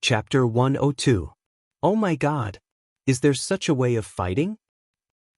Chapter 102. Oh my God! Is there such a way of fighting?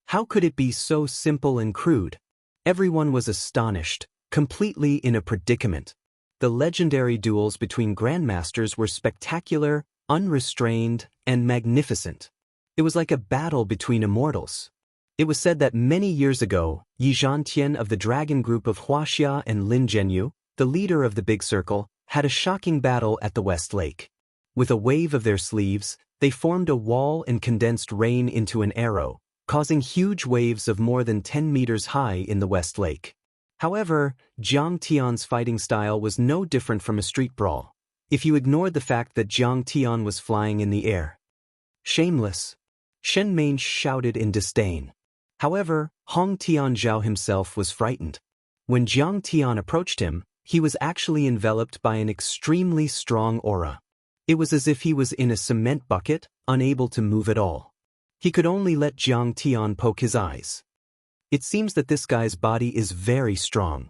How could it be so simple and crude? Everyone was astonished, completely in a predicament. The legendary duels between grandmasters were spectacular, unrestrained, and magnificent. It was like a battle between immortals. It was said that many years ago, Yi Zhantian of the dragon group of Wuxia and Lin Zhenyu, the leader of the Big Circle, had a shocking battle at the West Lake. With a wave of their sleeves, they formed a wall and condensed rain into an arrow, causing huge waves of more than 10 meters high in the West Lake. However, Jiang Tian's fighting style was no different from a street brawl, if you ignored the fact that Jiang Tian was flying in the air. Shameless! Shen Meng shouted in disdain. However, Hong Tianzhao himself was frightened. When Jiang Tian approached him, he was actually enveloped by an extremely strong aura. It was as if he was in a cement bucket, unable to move at all. He could only let Jiang Tian poke his eyes. It seems that this guy's body is very strong.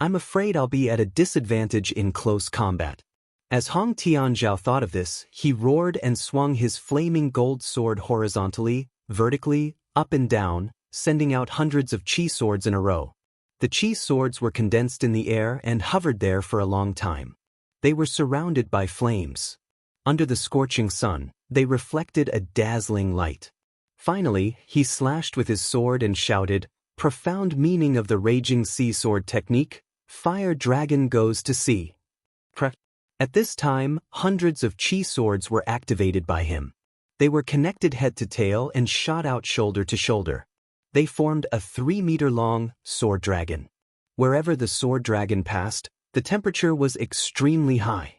I'm afraid I'll be at a disadvantage in close combat. As Hong Tianzhao thought of this, he roared and swung his flaming gold sword horizontally, vertically, up and down, sending out hundreds of chi swords in a row. The chi swords were condensed in the air and hovered there for a long time. They were surrounded by flames. Under the scorching sun, they reflected a dazzling light. Finally, he slashed with his sword and shouted, "Profound meaning of the raging sea sword technique, fire dragon goes to sea." At this time, hundreds of chi swords were activated by him. They were connected head to tail and shot out shoulder to shoulder. They formed a 3-meter-long sword dragon. Wherever the sword dragon passed, the temperature was extremely high.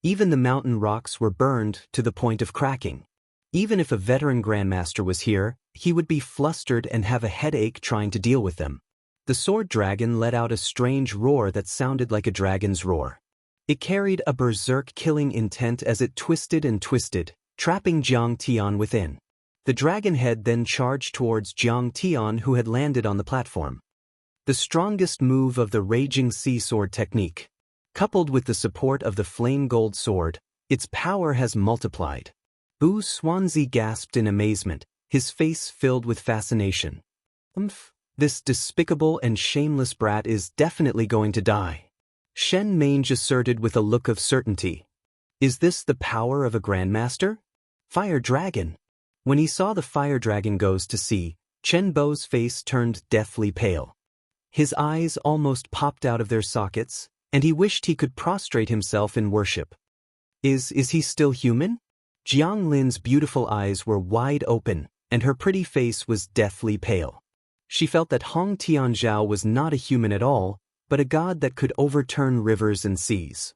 Even the mountain rocks were burned to the point of cracking. Even if a veteran grandmaster was here, he would be flustered and have a headache trying to deal with them. The sword dragon let out a strange roar that sounded like a dragon's roar. It carried a berserk killing intent as it twisted and twisted, trapping Jiang Tian within. The dragon head then charged towards Jiang Tian, who had landed on the platform. The strongest move of the raging sea sword technique. Coupled with the support of the flame gold sword, its power has multiplied. Bu Xuanzi gasped in amazement, his face filled with fascination. This despicable and shameless brat is definitely going to die. Shen Meng asserted with a look of certainty. Is this the power of a grandmaster? Fire dragon! When he saw the fire dragon goes to sea, Chen Bo's face turned deathly pale. His eyes almost popped out of their sockets, and he wished he could prostrate himself in worship. Is he still human? Jiang Lin's beautiful eyes were wide open, and her pretty face was deathly pale. She felt that Hong Tianzhao was not a human at all, but a god that could overturn rivers and seas.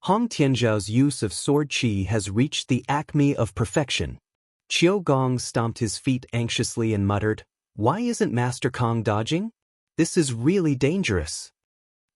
Hong Tianzhao's use of sword qi has reached the acme of perfection. Qiu Gong stomped his feet anxiously and muttered, "Why isn't Master Kong dodging? This is really dangerous."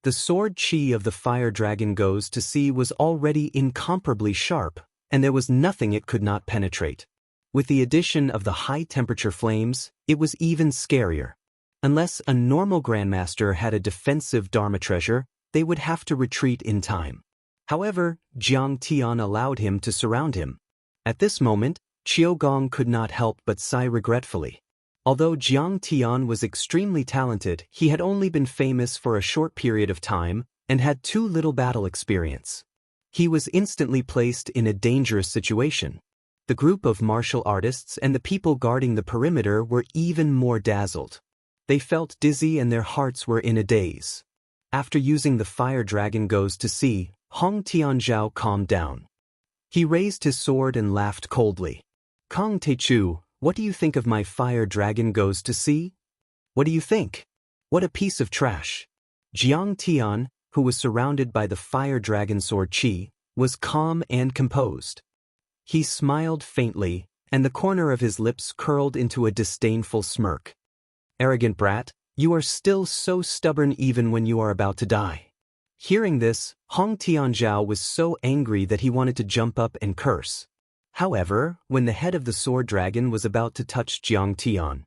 The sword qi of the fire dragon goes to sea was already incomparably sharp, and there was nothing it could not penetrate. With the addition of the high-temperature flames, it was even scarier. Unless a normal grandmaster had a defensive Dharma treasure, they would have to retreat in time. However, Jiang Tian allowed him to surround him. At this moment, Qiu Gong could not help but sigh regretfully. Although Jiang Tian was extremely talented, he had only been famous for a short period of time and had too little battle experience. He was instantly placed in a dangerous situation. The group of martial artists and the people guarding the perimeter were even more dazzled. They felt dizzy and their hearts were in a daze. After using the fire dragon goes to sea, Hong Tianzhao calmed down. He raised his sword and laughed coldly. "Kong Teichu, what do you think of my fire dragon goes to sea? What do you think? What a piece of trash." Jiang Tian, who was surrounded by the fire dragon sword qi, was calm and composed. He smiled faintly, and the corner of his lips curled into a disdainful smirk. "Arrogant brat, you are still so stubborn even when you are about to die." Hearing this, Hong Tianzhao was so angry that he wanted to jump up and curse. However, when the head of the sword dragon was about to touch Jiang Tian,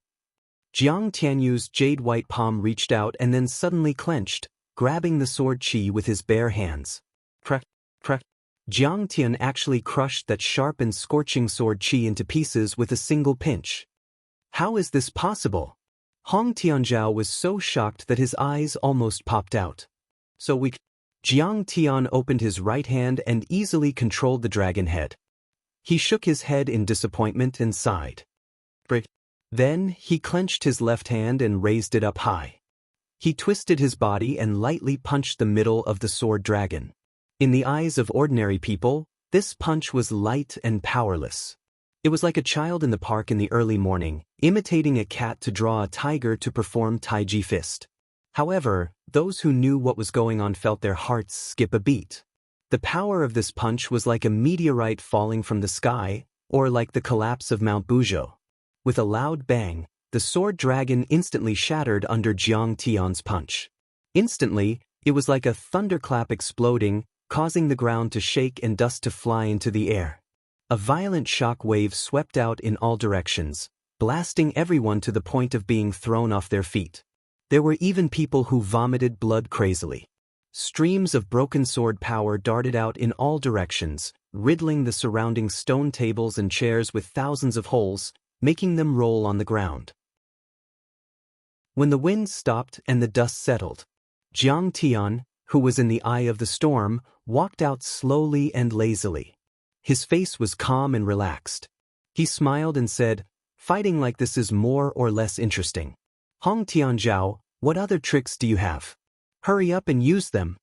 Jiang Tianyu's jade white palm reached out and then suddenly clenched, grabbing the sword qi with his bare hands. Crack, crack. Jiang Tian actually crushed that sharp and scorching sword qi into pieces with a single pinch. How is this possible? Hong Tianzhao was so shocked that his eyes almost popped out. So weak. Jiang Tian opened his right hand and easily controlled the dragon head. He shook his head in disappointment and sighed. Then, he clenched his left hand and raised it up high. He twisted his body and lightly punched the middle of the sword dragon. In the eyes of ordinary people, this punch was light and powerless. It was like a child in the park in the early morning, imitating a cat to draw a tiger to perform Taiji fist. However, those who knew what was going on felt their hearts skip a beat. The power of this punch was like a meteorite falling from the sky, or like the collapse of Mount Buzhou. With a loud bang, the sword dragon instantly shattered under Jiang Tian's punch. Instantly, it was like a thunderclap exploding, causing the ground to shake and dust to fly into the air. A violent shock wave swept out in all directions, blasting everyone to the point of being thrown off their feet. There were even people who vomited blood crazily. Streams of broken sword power darted out in all directions, riddling the surrounding stone tables and chairs with thousands of holes, making them roll on the ground. When the wind stopped and the dust settled, Jiang Tian, who was in the eye of the storm, walked out slowly and lazily. His face was calm and relaxed. He smiled and said, "Fighting like this is more or less interesting. Hong Tianzhao, what other tricks do you have? Hurry up and use them."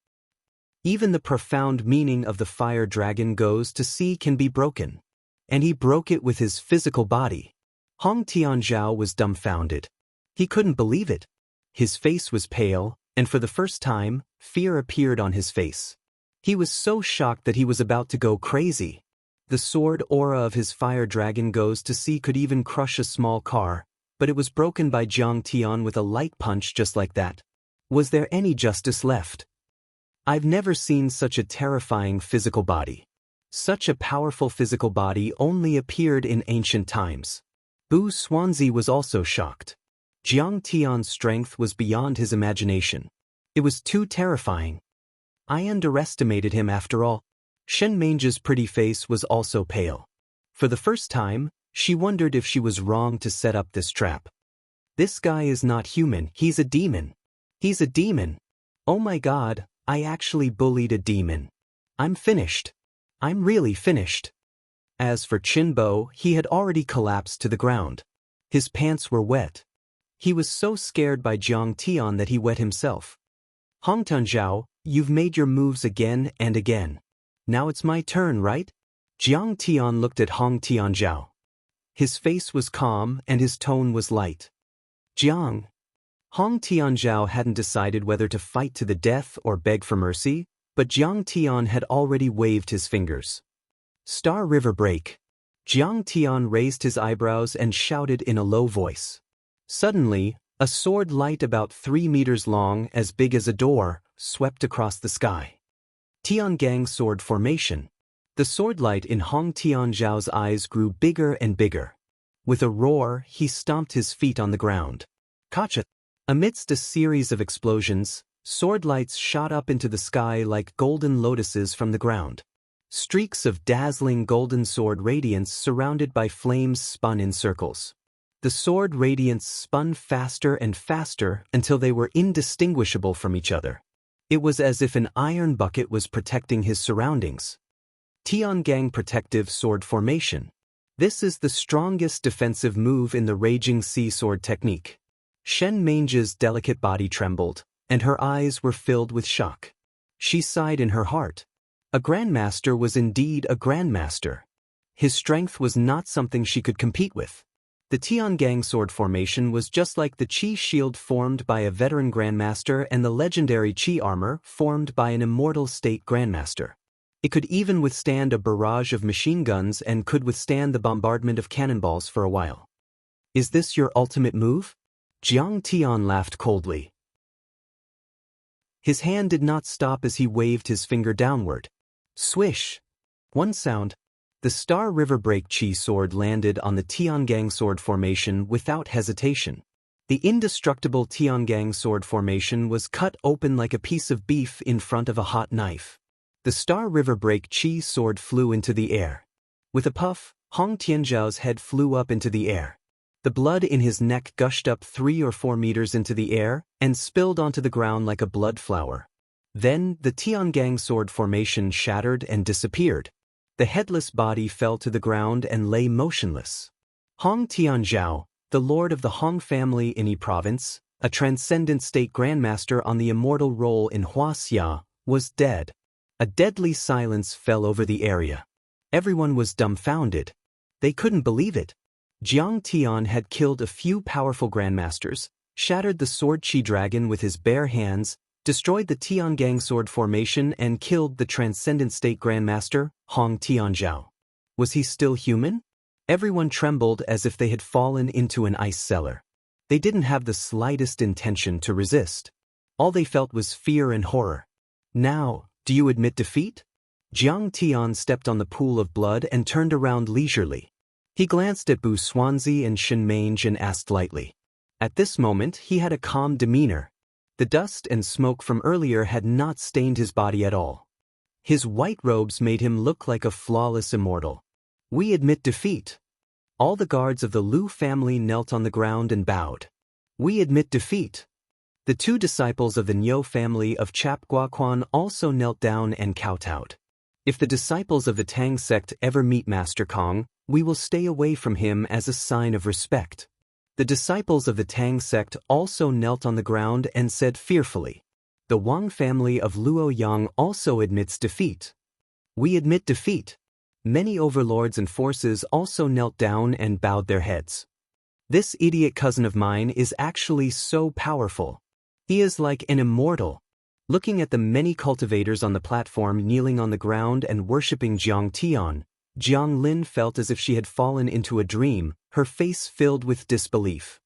Even the profound meaning of the fire dragon goes to sea can be broken. And he broke it with his physical body. Hong Tianzhao was dumbfounded. He couldn't believe it. His face was pale, and for the first time, fear appeared on his face. He was so shocked that he was about to go crazy. The sword aura of his fire dragon goes to sea could even crush a small car, but it was broken by Jiang Tian with a light punch just like that. Was there any justice left? I've never seen such a terrifying physical body. Such a powerful physical body only appeared in ancient times. Bu Xuanzi was also shocked. Jiang Tian's strength was beyond his imagination. It was too terrifying. I underestimated him after all. Shen Meng's pretty face was also pale. For the first time, she wondered if she was wrong to set up this trap. This guy is not human, he's a demon. He's a demon. Oh my god, I actually bullied a demon. I'm finished. I'm really finished. As for Qinbo, he had already collapsed to the ground. His pants were wet. He was so scared by Jiang Tian that he wet himself. Hong Tianzhao, you've made your moves again and again. Now it's my turn, right? Jiang Tian looked at Hong Tianzhao. His face was calm and his tone was light. Jiang. Hong Tianzhao hadn't decided whether to fight to the death or beg for mercy, but Jiang Tian had already waved his fingers. Star River Break. Jiang Tian raised his eyebrows and shouted in a low voice. Suddenly, a sword light about 3 meters long, as big as a door, swept across the sky. Tiangang Sword Formation. The sword light in Hong Tianzhao's eyes grew bigger and bigger. With a roar, he stomped his feet on the ground. Kacha! Amidst a series of explosions, sword lights shot up into the sky like golden lotuses from the ground. Streaks of dazzling golden sword radiance surrounded by flames spun in circles. The sword radiance spun faster and faster until they were indistinguishable from each other. It was as if an iron bucket was protecting his surroundings. Tiangang Protective Sword Formation. This is the strongest defensive move in the Raging Sea Sword technique. Shen Meng's delicate body trembled, and her eyes were filled with shock. She sighed in her heart. A grandmaster was indeed a grandmaster. His strength was not something she could compete with. The Tiangang Sword Formation was just like the Qi Shield formed by a veteran grandmaster and the legendary Qi Armor formed by an immortal state grandmaster. It could even withstand a barrage of machine guns and could withstand the bombardment of cannonballs for a while. Is this your ultimate move? Jiang Tian laughed coldly. His hand did not stop as he waved his finger downward. Swish! One sound. The Star River Break Qi sword landed on the Tiangang Sword Formation without hesitation. The indestructible Tiangang Sword Formation was cut open like a piece of beef in front of a hot knife. The Star River Break Chi sword flew into the air. With a puff, Hong Tianzhao's head flew up into the air. The blood in his neck gushed up 3 or 4 meters into the air and spilled onto the ground like a blood flower. Then, the Tiangang sword formation shattered and disappeared. The headless body fell to the ground and lay motionless. Hong Tianzhao, the lord of the Hong family in Yi province, a transcendent state grandmaster on the immortal role in Wuxia, was dead. A deadly silence fell over the area. Everyone was dumbfounded. They couldn't believe it. Jiang Tian had killed a few powerful grandmasters, shattered the sword Qi dragon with his bare hands, destroyed the Tiangang sword formation and killed the transcendent state grandmaster, Hong Tianzhao. Was he still human? Everyone trembled as if they had fallen into an ice cellar. They didn't have the slightest intention to resist. All they felt was fear and horror. Now, do you admit defeat? Jiang Tian stepped on the pool of blood and turned around leisurely. He glanced at Bu Xuanzi and Shen Mange and asked lightly. At this moment, he had a calm demeanor. The dust and smoke from earlier had not stained his body at all. His white robes made him look like a flawless immortal. We admit defeat. All the guards of the Lu family knelt on the ground and bowed. We admit defeat. The 2 disciples of the Niu family of Chap Guaquan also knelt down and kowtowed. If the disciples of the Tang sect ever meet Master Kong, we will stay away from him as a sign of respect. The disciples of the Tang sect also knelt on the ground and said fearfully. The Wang family of Luoyang also admits defeat. We admit defeat. Many overlords and forces also knelt down and bowed their heads. This idiot cousin of mine is actually so powerful. He is like an immortal. Looking at the many cultivators on the platform kneeling on the ground and worshipping Jiang Tian, Wang Lin felt as if she had fallen into a dream, her face filled with disbelief.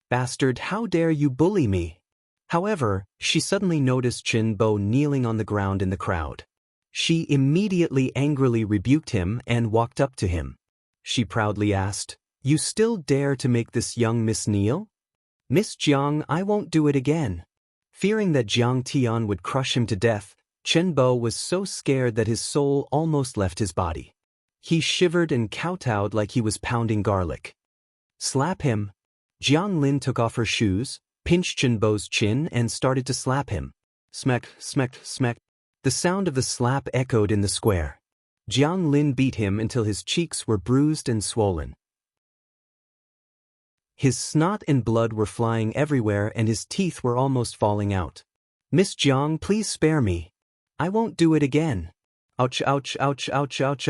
Bastard, how dare you bully me? However, she suddenly noticed Qin Bo kneeling on the ground in the crowd. She immediately angrily rebuked him and walked up to him. She proudly asked, "You still dare to make this young miss kneel? Miss Jiang, I won't do it again." Fearing that Jiang Tian would crush him to death, Chen Bo was so scared that his soul almost left his body. He shivered and kowtowed like he was pounding garlic. Slap him. Jiang Lin took off her shoes, pinched Chen Bo's chin and started to slap him. Smack, smack, smack. The sound of the slap echoed in the square. Jiang Lin beat him until his cheeks were bruised and swollen. His snot and blood were flying everywhere and his teeth were almost falling out. "Miss Jiang, please spare me. I won't do it again." Ouch, ouch, ouch, ouch, ouch.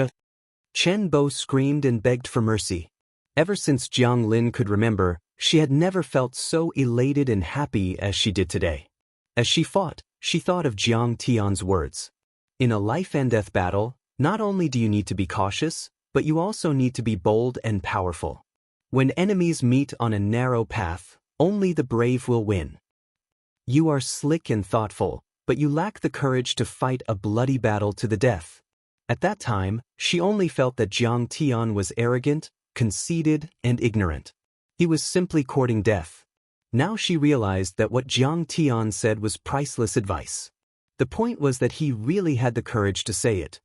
Chen Bo screamed and begged for mercy. Ever since Jiang Lin could remember, she had never felt so elated and happy as she did today. As she fought, she thought of Jiang Tian's words. In a life-and-death battle, not only do you need to be cautious, but you also need to be bold and powerful. When enemies meet on a narrow path, only the brave will win. You are slick and thoughtful, but you lack the courage to fight a bloody battle to the death. At that time, she only felt that Jiang Tian was arrogant, conceited, and ignorant. He was simply courting death. Now she realized that what Jiang Tian said was priceless advice. The point was that he really had the courage to say it.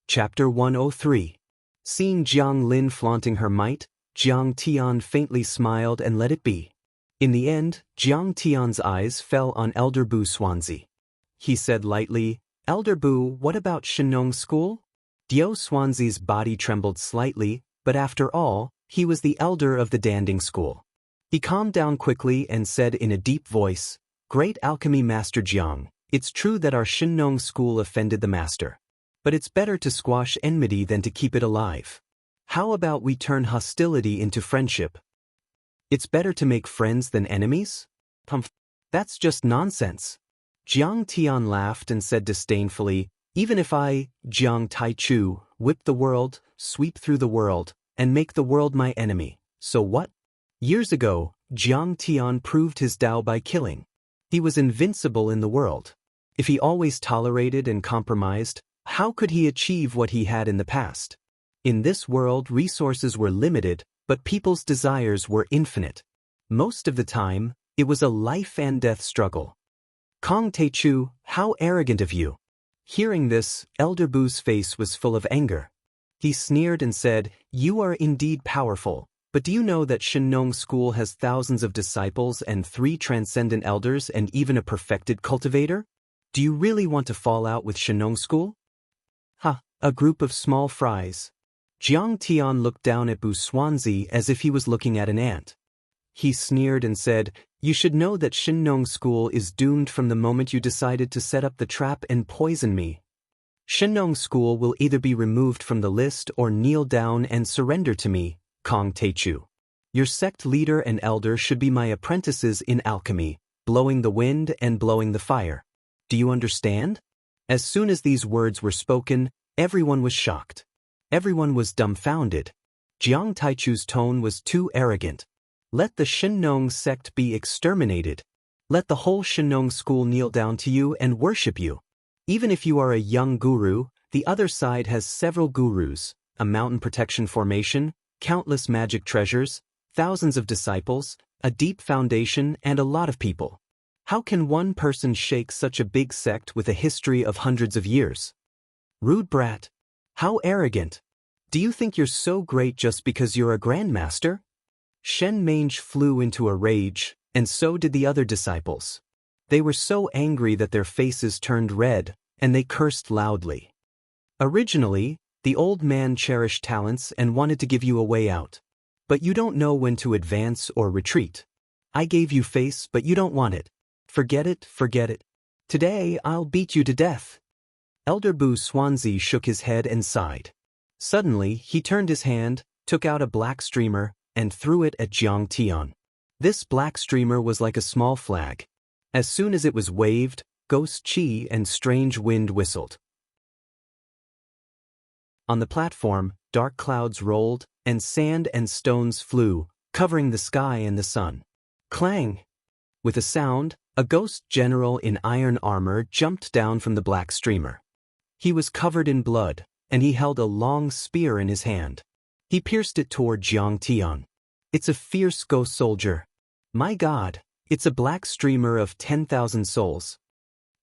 Chapter 103. Seeing Jiang Lin flaunting her might, Jiang Tian faintly smiled and let it be. In the end, Jiang Tian's eyes fell on Elder Bu Xuanzi. He said lightly, "Elder Bu, what about Shenong School?" Dio Xuanzi's body trembled slightly, but after all, he was the elder of the Danding School. He calmed down quickly and said in a deep voice, "Great Alchemy Master Jiang, it's true that our Shenong School offended the Master. But it's better to squash enmity than to keep it alive. How about we turn hostility into friendship? It's better to make friends than enemies? That's just nonsense." Jiang Tian laughed and said disdainfully, "Even if I, Jiang Taichu, whip the world, sweep through the world, and make the world my enemy, so what? Years ago, Jiang Tian proved his Tao by killing. He was invincible in the world. If he always tolerated and compromised, how could he achieve what he had in the past? In this world, resources were limited, but people's desires were infinite. Most of the time, it was a life-and-death struggle. Kong Teichu, how arrogant of you. Hearing this, Elder Bu's face was full of anger. He sneered and said, "You are indeed powerful, but do you know that Shenong School has thousands of disciples and 3 transcendent elders and even a perfected cultivator? Do you really want to fall out with Shenong School?" Ha, a group of small fries. Jiang Tian looked down at Bu Xuanzi as if he was looking at an ant. He sneered and said, "You should know that Shenong School is doomed from the moment you decided to set up the trap and poison me. Shenong School will either be removed from the list or kneel down and surrender to me, Kong Teichu. Your sect leader and elder should be my apprentices in alchemy, blowing the wind and blowing the fire. Do you understand?" As soon as these words were spoken, everyone was shocked. Everyone was dumbfounded. Jiang Taichu's tone was too arrogant. Let the Shenong sect be exterminated. Let the whole Shenong school kneel down to you and worship you. Even if you are a young guru, the other side has several gurus, a mountain protection formation, countless magic treasures, thousands of disciples, a deep foundation, and a lot of people. How can one person shake such a big sect with a history of hundreds of years? Rude brat. How arrogant. Do you think you're so great just because you're a grandmaster? Shen Mange flew into a rage, and so did the other disciples. They were so angry that their faces turned red, and they cursed loudly. Originally, the old man cherished talents and wanted to give you a way out. But you don't know when to advance or retreat. I gave you face, but you don't want it. Forget it, forget it. Today I'll beat you to death. Elder Bu Xuanzi shook his head and sighed. Suddenly, he turned his hand, took out a black streamer, and threw it at Jiang Tian. This black streamer was like a small flag. As soon as it was waved, ghost qi and strange wind whistled. On the platform, dark clouds rolled, and sand and stones flew, covering the sky and the sun. Clang! With a sound, a ghost general in iron armor jumped down from the black streamer. He was covered in blood, and he held a long spear in his hand. He pierced it toward Jiang Tian. It's a fierce ghost soldier. My God, it's a black streamer of 10,000 souls.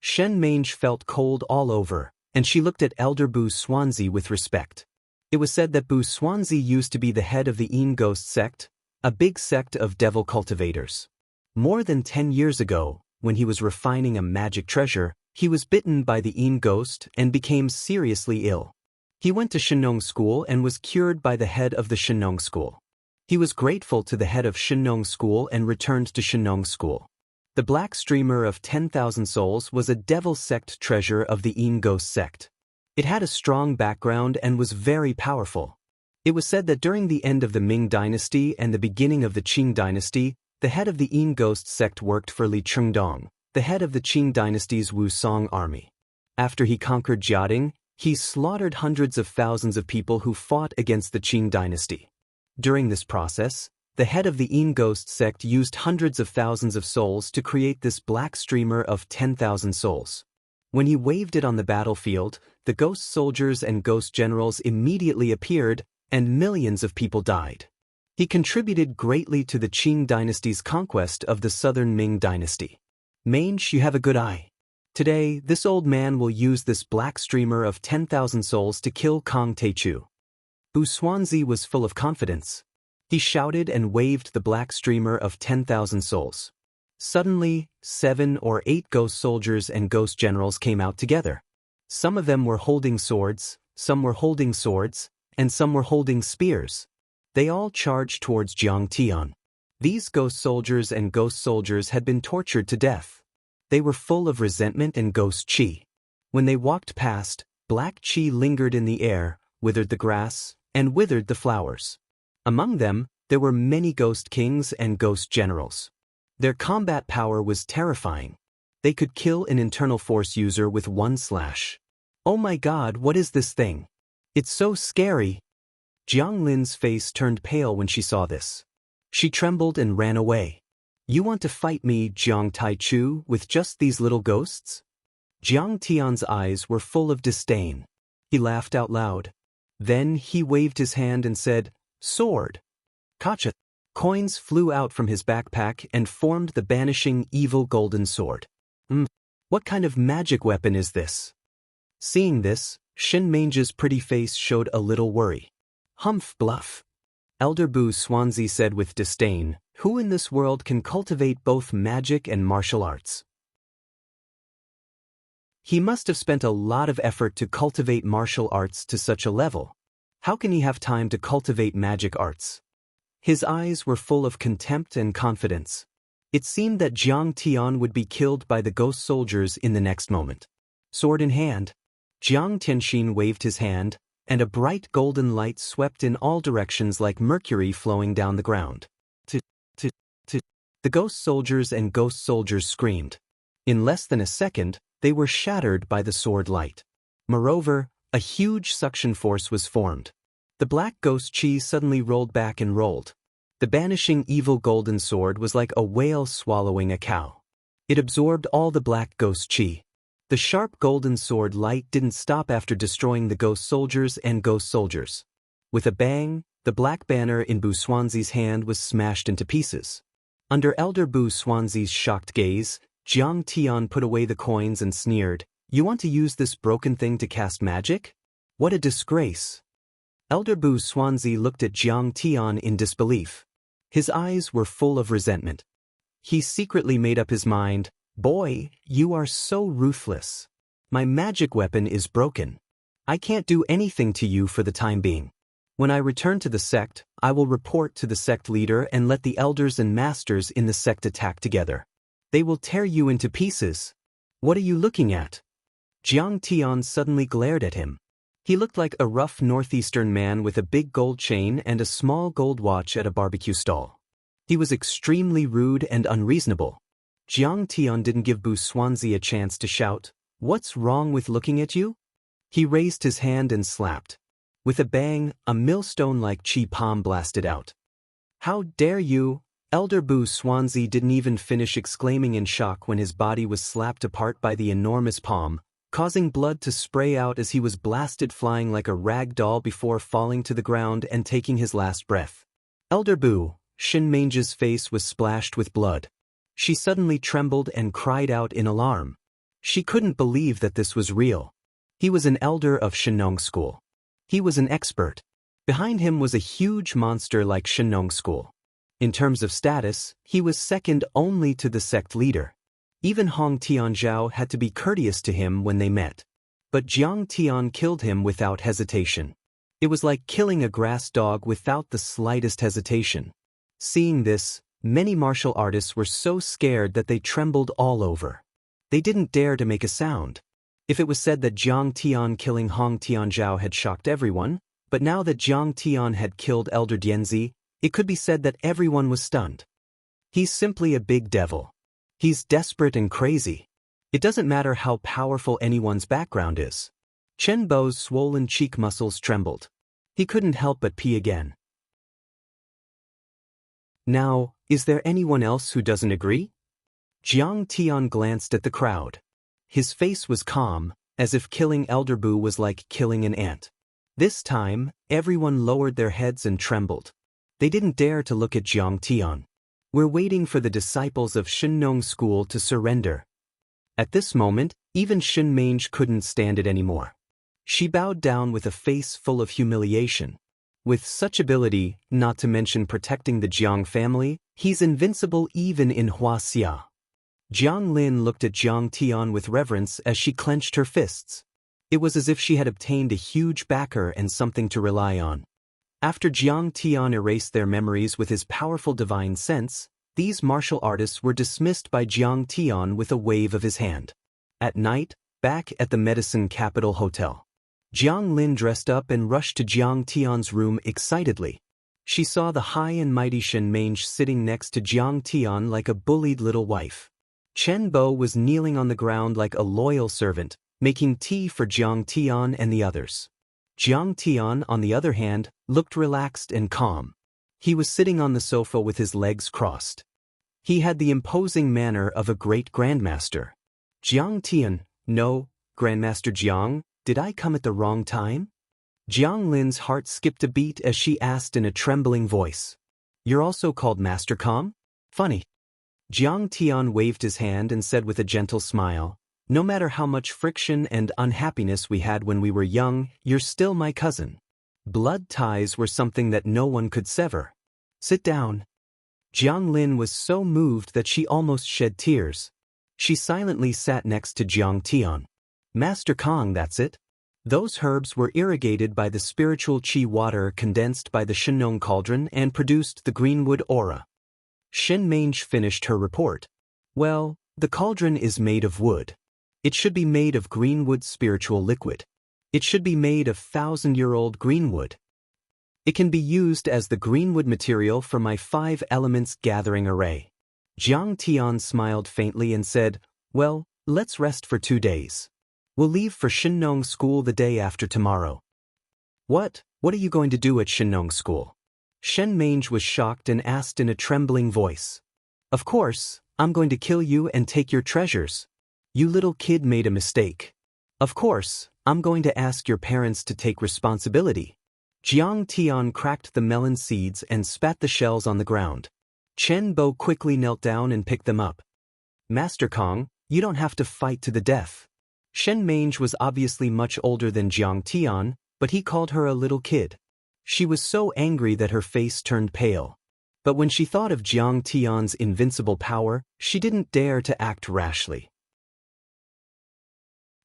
Shen Mange felt cold all over, and she looked at Elder Bu Xuanzi with respect. It was said that Bu Xuanzi used to be the head of the Yin Ghost sect, a big sect of devil cultivators. More than 10 years ago, when he was refining a magic treasure, he was bitten by the Yin Ghost and became seriously ill. He went to Shenong School and was cured by the head of the Shenong School. He was grateful to the head of Shenong School and returned to Shenong School. The black streamer of 10,000 souls was a devil sect treasure of the Yin Ghost sect. It had a strong background and was very powerful. It was said that during the end of the Ming dynasty and the beginning of the Qing dynasty, the head of the Yin Ghost sect worked for Li Chengdong, the head of the Qing dynasty's Wusong army. After he conquered Jiading, he slaughtered hundreds of thousands of people who fought against the Qing dynasty. During this process, the head of the Yin Ghost sect used hundreds of thousands of souls to create this black streamer of 10,000 souls. When he waved it on the battlefield, the ghost soldiers and ghost generals immediately appeared, and millions of people died. He contributed greatly to the Qing dynasty's conquest of the southern Ming dynasty. Mange, you have a good eye. Today, this old man will use this black streamer of 10,000 souls to kill Kong Teichu. Bu Xuanzi was full of confidence. He shouted and waved the black streamer of 10,000 souls. Suddenly, 7 or 8 ghost soldiers and ghost generals came out together. Some of them were holding swords, some were holding swords, and some were holding spears. They all charged towards Jiang Tian. These ghost soldiers and ghost soldiers had been tortured to death. They were full of resentment and ghost qi. When they walked past, black qi lingered in the air, withered the grass, and withered the flowers. Among them, there were many ghost kings and ghost generals. Their combat power was terrifying. They could kill an internal force user with one slash. Oh my God, what is this thing? It's so scary. Jiang Lin's face turned pale when she saw this. She trembled and ran away. You want to fight me, Jiang Taichu, with just these little ghosts? Jiang Tian's eyes were full of disdain. He laughed out loud. Then he waved his hand and said, Sword. Kacha. Coins flew out from his backpack and formed the banishing evil golden sword. What kind of magic weapon is this? Seeing this, Xianxia's pretty face showed a little worry. Humph bluff. Elder Wuxia said with disdain, who in this world can cultivate both magic and martial arts? He must have spent a lot of effort to cultivate martial arts to such a level. How can he have time to cultivate magic arts? His eyes were full of contempt and confidence. It seemed that Jiang Tian would be killed by the ghost soldiers in the next moment. Sword in hand, Jiang Tianxin waved his hand, and a bright golden light swept in all directions like mercury flowing down the ground. The ghost soldiers and ghost soldiers screamed. In less than a second, they were shattered by the sword light. Moreover, a huge suction force was formed. The black ghost chi suddenly rolled back and rolled. The banishing evil golden sword was like a whale swallowing a cow. It absorbed all the black ghost chi. The sharp golden sword light didn't stop after destroying the ghost soldiers and ghost soldiers. With a bang, the black banner in Wuxia's hand was smashed into pieces. Under Elder Wuxia's shocked gaze, Jiang Tian put away the coins and sneered, "You want to use this broken thing to cast magic? What a disgrace!" Elder Wuxia looked at Jiang Tian in disbelief. His eyes were full of resentment. He secretly made up his mind, "Boy, you are so ruthless. My magic weapon is broken. I can't do anything to you for the time being. When I return to the sect, I will report to the sect leader and let the elders and masters in the sect attack together. They will tear you into pieces. What are you looking at?" Jiang Tian suddenly glared at him. He looked like a rough northeastern man with a big gold chain and a small gold watch at a barbecue stall. He was extremely rude and unreasonable. Jiang Tian didn't give Wuxia a chance to shout, "What's wrong with looking at you?" He raised his hand and slapped. With a bang, a millstone-like chi palm blasted out. "How dare you!" Elder Wuxia didn't even finish exclaiming in shock when his body was slapped apart by the enormous palm, causing blood to spray out as he was blasted flying like a rag doll before falling to the ground and taking his last breath. Elder Xianxia's face was splashed with blood. She suddenly trembled and cried out in alarm. She couldn't believe that this was real. He was an elder of Shenong School. He was an expert. Behind him was a huge monster like Shenong School. In terms of status, he was second only to the sect leader. Even Hong Tianzhao had to be courteous to him when they met. But Jiang Tian killed him without hesitation. It was like killing a grass dog without the slightest hesitation. Seeing this, many martial artists were so scared that they trembled all over. They didn't dare to make a sound. If it was said that Jiang Tian killing Hong Tianzhao had shocked everyone, but now that Jiang Tian had killed Elder Dianzi, it could be said that everyone was stunned. He's simply a big devil. He's desperate and crazy. It doesn't matter how powerful anyone's background is. Chen Bo's swollen cheek muscles trembled. He couldn't help but pee again. Now, is there anyone else who doesn't agree? Jiang Tian glanced at the crowd. His face was calm, as if killing Elder Bu was like killing an ant. This time, everyone lowered their heads and trembled. They didn't dare to look at Jiang Tian. "We're waiting for the disciples of Shenong School to surrender." At this moment, even Xianxia couldn't stand it anymore. She bowed down with a face full of humiliation. With such ability, not to mention protecting the Jiang family, he's invincible even in Wuxia. Wang Lin looked at Jiang Tian with reverence as she clenched her fists. It was as if she had obtained a huge backer and something to rely on. After Jiang Tian erased their memories with his powerful divine sense, these martial artists were dismissed by Jiang Tian with a wave of his hand. At night, back at the Medicine Capital Hotel, Wang Lin dressed up and rushed to Jiang Tian's room excitedly. She saw the high and mighty Xianxia sitting next to Jiang Tian like a bullied little wife. Chen Bo was kneeling on the ground like a loyal servant, making tea for Jiang Tian and the others. Jiang Tian, on the other hand, looked relaxed and calm. He was sitting on the sofa with his legs crossed. He had the imposing manner of a great grandmaster. "Jiang Tian, no, Grandmaster Jiang, did I come at the wrong time?" Jiang Lin's heart skipped a beat as she asked in a trembling voice. "You're also called Master Com? Funny." Jiang Tian waved his hand and said with a gentle smile, No matter how much friction and unhappiness we had when we were young, you're still my cousin. Blood ties were something that no one could sever. Sit down. Wang Lin was so moved that she almost shed tears. She silently sat next to Jiang Tian. Master Kong, that's it. Those herbs were irrigated by the spiritual qi water condensed by the Shenong cauldron and produced the greenwood aura. Shen Mange finished her report. Well, the cauldron is made of wood. It should be made of greenwood spiritual liquid. It should be made of 1,000-year-old greenwood. It can be used as the greenwood material for my 5 elements gathering array. Jiang Tian smiled faintly and said, well, let's rest for 2 days. We'll leave for Shenong School the day after tomorrow. What are you going to do at Shenong School? Shen Mange was shocked and asked in a trembling voice. Of course, I'm going to kill you and take your treasures. You little kid made a mistake. Of course, I'm going to ask your parents to take responsibility. Jiang Tian cracked the melon seeds and spat the shells on the ground. Chen Bo quickly knelt down and picked them up. Master Kong, you don't have to fight to the death. Shen Mange was obviously much older than Jiang Tian, but he called her a little kid. She was so angry that her face turned pale. But when she thought of Jiang Tian's invincible power, she didn't dare to act rashly.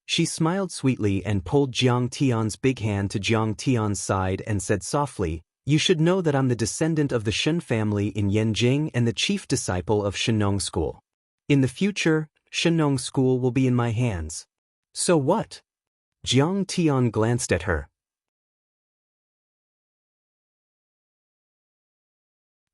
She smiled sweetly and pulled Jiang Tian's big hand to Jiang Tian's side and said softly, you should know that I'm the descendant of the Shen family in Yanjing and the chief disciple of Shenong School. In the future, Shenong School will be in my hands. So what? Jiang Tian glanced at her.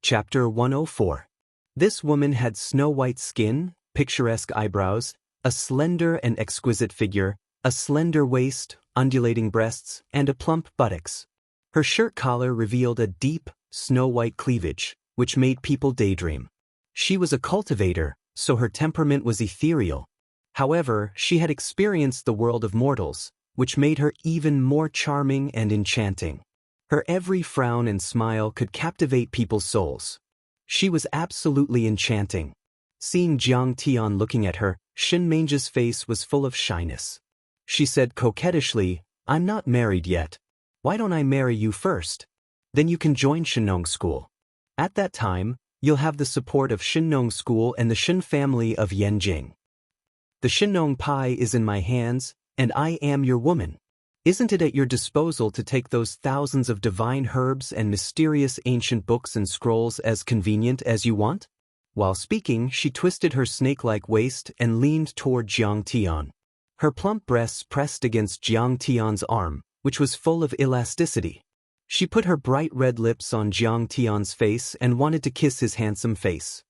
Chapter 104. This woman had snow-white skin, picturesque eyebrows, a slender and exquisite figure, a slender waist, undulating breasts, and a plump buttocks. Her shirt collar revealed a deep, snow-white cleavage, which made people daydream. She was a cultivator, so her temperament was ethereal. However, she had experienced the world of mortals, which made her even more charming and enchanting. Her every frown and smile could captivate people's souls. She was absolutely enchanting. Seeing Jiang Tian looking at her, Shen Mange's face was full of shyness. She said coquettishly, I'm not married yet. Why don't I marry you first? Then you can join Shenong School. At that time, you'll have the support of Shenong School and the Shen family of Yanjing. The Shenong pie is in my hands, and I am your woman. Isn't it at your disposal to take those thousands of divine herbs and mysterious ancient books and scrolls as convenient as you want? While speaking, she twisted her snake-like waist and leaned toward Jiang Tian. Her plump breasts pressed against Jiang Tian's arm, which was full of elasticity. She put her bright red lips on Jiang Tian's face and wanted to kiss his handsome face.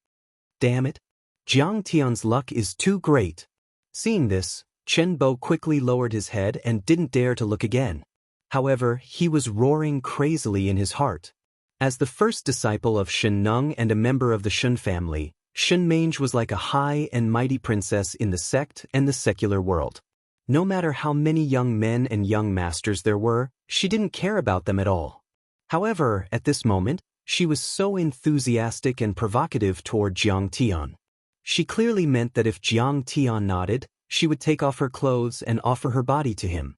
Damn it! Jiang Tian's luck is too great. Seeing this, Chen Bo quickly lowered his head and didn't dare to look again. However, he was roaring crazily in his heart. As the first disciple of Shen Nung and a member of the Shen family, Shen Mange was like a high and mighty princess in the sect and the secular world. No matter how many young men and young masters there were, she didn't care about them at all. However, at this moment, she was so enthusiastic and provocative toward Jiang Tian. She clearly meant that if Jiang Tian nodded, she would take off her clothes and offer her body to him.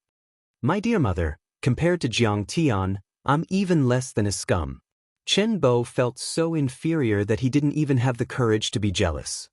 My dear mother, compared to Jiang Tian, I'm even less than a scum. Chen Bo felt so inferior that he didn't even have the courage to be jealous.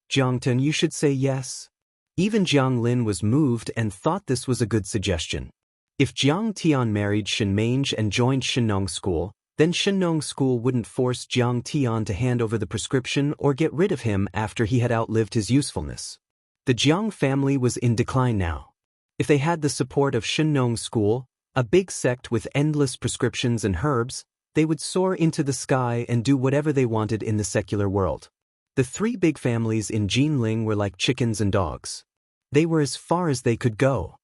Jiang Tian, you should say yes. Even Wang Lin was moved and thought this was a good suggestion. If Jiang Tian married Shen Mange and joined Shenong School, then Shenong School wouldn't force Jiang Tian to hand over the prescription or get rid of him after he had outlived his usefulness. The Jiang family was in decline now. If they had the support of Shenong School, a big sect with endless prescriptions and herbs, they would soar into the sky and do whatever they wanted in the secular world. The 3 big families in Jinling were like chickens and dogs. They were as far as they could go.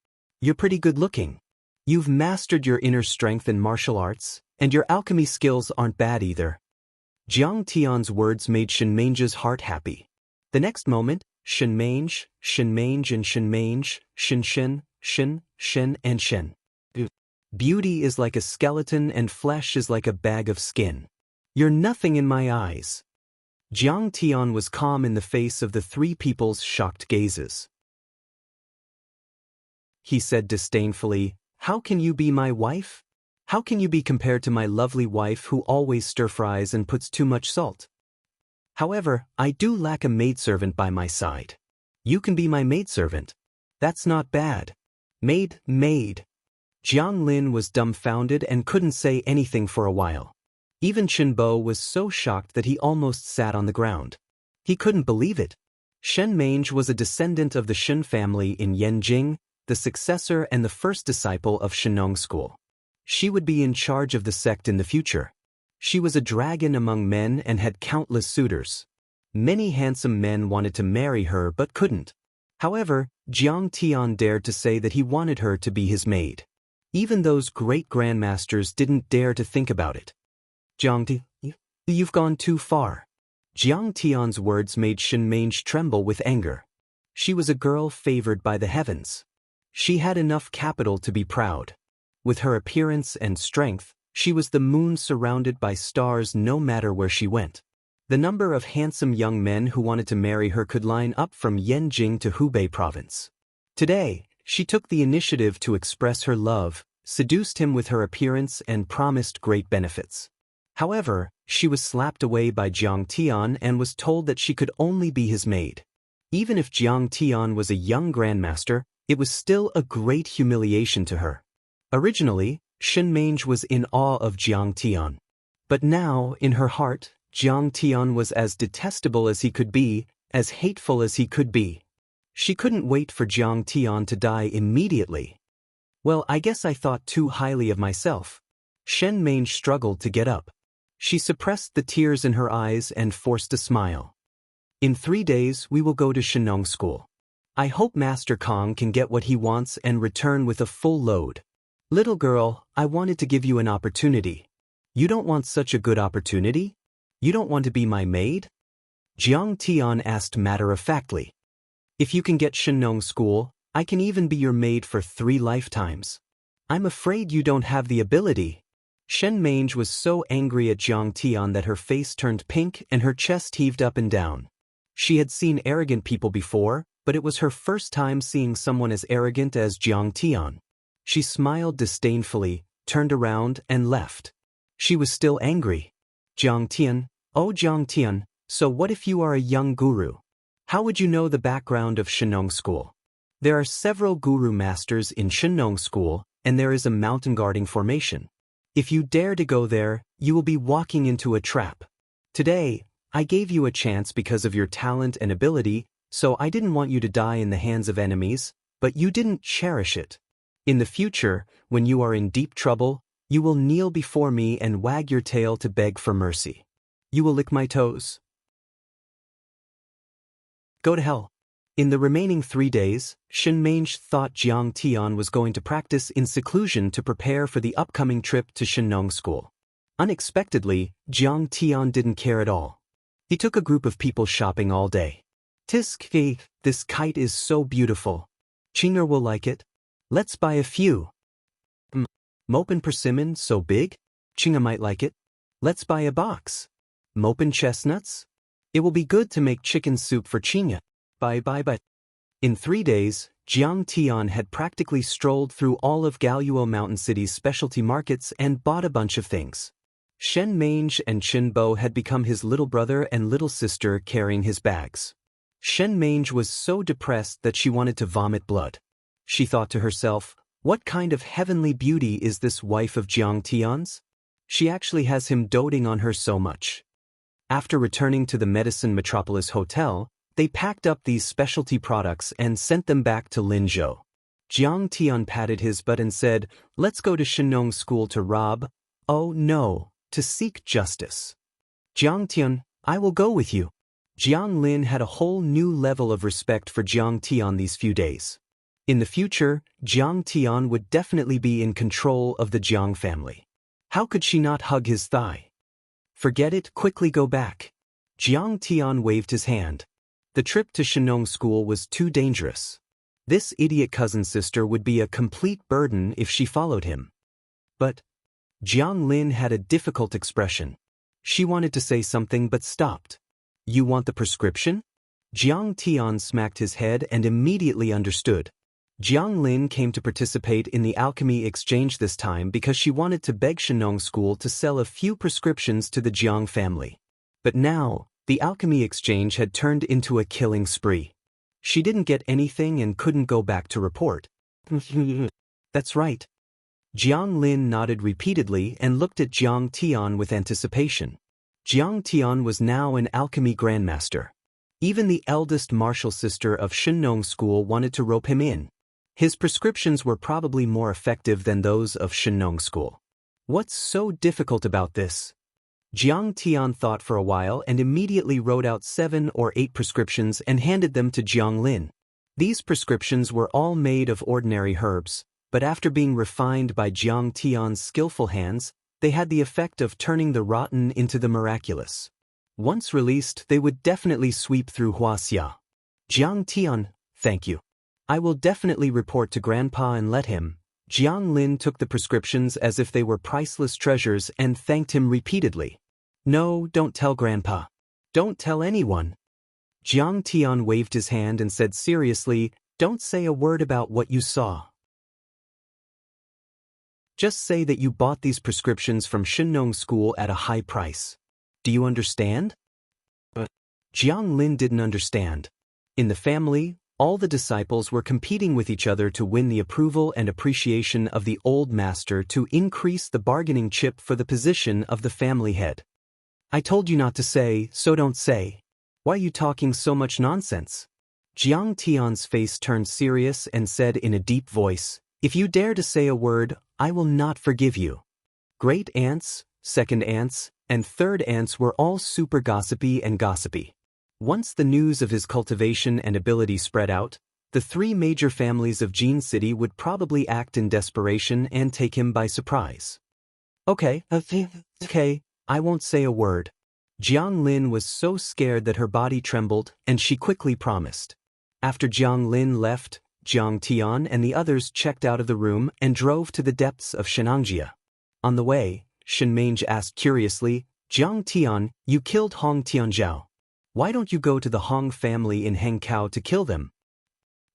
You're pretty good looking. You've mastered your inner strength in martial arts, and your alchemy skills aren't bad either. Jiang Tian's words made Shen Mange's heart happy. The next moment, Shen Mange, Shen Mange and Shen Mange, Shen Shen, Shen, Shen and Shen. Beauty is like a skeleton and flesh is like a bag of skin. You're nothing in my eyes. Jiang Tian was calm in the face of the 3 people's shocked gazes. he said disdainfully. How can you be my wife? How can you be compared to my lovely wife who always stir-fries and puts too much salt? However, I do lack a maidservant by my side. You can be my maidservant. That's not bad. Maid. Jiang Lin was dumbfounded and couldn't say anything for a while. Even Shenbo was so shocked that he almost sat on the ground. He couldn't believe it. Shen Mange was a descendant of the Shen family in Yanjing, the successor and the first disciple of Shenong School. She would be in charge of the sect in the future. She was a dragon among men and had countless suitors. Many handsome men wanted to marry her but couldn't. However, Jiang Tian dared to say that he wanted her to be his maid. Even those great grandmasters didn't dare to think about it. Jiang Ti, you've gone too far. Jiang Tian's words made Shen Mange tremble with anger. She was a girl favored by the heavens. She had enough capital to be proud. With her appearance and strength, she was the moon surrounded by stars no matter where she went. The number of handsome young men who wanted to marry her could line up from Yanjing to Hubei province. Today, she took the initiative to express her love, seduced him with her appearance and promised great benefits. However, she was slapped away by Jiang Tian and was told that she could only be his maid. Even if Jiang Tian was a young grandmaster, it was still a great humiliation to her. Originally, Shen Mange was in awe of Jiang Tian. But now, in her heart, Jiang Tian was as detestable as he could be, as hateful as he could be. She couldn't wait for Jiang Tian to die immediately. Well, I guess I thought too highly of myself. Shen Mange struggled to get up. She suppressed the tears in her eyes and forced a smile. In 3 days we will go to Shenong School. I hope Master Kong can get what he wants and return with a full load. Little girl, I wanted to give you an opportunity. You don't want such a good opportunity? You don't want to be my maid? Jiang Tian asked matter-of-factly. If you can get Shenong School, I can even be your maid for 3 lifetimes. I'm afraid you don't have the ability. Shen Mange was so angry at Jiang Tian that her face turned pink and her chest heaved up and down. She had seen arrogant people before, but it was her first time seeing someone as arrogant as Jiang Tian. She smiled disdainfully, turned around, and left. She was still angry. Jiang Tian, oh Jiang Tian, so what if you are a young guru? How would you know the background of Shenong School? There are several guru masters in Shenong School, and there is a mountain guarding formation. If you dare to go there, you will be walking into a trap. Today, I gave you a chance because of your talent and ability, so I didn't want you to die in the hands of enemies, but you didn't cherish it. In the future, when you are in deep trouble, you will kneel before me and wag your tail to beg for mercy. You will lick my toes. Go to hell. In the remaining 3 days, Shen Mange thought Jiang Tian was going to practice in seclusion to prepare for the upcoming trip to Shenong School. Unexpectedly, Jiang Tian didn't care at all. He took a group of people shopping all day. Tisk, this kite is so beautiful. Chinger will like it. Let's buy a few. Mopen persimmon so big? Chinga might like it. Let's buy a box. Mopen chestnuts? It will be good to make chicken soup for Chinga. Bye. In 3 days, Jiang Tian had practically strolled through all of Galuo Mountain City's specialty markets and bought a bunch of things. Shen Mange and Shenbo had become his little brother and little sister carrying his bags. Shen Mange was so depressed that she wanted to vomit blood. She thought to herself, what kind of heavenly beauty is this wife of Jiang Tian's? She actually has him doting on her so much. After returning to the Medicine Metropolis Hotel, they packed up these specialty products and sent them back to Linzhou. Jiang Tian patted his butt and said, let's go to Shenong School to rob. Oh no, to seek justice. Jiang Tian, I will go with you. Jiang Lin had a whole new level of respect for Jiang Tian these few days. In the future, Jiang Tian would definitely be in control of the Jiang family. How could she not hug his thigh? Forget it, quickly go back. Jiang Tian waved his hand. The trip to Shenong School was too dangerous. This idiot cousin sister would be a complete burden if she followed him. But Jiang Lin had a difficult expression. She wanted to say something but stopped. You want the prescription? Jiang Tian smacked his head and immediately understood. Jiang Lin came to participate in the alchemy exchange this time because she wanted to beg Shenong School to sell a few prescriptions to the Jiang family. But now, the alchemy exchange had turned into a killing spree. She didn't get anything and couldn't go back to report. That's right. Jiang Lin nodded repeatedly and looked at Jiang Tian with anticipation. Jiang Tian was now an alchemy grandmaster. Even the eldest martial sister of Shenong School wanted to rope him in. His prescriptions were probably more effective than those of Shenong School. What's so difficult about this? Jiang Tian thought for a while and immediately wrote out 7 or 8 prescriptions and handed them to Jiang Lin. These prescriptions were all made of ordinary herbs, but after being refined by Jiang Tian's skillful hands, they had the effect of turning the rotten into the miraculous. Once released, they would definitely sweep through Wuxia. Jiang Tian, thank you. I will definitely report to Grandpa and let him. Jiang Lin took the prescriptions as if they were priceless treasures and thanked him repeatedly. No, don't tell Grandpa. Don't tell anyone. Jiang Tian waved his hand and said seriously, don't say a word about what you saw. Just say that you bought these prescriptions from Shenong School at a high price. Do you understand? But Jiang Lin didn't understand. In the family, all the disciples were competing with each other to win the approval and appreciation of the old master to increase the bargaining chip for the position of the family head. I told you not to say, so don't say. Why are you talking so much nonsense? Jiang Tian's face turned serious and said in a deep voice, if you dare to say a word, I will not forgive you. Great aunts, second aunts, and third aunts were all super gossipy and gossipy. Once the news of his cultivation and ability spread out, the 3 major families of Jin City would probably act in desperation and take him by surprise. Okay, I won't say a word. Jiang Lin was so scared that her body trembled, and she quickly promised. After Jiang Lin left, Jiang Tian and the others checked out of the room and drove to the depths of Xianxia. On the way, Shen Mange asked curiously, Jiang Tian, you killed Hong Tianzhao. Why don't you go to the Hong family in Hengkou to kill them?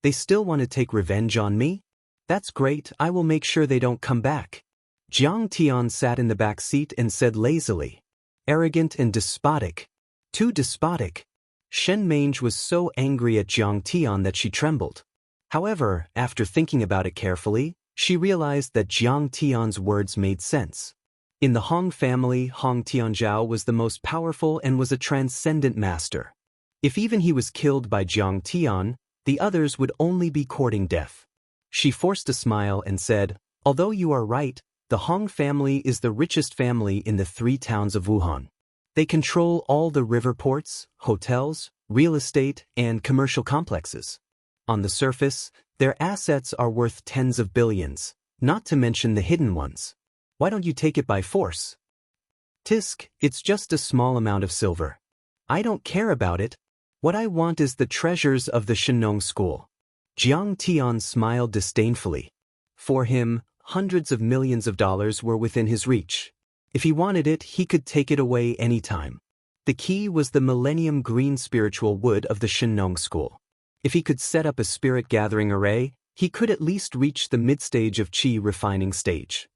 They still want to take revenge on me? That's great, I will make sure they don't come back. Jiang Tian sat in the back seat and said lazily. Arrogant and despotic. Too despotic. Shen Mange was so angry at Jiang Tian that she trembled. However, after thinking about it carefully, she realized that Jiang Tian's words made sense. In the Hong family, Hong Tianzhao was the most powerful and was a transcendent master. If even he was killed by Jiang Tian, the others would only be courting death. She forced a smile and said, although you are right, the Hong family is the richest family in the 3 towns of Wuhan. They control all the river ports, hotels, real estate, and commercial complexes. On the surface, their assets are worth tens of billions, not to mention the hidden ones. Why don't you take it by force? Tisk, it's just a small amount of silver. I don't care about it. What I want is the treasures of the Shenong School. Jiang Tian smiled disdainfully. For him, hundreds of millions of dollars were within his reach. If he wanted it, he could take it away anytime. The key was the Millennium Green spiritual wood of the Shenong School. If he could set up a spirit gathering array, he could at least reach the mid-stage of Qi refining stage.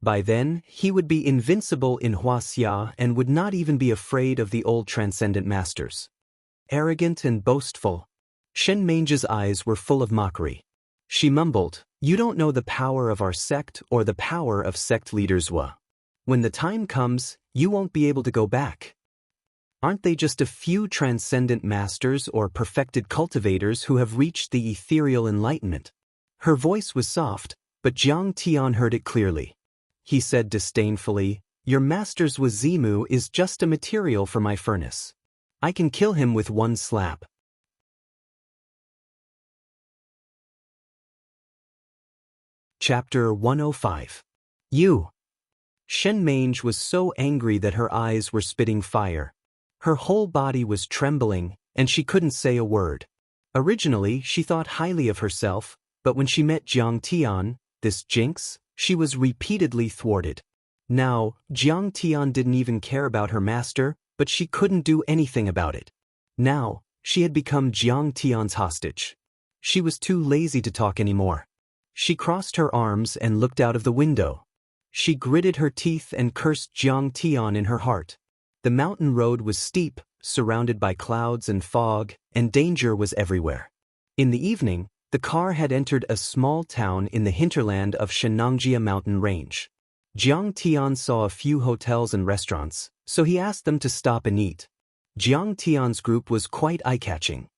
By then, he would be invincible in Wuxia and would not even be afraid of the old transcendent masters. Arrogant and boastful. Shen Mange's eyes were full of mockery. She mumbled, you don't know the power of our sect or the power of sect leaders When the time comes, you won't be able to go back. Aren't they just a few transcendent masters or perfected cultivators who have reached the ethereal enlightenment? Her voice was soft, but Jiang Tian heard it clearly. He said disdainfully, your master's Wazimu is just a material for my furnace. I can kill him with one slap. Chapter 105. You. Shen Mange was so angry that her eyes were spitting fire. Her whole body was trembling, and she couldn't say a word. Originally, she thought highly of herself, but when she met Jiang Tian, this jinx, she was repeatedly thwarted. Now, Jiang Tian didn't even care about her master, but she couldn't do anything about it. Now, she had become Jiang Tian's hostage. She was too lazy to talk anymore. She crossed her arms and looked out of the window. She gritted her teeth and cursed Jiang Tian in her heart. The mountain road was steep, surrounded by clouds and fog, and danger was everywhere. In the evening, the car had entered a small town in the hinterland of Xianxia mountain range. Jiang Tian saw a few hotels and restaurants, so he asked them to stop and eat. Jiang Tian's group was quite eye-catching.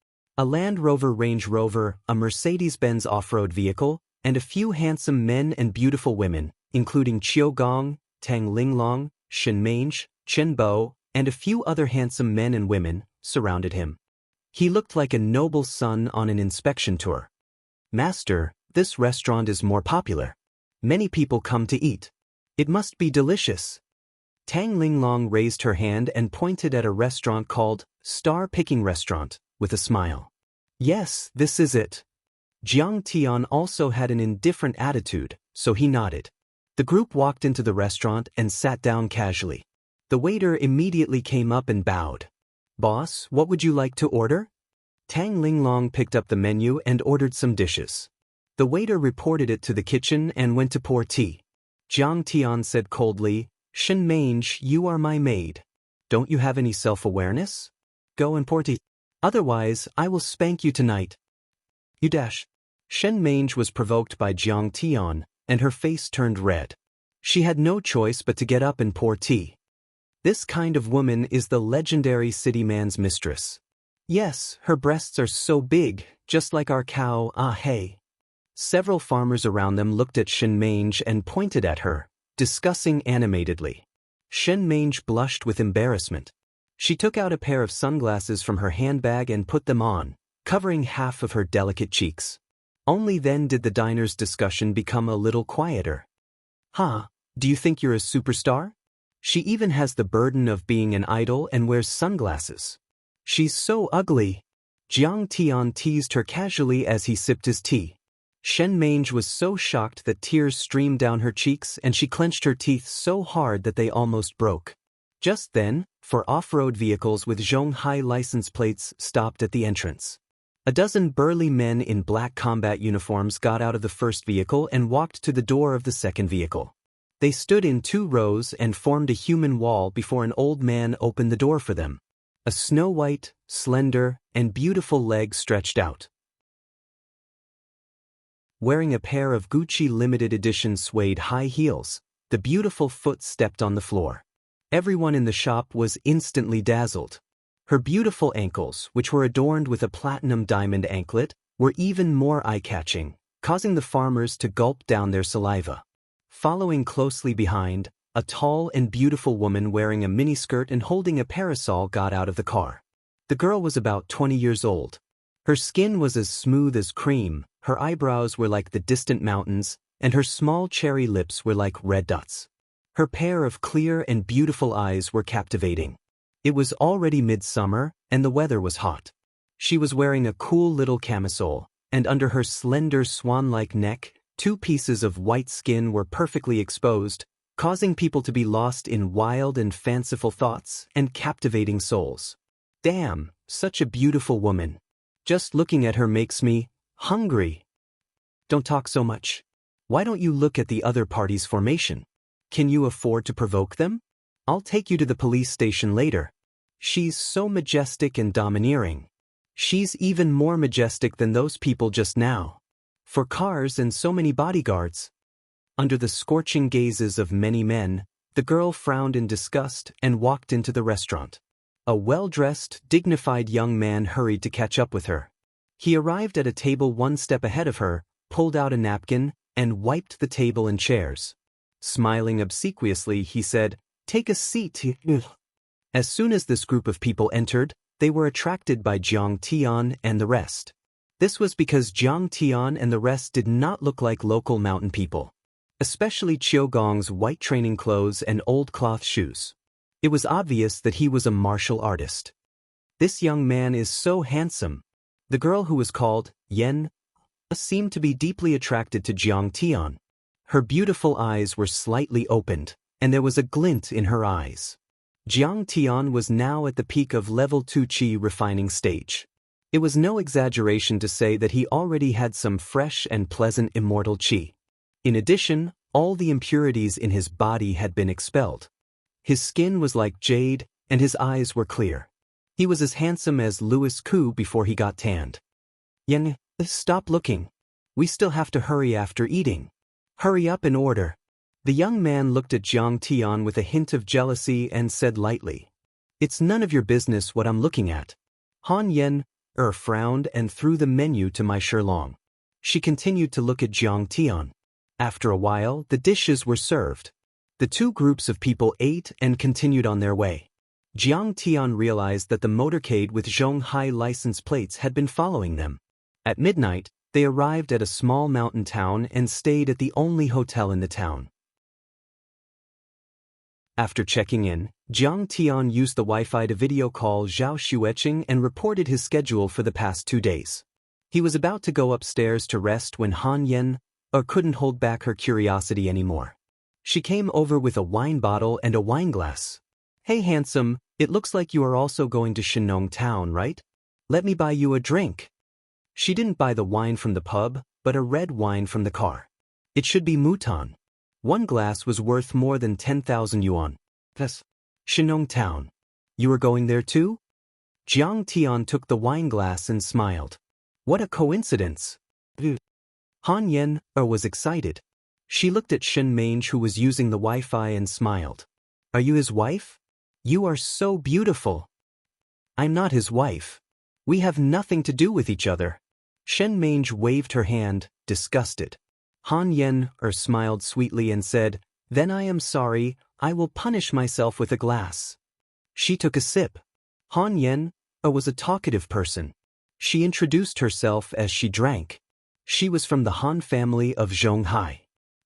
A Land Rover Range Rover, a Mercedes-Benz off-road vehicle, and a few handsome men and beautiful women, including Qiu Gong, Tang Linglong, Shen Mange, Chen Bo, and a few other handsome men and women, surrounded him. He looked like a noble son on an inspection tour. "Master, this restaurant is more popular. Many people come to eat. It must be delicious." Tang Linglong raised her hand and pointed at a restaurant called Star Picking Restaurant, with a smile. "Yes, this is it." Jiang Tian also had an indifferent attitude, so he nodded. The group walked into the restaurant and sat down casually. The waiter immediately came up and bowed. "Boss, what would you like to order?" Tang Linglong picked up the menu and ordered some dishes. The waiter reported it to the kitchen and went to pour tea. Jiang Tian said coldly, "Shen Mange, you are my maid. Don't you have any self-awareness? Go and pour tea. Otherwise, I will spank you tonight." "You dash." Shen Mange was provoked by Jiang Tian, and her face turned red. She had no choice but to get up and pour tea. This kind of woman is the legendary city man's mistress. Yes, her breasts are so big, just like our cow, ah hey. Several farmers around them looked at Shen Mange and pointed at her, discussing animatedly. Shen Mange blushed with embarrassment. She took out a pair of sunglasses from her handbag and put them on, covering half of her delicate cheeks. Only then did the diner's discussion become a little quieter. "Huh, do you think you're a superstar? She even has the burden of being an idol and wears sunglasses. She's so ugly." Jiang Tian teased her casually as he sipped his tea. Shen Mange was so shocked that tears streamed down her cheeks and she clenched her teeth so hard that they almost broke. Just then, four off-road vehicles with Zhonghai license plates stopped at the entrance. A dozen burly men in black combat uniforms got out of the first vehicle and walked to the door of the second vehicle. They stood in 2 rows and formed a human wall before an old man opened the door for them. A snow-white, slender, and beautiful leg stretched out. Wearing a pair of Gucci limited edition suede high heels, the beautiful foot stepped on the floor. Everyone in the shop was instantly dazzled. Her beautiful ankles, which were adorned with a platinum diamond anklet, were even more eye-catching, causing the farmers to gulp down their saliva. Following closely behind, a tall and beautiful woman wearing a miniskirt and holding a parasol got out of the car. The girl was about 20 years old. Her skin was as smooth as cream, her eyebrows were like the distant mountains, and her small cherry lips were like red dots. Her pair of clear and beautiful eyes were captivating. It was already midsummer, and the weather was hot. She was wearing a cool little camisole, and under her slender swan-like neck, 2 pieces of white skin were perfectly exposed, causing people to be lost in wild and fanciful thoughts and captivating souls. Damn, such a beautiful woman. Just looking at her makes me hungry. Don't talk so much. Why don't you look at the other party's formation? Can you afford to provoke them? I'll take you to the police station later. She's so majestic and domineering. She's even more majestic than those people just now. 4 cars and so many bodyguards. Under the scorching gazes of many men, the girl frowned in disgust and walked into the restaurant. A well-dressed, dignified young man hurried to catch up with her. He arrived at a table 1 step ahead of her, pulled out a napkin, and wiped the table and chairs. Smiling obsequiously, he said, "Take a seat." As soon as this group of people entered, they were attracted by Jiang Tian and the rest. This was because Jiang Tian and the rest did not look like local mountain people, especially Qiu Gong's white training clothes and old cloth shoes. It was obvious that he was a martial artist. This young man is so handsome. The girl who was called Yen seemed to be deeply attracted to Jiang Tian. Her beautiful eyes were slightly opened, and there was a glint in her eyes. Jiang Tian was now at the peak of level 2 qi refining stage. It was no exaggeration to say that he already had some fresh and pleasant immortal qi. In addition, all the impurities in his body had been expelled. His skin was like jade, and his eyes were clear. He was as handsome as Louis Koo before he got tanned. Yang, stop looking. We still have to hurry after eating. Hurry up in order. The young man looked at Jiang Tian with a hint of jealousy and said lightly, "It's none of your business what I'm looking at." Han Yen frowned and threw the menu to Mai Shilong. She continued to look at Jiang Tian. After a while, the dishes were served. The two groups of people ate and continued on their way. Jiang Tian realized that the motorcade with Zhonghai license plates had been following them. At midnight, they arrived at a small mountain town and stayed at the only hotel in the town. After checking in, Jiang Tian used the Wi-Fi to video call Zhao Xueqing and reported his schedule for the past 2 days. He was about to go upstairs to rest when Han Yen couldn't hold back her curiosity anymore. She came over with a wine bottle and a wine glass. "Hey handsome, it looks like you are also going to Shenong Town, right? Let me buy you a drink." She didn't buy the wine from the pub, but a red wine from the car. It should be Mouton. One glass was worth more than 10,000 yuan. Yes. Shenong Town. You are going there too? Jiang Tian took the wine glass and smiled. What a coincidence. Han Yen was excited. She looked at Shen Mange who was using the Wi-Fi and smiled. Are you his wife? You are so beautiful. I'm not his wife. We have nothing to do with each other. Shen Mange waved her hand, disgusted. Han Yen smiled sweetly and said, Then I am sorry, I will punish myself with a glass. She took a sip. Han Yen was a talkative person. She introduced herself as she drank. She was from the Han family of Zhonghai.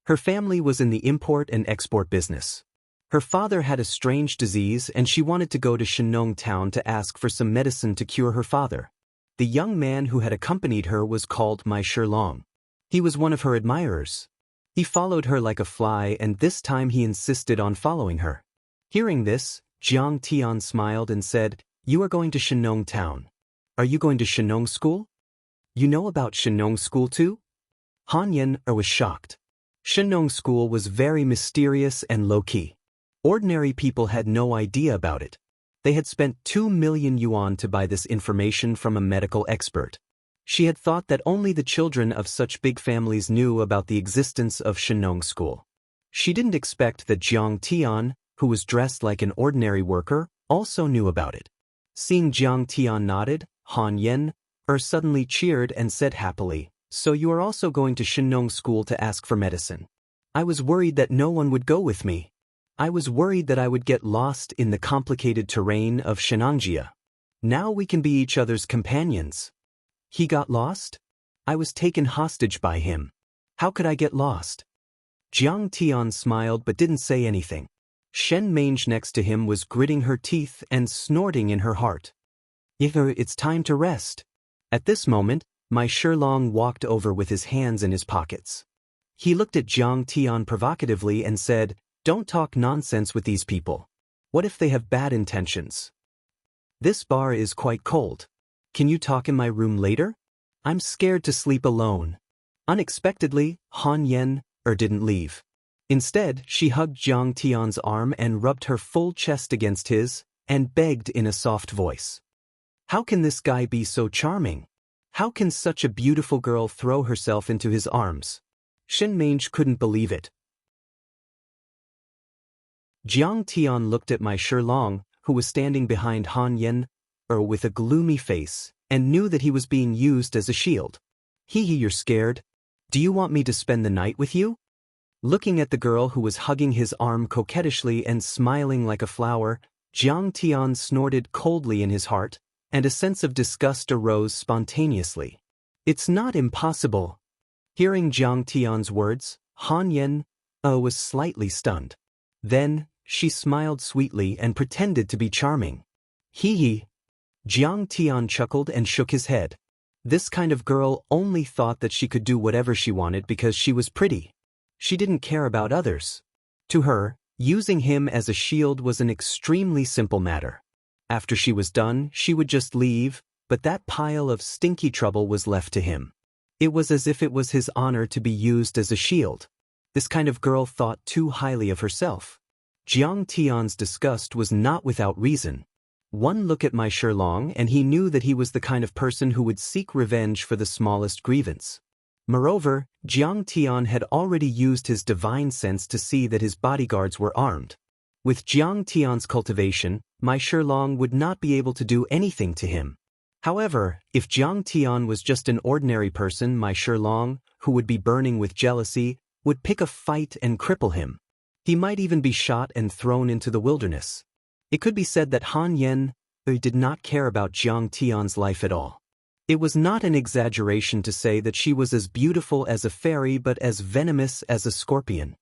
Her family was in the import and export business. Her father had a strange disease and she wanted to go to Shenong Town to ask for some medicine to cure her father. The young man who had accompanied her was called Mai Shilong. He was one of her admirers. He followed her like a fly and this time he insisted on following her. Hearing this, Jiang Tian smiled and said, You are going to Shenong Town. Are you going to Shenong School? You know about Shenong School too? Han Yen was shocked. Shenong School was very mysterious and low-key. Ordinary people had no idea about it. They had spent 2 million yuan to buy this information from a medical expert. She had thought that only the children of such big families knew about the existence of Shenong School. She didn't expect that Jiang Tian, who was dressed like an ordinary worker, also knew about it. Seeing Jiang Tian nodded, Han Yen suddenly cheered and said happily, So you are also going to Shenong School to ask for medicine. I was worried that no one would go with me. I was worried that I would get lost in the complicated terrain of Xianxia. Now we can be each other's companions. He got lost? I was taken hostage by him. How could I get lost? Jiang Tian smiled but didn't say anything. Shen Mange next to him was gritting her teeth and snorting in her heart. It's time to rest. At this moment, Mai Shilong walked over with his hands in his pockets. He looked at Jiang Tian provocatively and said, Don't talk nonsense with these people. What if they have bad intentions? This bar is quite cold. Can you talk in my room later? I'm scared to sleep alone. Unexpectedly, Han Yen didn't leave. Instead, she hugged Jiang Tian's arm and rubbed her full chest against his, and begged in a soft voice. How can this guy be so charming? How can such a beautiful girl throw herself into his arms? Shen Mange couldn't believe it. Jiang Tian looked at Mai Shilong, who was standing behind Han Yen, with a gloomy face, and knew that he was being used as a shield. You're scared? Do you want me to spend the night with you? Looking at the girl who was hugging his arm coquettishly and smiling like a flower, Jiang Tian snorted coldly in his heart, and a sense of disgust arose spontaneously. It's not impossible. Hearing Jiang Tian's words, Han Yen was slightly stunned. Then, she smiled sweetly and pretended to be charming. Jiang Tian chuckled and shook his head. This kind of girl only thought that she could do whatever she wanted because she was pretty. She didn't care about others. To her, using him as a shield was an extremely simple matter. After she was done, she would just leave, but that pile of stinky trouble was left to him. It was as if it was his honor to be used as a shield. This kind of girl thought too highly of herself. Jiang Tian's disgust was not without reason. One look at my Shilong and he knew that he was the kind of person who would seek revenge for the smallest grievance. Moreover, Jiang Tian had already used his divine sense to see that his bodyguards were armed. With Jiang Tian's cultivation, my Shilong would not be able to do anything to him. However, if Jiang Tian was just an ordinary person, my Shilong, who would be burning with jealousy, would pick a fight and cripple him. He might even be shot and thrown into the wilderness. It could be said that Han Yan did not care about Jiang Tian's life at all. It was not an exaggeration to say that she was as beautiful as a fairy but as venomous as a scorpion.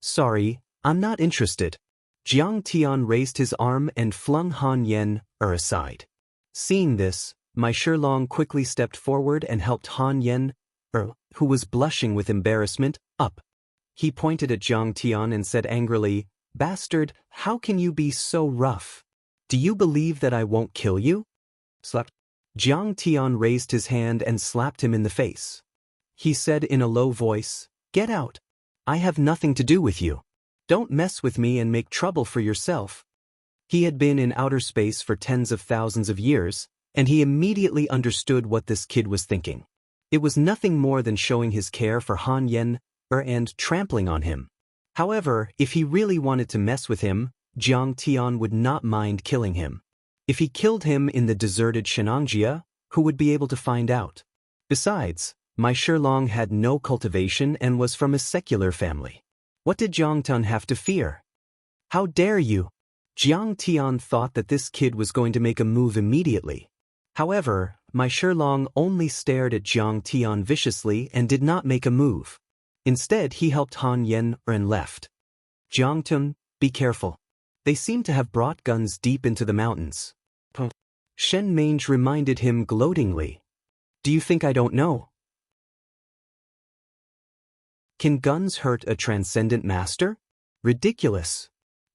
Sorry, I'm not interested. Jiang Tian raised his arm and flung Han Yan aside. Seeing this, my Shilong quickly stepped forward and helped Han Yan, who was blushing with embarrassment, up. He pointed at Jiang Tian and said angrily, "Bastard, how can you be so rough? Do you believe that I won't kill you?" Slap. Jiang Tian raised his hand and slapped him in the face. He said in a low voice, "Get out. I have nothing to do with you. Don't mess with me and make trouble for yourself." He had been in outer space for tens of thousands of years, and he immediately understood what this kid was thinking. It was nothing more than showing his care for Han Yan and trampling on him. However, if he really wanted to mess with him, Jiang Tian would not mind killing him. If he killed him in the deserted Xianxia, who would be able to find out? Besides, my Shilong had no cultivation and was from a secular family. What did Jiang Tian have to fear? How dare you? Jiang Tian thought that this kid was going to make a move immediately. However, my Shilong only stared at Jiang Tian viciously and did not make a move. Instead, he helped Han Yan and left. "Jiang Tian, be careful. They seem to have brought guns deep into the mountains." Shen Mange reminded him gloatingly. "Do you think I don't know? Can guns hurt a transcendent master? Ridiculous."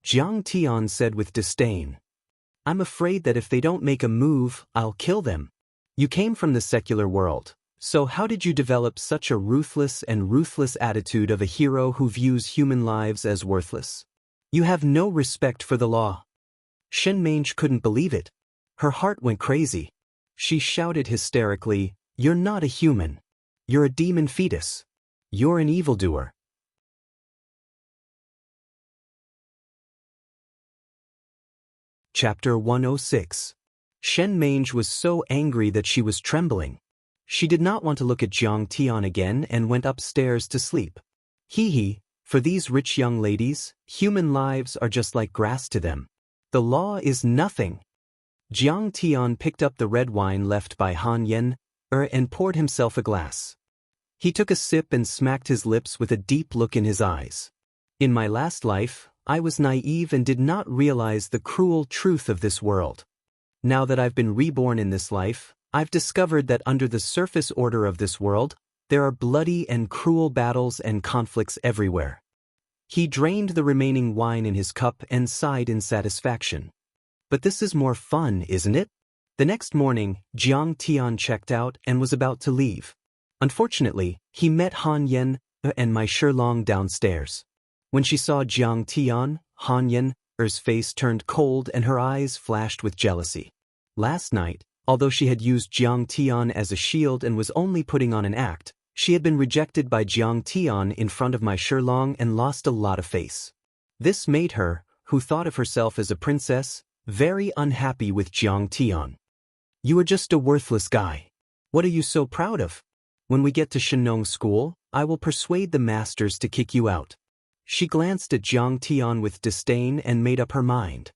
Jiang Tian said with disdain. "I'm afraid that if they don't make a move, I'll kill them. You came from the secular world, so how did you develop such a ruthless attitude of a hero who views human lives as worthless? You have no respect for the law." Shen Mange couldn't believe it. Her heart went crazy. She shouted hysterically, "You're not a human. You're a demon fetus. You're an evildoer." Chapter 106. Shen Mange was so angry that she was trembling. She did not want to look at Jiang Tian again and went upstairs to sleep. For these rich young ladies, human lives are just like grass to them. The law is nothing. Jiang Tian picked up the red wine left by Han Yan and poured himself a glass. He took a sip and smacked his lips with a deep look in his eyes. "In my last life, I was naive and did not realize the cruel truth of this world. Now that I've been reborn in this life, I've discovered that under the surface order of this world, there are bloody and cruel battles and conflicts everywhere." He drained the remaining wine in his cup and sighed in satisfaction. "But this is more fun, isn't it?" The next morning, Jiang Tian checked out and was about to leave. Unfortunately, he met Han Yan and my Shilong downstairs. When she saw Jiang Tian, Han Yan's face turned cold and her eyes flashed with jealousy. Last night, although she had used Jiang Tian as a shield and was only putting on an act, she had been rejected by Jiang Tian in front of my Shilong and lost a lot of face. This made her, who thought of herself as a princess, very unhappy with Jiang Tian. "You are just a worthless guy. What are you so proud of? When we get to Shenong School, I will persuade the masters to kick you out." She glanced at Jiang Tian with disdain and made up her mind.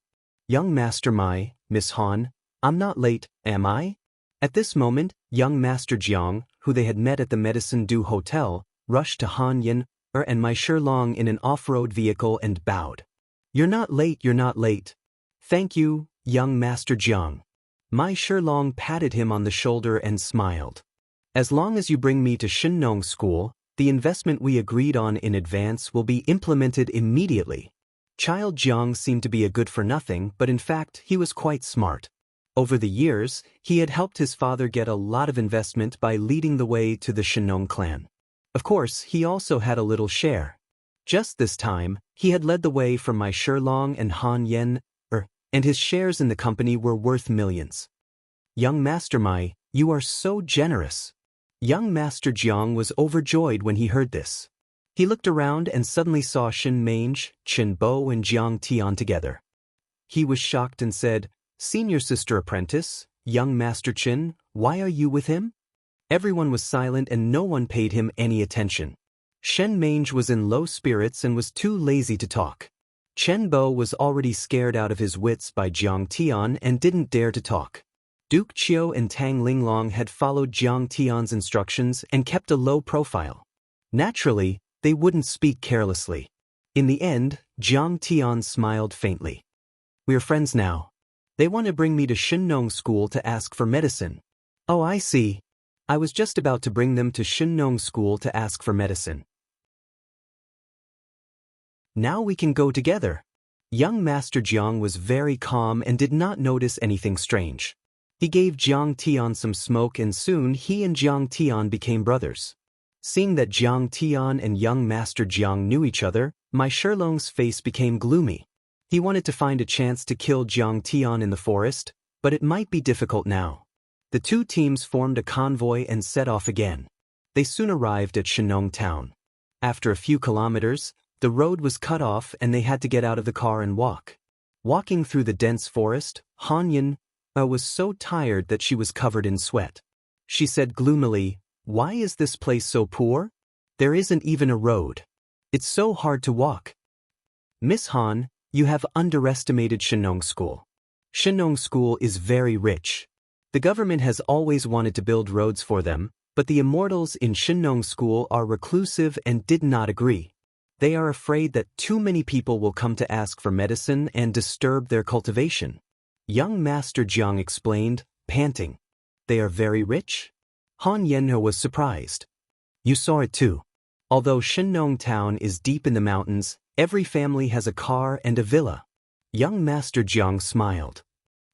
"Young Master Mai, Miss Han, I'm not late, am I?" At this moment, young Master Jiang, who they had met at the Medicine Du Hotel, rushed to Han Yan and my Shilong in an off-road vehicle and bowed. You're not late. Thank you, young Master Jiang." My Shilong patted him on the shoulder and smiled. "As long as you bring me to Shenong School, the investment we agreed on in advance will be implemented immediately." Child Jiang seemed to be a good-for-nothing, but in fact he was quite smart. Over the years, he had helped his father get a lot of investment by leading the way to the Shenong clan. Of course, he also had a little share. Just this time, he had led the way from my Shilong and Han Yen, and his shares in the company were worth millions. Young Master Mai, you are so generous. Young Master Jiang was overjoyed when he heard this. He looked around and suddenly saw Xin Mange, Chen Bo and Jiang Tian together. He was shocked and said, "Senior sister apprentice, young Master Qin, why are you with him?" Everyone was silent and no one paid him any attention. Shen Mange was in low spirits and was too lazy to talk. Chen Bo was already scared out of his wits by Jiang Tian and didn't dare to talk. Duke Qiu and Tang Linglong had followed Jiang Tian's instructions and kept a low profile. Naturally, they wouldn't speak carelessly. In the end, Jiang Tian smiled faintly. "We're friends now. They want to bring me to Shenong School to ask for medicine." "Oh, I see. I was just about to bring them to Shenong School to ask for medicine. Now we can go together." Young Master Jiang was very calm and did not notice anything strange. He gave Jiang Tian some smoke and soon he and Jiang Tian became brothers. Seeing that Jiang Tian and young Master Jiang knew each other, my Shilong's face became gloomy. He wanted to find a chance to kill Jiang Tian in the forest, but it might be difficult now. The two teams formed a convoy and set off again. They soon arrived at Shenong town. After a few kilometers, the road was cut off and they had to get out of the car and walk. Walking through the dense forest, Han Yin was so tired that she was covered in sweat. She said gloomily, "Why is this place so poor? There isn't even a road. It's so hard to walk." "Miss Han, you have underestimated Shenong School. Shenong School is very rich. The government has always wanted to build roads for them, but the immortals in Shenong School are reclusive and did not agree. They are afraid that too many people will come to ask for medicine and disturb their cultivation." Young Master Jiang explained, panting. "They are very rich?" Han Yenhe was surprised. "You saw it too. Although Shenong town is deep in the mountains, every family has a car and a villa." Young Master Jiang smiled.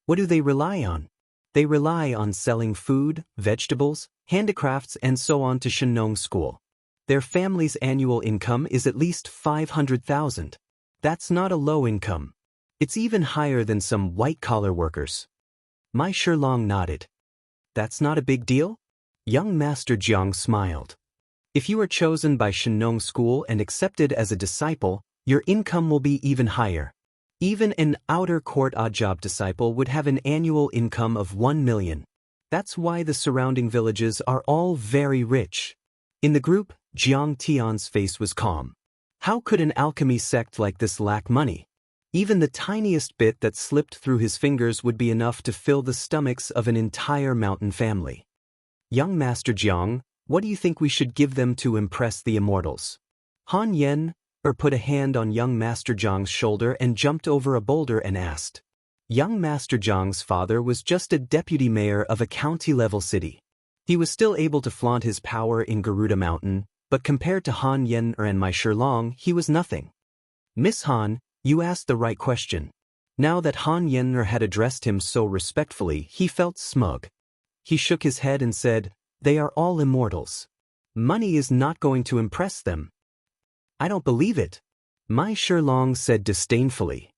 "What do they rely on?" "They rely on selling food, vegetables, handicrafts and so on to Shenong School. Their family's annual income is at least 500,000. That's not a low income. It's even higher than some white-collar workers." My Shilong nodded. "That's not a big deal?" Young Master Jiang smiled. "If you are chosen by Shenong School and accepted as a disciple, your income will be even higher. Even an outer court odd job disciple would have an annual income of 1 million. That's why the surrounding villages are all very rich." In the group, Jiang Tian's face was calm. How could an alchemy sect like this lack money? Even the tiniest bit that slipped through his fingers would be enough to fill the stomachs of an entire mountain family. "Young Master Jiang, what do you think we should give them to impress the immortals?" Han Yen put a hand on young Master Jiang's shoulder and jumped over a boulder and asked. Young Master Jiang's father was just a deputy mayor of a county-level city. He was still able to flaunt his power in Garuda Mountain, but compared to Han Yen and my Shilong, he was nothing. "Miss Han, you asked the right question." Now that Han Yen had addressed him so respectfully, he felt smug. He shook his head and said, "They are all immortals. Money is not going to impress them." "I don't believe it," my Shilong said disdainfully.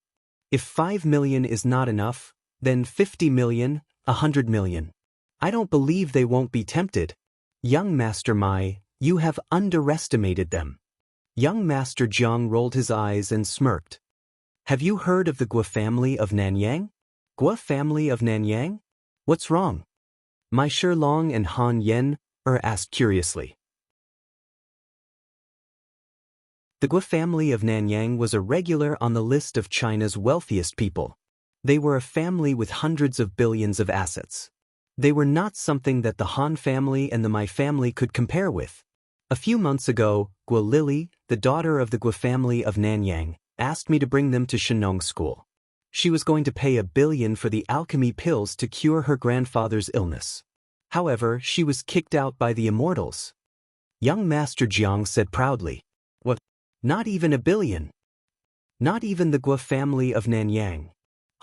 "If 5 million is not enough, then 50 million, 100 million. I don't believe they won't be tempted." "Young Master Mai, you have underestimated them." Young Master Jiang rolled his eyes and smirked. "Have you heard of the Gua family of Nanyang?" "Gua family of Nanyang? What's wrong?" My Shilong and Han Yen asked curiously. The Gua family of Nanyang was a regular on the list of China's wealthiest people. They were a family with hundreds of billions of assets. They were not something that the Han family and the Mai family could compare with. A few months ago, Gua Lily, the daughter of the Gua family of Nanyang, asked me to bring them to Shenong School. She was going to pay 1 billion for the alchemy pills to cure her grandfather's illness. However, she was kicked out by the immortals. Young Master Jiang said proudly. "What? Not even 1 billion? Not even the Gua family of Nanyang?"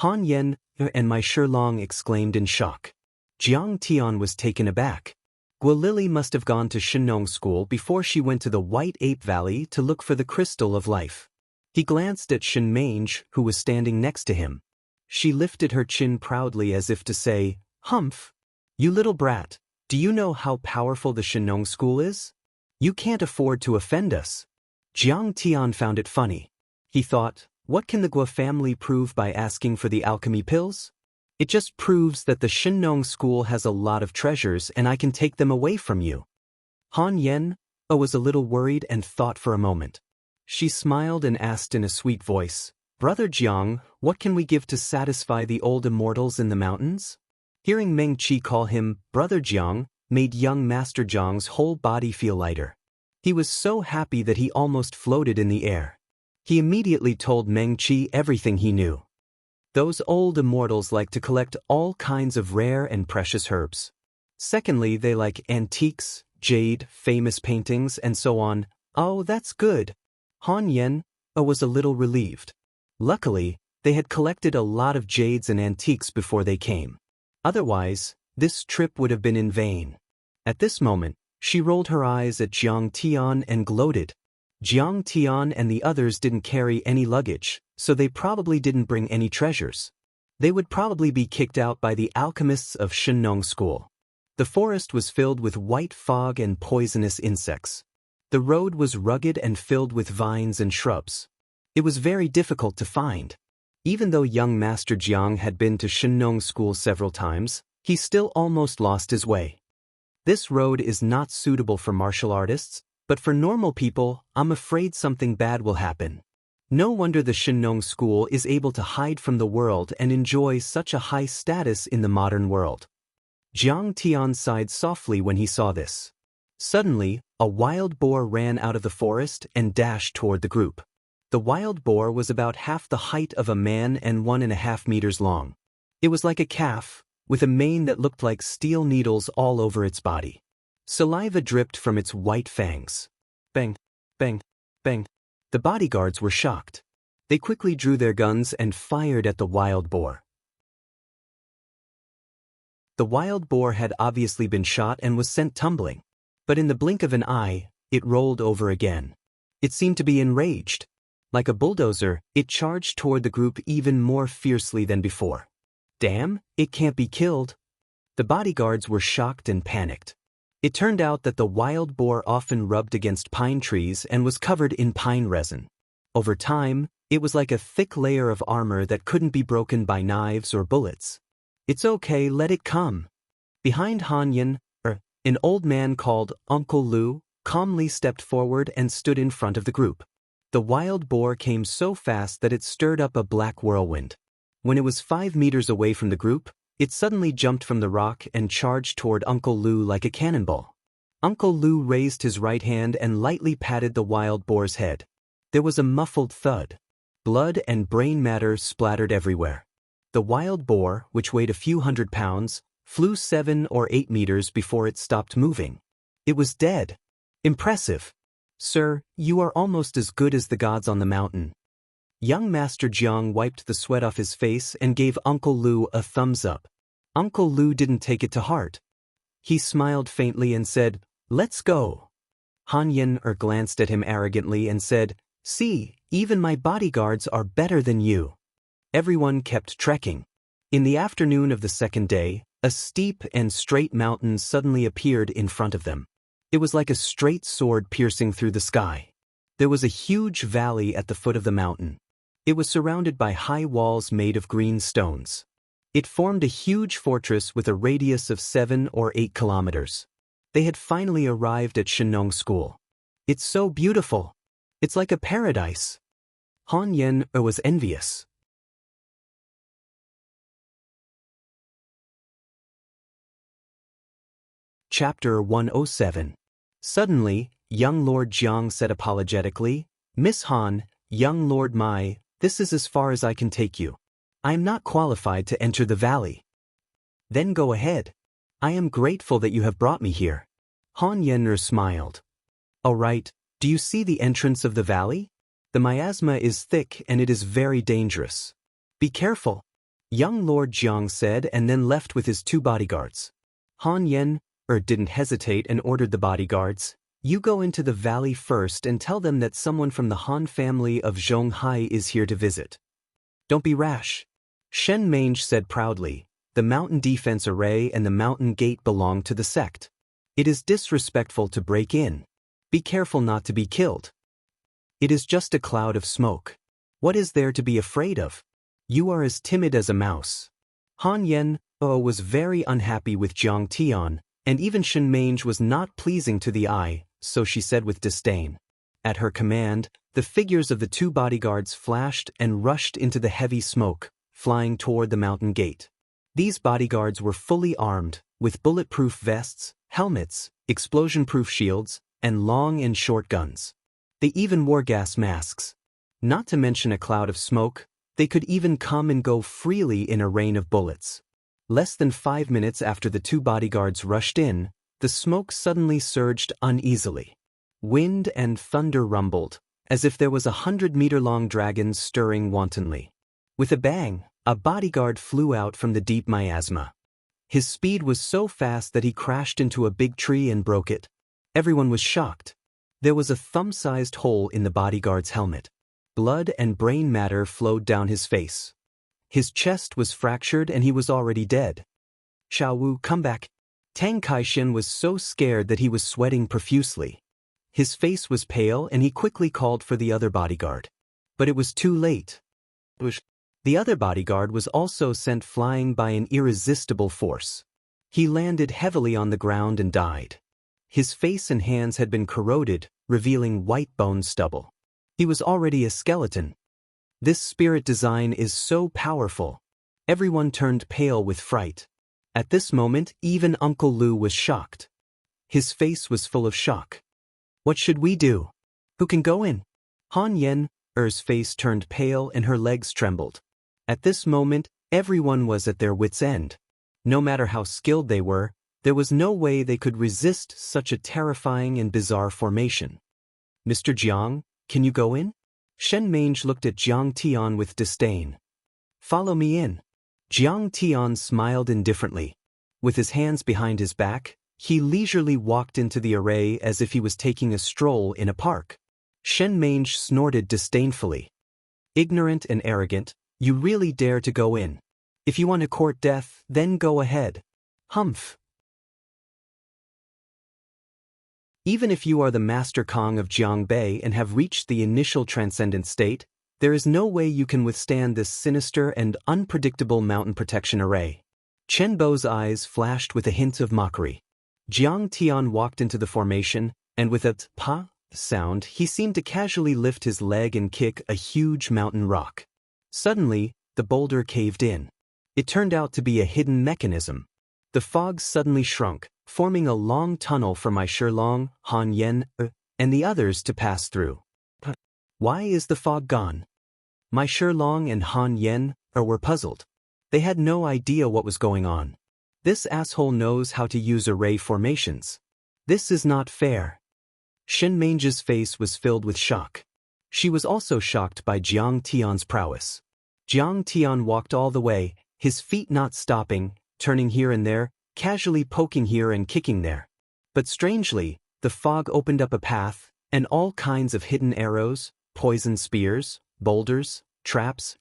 Han Yen and my Shilong exclaimed in shock. Jiang Tian was taken aback. Guilili must have gone to Shinong School before she went to the White Ape Valley to look for the Crystal of Life. He glanced at Shin Mange, who was standing next to him. She lifted her chin proudly as if to say, "Humph! You little brat, do you know how powerful the Shinong School is? You can't afford to offend us." Jiang Tian found it funny. He thought, what can the Gua family prove by asking for the alchemy pills? It just proves that the Shinong School has a lot of treasures and I can take them away from you. Han Yen was a little worried and thought for a moment. She smiled and asked in a sweet voice, "Brother Jiang, what can we give to satisfy the old immortals in the mountains?" Hearing Meng Qi call him Brother Jiang made young Master Jiang's whole body feel lighter. He was so happy that he almost floated in the air. He immediately told Meng Qi everything he knew. Those old immortals like to collect all kinds of rare and precious herbs. Secondly, they like antiques, jade, famous paintings, and so on. Oh, that's good. Han Yen was a little relieved. Luckily, they had collected a lot of jades and antiques before they came. Otherwise, this trip would have been in vain. At this moment, she rolled her eyes at Jiang Tian and gloated. Jiang Tian and the others didn't carry any luggage, so they probably didn't bring any treasures. They would probably be kicked out by the alchemists of Shinong School. The forest was filled with white fog and poisonous insects. The road was rugged and filled with vines and shrubs. It was very difficult to find. Even though young Master Jiang had been to Shinong School several times, he still almost lost his way. This road is not suitable for martial artists, but for normal people, I'm afraid something bad will happen. No wonder the Shinong School is able to hide from the world and enjoy such a high status in the modern world. Jiang Tian sighed softly when he saw this. Suddenly, a wild boar ran out of the forest and dashed toward the group. The wild boar was about half the height of a man and 1.5 meters long. It was like a calf, with a mane that looked like steel needles all over its body. Saliva dripped from its white fangs. Bang, bang, bang. The bodyguards were shocked. They quickly drew their guns and fired at the wild boar. The wild boar had obviously been shot and was sent tumbling. But in the blink of an eye, it rolled over again. It seemed to be enraged. Like a bulldozer, it charged toward the group even more fiercely than before. Damn, it can't be killed. The bodyguards were shocked and panicked. It turned out that the wild boar often rubbed against pine trees and was covered in pine resin. Over time, it was like a thick layer of armor that couldn't be broken by knives or bullets. It's okay, let it come. Behind Han Yen, an old man called Uncle Lu calmly stepped forward and stood in front of the group. The wild boar came so fast that it stirred up a black whirlwind. When it was 5 meters away from the group, it suddenly jumped from the rock and charged toward Uncle Lu like a cannonball. Uncle Lu raised his right hand and lightly patted the wild boar's head. There was a muffled thud. Blood and brain matter splattered everywhere. The wild boar, which weighed a few hundred pounds, flew 7 or 8 meters before it stopped moving. It was dead. Impressive. Sir, you are almost as good as the gods on the mountain. Young Master Jiang wiped the sweat off his face and gave Uncle Lu a thumbs up. Uncle Lu didn't take it to heart. He smiled faintly and said, "Let's go." Han Yen glanced at him arrogantly and said, "See, even my bodyguards are better than you." Everyone kept trekking. In the afternoon of the second day, a steep and straight mountain suddenly appeared in front of them. It was like a straight sword piercing through the sky. There was a huge valley at the foot of the mountain. It was surrounded by high walls made of green stones. It formed a huge fortress with a radius of 7 or 8 kilometers. They had finally arrived at Shinong School. It's so beautiful. It's like a paradise. Han Yen was envious. Chapter 107. Suddenly, young Lord Jiang said apologetically, "Miss Han, young Lord Mai, this is as far as I can take you. I am not qualified to enter the valley." "Then go ahead. I am grateful that you have brought me here." Han Yenner smiled. "All right, do you see the entrance of the valley? The miasma is thick and it is very dangerous. Be careful. Young Lord Jiang said and then left with his 2 bodyguards. Han Yen didn't hesitate and ordered the bodyguards, "You go into the valley first and tell them that someone from the Han family of Zhonghai is here to visit." "Don't be rash," Shen Mange said proudly. "The mountain defense array and the mountain gate belong to the sect. It is disrespectful to break in. Be careful not to be killed. It is just a cloud of smoke. What is there to be afraid of? You are as timid as a mouse." Han Yen was very unhappy with Jiang Tian, and even Shen Mange was not pleasing to the eye, so she said with disdain. At her command, the figures of the 2 bodyguards flashed and rushed into the heavy smoke, flying toward the mountain gate. These bodyguards were fully armed, with bulletproof vests, helmets, explosion-proof shields, and long and short guns. They even wore gas masks. Not to mention a cloud of smoke, they could even come and go freely in a rain of bullets. Less than 5 minutes after the 2 bodyguards rushed in, the smoke suddenly surged uneasily. Wind and thunder rumbled, as if there was 100-meter-long dragon stirring wantonly. With a bang, a bodyguard flew out from the deep miasma. His speed was so fast that he crashed into a big tree and broke it. Everyone was shocked. There was a thumb-sized hole in the bodyguard's helmet. Blood and brain matter flowed down his face. His chest was fractured and he was already dead. "Xiao Wu, come back." Tang Kaixin was so scared that he was sweating profusely. His face was pale and he quickly called for the other bodyguard. But it was too late. The other bodyguard was also sent flying by an irresistible force. He landed heavily on the ground and died. His face and hands had been corroded, revealing white bone stubble. He was already a skeleton. This spirit design is so powerful. Everyone turned pale with fright. At this moment, even Uncle Lu was shocked. His face was full of shock. "What should we do? Who can go in?" Han Yen's face turned pale and her legs trembled. At this moment, everyone was at their wits' end. No matter how skilled they were, there was no way they could resist such a terrifying and bizarre formation. "Mr. Jiang, can you go in?" Shen Mange looked at Jiang Tian with disdain. "Follow me in." Jiang Tian smiled indifferently. With his hands behind his back, he leisurely walked into the array as if he was taking a stroll in a park. Shen Mange snorted disdainfully. "Ignorant and arrogant, you really dare to go in. If you want to court death, then go ahead." Humph. Even if you are the Master Kong of Jiangbei and have reached the initial transcendent state, there is no way you can withstand this sinister and unpredictable mountain protection array. Chen Bo's eyes flashed with a hint of mockery. Jiang Tian walked into the formation, and with a pa sound, he seemed to casually lift his leg and kick a huge mountain rock. Suddenly, the boulder caved in. It turned out to be a hidden mechanism. The fog suddenly shrunk, forming a long tunnel for my Shilong, Han Yen, and the others to pass through. Why is the fog gone? My Shilong and Han Yen were puzzled. They had no idea what was going on. This asshole knows how to use array formations. This is not fair. Shen Mange's face was filled with shock. She was also shocked by Jiang Tian's prowess. Jiang Tian walked all the way, his feet not stopping, turning here and there, casually poking here and kicking there. But strangely, the fog opened up a path, and all kinds of hidden arrows, poison spears, boulders, traps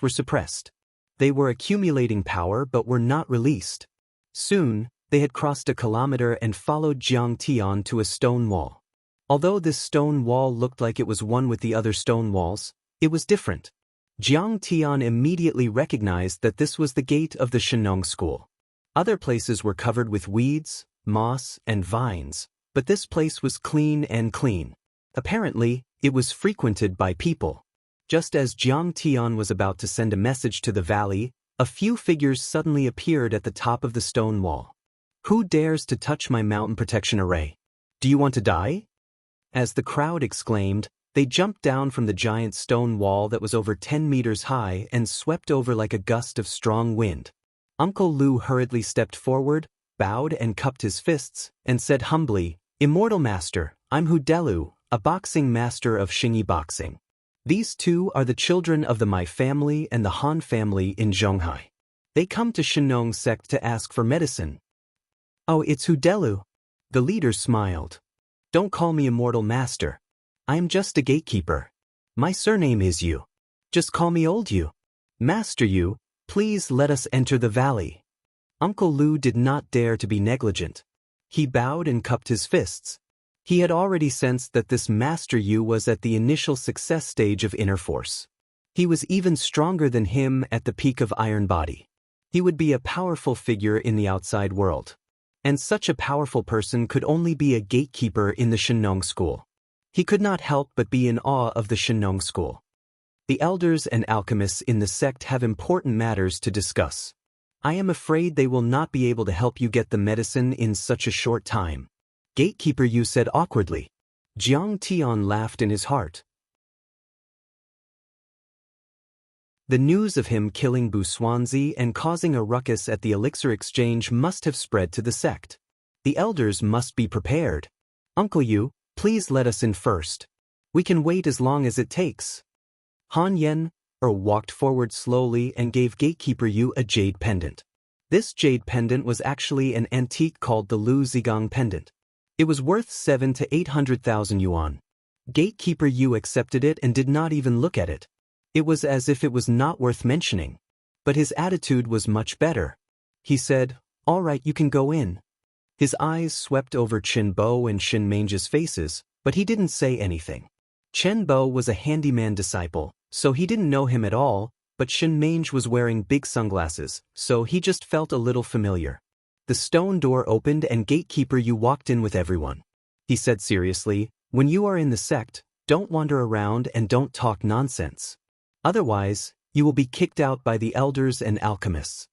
were suppressed. They were accumulating power but were not released. Soon, they had crossed a kilometer and followed Jiang Tian to a stone wall. Although this stone wall looked like it was one with the other stone walls, it was different. Jiang Tian immediately recognized that this was the gate of the Shenong school. Other places were covered with weeds, moss, and vines, but this place was clean and clean. Apparently, it was frequented by people. Just as Jiang Tian was about to send a message to the valley, a few figures suddenly appeared at the top of the stone wall. "Who dares to touch my mountain protection array? Do you want to die?" As the crowd exclaimed, they jumped down from the giant stone wall that was over 10 meters high and swept over like a gust of strong wind. Uncle Lu hurriedly stepped forward, bowed and cupped his fists, and said humbly, "Immortal Master, I'm Hu Delu, a boxing master of Xingyi boxing. These two are the children of the Mai family and the Han family in Zhonghai. They come to Shenong sect to ask for medicine. Oh, it's Hudelu. The leader smiled. Don't call me Immortal Master. I am just a gatekeeper. My surname is Yu. Just call me Old Yu. Master Yu, please let us enter the valley. Uncle Lu did not dare to be negligent. He bowed and cupped his fists. He had already sensed that this Master Yu was at the initial success stage of inner force. He was even stronger than him at the peak of Iron Body. He would be a powerful figure in the outside world. And such a powerful person could only be a gatekeeper in the Shenong school. He could not help but be in awe of the Shenong school. The elders and alchemists in the sect have important matters to discuss. I am afraid they will not be able to help you get the medicine in such a short time. Gatekeeper Yu said awkwardly. Jiang Tian laughed in his heart. The news of him killing Bu Xuanzi and causing a ruckus at the elixir exchange must have spread to the sect. The elders must be prepared. Uncle Yu, please let us in first. We can wait as long as it takes. Han Yen walked forward slowly and gave Gatekeeper Yu a jade pendant. This jade pendant was actually an antique called the Lu Zigong pendant. It was worth 700,000 to 800,000 yuan. Gatekeeper Yu accepted it and did not even look at it. It was as if it was not worth mentioning. But his attitude was much better. He said, "All right, you can go in." His eyes swept over Chen Bo and Shin Mange's faces, but he didn't say anything. Chen Bo was a handyman disciple, so he didn't know him at all, but Shin Mange was wearing big sunglasses, so he just felt a little familiar. The stone door opened and Gatekeeper Yu walked in with everyone. He said seriously, "When you are in the sect, don't wander around and don't talk nonsense. Otherwise, you will be kicked out by the elders and alchemists."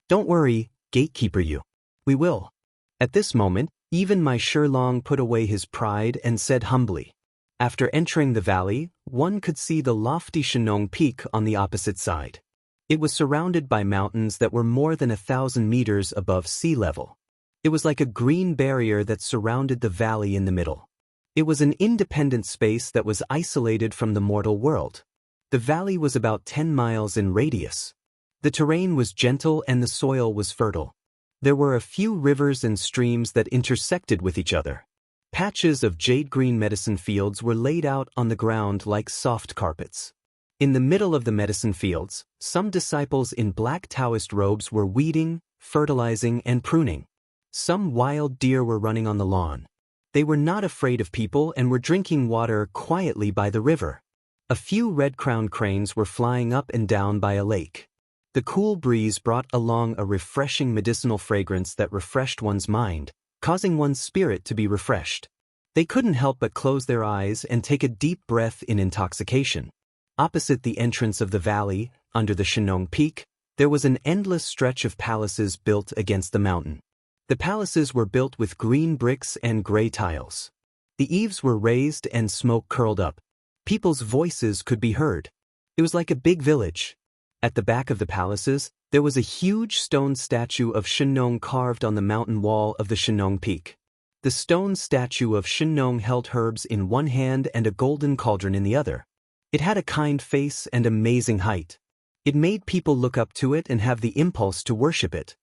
"Don't worry, Gatekeeper Yu. We will." At this moment, even Mai Shilong put away his pride and said humbly. After entering the valley, one could see the lofty Shenong Peak on the opposite side. It was surrounded by mountains that were more than 1,000 meters above sea level. It was like a green barrier that surrounded the valley in the middle. It was an independent space that was isolated from the mortal world. The valley was about 10 miles in radius. The terrain was gentle and the soil was fertile. There were a few rivers and streams that intersected with each other. Patches of jade-green medicine fields were laid out on the ground like soft carpets. In the middle of the medicine fields, some disciples in black Daoist robes were weeding, fertilizing, and pruning. Some wild deer were running on the lawn. They were not afraid of people and were drinking water quietly by the river. A few red-crowned cranes were flying up and down by a lake. The cool breeze brought along a refreshing medicinal fragrance that refreshed one's mind, causing one's spirit to be refreshed. They couldn't help but close their eyes and take a deep breath in intoxication. Opposite the entrance of the valley, under the Shenong Peak, there was an endless stretch of palaces built against the mountain. The palaces were built with green bricks and gray tiles. The eaves were raised and smoke curled up. People's voices could be heard. It was like a big village. At the back of the palaces, there was a huge stone statue of Shenong carved on the mountain wall of the Shenong Peak. The stone statue of Shenong held herbs in one hand and a golden cauldron in the other. It had a kind face and amazing height. It made people look up to it and have the impulse to worship it.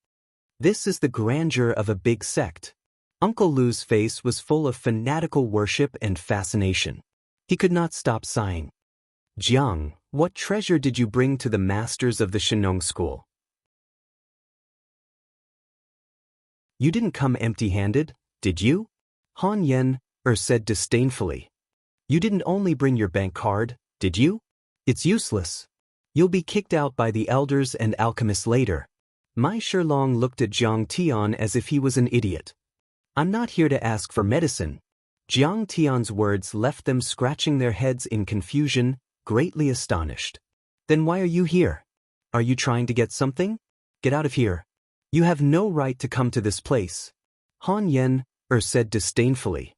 This is the grandeur of a big sect. Uncle Lu's face was full of fanatical worship and fascination. He could not stop sighing. "Jiang, what treasure did you bring to the masters of the Shenong school?" "You didn't come empty-handed, did you?" Han Yen said disdainfully. "You didn't only bring your bank card, did you? It's useless. You'll be kicked out by the elders and alchemists later." Mai Shilong looked at Jiang Tian as if he was an idiot. "I'm not here to ask for medicine." Jiang Tian's words left them scratching their heads in confusion, greatly astonished. "Then why are you here? Are you trying to get something? Get out of here. You have no right to come to this place." Han Yen said disdainfully.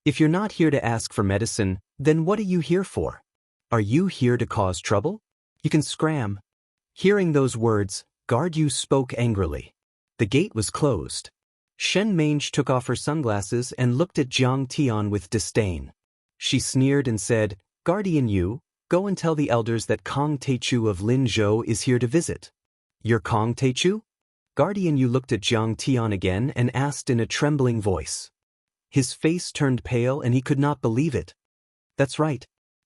"If you're not here to ask for medicine, then what are you here for? Are you here to cause trouble? You can scram." Hearing those words, Guard Yu spoke angrily. The gate was closed. Shen Mange took off her sunglasses and looked at Jiang Tian with disdain. She sneered and said, "Guardian Yu, Go and tell the elders that Kong Teichu of Linzhou is here to visit. You're Kong Teichu? Guardian Yu looked at Jiang Tian again and asked in a trembling voice. His face turned pale and he could not believe it. That's right.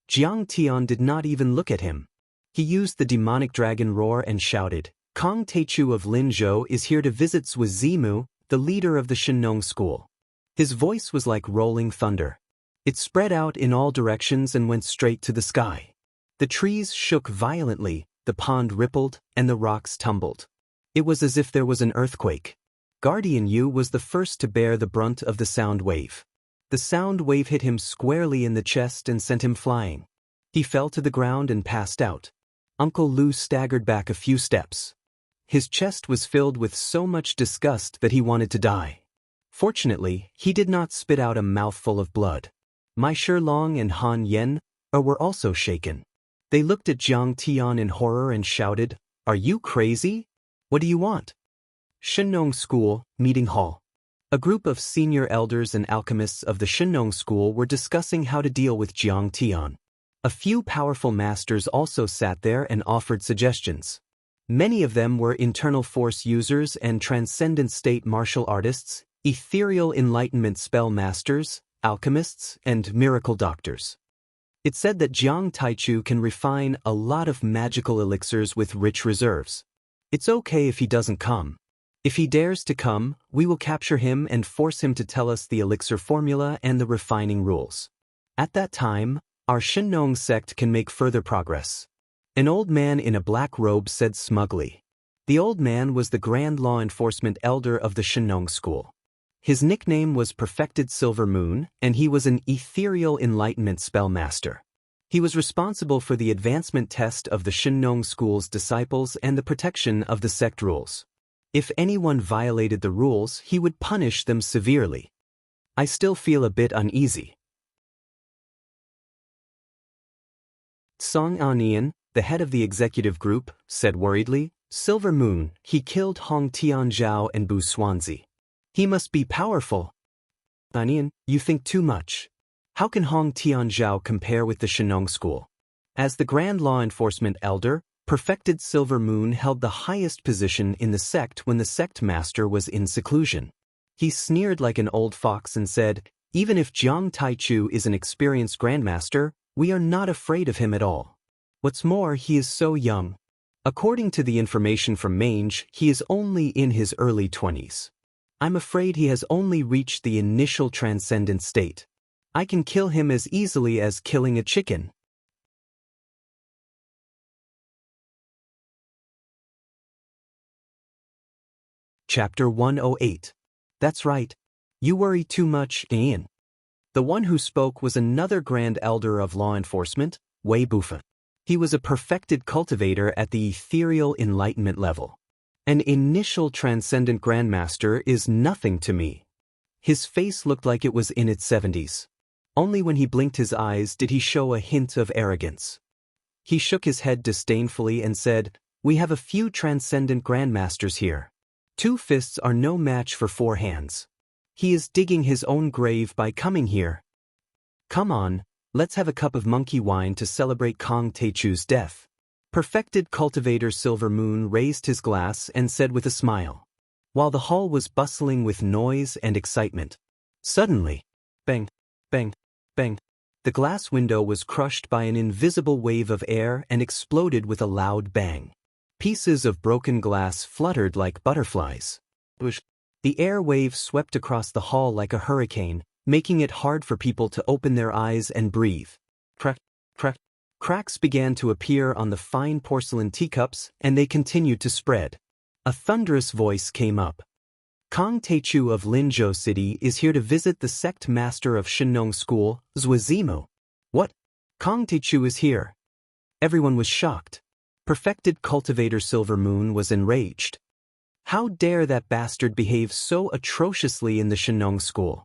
Jiang Tian did not even look at him. He used the demonic dragon roar and shouted, Kong Teichu of Linzhou is here to visit Zhu Zimu, the leader of the Shenong school. His voice was like rolling thunder. It spread out in all directions and went straight to the sky. The trees shook violently, the pond rippled, and the rocks tumbled. It was as if there was an earthquake. Guardian Yu was the first to bear the brunt of the sound wave. The sound wave hit him squarely in the chest and sent him flying. He fell to the ground and passed out. Uncle Lu staggered back a few steps. His chest was filled with so much disgust that he wanted to die. Fortunately, he did not spit out a mouthful of blood. Mai Shilong and Han Yen were also shaken. They looked at Jiang Tian in horror and shouted, Are you crazy? What do you want? Shenong School, Meeting Hall. A group of senior elders and alchemists of the Shenong School were discussing how to deal with Jiang Tian. A few powerful masters also sat there and offered suggestions. Many of them were internal force users and transcendent state martial artists, ethereal enlightenment spell masters, alchemists, and miracle doctors. It said that Jiang Taichu can refine a lot of magical elixirs with rich reserves. It's okay if he doesn't come. If he dares to come, we will capture him and force him to tell us the elixir formula and the refining rules. At that time, our Shenong sect can make further progress. An old man in a black robe said smugly. The old man was the Grand Law Enforcement Elder of the Shenong School. His nickname was Perfected Silver Moon, and he was an ethereal enlightenment spellmaster. He was responsible for the advancement test of the Shenong School's disciples and the protection of the sect rules. If anyone violated the rules, he would punish them severely. I still feel a bit uneasy. Song Anian, the head of the executive group, said worriedly, Silver Moon, he killed Hong Tianzhao and Bu Xuanzi. He must be powerful. Anian, you think too much. How can Hong Tianzhao compare with the Shenong School? As the Grand Law Enforcement Elder, Perfected Silver Moon held the highest position in the sect when the sect master was in seclusion. He sneered like an old fox and said, Even if Jiang Taichu is an experienced grandmaster, we are not afraid of him at all. What's more, he is so young. According to the information from Mange, he is only in his early 20s. I'm afraid he has only reached the initial transcendent state. I can kill him as easily as killing a chicken. Chapter 108. That's right. You worry too much, Ian. The one who spoke was another Grand Elder of Law Enforcement, Wei Bufan. He was a perfected cultivator at the ethereal enlightenment level. An initial transcendent grandmaster is nothing to me. His face looked like it was in its 70s. Only when he blinked his eyes did he show a hint of arrogance. He shook his head disdainfully and said, We have a few transcendent grandmasters here. 2 fists are no match for 4 hands. He is digging his own grave by coming here. Come on, let's have a cup of monkey wine to celebrate Kong Teichu's death. Perfected Cultivator Silver Moon raised his glass and said with a smile, while the hall was bustling with noise and excitement. Suddenly, bang, bang, bang, the glass window was crushed by an invisible wave of air and exploded with a loud bang. Pieces of broken glass fluttered like butterflies. The air wave swept across the hall like a hurricane, making it hard for people to open their eyes and breathe. Crack, crack. Cracks began to appear on the fine porcelain teacups, and they continued to spread. A thunderous voice came up. Kong Teichu of Linzhou City is here to visit the sect master of Shenong School, Zhu Zimu. What? Kong Teichu is here. Everyone was shocked. Perfected Cultivator Silver Moon was enraged. How dare that bastard behave so atrociously in the Shenong School?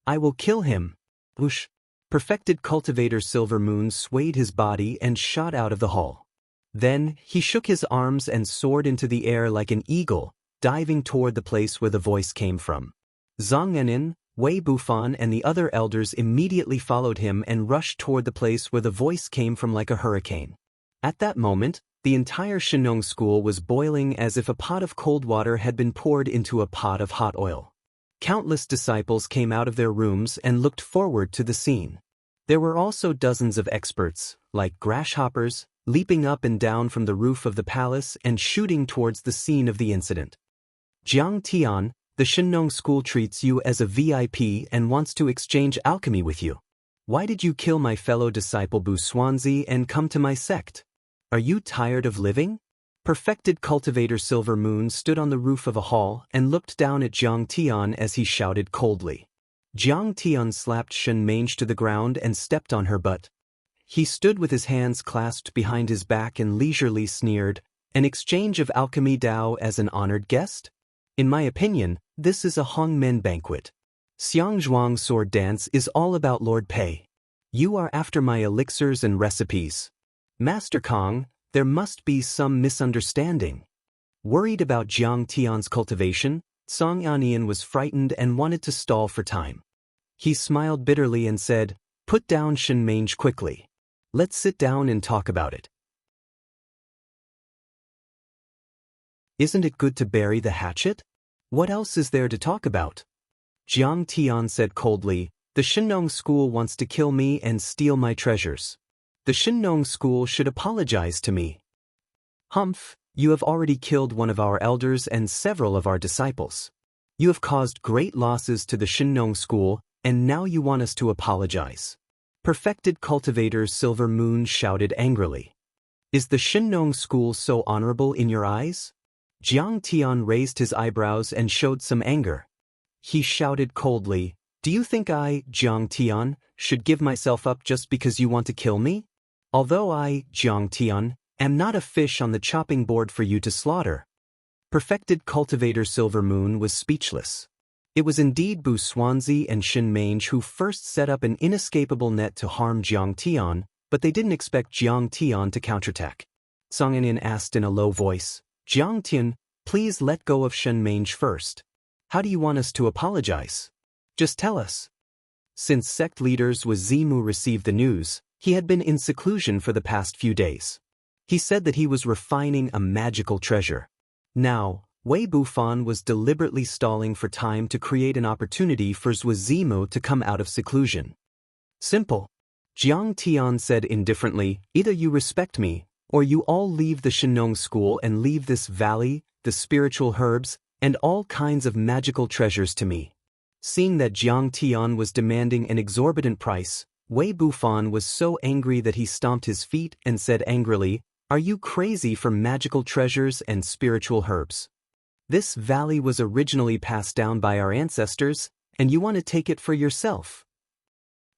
I will kill him. Whoosh. Perfected Cultivator Silver Moon swayed his body and shot out of the hall. Then, he shook his arms and soared into the air like an eagle, diving toward the place where the voice came from. Zhang Enin, Wei Bufan and the other elders immediately followed him and rushed toward the place where the voice came from like a hurricane. At that moment, the entire Shinong school was boiling as if a pot of cold water had been poured into a pot of hot oil. Countless disciples came out of their rooms and looked forward to the scene. There were also dozens of experts, like grasshoppers, leaping up and down from the roof of the palace and shooting towards the scene of the incident. Jiang Tian, the Shinong school treats you as a VIP and wants to exchange alchemy with you. Why did you kill my fellow disciple Bu Xuanzi and come to my sect? Are you tired of living? Perfected Cultivator Silver Moon stood on the roof of a hall and looked down at Jiang Tian as he shouted coldly. Jiang Tian slapped Shen Mange to the ground and stepped on her butt. He stood with his hands clasped behind his back and leisurely sneered, "An exchange of alchemy Dao as an honored guest? In my opinion, this is a Hongmen banquet. Xiangzhuang sword dance is all about Lord Pei. You are after my elixirs and recipes. Master Kong, there must be some misunderstanding." Worried about Jiang Tian's cultivation, Song Yannian was frightened and wanted to stall for time. He smiled bitterly and said, "Put down Shen Mange quickly. Let's sit down and talk about it." Isn't it good to bury the hatchet? What else is there to talk about? Jiang Tian said coldly, "The Shinong school wants to kill me and steal my treasures. The Shinong school should apologize to me." "Humph, you have already killed one of our elders and several of our disciples. You have caused great losses to the Shinong school, and now you want us to apologize." Perfected Cultivator Silver Moon shouted angrily. "Is the Shinong school so honorable in your eyes?" Jiang Tian raised his eyebrows and showed some anger. He shouted coldly, "Do you think I, Jiang Tian, should give myself up just because you want to kill me? Although I, Jiang Tian, am not a fish on the chopping board for you to slaughter." Perfected Cultivator Silver Moon was speechless. It was indeed Bu Xuanzi and Shen Mange who first set up an inescapable net to harm Jiang Tian, but they didn't expect Jiang Tian to counterattack. Song Yannian asked in a low voice, "Jiang Tian, please let go of Shen Mange first. How do you want us to apologize? Just tell us." Since sect leaders with Zimu received the news, he had been in seclusion for the past few days. He said that he was refining a magical treasure. Now, Wei Bufan was deliberately stalling for time to create an opportunity for Zimu to come out of seclusion. "Simple." Jiang Tian said indifferently, "Either you respect me, or you all leave the Shinong school and leave this valley, the spiritual herbs, and all kinds of magical treasures to me." Seeing that Jiang Tian was demanding an exorbitant price, Wei Bufan was so angry that he stomped his feet and said angrily, "Are you crazy for magical treasures and spiritual herbs? This valley was originally passed down by our ancestors, and you want to take it for yourself."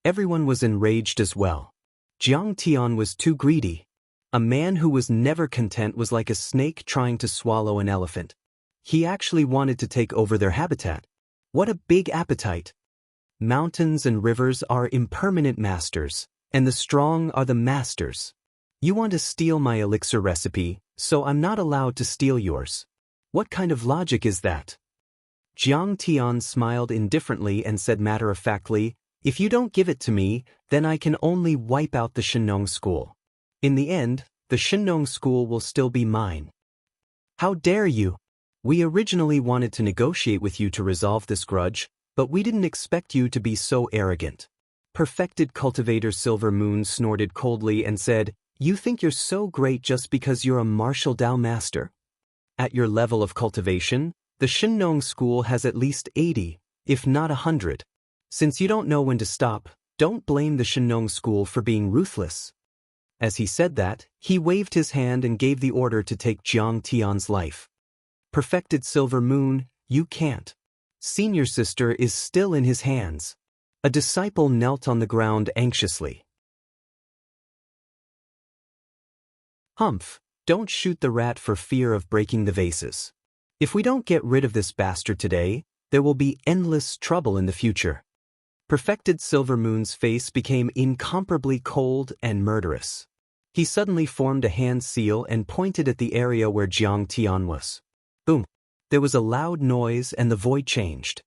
Everyone was enraged as well. Jiang Tian was too greedy. A man who was never content was like a snake trying to swallow an elephant. He actually wanted to take over their habitat. What a big appetite! Mountains and rivers are impermanent masters, and the strong are the masters. You want to steal my elixir recipe, so I'm not allowed to steal yours. What kind of logic is that? Jiang Tian smiled indifferently and said matter-of-factly, "If you don't give it to me, then I can only wipe out the Shinong school. In the end, the Shinong school will still be mine." "How dare you? We originally wanted to negotiate with you to resolve this grudge, but we didn't expect you to be so arrogant." Perfected Cultivator Silver Moon snorted coldly and said, "You think you're so great just because you're a martial Dao master? At your level of cultivation, the Shinong school has at least 80, if not 100. Since you don't know when to stop, don't blame the Shinong school for being ruthless." As he said that, he waved his hand and gave the order to take Jiang Tian's life. Perfected Silver Moon, you can't. Senior sister is still in his hands. A disciple knelt on the ground anxiously. "Humph, don't shoot the rat for fear of breaking the vases. If we don't get rid of this bastard today, there will be endless trouble in the future." Perfected Silver Moon's face became incomparably cold and murderous. He suddenly formed a hand seal and pointed at the area where Jiang Tian was. Boom! There was a loud noise and the void changed.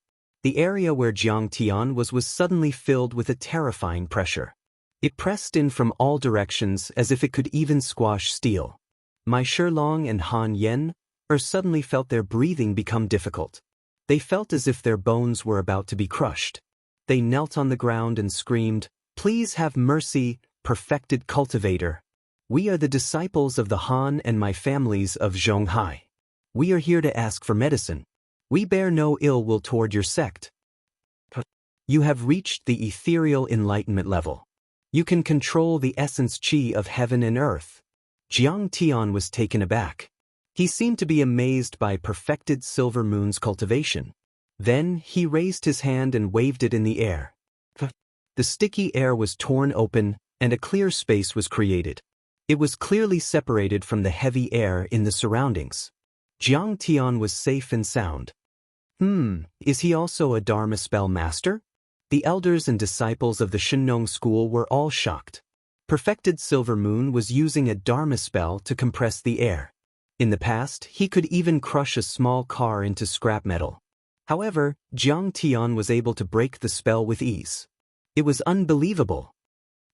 The area where Jiang Tian was suddenly filled with a terrifying pressure. It pressed in from all directions as if it could even squash steel. Mai Shilong and Han Yen suddenly felt their breathing become difficult. They felt as if their bones were about to be crushed. They knelt on the ground and screamed, "Please have mercy, perfected cultivator. We are the disciples of the Han and my families of Zhonghai. We are here to ask for medicine. We bear no ill will toward your sect. You have reached the ethereal enlightenment level. You can control the essence qi of heaven and earth." Jiang Tian was taken aback. He seemed to be amazed by perfected Silver Moon's cultivation. Then he raised his hand and waved it in the air. The sticky air was torn open, and a clear space was created. It was clearly separated from the heavy air in the surroundings. Jiang Tian was safe and sound. Is he also a Dharma spell master? The elders and disciples of the Shenong school were all shocked. Perfected Silver Moon was using a Dharma spell to compress the air. In the past, he could even crush a small car into scrap metal. However, Jiang Tian was able to break the spell with ease. It was unbelievable.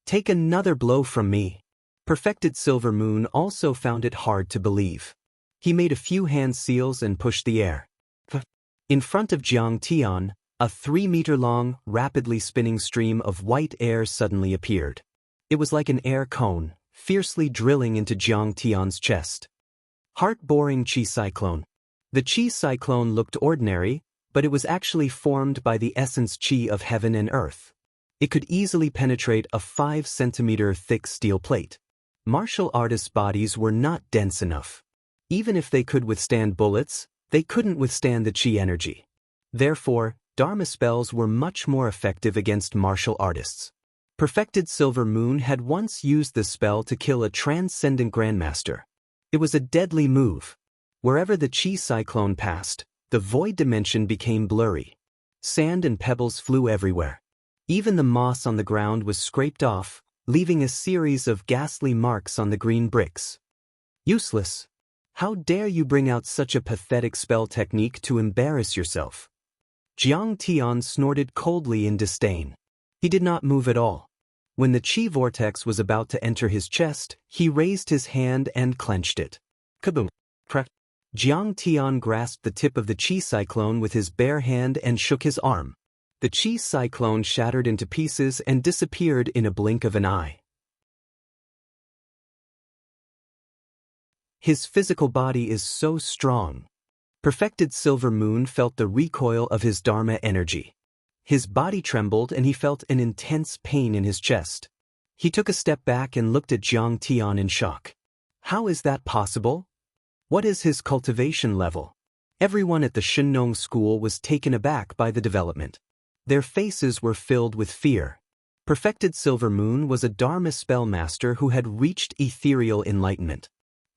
"Take another blow from me." Perfected Silver Moon also found it hard to believe. He made a few hand seals and pushed the air. In front of Jiang Tian, a 3-meter-long, rapidly spinning stream of white air suddenly appeared. It was like an air cone, fiercely drilling into Jiang Tian's chest. Heart-boring Qi Cyclone. The Qi Cyclone looked ordinary, but it was actually formed by the essence Qi of heaven and earth. It could easily penetrate a 5-centimeter thick steel plate. Martial artists' bodies were not dense enough. Even if they could withstand bullets, they couldn't withstand the Qi energy. Therefore, Dharma spells were much more effective against martial artists. Perfected Silver Moon had once used this spell to kill a transcendent grandmaster. It was a deadly move. Wherever the Qi Cyclone passed, the void dimension became blurry. Sand and pebbles flew everywhere. Even the moss on the ground was scraped off, leaving a series of ghastly marks on the green bricks. Useless. How dare you bring out such a pathetic spell technique to embarrass yourself? Jiang Tian snorted coldly in disdain. He did not move at all. When the Qi vortex was about to enter his chest, he raised his hand and clenched it. Kaboom! Crack! Jiang Tian grasped the tip of the Qi Cyclone with his bare hand and shook his arm. The Qi Cyclone shattered into pieces and disappeared in a blink of an eye. His physical body is so strong. Perfected Silver Moon felt the recoil of his Dharma energy. His body trembled and he felt an intense pain in his chest. He took a step back and looked at Jiang Tian in shock. How is that possible? What is his cultivation level? Everyone at the Shenong school was taken aback by the development. Their faces were filled with fear. Perfected Silver Moon was a Dharma spell master who had reached ethereal enlightenment.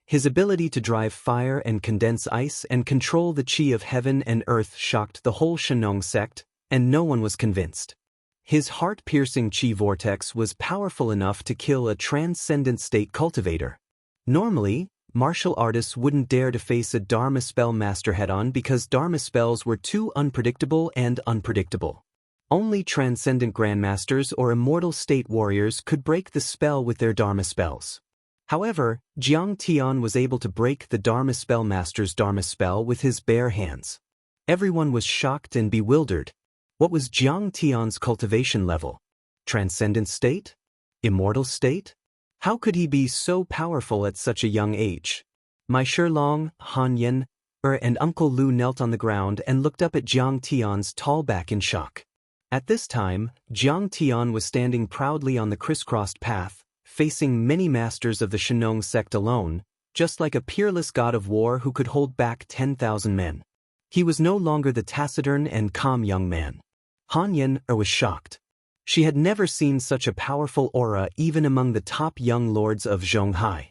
His ability to drive fire and condense ice and control the Qi of heaven and earth shocked the whole Shenong sect, and no one was convinced. His heart-piercing Qi vortex was powerful enough to kill a transcendent state cultivator. Normally, martial artists wouldn't dare to face a Dharma spell master head-on because Dharma spells were too unpredictable and unpredictable. Only transcendent grandmasters or immortal state warriors could break the spell with their Dharma spells. However, Jiang Tian was able to break the Dharma spell master's Dharma spell with his bare hands. Everyone was shocked and bewildered. What was Jiang Tian's cultivation level? Transcendent state? Immortal state? How could he be so powerful at such a young age? Mai Shilong, Han Yen, and Uncle Lu knelt on the ground and looked up at Jiang Tian's tall back in shock. At this time, Jiang Tian was standing proudly on the crisscrossed path, facing many masters of the Shenong sect alone, just like a peerless god of war who could hold back 10,000 men. He was no longer the taciturn and calm young man. Han Yen was shocked. She had never seen such a powerful aura even among the top young lords of Zhonghai.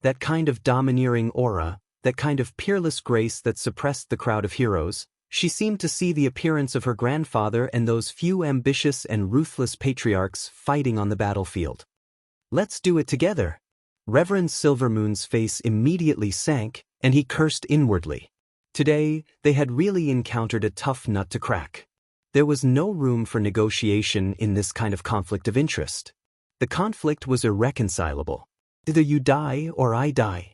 That kind of domineering aura, that kind of peerless grace that suppressed the crowd of heroes, she seemed to see the appearance of her grandfather and those few ambitious and ruthless patriarchs fighting on the battlefield. Let's do it together. Reverend Silvermoon's face immediately sank, and he cursed inwardly. Today, they had really encountered a tough nut to crack. There was no room for negotiation in this kind of conflict of interest. The conflict was irreconcilable. Either you die or I die.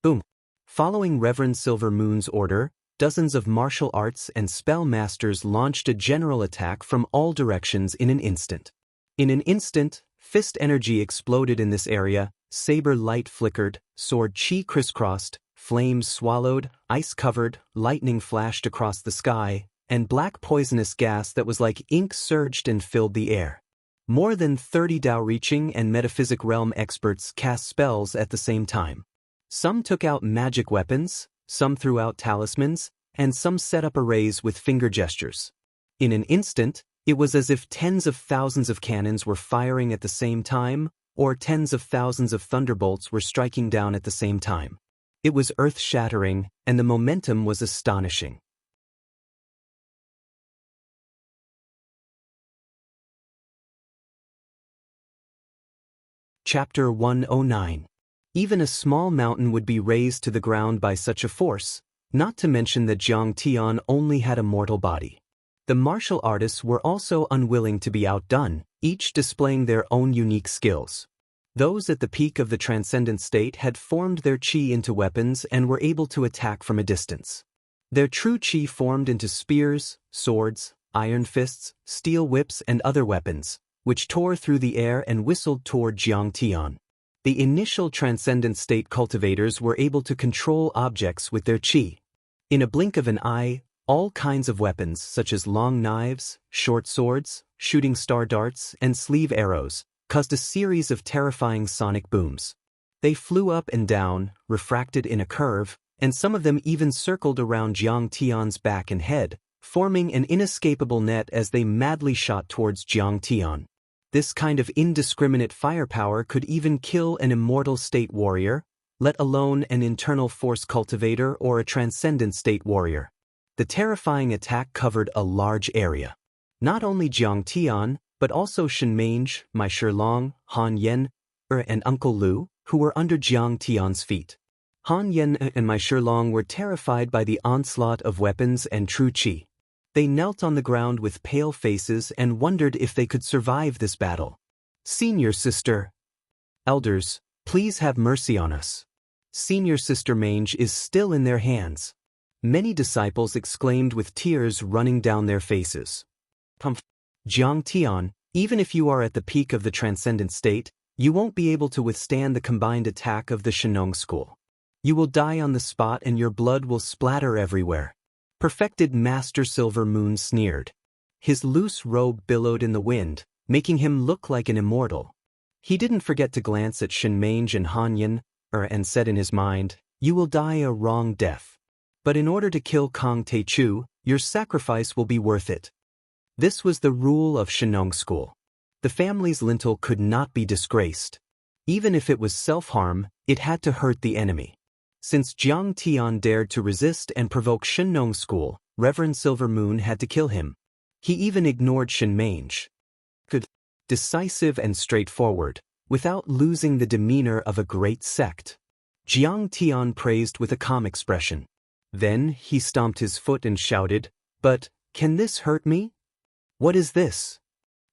Boom. Following Reverend Silver Moon's order, dozens of martial arts and spell masters launched a general attack from all directions in an instant. In an instant, fist energy exploded in this area, saber light flickered, sword chi crisscrossed, flames swallowed, ice covered, lightning flashed across the sky, and black poisonous gas that was like ink surged and filled the air. More than 30 Dao-reaching and metaphysic realm experts cast spells at the same time. Some took out magic weapons, some threw out talismans, and some set up arrays with finger gestures. In an instant, it was as if tens of thousands of cannons were firing at the same time, or tens of thousands of thunderbolts were striking down at the same time. It was earth-shattering, and the momentum was astonishing. Chapter 109. Even a small mountain would be razed to the ground by such a force, not to mention that Jiang Tian only had a mortal body. The martial artists were also unwilling to be outdone, each displaying their own unique skills. Those at the peak of the transcendent state had formed their qi into weapons and were able to attack from a distance. Their true qi formed into spears, swords, iron fists, steel whips and other weapons, which tore through the air and whistled toward Jiang Tian. The initial transcendent state cultivators were able to control objects with their qi. In a blink of an eye, all kinds of weapons such as long knives, short swords, shooting star darts, and sleeve arrows caused a series of terrifying sonic booms. They flew up and down, refracted in a curve, and some of them even circled around Jiang Tian's back and head, forming an inescapable net as they madly shot towards Jiang Tian. This kind of indiscriminate firepower could even kill an immortal state warrior, let alone an internal force cultivator or a transcendent state warrior. The terrifying attack covered a large area. Not only Jiang Tian, but also Shenmenge, Mai Shilong, Han Yan, and Uncle Lu, who were under Jiang Tian's feet. Han Yan and Mai Shilong were terrified by the onslaught of weapons and true qi. They knelt on the ground with pale faces and wondered if they could survive this battle. Senior sister. Elders, please have mercy on us. Senior sister Mange is still in their hands. Many disciples exclaimed with tears running down their faces. Jiang Tian, even if you are at the peak of the transcendent state, you won't be able to withstand the combined attack of the Shenong school. You will die on the spot and your blood will splatter everywhere. Perfected Master Silver Moon sneered. His loose robe billowed in the wind, making him look like an immortal. He didn't forget to glance at Shenmenge and Han Yan, and said in his mind, "You will die a wrong death. But in order to kill Kong Teichu, your sacrifice will be worth it." This was the rule of Shenong school. The family's lintel could not be disgraced. Even if it was self-harm, it had to hurt the enemy. Since Jiang Tian dared to resist and provoke Shenong school, Reverend Silver Moon had to kill him. He even ignored Shenmenge. Good, decisive and straightforward, without losing the demeanor of a great sect. Jiang Tian praised with a calm expression. Then he stomped his foot and shouted, "But, can this hurt me? What is this?"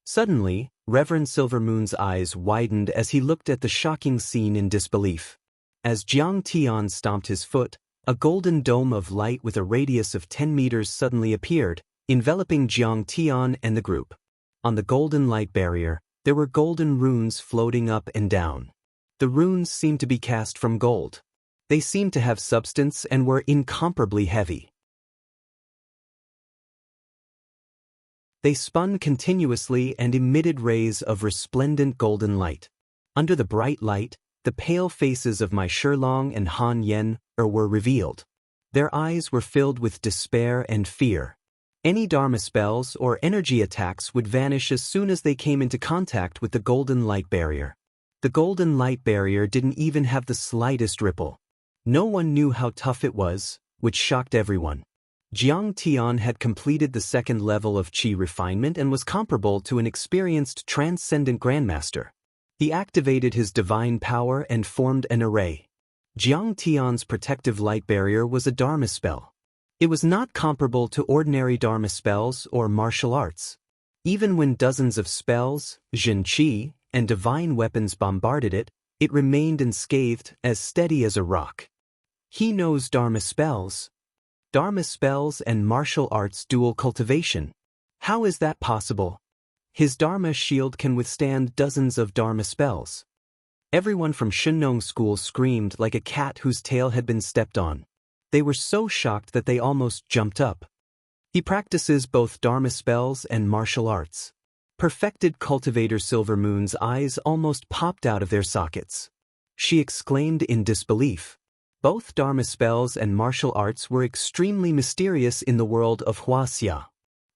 Suddenly, Reverend Silver Moon's eyes widened as he looked at the shocking scene in disbelief. As Jiang Tian stomped his foot, a golden dome of light with a radius of 10 meters suddenly appeared, enveloping Jiang Tian and the group. On the golden light barrier, there were golden runes floating up and down. The runes seemed to be cast from gold. They seemed to have substance and were incomparably heavy. They spun continuously and emitted rays of resplendent golden light. Under the bright light, the pale faces of Mai Shilong and Han Yan were revealed. Their eyes were filled with despair and fear. Any Dharma spells or energy attacks would vanish as soon as they came into contact with the golden light barrier. The golden light barrier didn't even have the slightest ripple. No one knew how tough it was, which shocked everyone. Jiang Tian had completed the second level of qi refinement and was comparable to an experienced transcendent grandmaster. He activated his divine power and formed an array. Jiang Tian's protective light barrier was a Dharma spell. It was not comparable to ordinary Dharma spells or martial arts. Even when dozens of spells, Jin Qi, and divine weapons bombarded it, it remained unscathed, as steady as a rock. He knows Dharma spells. Dharma spells and martial arts dual cultivation. How is that possible? His Dharma shield can withstand dozens of Dharma spells. Everyone from Shennong School screamed like a cat whose tail had been stepped on. They were so shocked that they almost jumped up. He practices both Dharma spells and martial arts. Perfected Cultivator Silver Moon's eyes almost popped out of their sockets. She exclaimed in disbelief. Both Dharma spells and martial arts were extremely mysterious in the world of Wuxia.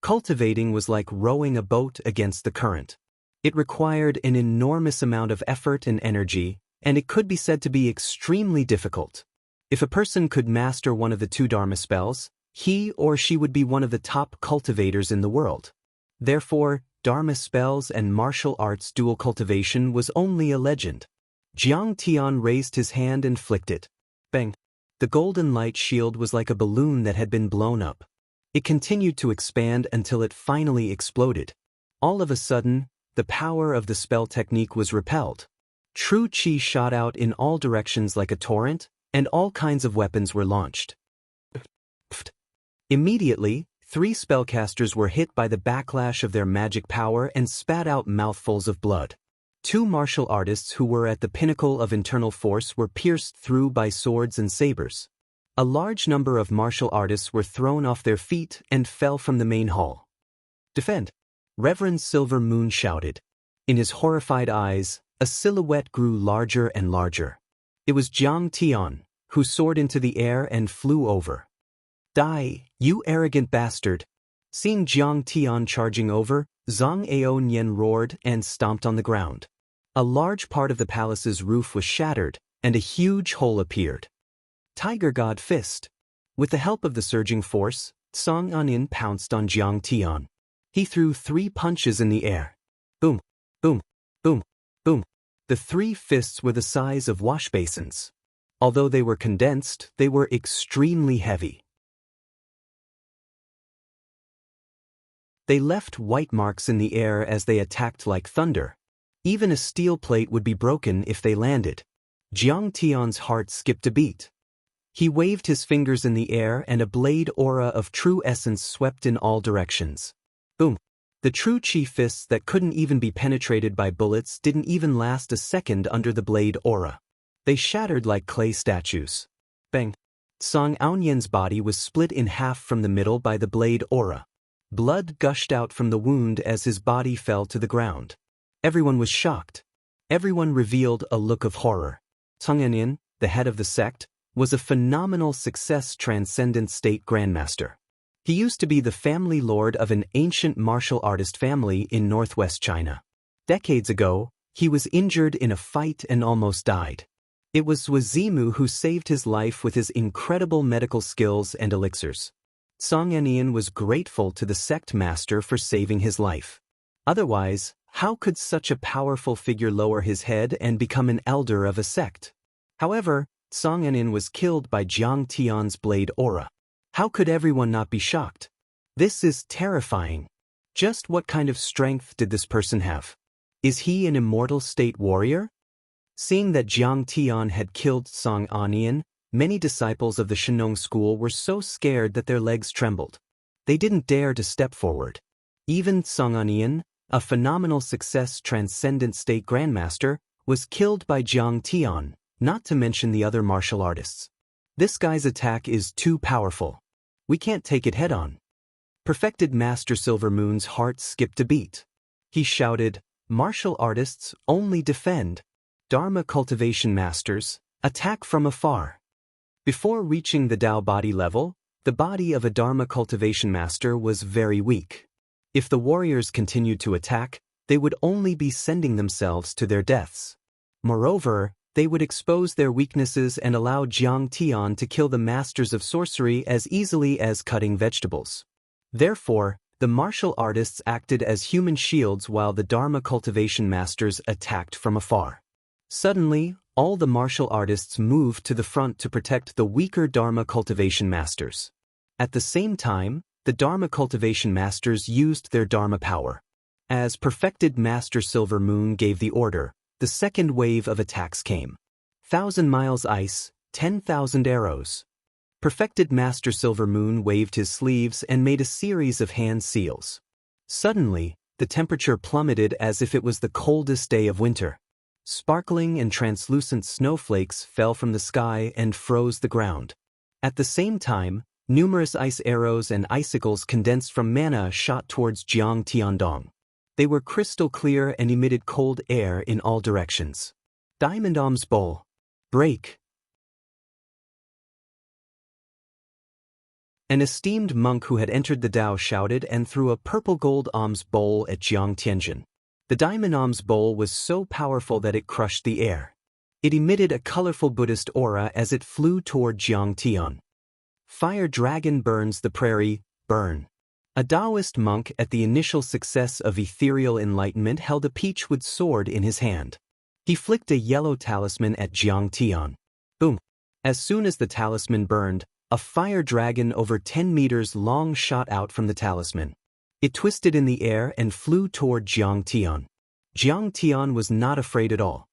Cultivating was like rowing a boat against the current. It required an enormous amount of effort and energy, and it could be said to be extremely difficult. If a person could master one of the two Dharma spells, he or she would be one of the top cultivators in the world. Therefore, Dharma spells and martial arts dual cultivation was only a legend. Jiang Tian raised his hand and flicked it. Bang! The golden light shield was like a balloon that had been blown up. It continued to expand until it finally exploded. All of a sudden, the power of the spell technique was repelled. True Qi shot out in all directions like a torrent, and all kinds of weapons were launched. Immediately, 3 spellcasters were hit by the backlash of their magic power and spat out mouthfuls of blood. 2 martial artists who were at the pinnacle of internal force were pierced through by swords and sabers. A large number of martial artists were thrown off their feet and fell from the main hall. Defend! Reverend Silver Moon shouted. In his horrified eyes, a silhouette grew larger and larger. It was Jiang Tian, who soared into the air and flew over. Die, you arrogant bastard! Seeing Jiang Tian charging over, Zhang Aonian roared and stomped on the ground. A large part of the palace's roof was shattered, and a huge hole appeared. Tiger God Fist. With the help of the surging force, Zhang Aonian pounced on Jiang Tian. He threw 3 punches in the air. Boom, boom, boom, boom. The 3 fists were the size of wash basins. Although they were condensed, they were extremely heavy. They left white marks in the air as they attacked like thunder. Even a steel plate would be broken if they landed. Jiang Tian's heart skipped a beat. He waved his fingers in the air and a blade aura of true essence swept in all directions. Boom! The true Qi fists that couldn't even be penetrated by bullets didn't even last a second under the blade aura. They shattered like clay statues. Bang! Zhang Aonian's body was split in half from the middle by the blade aura. Blood gushed out from the wound as his body fell to the ground. Everyone was shocked. Everyone revealed a look of horror. Zhang Aonian, the head of the sect, was a phenomenal success transcendent state grandmaster. He used to be the family lord of an ancient martial artist family in northwest China. Decades ago, he was injured in a fight and almost died. It was Zimu who saved his life with his incredible medical skills and elixirs. Zhang Aonian was grateful to the sect master for saving his life. Otherwise, how could such a powerful figure lower his head and become an elder of a sect? However, Zhang Aonian was killed by Jiang Tian's blade aura. How could everyone not be shocked? This is terrifying. Just what kind of strength did this person have? Is he an immortal state warrior? Seeing that Jiang Tian had killed Zhang Aonian, many disciples of the Shennong school were so scared that their legs trembled. They didn't dare to step forward. Even Zhang Aonian, a phenomenal success transcendent state grandmaster, was killed by Jiang Tian, not to mention the other martial artists. This guy's attack is too powerful. We can't take it head-on. Perfected Master Silver Moon's heart skipped a beat. He shouted, "Martial artists only defend. Dharma cultivation masters, attack from afar." Before reaching the Tao body level, the body of a Dharma cultivation master was very weak. If the warriors continued to attack, they would only be sending themselves to their deaths. Moreover, they would expose their weaknesses and allow Jiang Tian to kill the masters of sorcery as easily as cutting vegetables. Therefore, the martial artists acted as human shields while the Dharma cultivation masters attacked from afar. Suddenly, all the martial artists moved to the front to protect the weaker Dharma cultivation masters. At the same time, the Dharma cultivation masters used their Dharma power. As perfected Master Silver Moon gave the order, the second wave of attacks came. 1,000 miles ice, 10,000 arrows. Perfected Master Silver Moon waved his sleeves and made a series of hand seals. Suddenly, the temperature plummeted as if it was the coldest day of winter. Sparkling and translucent snowflakes fell from the sky and froze the ground. At the same time, numerous ice arrows and icicles condensed from mana shot towards Jiang Tiandong. They were crystal clear and emitted cold air in all directions. Diamond Alms Bowl. Break. An esteemed monk who had entered the Tao shouted and threw a purple-gold alms bowl at Jiang Tianjin. The diamond alms bowl was so powerful that it crushed the air. It emitted a colorful Buddhist aura as it flew toward Jiang Tian. Fire dragon burns the prairie, burn. A Daoist monk at the initial success of ethereal enlightenment held a peachwood sword in his hand. He flicked a yellow talisman at Jiang Tian. Boom! As soon as the talisman burned, a fire dragon over 10 meters long shot out from the talisman. It twisted in the air and flew toward Jiang Tian. Jiang Tian was not afraid at all.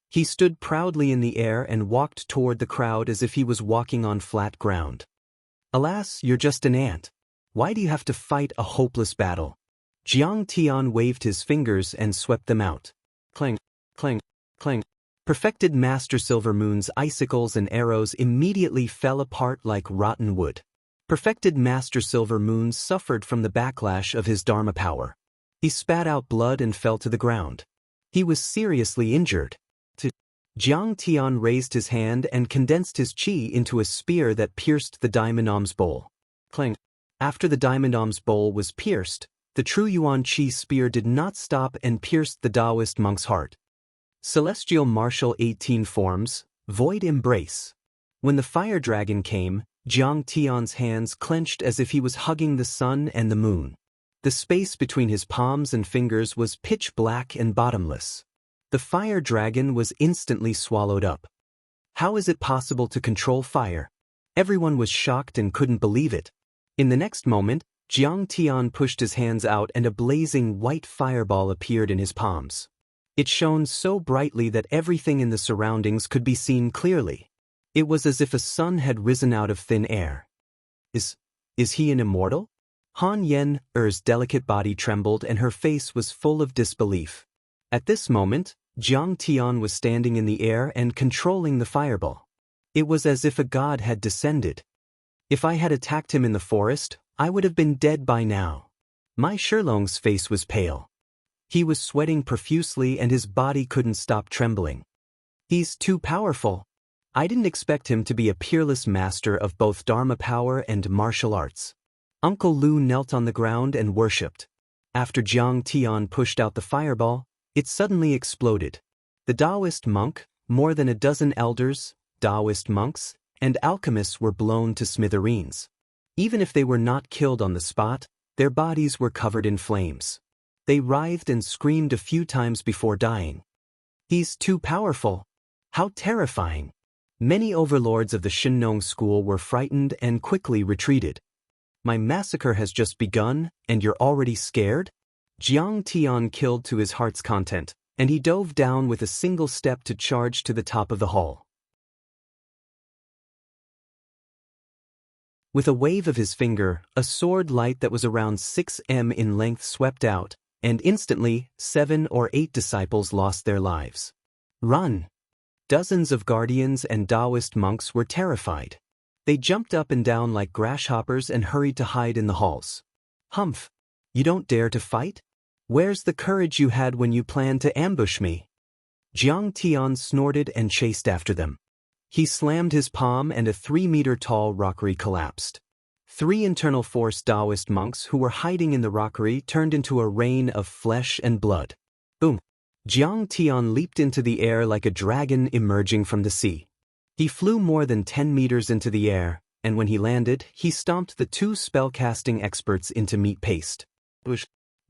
He stood proudly in the air and walked toward the crowd as if he was walking on flat ground. Alas, you're just an ant. Why do you have to fight a hopeless battle? Jiang Tian waved his fingers and swept them out. Clang, clang, clang. Perfected Master Silver Moon's icicles and arrows immediately fell apart like rotten wood. Perfected Master Silver Moon suffered from the backlash of his Dharma power. He spat out blood and fell to the ground. He was seriously injured. Jiang Tian raised his hand and condensed his qi into a spear that pierced the diamond alms bowl. Clang. After the diamond alms bowl was pierced, the true Yuan Qi spear did not stop and pierced the Daoist monk's heart. Celestial Martial 18 forms, Void Embrace. When the fire dragon came, Jiang Tian's hands clenched as if he was hugging the sun and the moon. The space between his palms and fingers was pitch black and bottomless. The fire dragon was instantly swallowed up. How is it possible to control fire? Everyone was shocked and couldn't believe it. In the next moment, Jiang Tian pushed his hands out and a blazing white fireball appeared in his palms. It shone so brightly that everything in the surroundings could be seen clearly. It was as if a sun had risen out of thin air. Is he an immortal? Han Yen-er's delicate body trembled and her face was full of disbelief. At this moment, Jiang Tian was standing in the air and controlling the fireball. It was as if a god had descended. If I had attacked him in the forest, I would have been dead by now. Mai Shilong's face was pale. He was sweating profusely and his body couldn't stop trembling. He's too powerful. I didn't expect him to be a peerless master of both Dharma power and martial arts. Uncle Lu knelt on the ground and worshipped. After Jiang Tian pushed out the fireball, it suddenly exploded. The Daoist monk, more than a dozen elders, Daoist monks, and alchemists were blown to smithereens. Even if they were not killed on the spot, their bodies were covered in flames. They writhed and screamed a few times before dying. He's too powerful. How terrifying. Many overlords of the Shinnong school were frightened and quickly retreated. My massacre has just begun, and you're already scared? Jiang Tian killed to his heart's content, and he dove down with a single step to charge to the top of the hall. With a wave of his finger, a sword light that was around 6 m in length swept out, and instantly, 7 or 8 disciples lost their lives. Run! Dozens of guardians and Daoist monks were terrified. They jumped up and down like grasshoppers and hurried to hide in the halls. Humph! You don't dare to fight? Where's the courage you had when you planned to ambush me? Jiang Tian snorted and chased after them. He slammed his palm and a 3-meter-tall rockery collapsed. 3 internal force Daoist monks who were hiding in the rockery turned into a rain of flesh and blood. Boom! Jiang Tian leaped into the air like a dragon emerging from the sea. He flew more than 10 meters into the air, and when he landed, he stomped the 2 spellcasting experts into meat paste.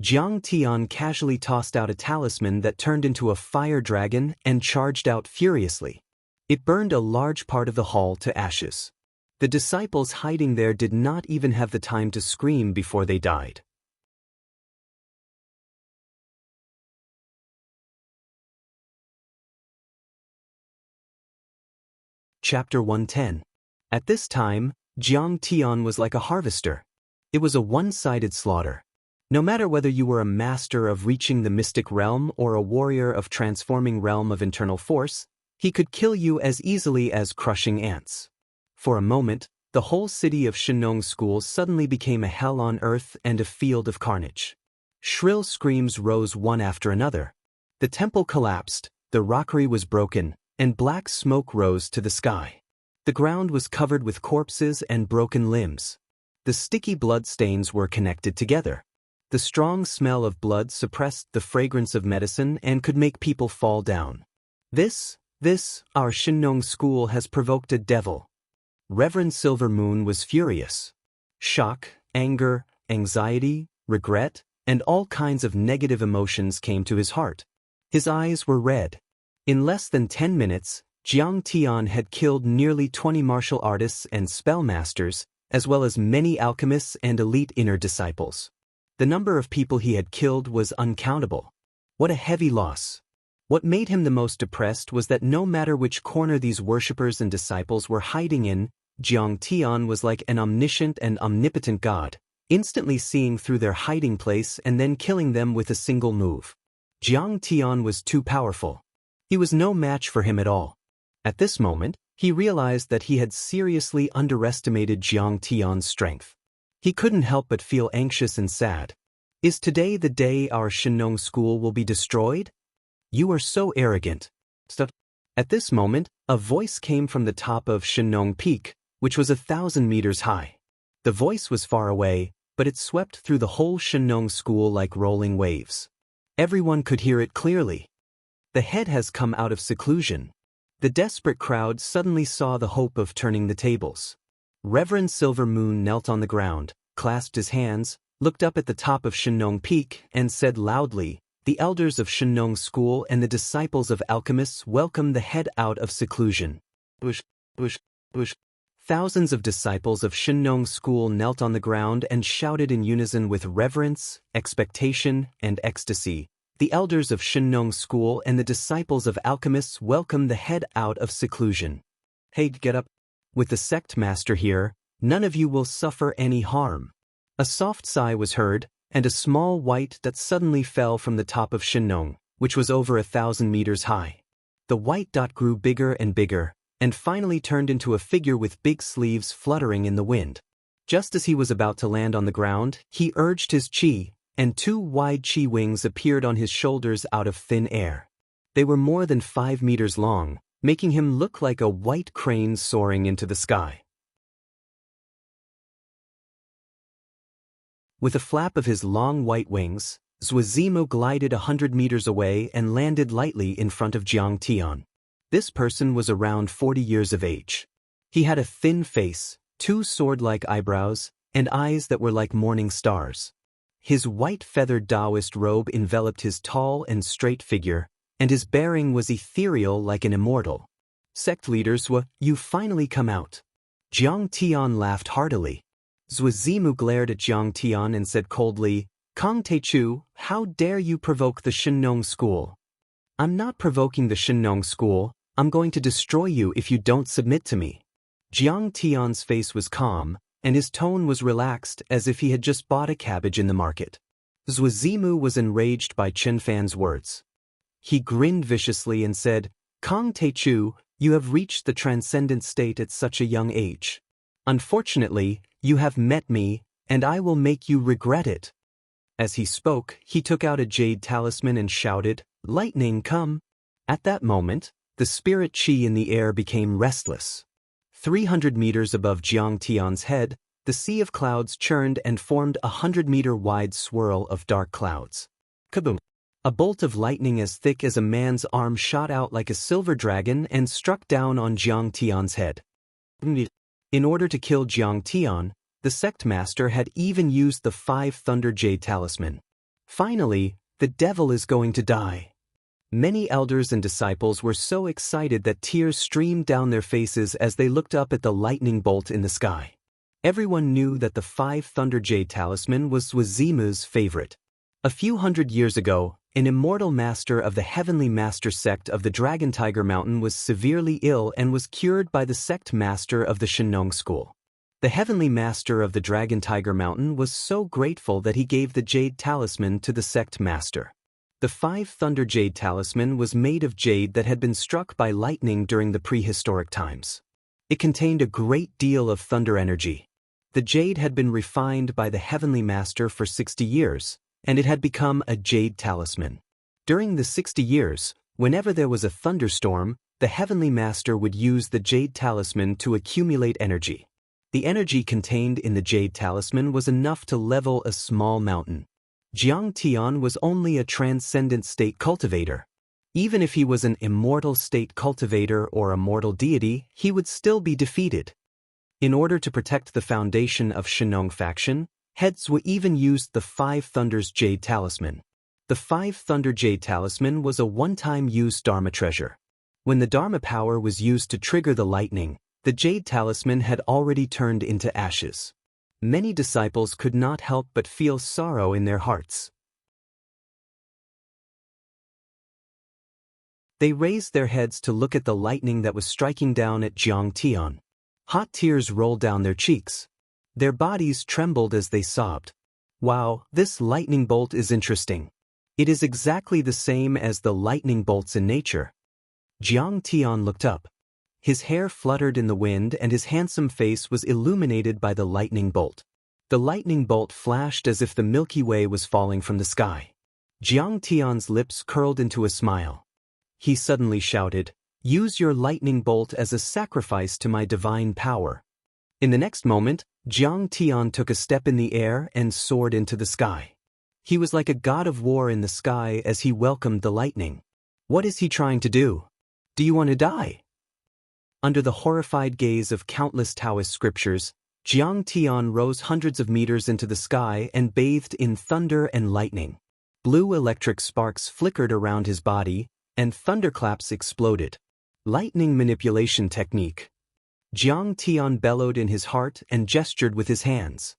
Jiang Tian casually tossed out a talisman that turned into a fire dragon and charged out furiously. It burned a large part of the hall to ashes. The disciples hiding there did not even have the time to scream before they died. Chapter 110. At this time, Jiang Tian was like a harvester. It was a one-sided slaughter. No matter whether you were a master of reaching the mystic realm or a warrior of transforming realm of internal force, he could kill you as easily as crushing ants. For a moment, the whole city of Shenong School suddenly became a hell on earth and a field of carnage. Shrill screams rose one after another. The temple collapsed, the rockery was broken, and black smoke rose to the sky. The ground was covered with corpses and broken limbs. The sticky blood stains were connected together. The strong smell of blood suppressed the fragrance of medicine and could make people fall down. This, our Shenong School has provoked a devil. Reverend Silver Moon was furious. Shock, anger, anxiety, regret, and all kinds of negative emotions came to his heart. His eyes were red. In less than 10 minutes, Jiang Tian had killed nearly 20 martial artists and spellmasters, as well as many alchemists and elite inner disciples. The number of people he had killed was uncountable. What a heavy loss. What made him the most depressed was that no matter which corner these worshippers and disciples were hiding in, Jiang Tian was like an omniscient and omnipotent god, instantly seeing through their hiding place and then killing them with a single move. Jiang Tian was too powerful. He was no match for him at all. At this moment, he realized that he had seriously underestimated Jiang Tian's strength. He couldn't help but feel anxious and sad. Is today the day our Shenong School will be destroyed? You are so arrogant. At this moment, a voice came from the top of Shenong Peak, which was 1,000 meters high. The voice was far away, but it swept through the whole Shenong School like rolling waves. Everyone could hear it clearly. The head has come out of seclusion. The desperate crowd suddenly saw the hope of turning the tables. Reverend Silver Moon knelt on the ground, clasped his hands, looked up at the top of Shenong Peak, and said loudly, "The elders of Shenong School and the disciples of alchemists welcome the head out of seclusion." Bush. Thousands of disciples of Shenong School knelt on the ground and shouted in unison with reverence, expectation, and ecstasy, "The elders of Shenong School and the disciples of alchemists welcome the head out of seclusion." Hey, get up. With the sect master here, none of you will suffer any harm. A soft sigh was heard, and a small white dot suddenly fell from the top of Shenong, which was over 1,000 meters high. The white dot grew bigger and bigger, and finally turned into a figure with big sleeves fluttering in the wind. Just as he was about to land on the ground, he urged his chi, and 2 wide chi wings appeared on his shoulders out of thin air. They were more than 5 meters long, making him look like a white crane soaring into the sky. With a flap of his long white wings, Zuazimo glided 100 meters away and landed lightly in front of Jiang Tian. This person was around 40 years of age. He had a thin face, 2 sword-like eyebrows, and eyes that were like morning stars. His white feathered Daoist robe enveloped his tall and straight figure, and his bearing was ethereal like an immortal. "Sect leaders, you finally come out." Jiang Tian laughed heartily. Zuazimu glared at Jiang Tian and said coldly, "Kong Teichu, how dare you provoke the Shenong School?" "I'm not provoking the Shenong School, I'm going to destroy you if you don't submit to me." Jiang Tian's face was calm, and his tone was relaxed as if he had just bought a cabbage in the market. Zuazimu was enraged by Chen Fan's words. He grinned viciously and said, "Kong Teichu, you have reached the transcendent state at such a young age. Unfortunately, you have met me, and I will make you regret it." As he spoke, he took out a jade talisman and shouted, "Lightning, come!" At that moment, the spirit chi in the air became restless. 300 meters above Jiang Tian's head, the sea of clouds churned and formed a 100-meter-wide swirl of dark clouds. Kaboom! A bolt of lightning as thick as a man's arm shot out like a silver dragon and struck down on Jiang Tian's head. In order to kill Jiang Tian, the sect master had even used the 5 Thunder Jade Talisman. Finally, the devil is going to die. Many elders and disciples were so excited that tears streamed down their faces as they looked up at the lightning bolt in the sky. Everyone knew that the 5 Thunder Jade Talisman was Zuazimu's favorite. A few hundred years ago, an immortal master of the Heavenly Master sect of the Dragon Tiger Mountain was severely ill and was cured by the sect master of the Shenong school. The Heavenly Master of the Dragon Tiger Mountain was so grateful that he gave the Jade Talisman to the sect master. The 5 Thunder Jade Talisman was made of jade that had been struck by lightning during the prehistoric times. It contained a great deal of thunder energy. The jade had been refined by the Heavenly Master for 60 years, and it had become a jade talisman. During the 60 years, whenever there was a thunderstorm, the Heavenly Master would use the jade talisman to accumulate energy. The energy contained in the jade talisman was enough to level a small mountain. Jiang Tian was only a transcendent state cultivator. Even if he was an immortal state cultivator or a mortal deity, he would still be defeated. In order to protect the foundation of Shenong faction, Headswa even used the 5 Thunders Jade Talisman. The 5 Thunder Jade Talisman was a one-time use Dharma treasure. When the Dharma power was used to trigger the lightning, the Jade Talisman had already turned into ashes. Many disciples could not help but feel sorrow in their hearts. They raised their heads to look at the lightning that was striking down at Jiang Tian. Hot tears rolled down their cheeks. Their bodies trembled as they sobbed. Wow, this lightning bolt is interesting. It is exactly the same as the lightning bolts in nature. Jiang Tian looked up. His hair fluttered in the wind and his handsome face was illuminated by the lightning bolt. The lightning bolt flashed as if the Milky Way was falling from the sky. Jiang Tian's lips curled into a smile. He suddenly shouted, "Use your lightning bolt as a sacrifice to my divine power." In the next moment, Jiang Tian took a step in the air and soared into the sky. He was like a god of war in the sky as he welcomed the lightning. What is he trying to do? Do you want to die? Under the horrified gaze of countless Taoist scriptures, Jiang Tian rose hundreds of meters into the sky and bathed in thunder and lightning. Blue electric sparks flickered around his body, and thunderclaps exploded. Lightning manipulation technique. Jiang Tian bellowed in his heart and gestured with his hands.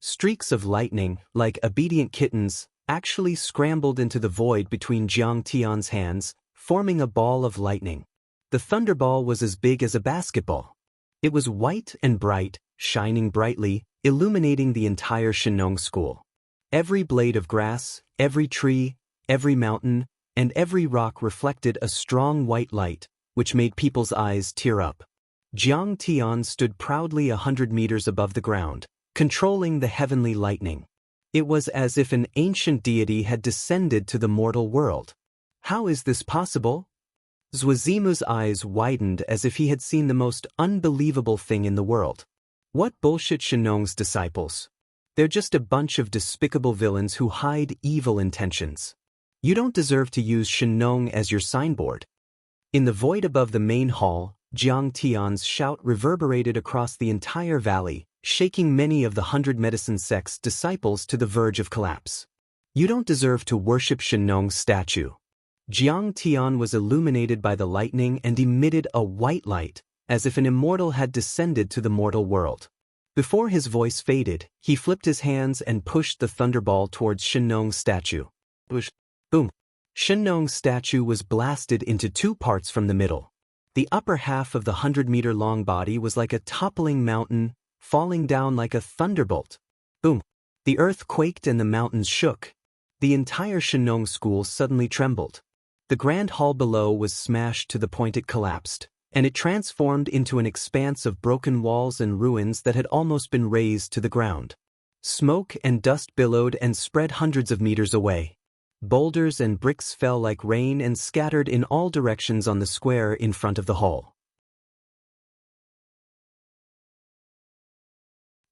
Streaks of lightning, like obedient kittens, actually scrambled into the void between Jiang Tian's hands, forming a ball of lightning. The thunderball was as big as a basketball. It was white and bright, shining brightly, illuminating the entire Shenong school. Every blade of grass, every tree, every mountain, and every rock reflected a strong white light, which made people's eyes tear up. Jiang Tian stood proudly 100 meters above the ground, controlling the heavenly lightning. It was as if an ancient deity had descended to the mortal world. How is this possible? Zuazimu's eyes widened as if he had seen the most unbelievable thing in the world. What bullshit Shenong's disciples? They're just a bunch of despicable villains who hide evil intentions. You don't deserve to use Shenong as your signboard. In the void above the main hall, Jiang Tian's shout reverberated across the entire valley, shaking many of the 100 Medicine Sect's disciples to the verge of collapse. You don't deserve to worship Shenong's statue. Jiang Tian was illuminated by the lightning and emitted a white light, as if an immortal had descended to the mortal world. Before his voice faded, he flipped his hands and pushed the thunderball towards Shenong's statue. Boom! Shenong's statue was blasted into 2 parts from the middle. The upper half of the 100-meter-long body was like a toppling mountain, falling down like a thunderbolt. Boom! The earth quaked and the mountains shook. The entire Shenong school suddenly trembled. The grand hall below was smashed to the point it collapsed, and it transformed into an expanse of broken walls and ruins that had almost been razed to the ground. Smoke and dust billowed and spread hundreds of meters away. Boulders and bricks fell like rain and scattered in all directions on the square in front of the hall.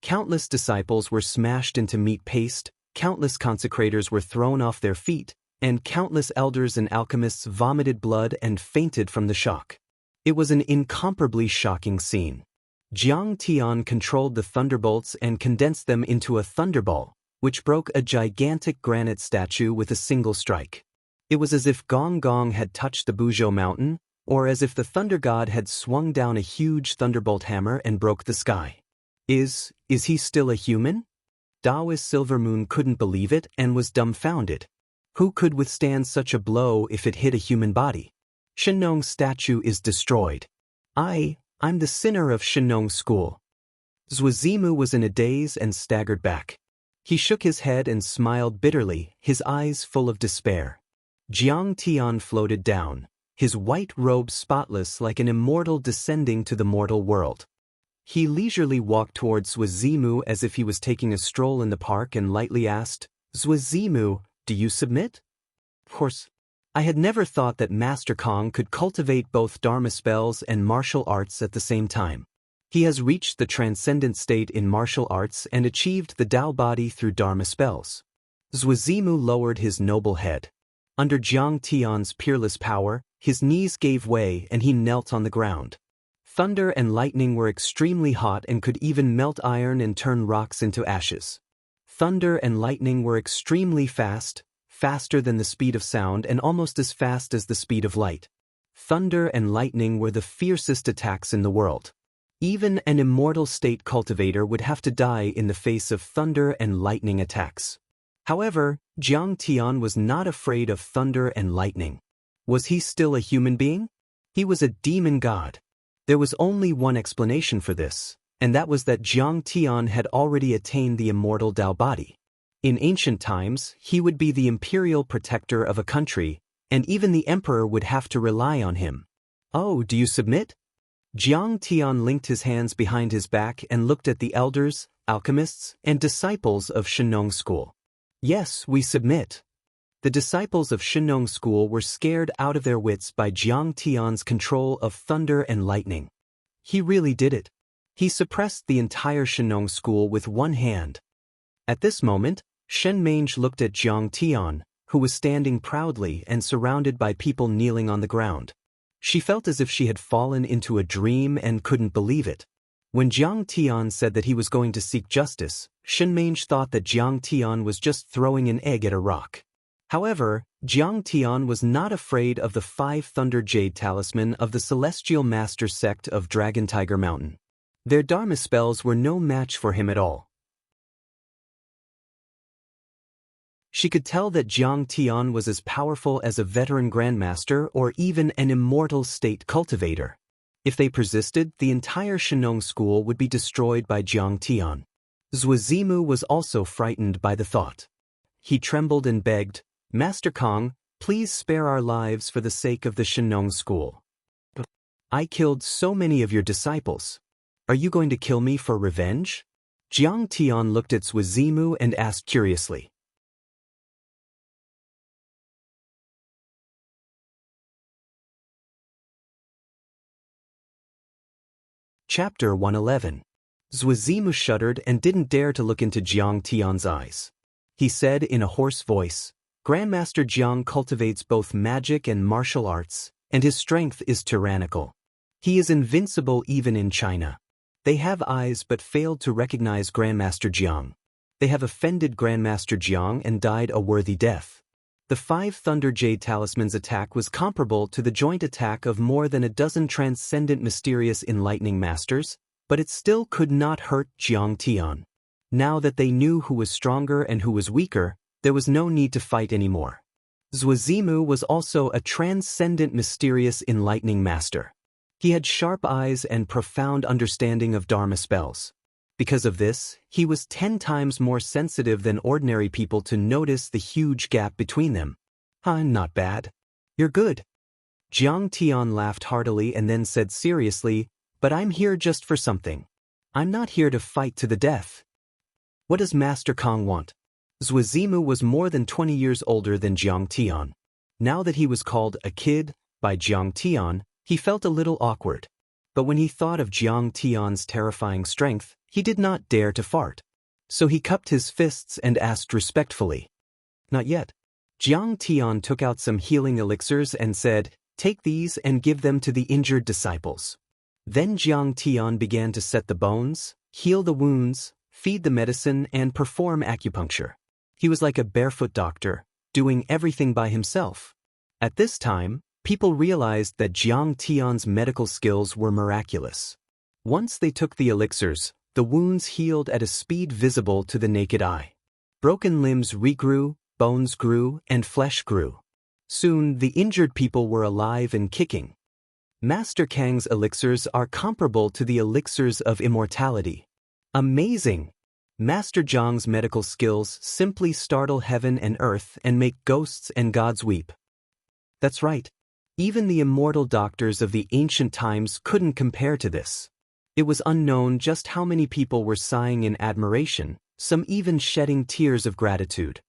Countless disciples were smashed into meat paste, countless consecrators were thrown off their feet, and countless elders and alchemists vomited blood and fainted from the shock. It was an incomparably shocking scene. Jiang Tian controlled the thunderbolts and condensed them into a thunderball, which broke a gigantic granite statue with a single strike. It was as if Gong Gong had touched the Buzhou mountain, or as if the thunder god had swung down a huge thunderbolt hammer and broke the sky. Is he still a human? Daoist Silvermoon couldn't believe it and was dumbfounded. Who could withstand such a blow if it hit a human body? Shenong's statue is destroyed. I'm the sinner of Shenong school. Zuazimu was in a daze and staggered back. He shook his head and smiled bitterly, his eyes full of despair. Jiang Tian floated down, his white robe spotless like an immortal descending to the mortal world. He leisurely walked towards Zuazimu as if he was taking a stroll in the park and lightly asked, "Zuazimu, do you submit?" Of course, I had never thought that Master Kong could cultivate both Dharma spells and martial arts at the same time. He has reached the transcendent state in martial arts and achieved the Tao body through Dharma spells. Zuazimu lowered his noble head. Under Jiang Tian's peerless power, his knees gave way and he knelt on the ground. Thunder and lightning were extremely hot and could even melt iron and turn rocks into ashes. Thunder and lightning were extremely fast, faster than the speed of sound and almost as fast as the speed of light. Thunder and lightning were the fiercest attacks in the world. Even an immortal state cultivator would have to die in the face of thunder and lightning attacks. However, Jiang Tian was not afraid of thunder and lightning. Was he still a human being? He was a demon god. There was only one explanation for this, and that was that Jiang Tian had already attained the immortal Tao body. In ancient times, he would be the imperial protector of a country, and even the emperor would have to rely on him. "Oh, do you submit?" Jiang Tian linked his hands behind his back and looked at the elders, alchemists, and disciples of Shenong school. "Yes, we submit." The disciples of Shenong school were scared out of their wits by Jiang Tian's control of thunder and lightning. He really did it. He suppressed the entire Shenong school with one hand. At this moment, Shen Mange looked at Jiang Tian, who was standing proudly and surrounded by people kneeling on the ground. She felt as if she had fallen into a dream and couldn't believe it. When Jiang Tian said that he was going to seek justice, Shen Mange thought that Jiang Tian was just throwing an egg at a rock. However, Jiang Tian was not afraid of the 5 Thunder Jade Talisman of the Celestial Master sect of Dragon Tiger Mountain. Their Dharma spells were no match for him at all. She could tell that Jiang Tian was as powerful as a veteran grandmaster or even an immortal state cultivator. If they persisted, the entire Shenong school would be destroyed by Jiang Tian. Zuazimu was also frightened by the thought. He trembled and begged, "Master Kong, please spare our lives for the sake of the Shenong school. I killed so many of your disciples. Are you going to kill me for revenge?" Jiang Tian looked at Zuazimu and asked curiously. Chapter 111. Zuazimu shuddered and didn't dare to look into Jiang Tian's eyes. He said in a hoarse voice, "Grandmaster Jiang cultivates both magic and martial arts, and his strength is tyrannical. He is invincible even in China. They have eyes but failed to recognize Grandmaster Jiang. They have offended Grandmaster Jiang and died a worthy death." The 5 Thunder Jade Talisman's attack was comparable to the joint attack of more than a dozen transcendent mysterious enlightening masters, but it still could not hurt Jiang Tian. Now that they knew who was stronger and who was weaker, there was no need to fight anymore. Zuazimu was also a transcendent mysterious enlightening master. He had sharp eyes and profound understanding of Dharma spells. Because of this, he was 10 times more sensitive than ordinary people to notice the huge gap between them. Not bad. You're good." Jiang Tian laughed heartily and then said seriously, "But I'm here just for something. I'm not here to fight to the death." "What does Master Kong want?" Zuazimu was more than 20 years older than Jiang Tian. Now that he was called a kid by Jiang Tian, he felt a little awkward. But when he thought of Jiang Tian's terrifying strength, he did not dare to fart. So he cupped his fists and asked respectfully. "Not yet." Jiang Tian took out some healing elixirs and said, "Take these and give them to the injured disciples." Then Jiang Tian began to set the bones, heal the wounds, feed the medicine, and perform acupuncture. He was like a barefoot doctor, doing everything by himself. At this time, people realized that Jiang Tian's medical skills were miraculous. Once they took the elixirs, the wounds healed at a speed visible to the naked eye. Broken limbs regrew, bones grew, and flesh grew. Soon, the injured people were alive and kicking. Master Kang's elixirs are comparable to the elixirs of immortality. Amazing! Master Zhang's medical skills simply startle heaven and earth and make ghosts and gods weep. That's right. Even the immortal doctors of the ancient times couldn't compare to this. It was unknown just how many people were sighing in admiration, some even shedding tears of gratitude.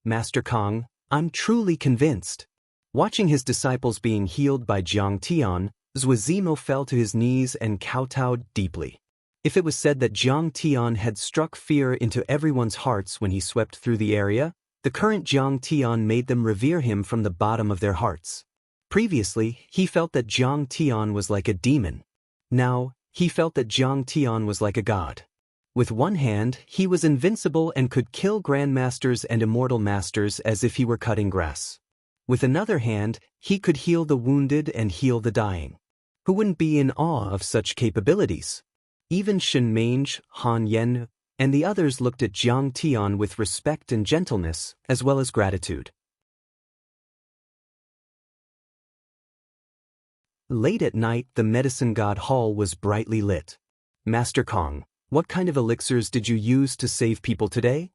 Master Kang, I'm truly convinced. Watching his disciples being healed by Jiang Tian, Zhuozimo fell to his knees and kowtowed deeply. If it was said that Jiang Tian had struck fear into everyone's hearts when he swept through the area, the current Jiang Tian made them revere him from the bottom of their hearts. Previously, he felt that Jiang Tian was like a demon. Now, he felt that Jiang Tian was like a god. With one hand, he was invincible and could kill grandmasters and immortal masters as if he were cutting grass. With another hand, he could heal the wounded and heal the dying. Who wouldn't be in awe of such capabilities? Even Shen Mange, Han Yen, and the others looked at Jiang Tian with respect and gentleness, as well as gratitude. Late at night, the medicine god hall was brightly lit. Master Kang, what kind of elixirs did you use to save people today?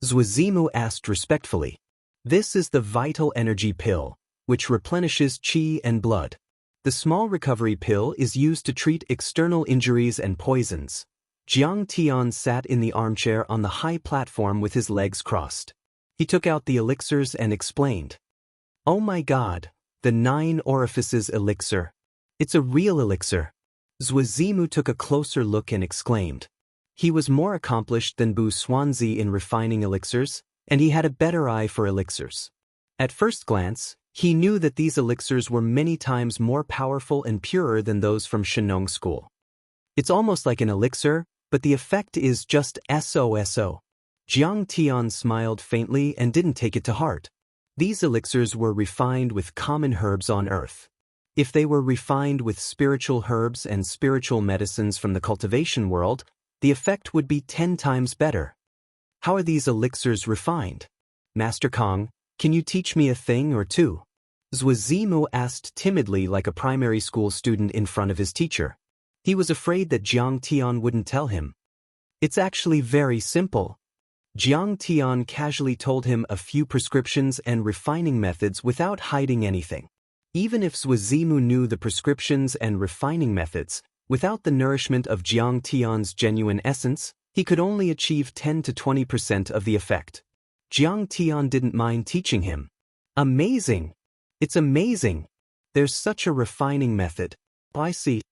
Zhuozimo asked respectfully. This is the vital energy pill, which replenishes qi and blood. The small recovery pill is used to treat external injuries and poisons. Jiang Tian sat in the armchair on the high platform with his legs crossed. He took out the elixirs and explained. Oh my God, the 9 orifices elixir. It's a real elixir. Zhuozimo took a closer look and exclaimed. He was more accomplished than Bu Xuanzi in refining elixirs, and he had a better eye for elixirs. At first glance, he knew that these elixirs were many times more powerful and purer than those from Shenong school. It's almost like an elixir, but the effect is just so. Jiang Tian smiled faintly and didn't take it to heart. These elixirs were refined with common herbs on earth. If they were refined with spiritual herbs and spiritual medicines from the cultivation world, the effect would be 10 times better. How are these elixirs refined? Master Kang, can you teach me a thing or two? Zhuozimo asked timidly like a primary school student in front of his teacher. He was afraid that Jiang Tian wouldn't tell him. It's actually very simple. Jiang Tian casually told him a few prescriptions and refining methods without hiding anything. Even if Zhuozimo knew the prescriptions and refining methods, without the nourishment of Jiang Tian's genuine essence, he could only achieve 10 to 20% of the effect. Jiang Tian didn't mind teaching him. Amazing! It's amazing! There's such a refining method. I see.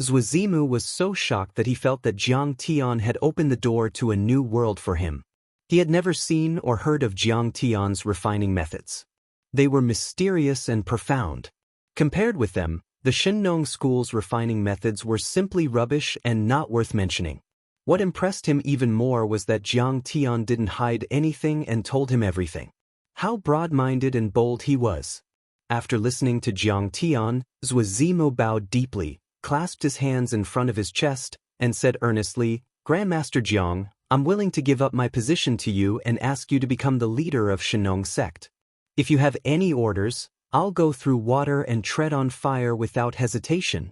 Zhuozimo was so shocked that he felt that Jiang Tian had opened the door to a new world for him. He had never seen or heard of Jiang Tian's refining methods. They were mysterious and profound. Compared with them, the Shenong school's refining methods were simply rubbish and not worth mentioning. What impressed him even more was that Jiang Tian didn't hide anything and told him everything. How broad-minded and bold he was. After listening to Jiang Tian, Zhuozimo bowed deeply, clasped his hands in front of his chest, and said earnestly, Grandmaster Jiang, I'm willing to give up my position to you and ask you to become the leader of Shenong sect. If you have any orders, I'll go through water and tread on fire without hesitation.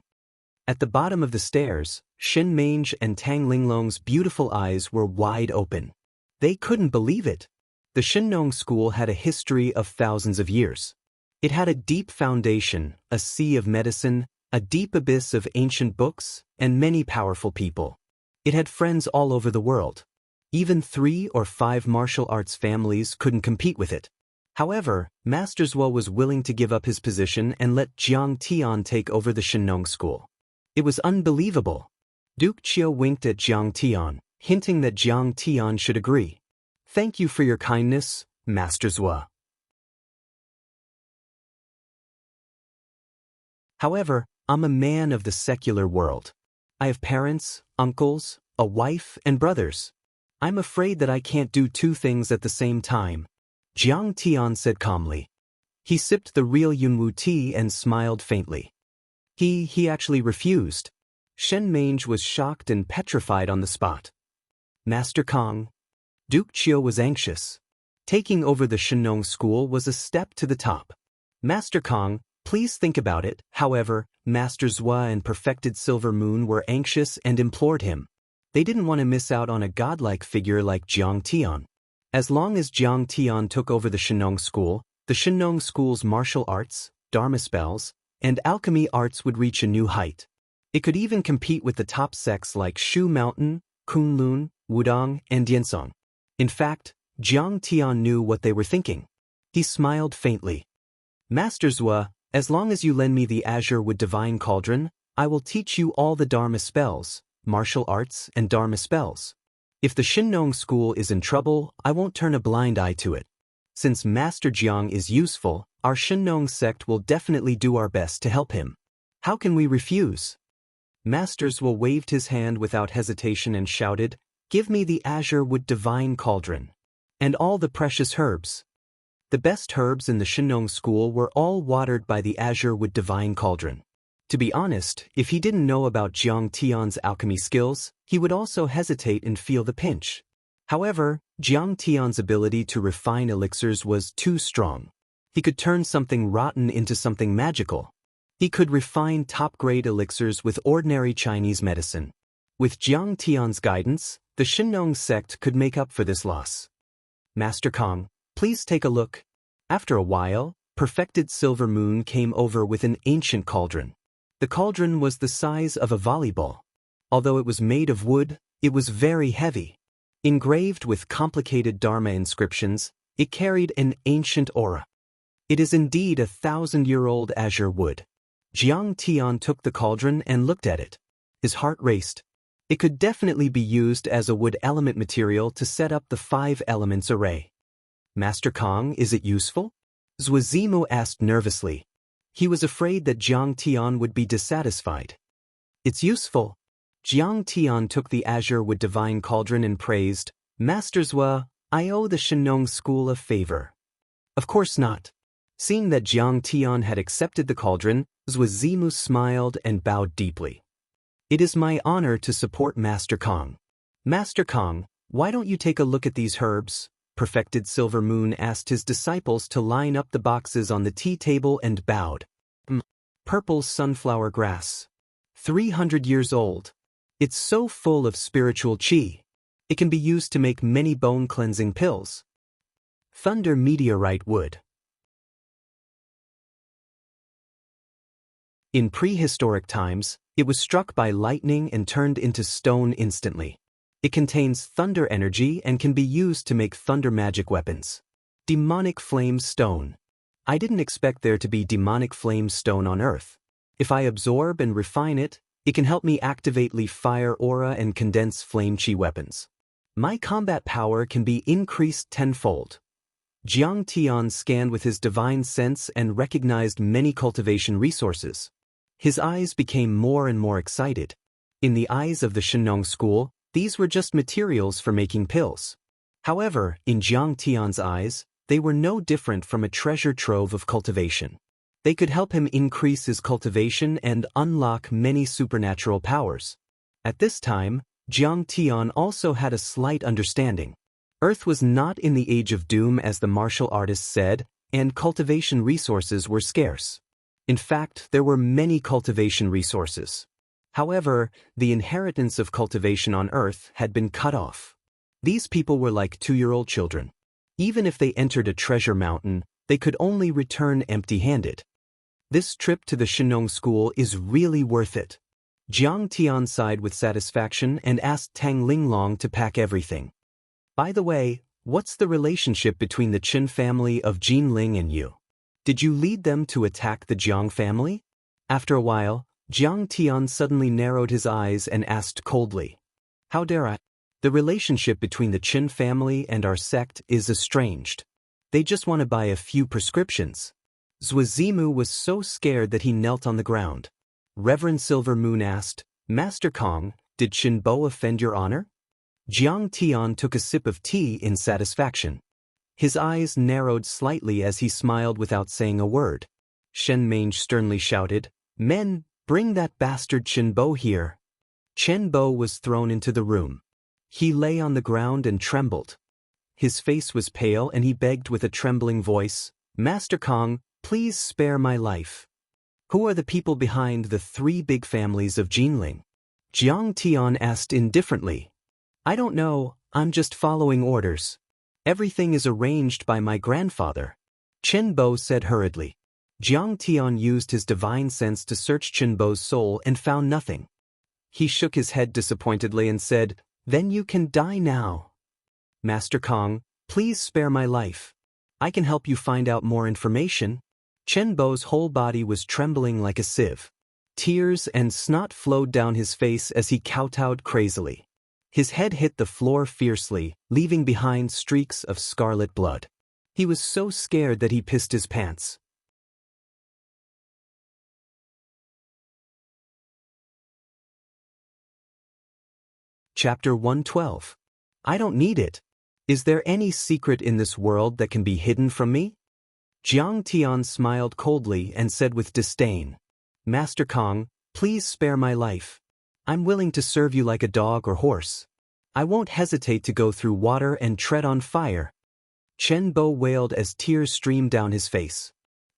At the bottom of the stairs, Shen Mange and Tang Linglong's beautiful eyes were wide open. They couldn't believe it. The Shenong school had a history of thousands of years. It had a deep foundation, a sea of medicine, a deep abyss of ancient books, and many powerful people. It had friends all over the world. Even 3 or 5 martial arts families couldn't compete with it. However, Master Zhuo was willing to give up his position and let Jiang Tian take over the Shenong school. It was unbelievable. Duke Qiu winked at Jiang Tian, hinting that Jiang Tian should agree. Thank you for your kindness, Master Zhuo. However, I'm a man of the secular world. I have parents, uncles, a wife, and brothers. I'm afraid that I can't do 2 things at the same time, Jiang Tian said calmly. He sipped the real Yunwu tea and smiled faintly. He actually refused. Shen Mange was shocked and petrified on the spot. Master Kong. Duke Chiu was anxious. Taking over the Shenong school was a step to the top. Master Kong, please think about it. However, Master Zhua and Perfected Silver Moon were anxious and implored him. They didn't want to miss out on a godlike figure like Jiang Tian. As long as Jiang Tian took over the Shenong school, the Shenong school's martial arts, dharma spells, and alchemy arts would reach a new height. It could even compete with the top sects like Shu Mountain, Kunlun, Wudong, and Diansong. In fact, Jiang Tian knew what they were thinking. He smiled faintly. Master Zhua, as long as you lend me the Azure Wood Divine Cauldron, I will teach you all the dharma spells, martial arts, and dharma spells. If the Shenong school is in trouble, I won't turn a blind eye to it. Since Master Jiang is useful, our Shenong sect will definitely do our best to help him. How can we refuse? Master Zhua waved his hand without hesitation and shouted, "Give me the Azure Wood Divine Cauldron. And all the precious herbs." The best herbs in the Shenong school were all watered by the Azure Wood Divine Cauldron. To be honest, if he didn't know about Jiang Tian's alchemy skills, he would also hesitate and feel the pinch. However, Jiang Tian's ability to refine elixirs was too strong. He could turn something rotten into something magical. He could refine top-grade elixirs with ordinary Chinese medicine. With Jiang Tian's guidance, the Shenong sect could make up for this loss. Master Kong, please take a look. After a while, Perfected Silver Moon came over with an ancient cauldron. The cauldron was the size of a volleyball. Although it was made of wood, it was very heavy. Engraved with complicated dharma inscriptions, it carried an ancient aura. It is indeed 1,000-year-old azure wood. Jiang Tian took the cauldron and looked at it. His heart raced. It could definitely be used as a wood element material to set up the 5 elements array. Master Kong, is it useful? Zuazimu asked nervously. He was afraid that Jiang Tian would be dissatisfied. It's useful. Jiang Tian took the Azure Wood Divine Cauldron and praised, Master Zhua, I owe the Shenong school a favor. Of course not. Seeing that Jiang Tian had accepted the cauldron, Zuazimu smiled and bowed deeply. It is my honor to support Master Kong. Master Kong, why don't you take a look at these herbs? Perfected Silver Moon asked his disciples to line up the boxes on the tea table and bowed. Purple sunflower grass. 300 years old. It's so full of spiritual qi. It can be used to make many bone-cleansing pills. Thunder meteorite wood. In prehistoric times, it was struck by lightning and turned into stone instantly. It contains thunder energy and can be used to make thunder magic weapons. Demonic flame stone. I didn't expect there to be demonic flame stone on Earth. If I absorb and refine it, it can help me activate leaf fire aura and condense flame chi weapons. My combat power can be increased tenfold. Jiang Tian scanned with his divine sense and recognized many cultivation resources. His eyes became more and more excited. In the eyes of the Shenong school, these were just materials for making pills. However, in Jiang Tian's eyes, they were no different from a treasure trove of cultivation. They could help him increase his cultivation and unlock many supernatural powers. At this time, Jiang Tian also had a slight understanding. Earth was not in the age of doom as the martial artists said, and cultivation resources were scarce. In fact, there were many cultivation resources. However, the inheritance of cultivation on Earth had been cut off. These people were like 2-year-old children. Even if they entered a treasure mountain, they could only return empty-handed. This trip to the Shenong school is really worth it. Jiang Tian sighed with satisfaction and asked Tang Linglong to pack everything. By the way, what's the relationship between the Qin family of Jinling and you? Did you lead them to attack the Jiang family? After a while, Jiang Tian suddenly narrowed his eyes and asked coldly, How dare I? The relationship between the Qin family and our sect is estranged. They just want to buy a few prescriptions. Zuazimu was so scared that he knelt on the ground. Reverend Silver Moon asked, Master Kong, did Qin Bo offend your honor? Jiang Tian took a sip of tea in satisfaction. His eyes narrowed slightly as he smiled without saying a word. Shen Mange sternly shouted, "Men, bring that bastard Chen Bo here." Chen Bo was thrown into the room. He lay on the ground and trembled. His face was pale and he begged with a trembling voice, "Master Kong, please spare my life." "Who are the people behind the three big families of Jinling?" Jiang Tian asked indifferently. "I don't know, I'm just following orders. Everything is arranged by my grandfather," Chen Bo said hurriedly. Jiang Tian used his divine sense to search Chen Bo's soul and found nothing. He shook his head disappointedly and said, "Then you can die now." "Master Kong, please spare my life. I can help you find out more information." Chen Bo's whole body was trembling like a sieve. Tears and snot flowed down his face as he kowtowed crazily. His head hit the floor fiercely, leaving behind streaks of scarlet blood. He was so scared that he pissed his pants. Chapter 112. I don't need it. Is there any secret in this world that can be hidden from me? Jiang Tian smiled coldly and said with disdain, "Master Kong, please spare my life. I'm willing to serve you like a dog or horse. I won't hesitate to go through water and tread on fire." Chen Bo wailed as tears streamed down his face.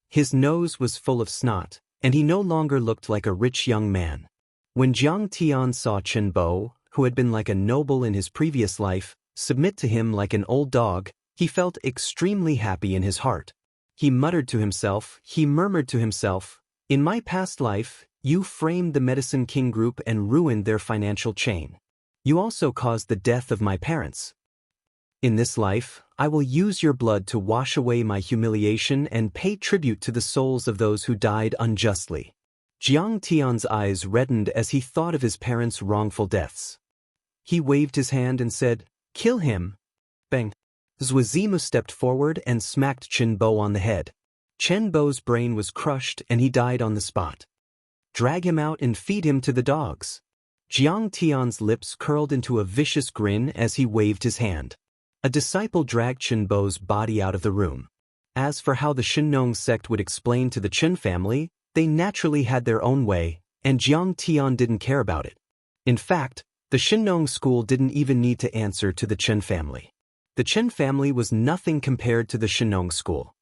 His nose was full of snot, and he no longer looked like a rich young man. When Jiang Tian saw Chen Bo, who had been like a noble in his previous life, submit to him like an old dog, he felt extremely happy in his heart. He murmured to himself, "In my past life, you framed the Medicine King group and ruined their financial chain. You also caused the death of my parents. In this life, I will use your blood to wash away my humiliation and pay tribute to the souls of those who died unjustly." Jiang Tian's eyes reddened as he thought of his parents' wrongful deaths. He waved his hand and said, "Kill him." Bang! Zuazimu stepped forward and smacked Chen Bo on the head. Chen Bo's brain was crushed and he died on the spot. "Drag him out and feed him to the dogs." Jiang Tian's lips curled into a vicious grin as he waved his hand. A disciple dragged Chen Bo's body out of the room. As for how the Shinnong sect would explain to the Chen family, they naturally had their own way, and Jiang Tian didn't care about it. In fact, the Shinnong school didn't even need to answer to the Chen family. The Chen family was nothing compared to the Shinnong school.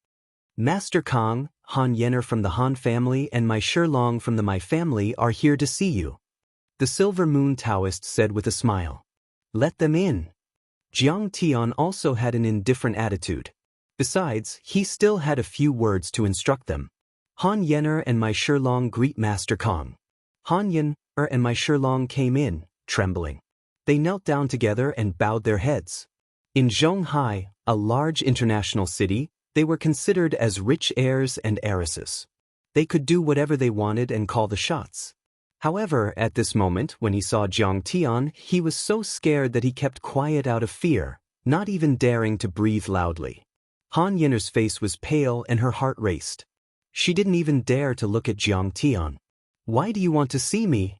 "Master Kong, Han Yener from the Han family and my Shilong from the My family are here to see you," the Silver Moon Daoist said with a smile. "Let them in." Jiang Tian also had an indifferent attitude. Besides, he still had a few words to instruct them. "Han Yener and my Shilong greet Master Kong." Han Yener and my Shilong came in, trembling. They knelt down together and bowed their heads. In Zhonghai, a large international city, they were considered as rich heirs and heiresses. They could do whatever they wanted and call the shots. However, at this moment, when he saw Jiang Tian, he was so scared that he kept quiet out of fear, not even daring to breathe loudly. Han Yener's face was pale and her heart raced. She didn't even dare to look at Jiang Tian. "Why do you want to see me?"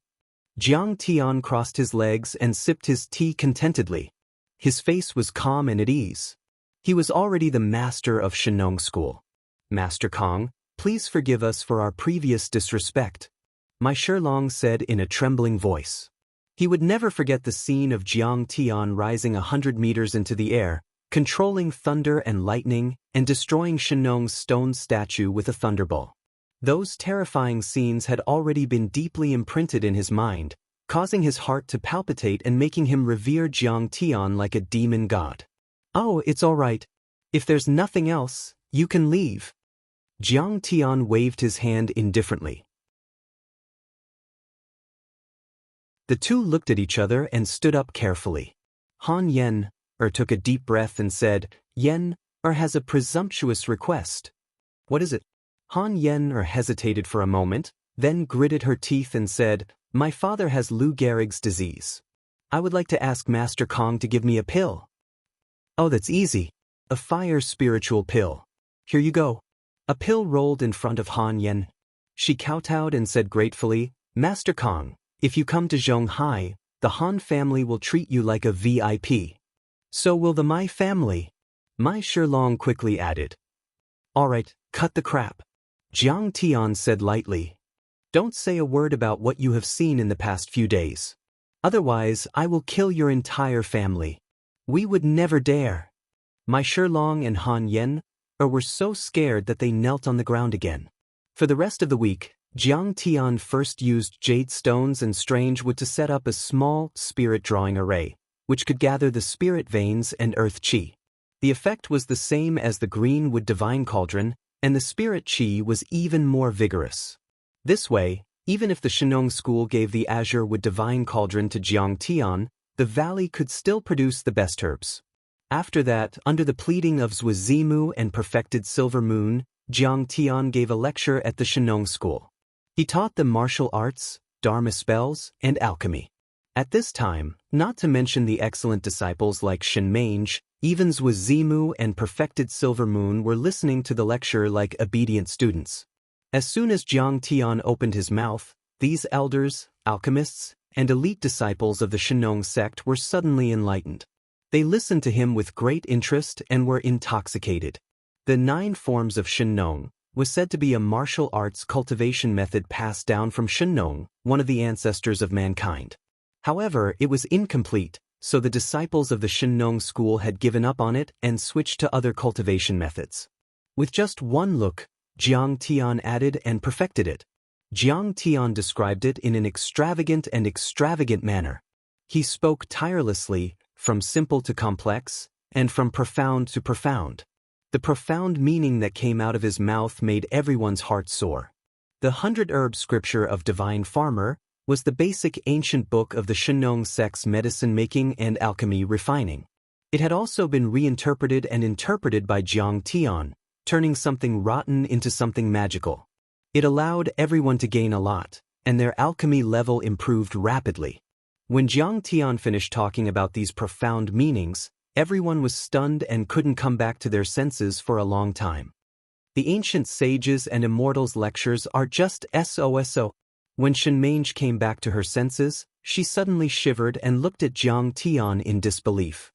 Jiang Tian crossed his legs and sipped his tea contentedly. His face was calm and at ease. He was already the master of Shinnong School. "Master Kong, please forgive us for our previous disrespect," my Shilong said in a trembling voice. He would never forget the scene of Jiang Tian rising 100 meters into the air, controlling thunder and lightning, and destroying Shinnong's stone statue with a thunderball. Those terrifying scenes had already been deeply imprinted in his mind, causing his heart to palpitate and making him revere Jiang Tian like a demon god. "Oh, it's all right. If there's nothing else, you can leave." Jiang Tian waved his hand indifferently. The two looked at each other and stood up carefully. Han Yener took a deep breath and said, "Yener has a presumptuous request." "What is it?" Han Yener hesitated for a moment, then gritted her teeth and said, "My father has Lou Gehrig's disease. I would like to ask Master Kong to give me a pill." "Oh, that's easy. A fire spiritual pill. Here you go." A pill rolled in front of Han Yener. She kowtowed and said gratefully, "Master Kong, if you come to Zhonghai, the Han family will treat you like a VIP. So will the My family." Mai Shilong quickly added. Alright, cut the crap. Jiang Tian said lightly. Don't say a word about what you have seen in the past few days. Otherwise, I will kill your entire family. We would never dare. Mai Shilong and Han Yen were so scared that they knelt on the ground again. For the rest of the week, Jiang Tian first used jade stones and strange wood to set up a small spirit drawing array, which could gather the spirit veins and earth qi. The effect was the same as the green wood divine cauldron, and the spirit qi was even more vigorous. This way, even if the Shenong school gave the azure wood divine cauldron to Jiang Tian, the valley could still produce the best herbs. After that, under the pleading of Zhuzimu and perfected Silver Moon, Jiang Tian gave a lecture at the Shenong school. He taught them martial arts, dharma spells, and alchemy. At this time, not to mention the excellent disciples like Shenmenge, even Zhuzimu and perfected Silver Moon were listening to the lecture like obedient students. As soon as Jiang Tian opened his mouth, these elders, alchemists, and elite disciples of the Shenong sect were suddenly enlightened. They listened to him with great interest and were intoxicated. The 9 forms of Shenong was said to be a martial arts cultivation method passed down from Shenong, one of the ancestors of mankind. However, it was incomplete, so the disciples of the Shenong school had given up on it and switched to other cultivation methods. With just one look, Jiang Tian added and perfected it. Jiang Tian described it in an extravagant manner. He spoke tirelessly, from simple to complex, and from profound to profound. The profound meaning that came out of his mouth made everyone's heart soar. The 100-herb scripture of Divine Farmer was the basic ancient book of the Shenong sect's medicine-making and alchemy refining. It had also been reinterpreted and interpreted by Jiang Tian, turning something rotten into something magical. It allowed everyone to gain a lot, and their alchemy level improved rapidly. When Jiang Tian finished talking about these profound meanings, everyone was stunned and couldn't come back to their senses for a long time. The ancient sages and immortals' lectures are just so. When Shenmenge came back to her senses, she suddenly shivered and looked at Jiang Tian in disbelief.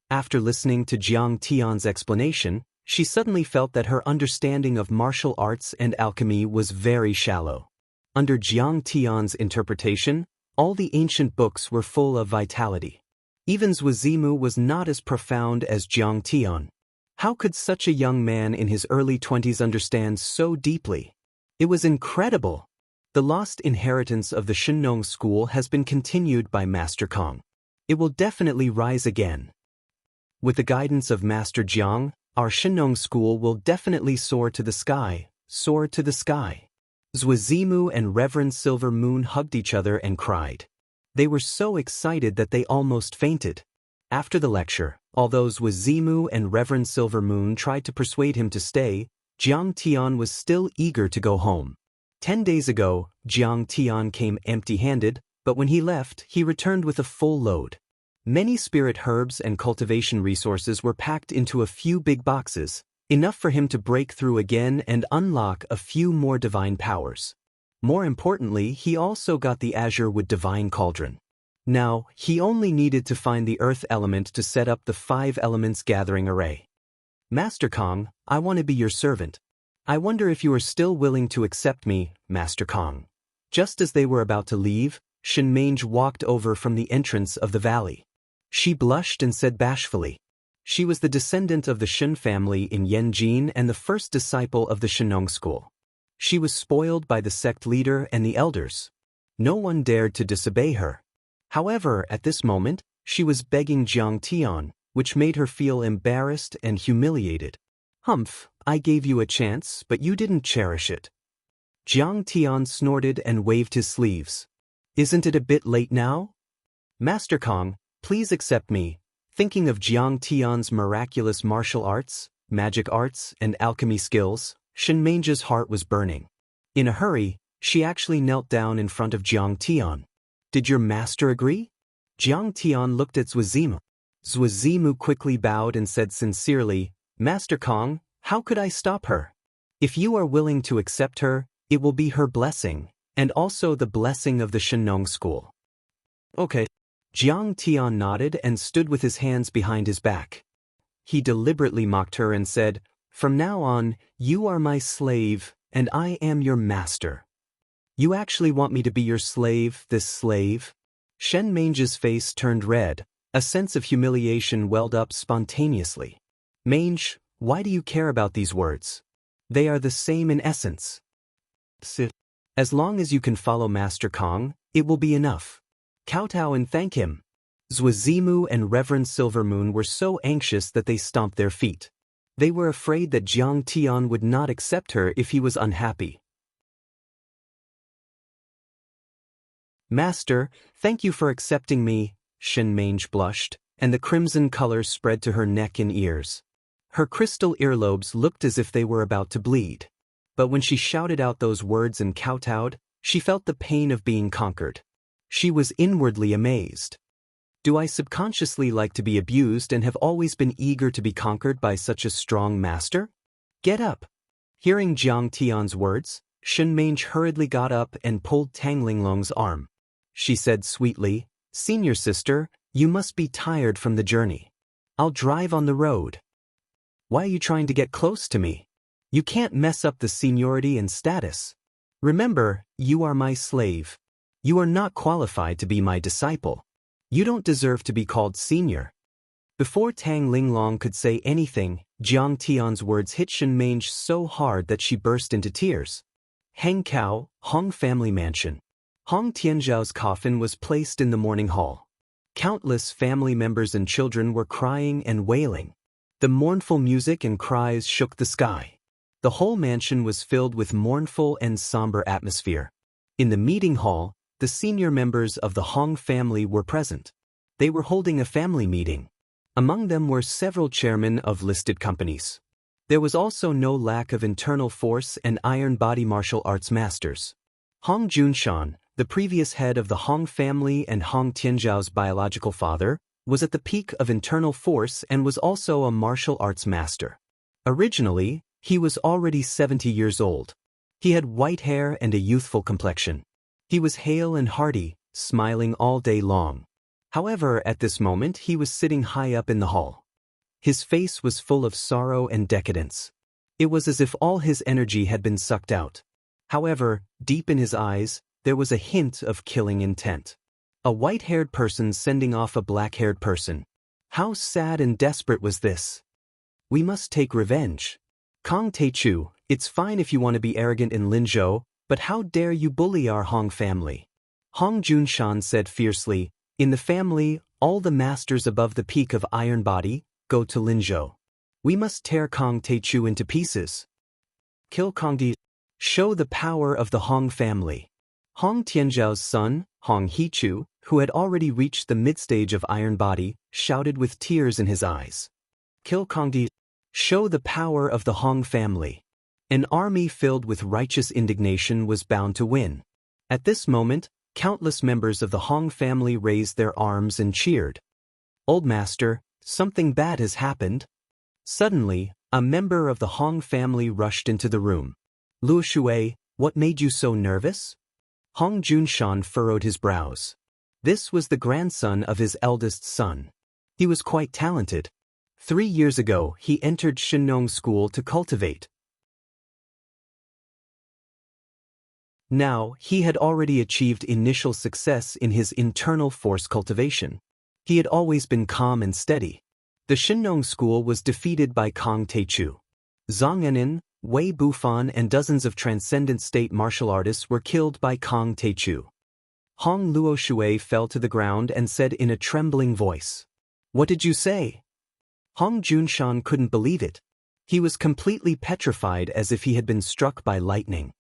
After listening to Jiang Tian's explanation, she suddenly felt that her understanding of martial arts and alchemy was very shallow. Under Jiang Tian's interpretation, all the ancient books were full of vitality. Even Zhuzimu was not as profound as Jiang Tian. How could such a young man in his early 20s understand so deeply? It was incredible. The lost inheritance of the Shenong school has been continued by Master Kong. It will definitely rise again. With the guidance of Master Jiang, our Shenong school will definitely soar to the sky. Zhuzimu and Reverend Silver Moon hugged each other and cried. They were so excited that they almost fainted. After the lecture, although Zhuzimu and Reverend Silver Moon tried to persuade him to stay, Jiang Tian was still eager to go home. 10 days ago, Jiang Tian came empty-handed, but when he left, he returned with a full load. Many spirit herbs and cultivation resources were packed into a few big boxes, enough for him to break through again and unlock a few more divine powers. More importantly, he also got the azure wood divine cauldron. Now, he only needed to find the earth element to set up the 5 elements gathering array. Master Kong, I want to be your servant. I wonder if you are still willing to accept me, Master Kong. Just as they were about to leave, Shenmenge walked over from the entrance of the valley. She blushed and said bashfully. She was the descendant of the Shen family in Yanjin and the first disciple of the Shenong school. She was spoiled by the sect leader and the elders. No one dared to disobey her. However, at this moment, she was begging Jiang Tian, which made her feel embarrassed and humiliated. Humph, I gave you a chance, but you didn't cherish it. Jiang Tian snorted and waved his sleeves. Isn't it a bit late now? Master Kong, please accept me. Thinking of Jiang Tian's miraculous martial arts, magic arts, and alchemy skills, Shenmenge's heart was burning. In a hurry, she actually knelt down in front of Jiang Tian. Did your master agree? Jiang Tian looked at Zhuzimu. Zhuzimu quickly bowed and said sincerely, Master Kong, how could I stop her? If you are willing to accept her, it will be her blessing, and also the blessing of the Shenong school. Okay. Jiang Tian nodded and stood with his hands behind his back. He deliberately mocked her and said, "From now on, you are my slave, and I am your master." "You actually want me to be your slave, this slave?" Shen Mange's face turned red. A sense of humiliation welled up spontaneously. "Mange, why do you care about these words? They are the same in essence. Sit. As long as you can follow Master Kong, it will be enough. Kowtow and thank him." Zuazimu and Reverend Silvermoon were so anxious that they stomped their feet. They were afraid that Jiang Tian would not accept her if he was unhappy. "Master, thank you for accepting me," Shen Mange blushed, and the crimson color spread to her neck and ears. Her crystal earlobes looked as if they were about to bleed. But when she shouted out those words and kowtowed, she felt the pain of being conquered. She was inwardly amazed. Do I subconsciously like to be abused and have always been eager to be conquered by such a strong master? Get up. Hearing Jiang Tian's words, Shen Mange hurriedly got up and pulled Tang Linglong's arm. She said sweetly, "Senior sister, you must be tired from the journey. I'll drive on the road." "Why are you trying to get close to me? You can't mess up the seniority and status. Remember, you are my slave. You are not qualified to be my disciple. You don't deserve to be called senior." Before Tang Linglong could say anything, Jiang Tian's words hit Shen Mange so hard that she burst into tears. Hangkou, Hong family mansion. Hong Tianzhao's coffin was placed in the morning hall. Countless family members and children were crying and wailing. The mournful music and cries shook the sky. The whole mansion was filled with mournful and somber atmosphere. In the meeting hall, the senior members of the Hong family were present. They were holding a family meeting. Among them were several chairmen of listed companies. There was also no lack of internal force and iron body martial arts masters. Hong Junshan, the previous head of the Hong family and Hong Tianzhao's biological father, was at the peak of internal force and was also a martial arts master. Originally, he was already 70 years old. He had white hair and a youthful complexion. He was hale and hearty, smiling all day long. However, at this moment he was sitting high up in the hall. His face was full of sorrow and decadence. It was as if all his energy had been sucked out. However, deep in his eyes, there was a hint of killing intent. A white-haired person sending off a black-haired person. How sad and desperate was this? "We must take revenge. Kong Teichu, it's fine if you want to be arrogant in Linzhou, but how dare you bully our Hong family?" Hong Junshan said fiercely, "In the family, all the masters above the peak of Iron Body go to Linzhou. We must tear Kong Teichu into pieces. Kill Kong Di. Show the power of the Hong family." Hong Tianzhao's son, Hong Hichu, who had already reached the mid-stage of Iron Body, shouted with tears in his eyes. "Kill Kong Di. Show the power of the Hong family." An army filled with righteous indignation was bound to win. At this moment, countless members of the Hong family raised their arms and cheered. "Old master, something bad has happened." Suddenly, a member of the Hong family rushed into the room. "Luo Shui, what made you so nervous?" Hong Junshan furrowed his brows. This was the grandson of his eldest son. He was quite talented. 3 years ago, he entered Shinong School to cultivate. Now, he had already achieved initial success in his internal force cultivation. He had always been calm and steady. The Shinong School was defeated by Kong Teichu. Zhang Enin, Wei Bufan and dozens of transcendent state martial artists were killed by Kong Teichu. Hong Luo Shui fell to the ground and said in a trembling voice, "What did you say?" Hong Junshan couldn't believe it. He was completely petrified as if he had been struck by lightning.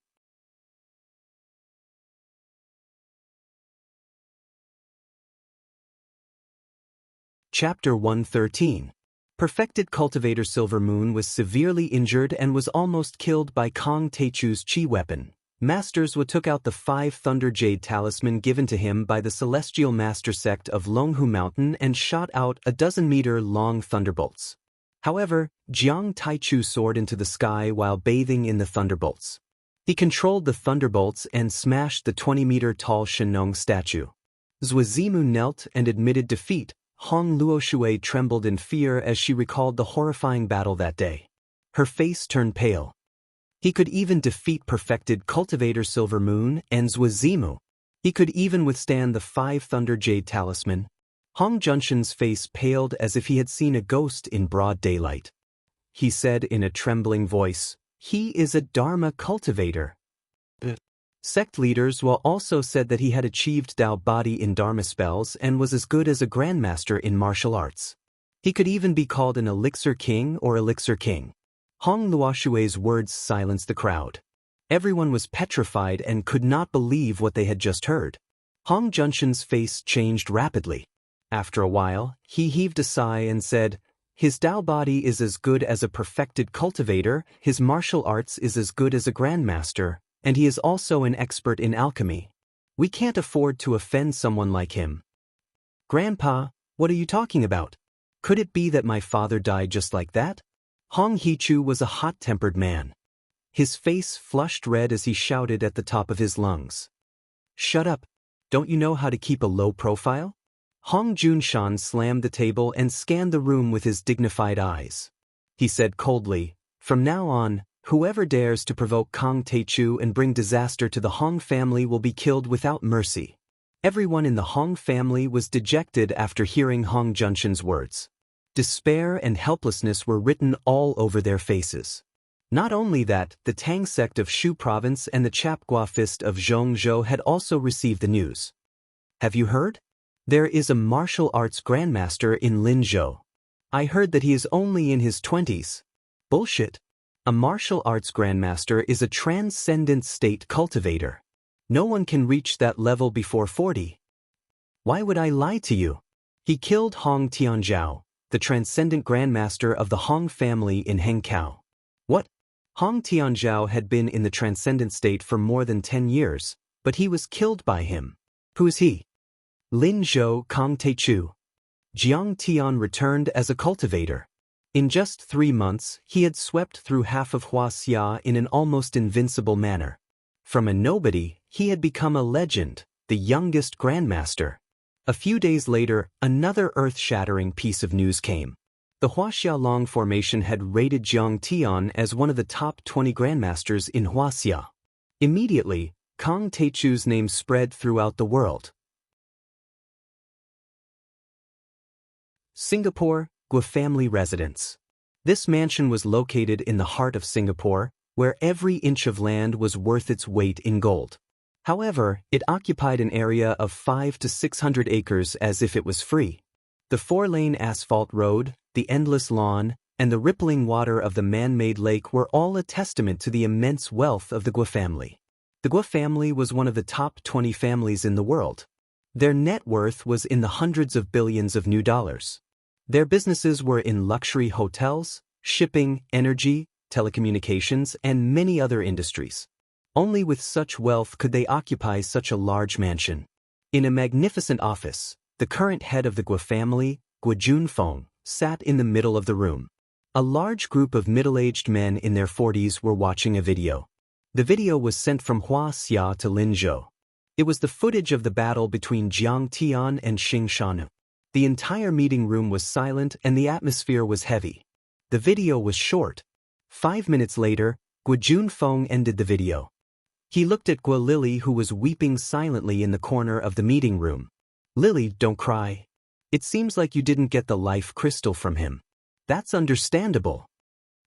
Chapter 113. Perfected Cultivator Silvermoon was severely injured and was almost killed by Kong Teichu's chi weapon. Masters Wu took out the 5 Thunder Jade talisman given to him by the Celestial Master Sect of Longhu Mountain and shot out a 12-meter-long thunderbolts. However, Jiang Taichu soared into the sky while bathing in the thunderbolts. He controlled the thunderbolts and smashed the 20-meter-tall Shenong statue. Zuazimu knelt and admitted defeat. Hong Luoshui trembled in fear as she recalled the horrifying battle that day. Her face turned pale. He could even defeat perfected Cultivator Silver Moon and Zuazimu. He could even withstand the 5 Thunder Jade Talisman. Hong Junshin's face paled as if he had seen a ghost in broad daylight. He said in a trembling voice, "He is a Dharma cultivator." Sect leaders also said that he had achieved Dao body in Dharma spells and was as good as a grandmaster in martial arts. He could even be called an elixir king or elixir king. Hong Luoshui's words silenced the crowd. Everyone was petrified and could not believe what they had just heard. Hong Junshin's face changed rapidly. After a while, he heaved a sigh and said, "His Dao body is as good as a perfected cultivator, his martial arts is as good as a grandmaster, and he is also an expert in alchemy. We can't afford to offend someone like him." "Grandpa, what are you talking about? Could it be that my father died just like that?" Hong Hichu was a hot-tempered man. His face flushed red as he shouted at the top of his lungs. "Shut up! Don't you know how to keep a low profile?" Hong Junshan slammed the table and scanned the room with his dignified eyes. He said coldly, "From now on, whoever dares to provoke Kong Teichu and bring disaster to the Hong family will be killed without mercy." Everyone in the Hong family was dejected after hearing Hong Junshin's words. Despair and helplessness were written all over their faces. Not only that, the Tang sect of Shu province and the Chapgua fist of Zhongzhou had also received the news. "Have you heard? There is a martial arts grandmaster in Linzhou. I heard that he is only in his 20s. Bullshit. A martial arts grandmaster is a transcendent state cultivator. No one can reach that level before 40. Why would I lie to you? He killed Hong Tianzhao, the transcendent grandmaster of the Hong family in Hengkao." "What?" Hong Tianzhao had been in the transcendent state for more than 10 years, but he was killed by him. "Who is he?" "Lin Zhou Kong Teichu." Jiang Tian returned as a cultivator. In just 3 months, he had swept through half of Wuxia in an almost invincible manner. From a nobody, he had become a legend, the youngest grandmaster. A few days later, another earth-shattering piece of news came. The Huaxialong formation had rated Jiang Tian as one of the top 20 grandmasters in Huaxia. Immediately, Kong Teichu's name spread throughout the world. Singapore, Gua family residence. This mansion was located in the heart of Singapore, where every inch of land was worth its weight in gold. However, it occupied an area of 500 to 600 acres as if it was free. The 4-lane asphalt road, the endless lawn, and the rippling water of the man-made lake were all a testament to the immense wealth of the Gua family. The Gua family was one of the top 20 families in the world. Their net worth was in the hundreds of billions of new dollars. Their businesses were in luxury hotels, shipping, energy, telecommunications, and many other industries. Only with such wealth could they occupy such a large mansion. In a magnificent office, the current head of the Gua family, Gua Junfeng, sat in the middle of the room. A large group of middle-aged men in their 40s were watching a video. The video was sent from Huaxia to Linzhou. It was the footage of the battle between Jiang Tian and Xing Shanu. The entire meeting room was silent and the atmosphere was heavy. The video was short. 5 minutes later, Gua Junfeng ended the video. He looked at Gua Lily, who was weeping silently in the corner of the meeting room. "Lily, don't cry. It seems like you didn't get the life crystal from him. That's understandable."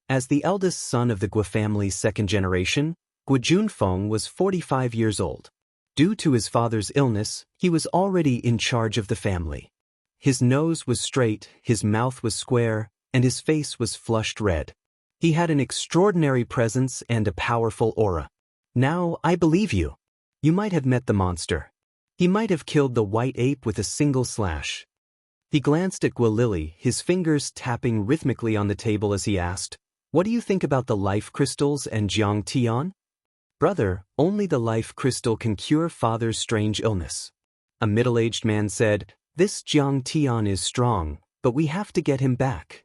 As the eldest son of the Gua family's second generation, Gua Junfeng was 45 years old. Due to his father's illness, he was already in charge of the family. His nose was straight, his mouth was square, and his face was flushed red. He had an extraordinary presence and a powerful aura. "Now, I believe you. You might have met the monster. He might have killed the white ape with a single slash." He glanced at Gua Lily, his fingers tapping rhythmically on the table as he asked, "What do you think about the life crystals and Jiang Tian?" "Brother, only the life crystal can cure father's strange illness." A middle-aged man said, "This Jiang Tian is strong, but we have to get him back."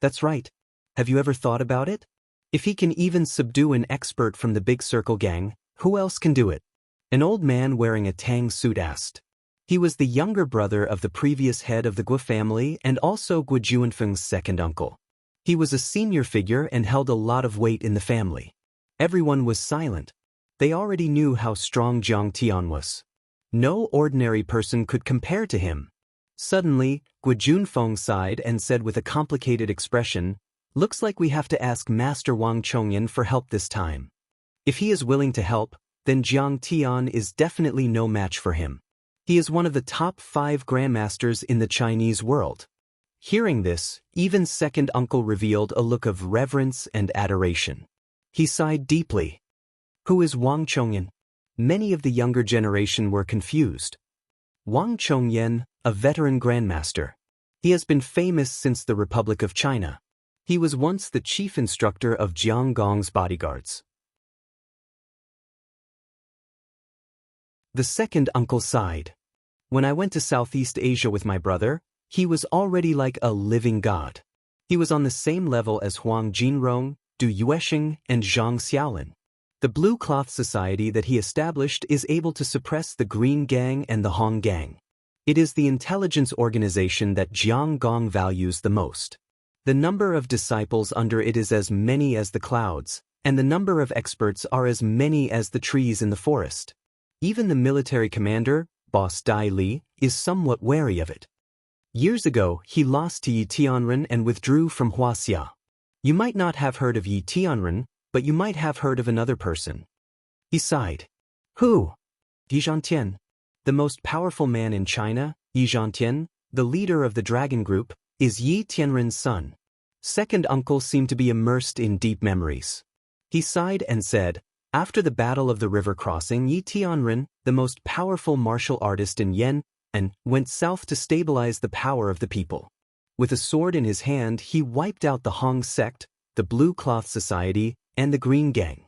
"That's right. Have you ever thought about it? If he can even subdue an expert from the Big Circle gang, who else can do it?" An old man wearing a Tang suit asked. He was the younger brother of the previous head of the Guo family and also Guo Juanfeng's second uncle. He was a senior figure and held a lot of weight in the family. Everyone was silent. They already knew how strong Jiang Tian was. No ordinary person could compare to him. Suddenly, Guo Junfeng sighed and said with a complicated expression, "Looks like we have to ask Master Wang Chongyan for help this time. If he is willing to help, then Jiang Tian is definitely no match for him. He is one of the top 5 grandmasters in the Chinese world." Hearing this, even second uncle revealed a look of reverence and adoration. He sighed deeply. Who is Wang Chongyan? Many of the younger generation were confused. Wang Chongyan, a veteran grandmaster. He has been famous since the Republic of China. He was once the chief instructor of Jiang Gong's bodyguards. The second uncle sighed. When I went to Southeast Asia with my brother, he was already like a living god. He was on the same level as Huang Jinrong, Du Yuesheng, and Zhang Xiaolin. The Blue Cloth Society that he established is able to suppress the Green Gang and the Hong Gang. It is the intelligence organization that Jiang Gong values the most. The number of disciples under it is as many as the clouds, and the number of experts are as many as the trees in the forest. Even the military commander, Boss Dai Li, is somewhat wary of it. Years ago, he lost to Yi Tianren and withdrew from Huaxia. You might not have heard of Yi Tianren, but you might have heard of another person. He sighed. Who? Yi Zhantian. The most powerful man in China, Yi Zhantian, the leader of the Dragon Group, is Yi Tianren's son. Second uncle seemed to be immersed in deep memories. He sighed and said, after the Battle of the River Crossing, Yi Tianren, the most powerful martial artist in Yan, went south to stabilize the power of the people. With a sword in his hand, he wiped out the Hong sect, the Blue Cloth Society, and the Green Gang.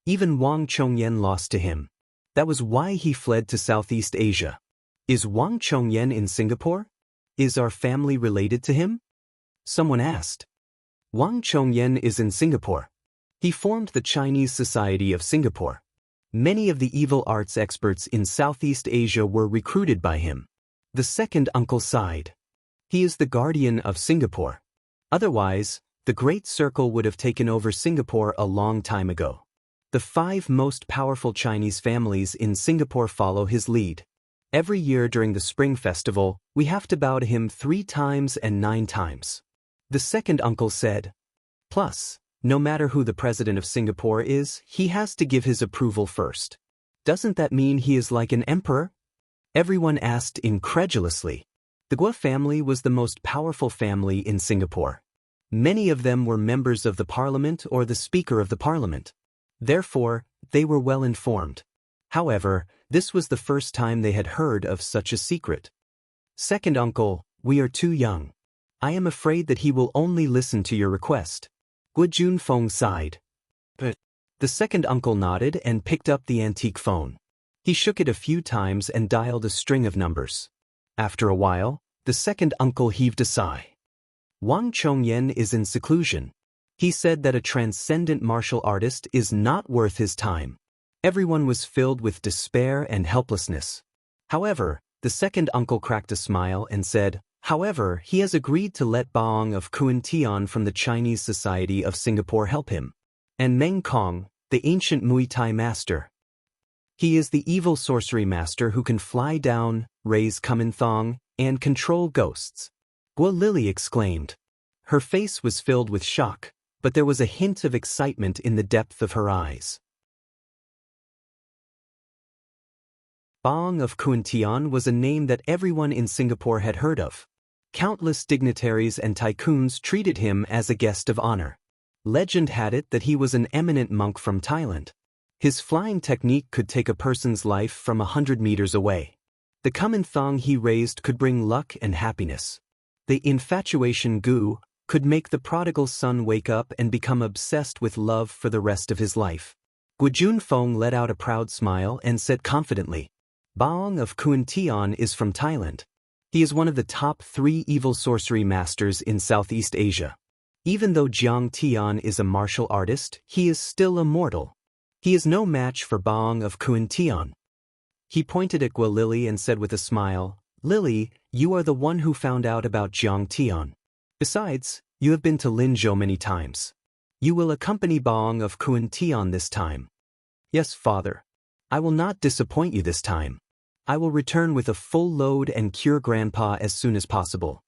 Even Wang Chongyan lost to him. That was why he fled to Southeast Asia. Is Wang Chongyan in Singapore? Is our family related to him? Someone asked. Wang Chongyan is in Singapore. He formed the Chinese Society of Singapore. Many of the evil arts experts in Southeast Asia were recruited by him. The second uncle sighed. He is the guardian of Singapore. Otherwise, the Great Circle would have taken over Singapore a long time ago. The 5 most powerful Chinese families in Singapore follow his lead. Every year during the Spring Festival, we have to bow to him 3 times and 9 times. The second uncle said. Plus, no matter who the president of Singapore is, he has to give his approval first. Doesn't that mean he is like an emperor? Everyone asked incredulously. The Guo family was the most powerful family in Singapore. Many of them were members of the parliament or the speaker of the parliament. Therefore, they were well informed. However, this was the first time they had heard of such a secret. Second uncle, we are too young. I am afraid that he will only listen to your request. Guo Junfeng sighed. But the second uncle nodded and picked up the antique phone. He shook it a few times and dialed a string of numbers. After a while, the second uncle heaved a sigh. Wang Chongyan is in seclusion. He said that a transcendent martial artist is not worth his time. Everyone was filled with despair and helplessness. However, the second uncle cracked a smile and said, however, he has agreed to let Baong of Kuantian from the Chinese Society of Singapore help him. And Meng Kong, the ancient Muay Thai master. He is the evil sorcery master who can fly down, raise Kumanthong, and control ghosts. Guo Lily exclaimed. Her face was filled with shock, but there was a hint of excitement in the depth of her eyes. Baong of Kuantian was a name that everyone in Singapore had heard of. Countless dignitaries and tycoons treated him as a guest of honor. Legend had it that he was an eminent monk from Thailand. His flying technique could take a person's life from 100 meters away. The Kumanthong he raised could bring luck and happiness. The infatuation gu could make the prodigal son wake up and become obsessed with love for the rest of his life. Guo Junfeng let out a proud smile and said confidently, Baong of Kuantian is from Thailand. He is one of the top 3 evil sorcery masters in Southeast Asia. Even though Jiang Tian is a martial artist, he is still immortal. He is no match for Baong of Kuantian. He pointed at Gua Lily and said with a smile, "Lily, you are the one who found out about Jiang Tian. Besides, you have been to Linzhou many times. You will accompany Baong of Kuan Tian this time." "Yes, father. I will not disappoint you this time. I will return with a full load and cure Grandpa as soon as possible."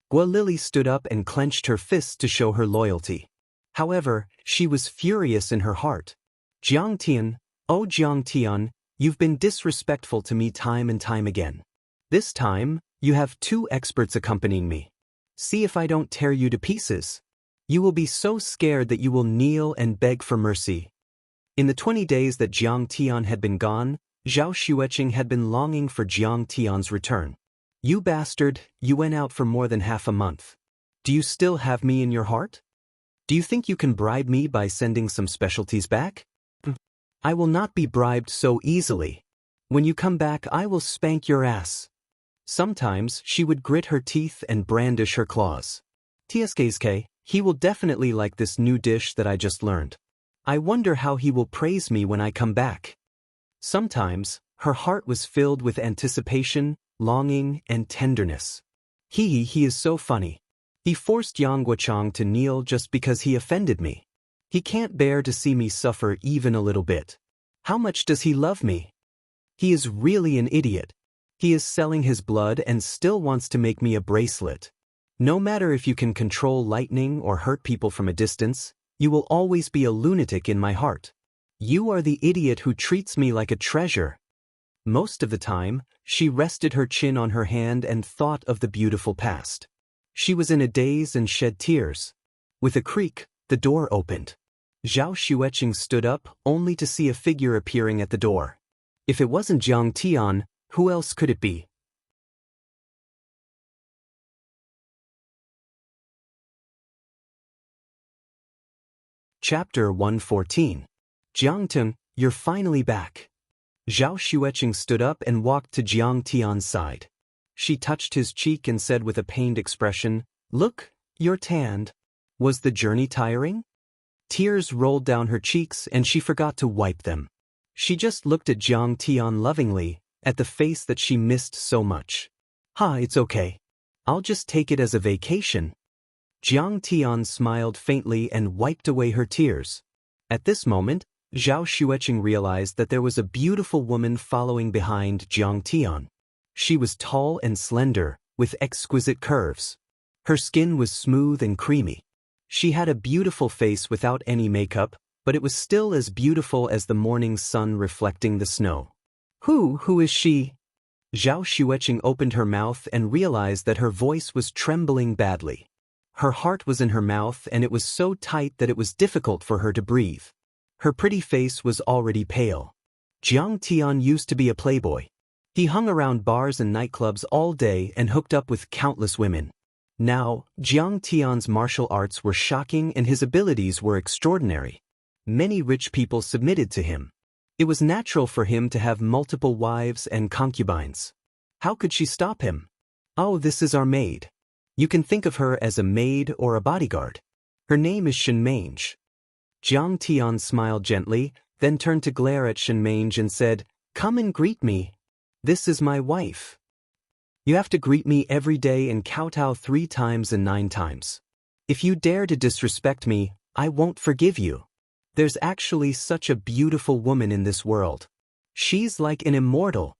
Gua Lily stood up and clenched her fists to show her loyalty. However, she was furious in her heart. "Jiang Tian, oh Jiang Tian, you've been disrespectful to me time and time again. This time, you have 2 experts accompanying me. See if I don't tear you to pieces. You will be so scared that you will kneel and beg for mercy." In the 20 days that Jiang Tian had been gone, Zhao Xueqing had been longing for Jiang Tian's return. "You bastard, you went out for more than half a month. Do you still have me in your heart? Do you think you can bribe me by sending some specialties back? I will not be bribed so easily. When you come back, I will spank your ass." Sometimes she would grit her teeth and brandish her claws. "Tsk, he will definitely like this new dish that I just learned. I wonder how he will praise me when I come back." Sometimes, her heart was filled with anticipation, longing, and tenderness. He is so funny. He forced Yang Guochang to kneel just because he offended me. He can't bear to see me suffer even a little bit. How much does he love me? He is really an idiot. He is selling his blood and still wants to make me a bracelet. No matter if you can control lightning or hurt people from a distance, you will always be a lunatic in my heart. You are the idiot who treats me like a treasure." Most of the time, she rested her chin on her hand and thought of the beautiful past. She was in a daze and shed tears. With a creak, the door opened. Zhao Xueqing stood up, only to see a figure appearing at the door. If it wasn't Jiang Tian, who else could it be? Chapter 114. "Jiang Tian, you're finally back." Zhao Xueqing stood up and walked to Jiang Tian's side. She touched his cheek and said with a pained expression, "Look, you're tanned. Was the journey tiring?" Tears rolled down her cheeks and she forgot to wipe them. She just looked at Jiang Tian lovingly, at the face that she missed so much. It's okay. I'll just take it as a vacation." Jiang Tian smiled faintly and wiped away her tears. At this moment, Zhao Xueqing realized that there was a beautiful woman following behind Jiang Tian. She was tall and slender, with exquisite curves. Her skin was smooth and creamy. She had a beautiful face without any makeup, but it was still as beautiful as the morning sun reflecting the snow. Who is she?" Zhao Xueqing opened her mouth and realized that her voice was trembling badly. Her heart was in her mouth and it was so tight that it was difficult for her to breathe. Her pretty face was already pale. Jiang Tian used to be a playboy. He hung around bars and nightclubs all day and hooked up with countless women. Now, Jiang Tian's martial arts were shocking and his abilities were extraordinary. Many rich people submitted to him. It was natural for him to have multiple wives and concubines. How could she stop him? "Oh, this is our maid. You can think of her as a maid or a bodyguard. Her name is Shenmange." Jiang Tian smiled gently, then turned to glare at Shenmange and said, "Come and greet me. This is my wife. You have to greet me every day and kowtow 3 times and 9 times. If you dare to disrespect me, I won't forgive you. There's actually such a beautiful woman in this world. She's like an immortal."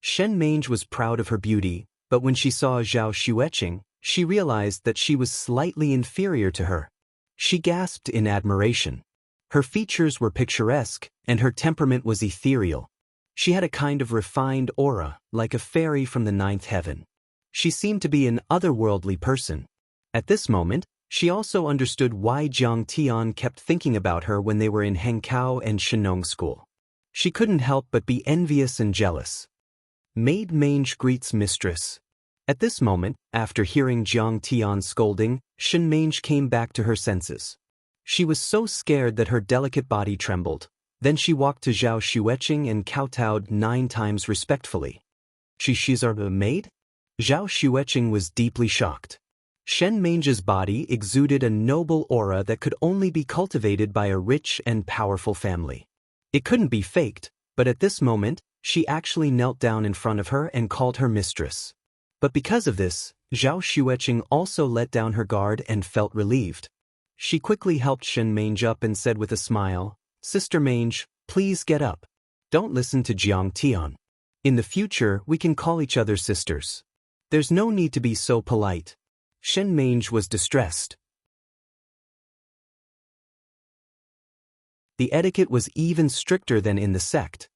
Shenmange was proud of her beauty, but when she saw Zhao Xueqing, she realized that she was slightly inferior to her. She gasped in admiration. Her features were picturesque, and her temperament was ethereal. She had a kind of refined aura, like a fairy from the 9th heaven. She seemed to be an otherworldly person. At this moment, she also understood why Jiang Tian kept thinking about her when they were in Hangzhou and Shenong school. She couldn't help but be envious and jealous. Maid Mange greets mistress. At this moment, after hearing Jiang Tian's scolding, Shenmange came back to her senses. She was so scared that her delicate body trembled. Then she walked to Zhao Xueqing and kowtowed 9 times respectfully. "She's our maid?" Zhao Xueqing was deeply shocked. Shenmange's body exuded a noble aura that could only be cultivated by a rich and powerful family. It couldn't be faked, but at this moment, She actually knelt down in front of her and called her mistress. But because of this, Zhao Xueqing also let down her guard and felt relieved. She quickly helped Shen Mange up and said with a smile, "Sister Mange, please get up. Don't listen to Jiang Tian. In the future, we can call each other sisters. There's no need to be so polite." Shen Mange was distressed. The etiquette was even stricter than in the sect.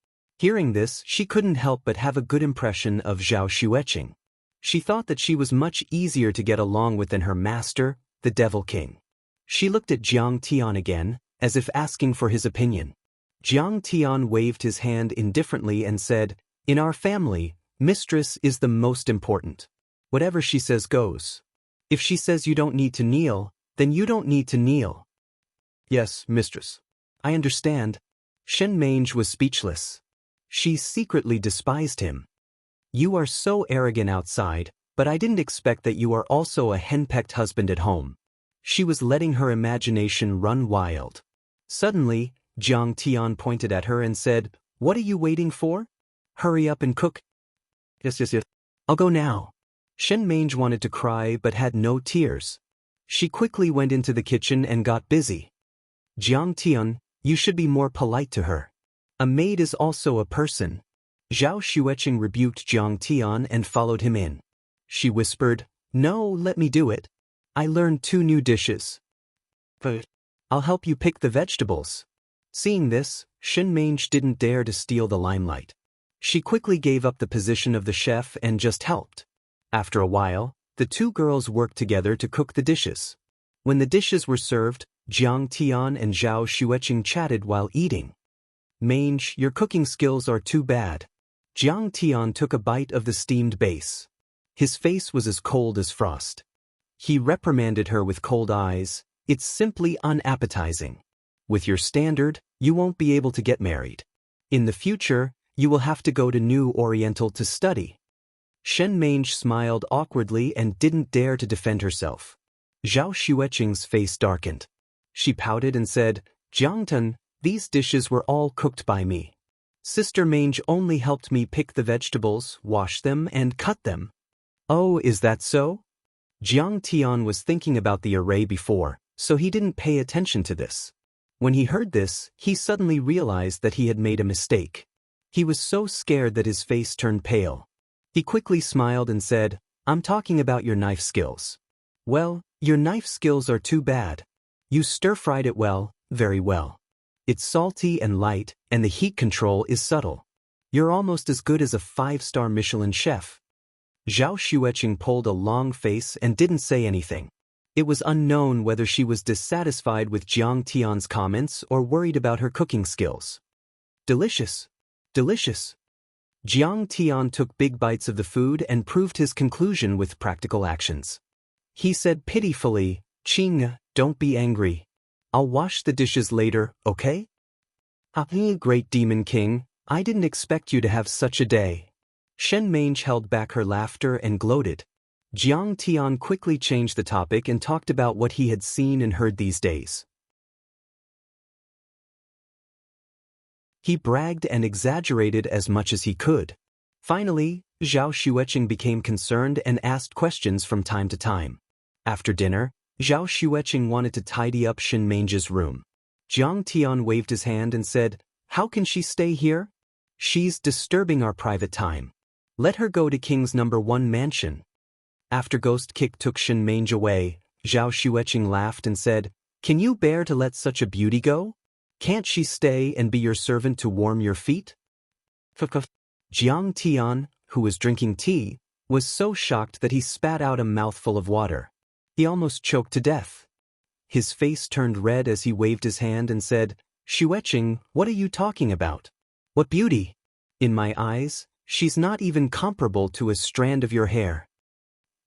Hearing this, she couldn't help but have a good impression of Zhao Xueqing. She thought that she was much easier to get along with than her master, the Devil King. She looked at Jiang Tian again, as if asking for his opinion. Jiang Tian waved his hand indifferently and said, "In our family, mistress is the most important. Whatever she says goes. If she says you don't need to kneel, then you don't need to kneel." "Yes, mistress. I understand." Shen Mange was speechless. She secretly despised him. "You are so arrogant outside, but I didn't expect that you are also a henpecked husband at home." She was letting her imagination run wild. Suddenly, Jiang Tian pointed at her and said, "What are you waiting for? Hurry up and cook." Yes. "I'll go now." Shen Mange wanted to cry but had no tears. She quickly went into the kitchen and got busy. "Jiang Tian, you should be more polite to her. A maid is also a person." Zhao Xueqing rebuked Jiang Tian and followed him in. She whispered, "No, let me do it. I learned 2 new dishes. But I'll help you pick the vegetables." Seeing this, Shen Mange didn't dare to steal the limelight. She quickly gave up the position of the chef and just helped. After a while, the 2 girls worked together to cook the dishes. When the dishes were served, Jiang Tian and Zhao Xueqing chatted while eating. "Mange, your cooking skills are too bad." Jiang Tian took a bite of the steamed base. His face was as cold as frost. He reprimanded her with cold eyes, "It's simply unappetizing. With your standard, you won't be able to get married. In the future, you will have to go to New Oriental to study." Shen Mange smiled awkwardly and didn't dare to defend herself. Zhao Xueqing's face darkened. She pouted and said, "Jiang Tian, these dishes were all cooked by me. Sister Mange only helped me pick the vegetables, wash them, and cut them." "Oh, is that so?" Jiang Tian was thinking about the array before, so he didn't pay attention to this. When he heard this, he suddenly realized that he had made a mistake. He was so scared that his face turned pale. He quickly smiled and said, "I'm talking about your knife skills." "Well, your knife skills are too bad. You stir-fried it well, very well. It's salty and light, and the heat control is subtle. You're almost as good as a 5-star Michelin chef." Zhao Xueqing pulled a long face and didn't say anything. It was unknown whether she was dissatisfied with Jiang Tian's comments or worried about her cooking skills. "Delicious. Delicious." Jiang Tian took big bites of the food and proved his conclusion with practical actions. He said pitifully, "Qing, don't be angry. I'll wash the dishes later, okay?" Great Demon King, I didn't expect you to have such a day." Shen Mange held back her laughter and gloated. Jiang Tian quickly changed the topic and talked about what he had seen and heard these days. He bragged and exaggerated as much as he could. Finally, Zhao Xueqing became concerned and asked questions from time to time. After dinner, Zhao Xueqing wanted to tidy up Shen Mange's room. Jiang Tian waved his hand and said, "How can she stay here? She's disturbing our private time. Let her go to King's #1 mansion." After Ghost Kick took Shen Mange away, Zhao Xueqing laughed and said, "Can you bear to let such a beauty go? Can't she stay and be your servant to warm your feet?" Jiang Tian, who was drinking tea, was so shocked that he spat out a mouthful of water. He almost choked to death. His face turned red as he waved his hand and said, "Xueqing, what are you talking about? What beauty? In my eyes, she's not even comparable to a strand of your hair."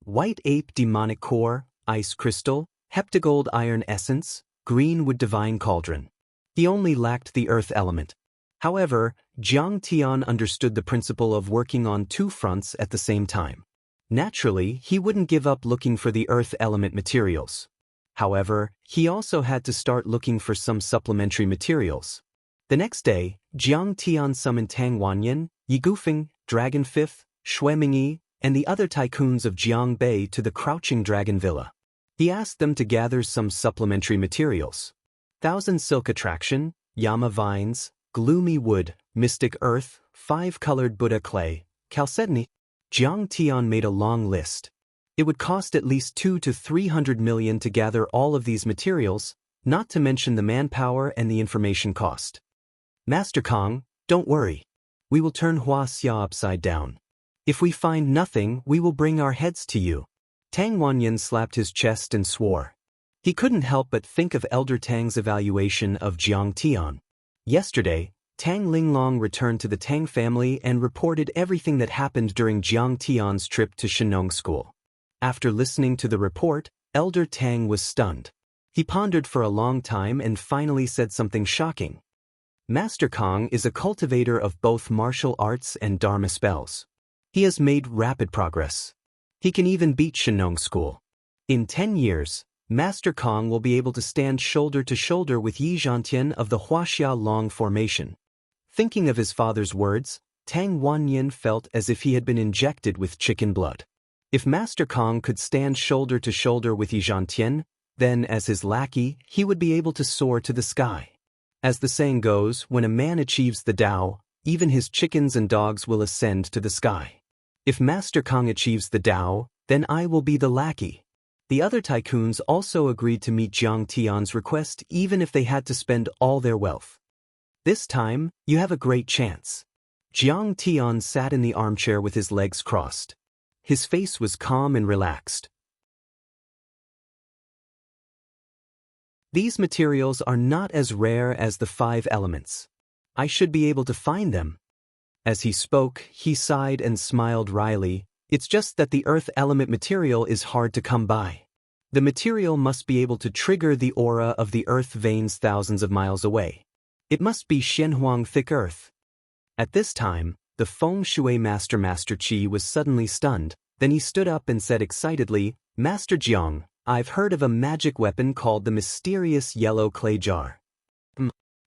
White ape demonic core, ice crystal, heptagold iron essence, green wood divine cauldron. He only lacked the earth element. However, Jiang Tian understood the principle of working on 2 fronts at the same time. Naturally, he wouldn't give up looking for the earth element materials. However, he also had to start looking for some supplementary materials. The next day, Jiang Tian summoned Tang Wanyan, Yigufeng, Dragon Fifth, Shuemingyi, and the other tycoons of Jiangbei to the Crouching Dragon Villa. He asked them to gather some supplementary materials. Thousand Silk Attraction, Yama Vines, Gloomy Wood, Mystic Earth, 5-colored Buddha Clay, Chalcedony. Jiang Tian made a long list. It would cost at least 200 to 300 million to gather all of these materials, not to mention the manpower and the information cost. Master Kong, don't worry. We will turn Huaxia upside down. If we find nothing, we will bring our heads to you. Tang Wanyan slapped his chest and swore. He couldn't help but think of Elder Tang's evaluation of Jiang Tian. Yesterday, Tang Linglong returned to the Tang family and reported everything that happened during Jiang Tian's trip to Shenong School. After listening to the report, Elder Tang was stunned. He pondered for a long time and finally said something shocking. Master Kong is a cultivator of both martial arts and Dharma spells. He has made rapid progress. He can even beat Shenong School. In 10 years, Master Kong will be able to stand shoulder to shoulder with Yi Zhantian of the Huaxia Long Formation. Thinking of his father's words, Tang Wanyan felt as if he had been injected with chicken blood. If Master Kong could stand shoulder to shoulder with Yi Zhantian, then as his lackey, he would be able to soar to the sky. As the saying goes, when a man achieves the Tao, even his chickens and dogs will ascend to the sky. If Master Kong achieves the Tao, then I will be the lackey. The other tycoons also agreed to meet Jiang Tian's request even if they had to spend all their wealth. This time, you have a great chance. Jiang Tian sat in the armchair with his legs crossed. His face was calm and relaxed. These materials are not as rare as the 5 elements. I should be able to find them. As he spoke, he sighed and smiled wryly. It's just that the earth element material is hard to come by. The material must be able to trigger the aura of the earth veins thousands of miles away. It must be Shenhuang thick earth. At this time, the Feng Shui Master Qi was suddenly stunned. Then he stood up and said excitedly, Master Jiang, I've heard of a magic weapon called the mysterious yellow clay jar.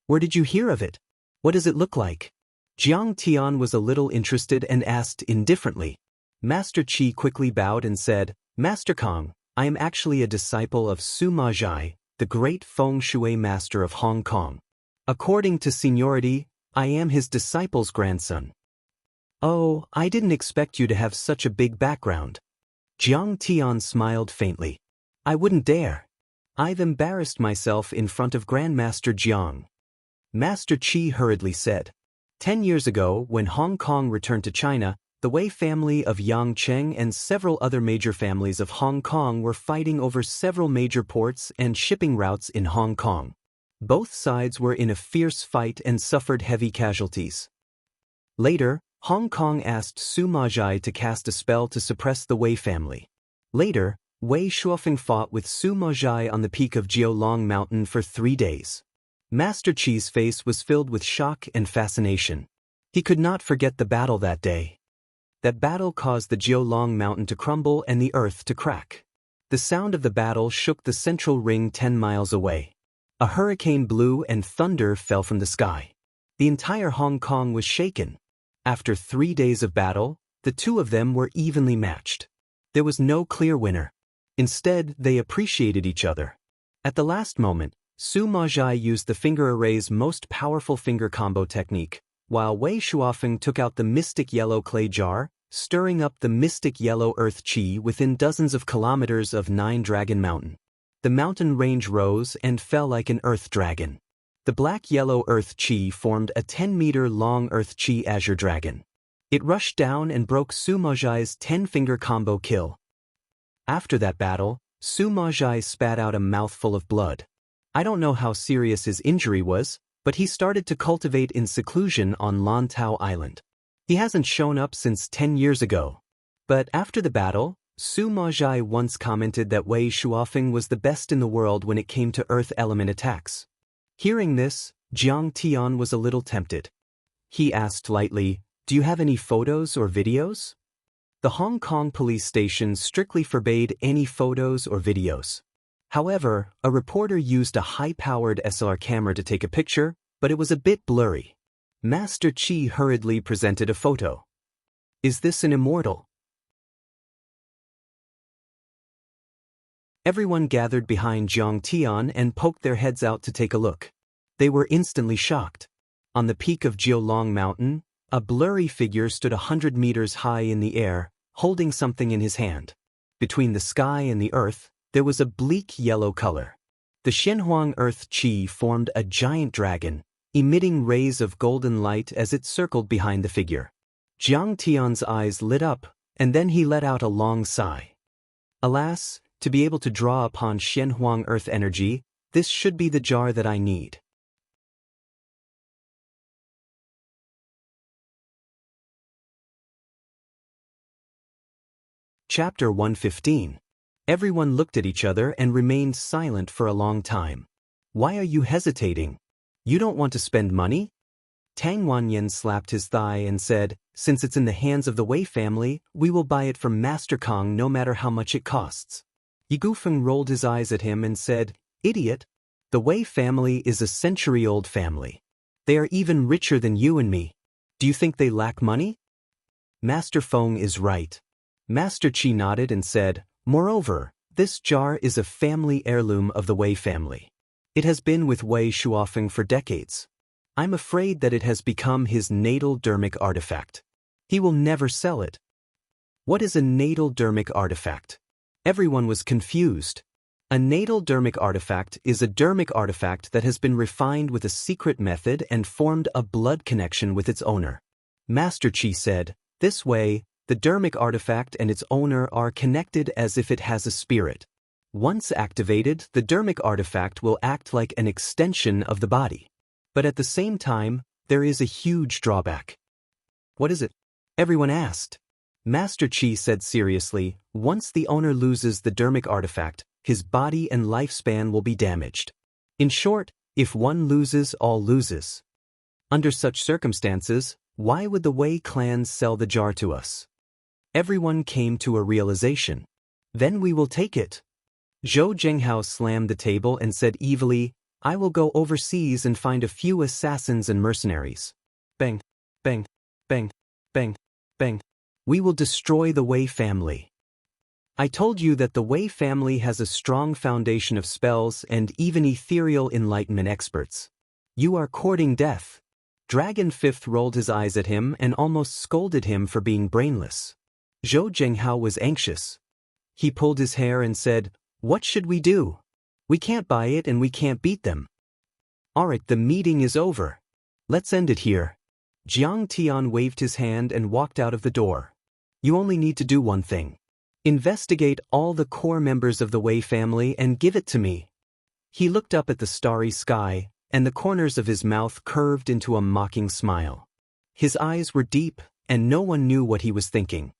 Where did you hear of it? What does it look like? Jiang Tian was a little interested and asked indifferently. Master Qi quickly bowed and said, Master Kong, I am actually a disciple of Sima Zhai, the great Feng Shui master of Hong Kong. According to seniority, I am his disciple's grandson. Oh, I didn't expect you to have such a big background. Jiang Tian smiled faintly. I wouldn't dare. I've embarrassed myself in front of Grandmaster Jiang. Master Qi hurriedly said. 10 years ago, when Hong Kong returned to China, the Wei family of Yang Cheng and several other major families of Hong Kong were fighting over several major ports and shipping routes in Hong Kong. Both sides were in a fierce fight and suffered heavy casualties. Later, Hong Kong asked Sima Zhai to cast a spell to suppress the Wei family. Later, Wei Shuofeng fought with Sima Zhai on the peak of Jiolong Mountain for 3 days. Master Qi's face was filled with shock and fascination. He could not forget the battle that day. That battle caused the Jiolong Mountain to crumble and the earth to crack. The sound of the battle shook the central ring 10 miles away. A hurricane blew and thunder fell from the sky. The entire Hong Kong was shaken. After 3 days of battle, the two of them were evenly matched. There was no clear winner. Instead, they appreciated each other. At the last moment, Sima Zhai used the finger array's most powerful finger combo technique, while Wei Shuofeng took out the mystic yellow clay jar, stirring up the mystic yellow earth qi within dozens of kilometers of Nine Dragon Mountain. The mountain range rose and fell like an earth dragon. The black-yellow earth qi formed a 10-meter-long earth qi azure dragon. It rushed down and broke Sima Zhai's 10-finger combo kill. After that battle, Sima Zhai spat out a mouthful of blood. I don't know how serious his injury was, but he started to cultivate in seclusion on Lantau Island. He hasn't shown up since 10 years ago. But after the battle, Sima Zhai once commented that Wei Shuofeng was the best in the world when it came to earth element attacks. Hearing this, Jiang Tian was a little tempted. He asked lightly, "Do you have any photos or videos?" The Hong Kong police station strictly forbade any photos or videos. However, a reporter used a high-powered SLR camera to take a picture, but it was a bit blurry. Master Qi hurriedly presented a photo. Is this an immortal? Everyone gathered behind Jiang Tian and poked their heads out to take a look. They were instantly shocked. On the peak of Jiulong Mountain, a blurry figure stood 100 meters high in the air, holding something in his hand. Between the sky and the earth, there was a bleak yellow color. The Xianhuang Earth Qi formed a giant dragon, emitting rays of golden light as it circled behind the figure. Jiang Tian's eyes lit up, and then he let out a long sigh. Alas, to be able to draw upon Xianhuang Earth energy, this should be the jar that I need. Chapter 115. Everyone looked at each other and remained silent for a long time. Why are you hesitating? You don't want to spend money? Tang Wanyan slapped his thigh and said, since it's in the hands of the Wei family, we will buy it from Master Kong no matter how much it costs. Yi Gufeng rolled his eyes at him and said, idiot, the Wei family is a century-old family. They are even richer than you and me. Do you think they lack money? Master Feng is right. Master Qi nodded and said, moreover, this jar is a family heirloom of the Wei family. It has been with Wei Shuofeng for decades. I'm afraid that it has become his natal dermic artifact. He will never sell it. What is a natal dermic artifact? Everyone was confused. A natal dermic artifact is a dermic artifact that has been refined with a secret method and formed a blood connection with its owner. Master Qi said, this way, the dermic artifact and its owner are connected as if it has a spirit. Once activated, the dermic artifact will act like an extension of the body. But at the same time, there is a huge drawback. What is it? Everyone asked. Master Qi said seriously, once the owner loses the dermic artifact, his body and lifespan will be damaged. In short, if one loses, all loses. Under such circumstances, why would the Wei clans sell the jar to us? Everyone came to a realization. Then we will take it. Zhou Zhenghao slammed the table and said evilly, I will go overseas and find a few assassins and mercenaries. Bang, bang, bang, bang, bang. We will destroy the Wei family. I told you that the Wei family has a strong foundation of spells and even ethereal enlightenment experts. You are courting death. Dragon Fifth rolled his eyes at him and almost scolded him for being brainless. Zhou Zhenghao was anxious. He pulled his hair and said, what should we do? We can't buy it and we can't beat them. Alright, the meeting is over. Let's end it here. Jiang Tian waved his hand and walked out of the door. You only need to do one thing. Investigate all the core members of the Wei family and give it to me. He looked up at the starry sky, and the corners of his mouth curved into a mocking smile. His eyes were deep, and no one knew what he was thinking.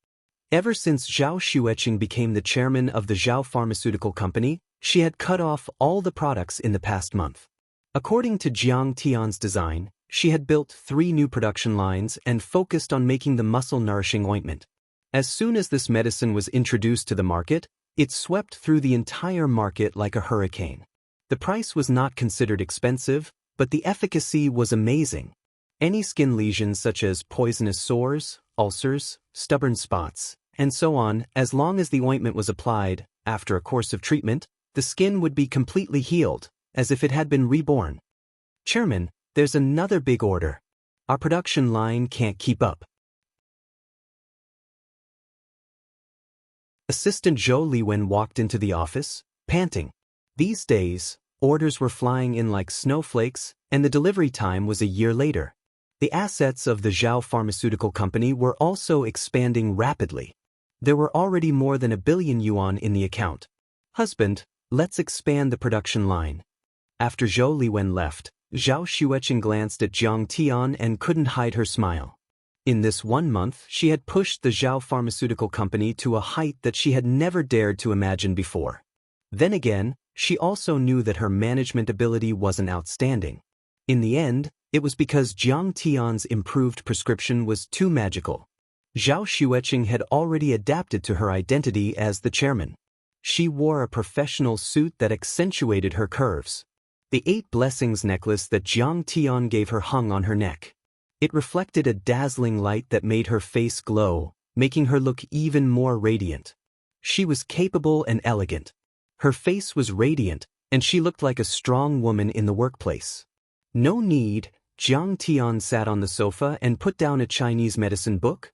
Ever since Zhao Xueqing became the chairman of the Zhao Pharmaceutical Company, she had cut off all the products in the past month. According to Jiang Tian's design, she had built 3 new production lines and focused on making the muscle-nourishing ointment. As soon as this medicine was introduced to the market, it swept through the entire market like a hurricane. The price was not considered expensive, but the efficacy was amazing. Any skin lesions such as poisonous sores, ulcers, stubborn spots, and so on, as long as the ointment was applied, after a course of treatment, the skin would be completely healed, as if it had been reborn. Chairman, there's another big order. Our production line can't keep up. Assistant Zhou Liwen walked into the office, panting. These days, orders were flying in like snowflakes, and the delivery time was a year later. The assets of the Zhao Pharmaceutical Company were also expanding rapidly. There were already more than 1 billion yuan in the account. Husband, let's expand the production line. After Zhou Liwen left, Zhao Xueqing glanced at Jiang Tian and couldn't hide her smile. In this 1 month, she had pushed the Zhao Pharmaceutical Company to a height that she had never dared to imagine before. Then again, she also knew that her management ability wasn't outstanding. In the end, it was because Jiang Tian's improved prescription was too magical. Zhao Xueqing had already adapted to her identity as the chairman. She wore a professional suit that accentuated her curves. The 8 blessings necklace that Jiang Tian gave her hung on her neck. It reflected a dazzling light that made her face glow, making her look even more radiant. She was capable and elegant. Her face was radiant, and she looked like a strong woman in the workplace. No need, Jiang Tian sat on the sofa and put down a Chinese medicine book.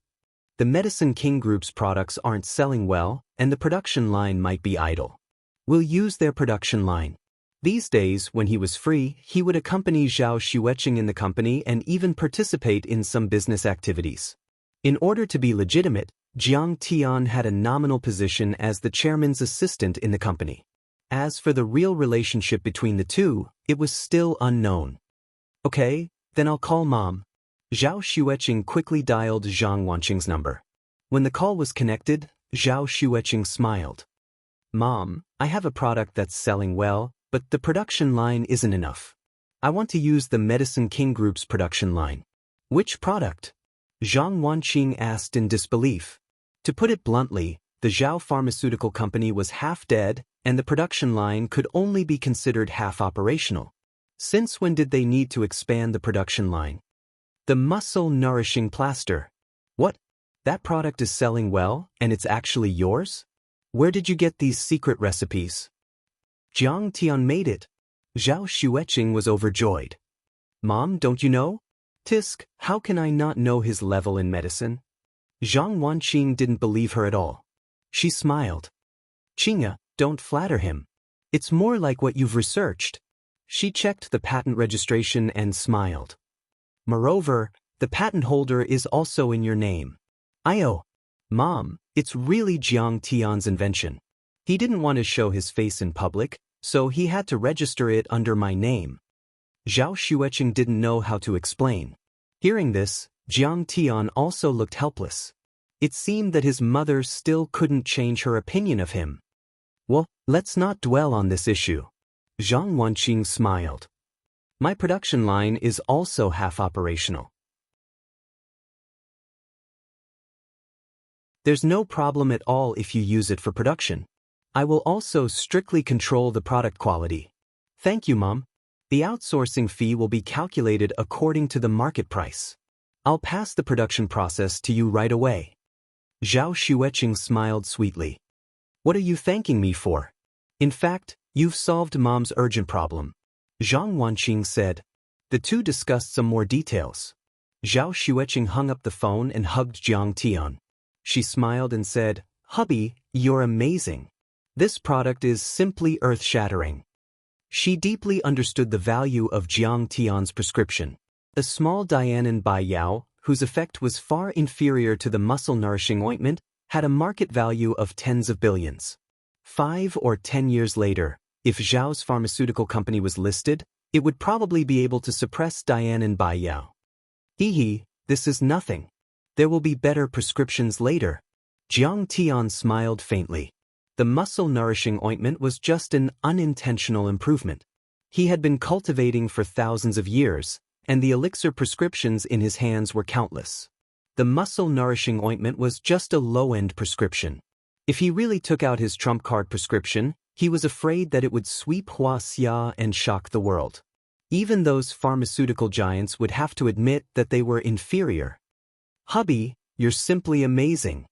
The Medicine King Group's products aren't selling well, and the production line might be idle. We'll use their production line. These days, when he was free, he would accompany Zhao Xueqing in the company and even participate in some business activities. In order to be legitimate, Jiang Tian had a nominal position as the chairman's assistant in the company. As for the real relationship between the two, it was still unknown. Okay, then I'll call Mom. Zhao Xueqing quickly dialed Zhang Wanqing's number. When the call was connected, Zhao Xueqing smiled. Mom, I have a product that's selling well, but the production line isn't enough. I want to use the Medicine King Group's production line. Which product? Zhang Wanqing asked in disbelief. To put it bluntly, the Zhao Pharmaceutical Company was half dead, and the production line could only be considered half operational. Since when did they need to expand the production line? The muscle-nourishing plaster. What? That product is selling well, and it's actually yours? Where did you get these secret recipes? Jiang Tian made it. Zhao Xueqing was overjoyed. Mom, don't you know? Tisk, how can I not know his level in medicine? Zhang Wanqing didn't believe her at all. She smiled. Qingya, don't flatter him. It's more like what you've researched. She checked the patent registration and smiled. Moreover, the patent holder is also in your name. Mom, it's really Jiang Tian's invention. He didn't want to show his face in public, so he had to register it under my name. Zhao Xueqing didn't know how to explain. Hearing this, Jiang Tian also looked helpless. It seemed that his mother still couldn't change her opinion of him. Well, let's not dwell on this issue. Zhang Wanqing smiled. My production line is also half operational. There's no problem at all if you use it for production. I will also strictly control the product quality. Thank you, Mom. The outsourcing fee will be calculated according to the market price. I'll pass the production process to you right away. Zhao Xueqing smiled sweetly. What are you thanking me for? In fact, you've solved Mom's urgent problem. Zhang Wanqing said. The two discussed some more details. Zhao Xueqing hung up the phone and hugged Jiang Tian. She smiled and said, Hubby, you're amazing. This product is simply earth-shattering. She deeply understood the value of Jiang Tian's prescription. A small Dianan Baiyao, whose effect was far inferior to the muscle-nourishing ointment, had a market value of tens of billions. 5 or 10 years later, if Zhao's pharmaceutical company was listed, it would probably be able to suppress Dianan Baiyao. This is nothing. There will be better prescriptions later. Jiang Tian smiled faintly. The muscle-nourishing ointment was just an unintentional improvement. He had been cultivating for thousands of years, and the elixir prescriptions in his hands were countless. The muscle-nourishing ointment was just a low-end prescription. If he really took out his trump card prescription, he was afraid that it would sweep Wuxia and shock the world. Even those pharmaceutical giants would have to admit that they were inferior. Hubby, you're simply amazing.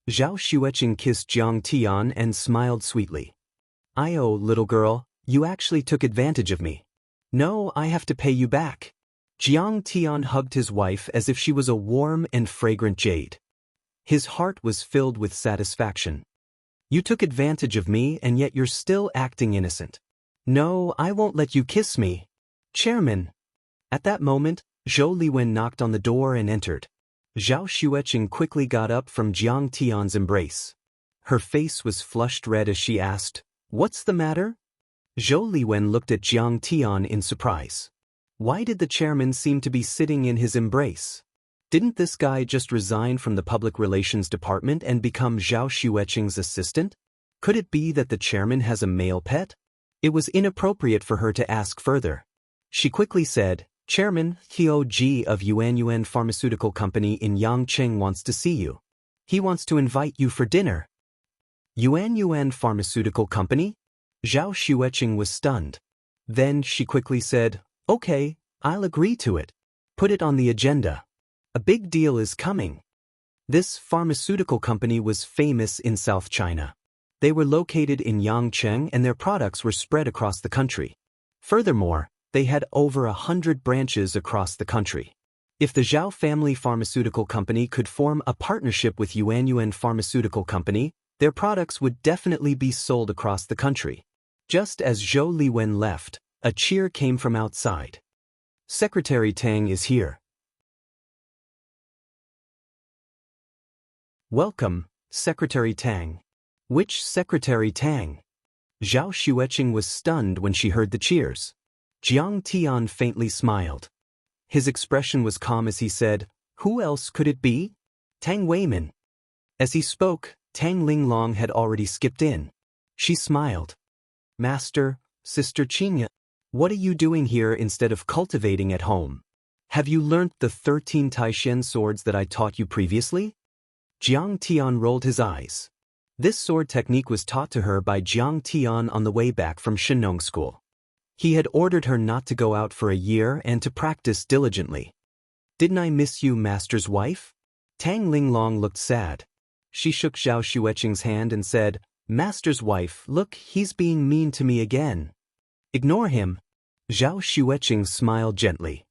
Zhao Xueqing kissed Jiang Tian and smiled sweetly. Little girl, you actually took advantage of me. No, I have to pay you back. Jiang Tian hugged his wife as if she was a warm and fragrant jade. His heart was filled with satisfaction. You took advantage of me and yet you're still acting innocent. No, I won't let you kiss me. Chairman. At that moment, Zhou Liwen knocked on the door and entered. Zhao Xueqing quickly got up from Jiang Tian's embrace. Her face was flushed red as she asked, What's the matter? Zhou Liwen looked at Jiang Tian in surprise. Why did the chairman seem to be sitting in his embrace? Didn't this guy just resign from the public relations department and become Zhao Xueqing's assistant? Could it be that the chairman has a male pet? It was inappropriate for her to ask further. She quickly said, Chairman Ji of Yuan Pharmaceutical Company in Yangcheng wants to see you. He wants to invite you for dinner. Yuan Pharmaceutical Company? Zhao Xueqing was stunned. Then she quickly said, Okay, I'll agree to it. Put it on the agenda. A big deal is coming. This pharmaceutical company was famous in South China. They were located in Yangcheng and their products were spread across the country. Furthermore, they had over 100 branches across the country. If the Zhao family pharmaceutical company could form a partnership with Yuanyuan Pharmaceutical Company, their products would definitely be sold across the country. Just as Zhou Liwen left, a cheer came from outside. Secretary Tang is here. Welcome, Secretary Tang. Which Secretary Tang? Zhao Xueqing was stunned when she heard the cheers. Jiang Tian faintly smiled. His expression was calm as he said, "Who else could it be? Tang Weimin." As he spoke, Tang Linglong had already skipped in. She smiled. "Master, Sister Qingya, what are you doing here instead of cultivating at home? Have you learnt the 13 Taishen swords that I taught you previously?" Jiang Tian rolled his eyes. This sword technique was taught to her by Jiang Tian on the way back from Shenong school. He had ordered her not to go out for a year and to practice diligently. "Didn't I miss you, Master's wife?" Tang Linglong looked sad. She shook Zhao Xueqing's hand and said, "Master's wife, look, he's being mean to me again." "Ignore him." Zhao Xueqing smiled gently.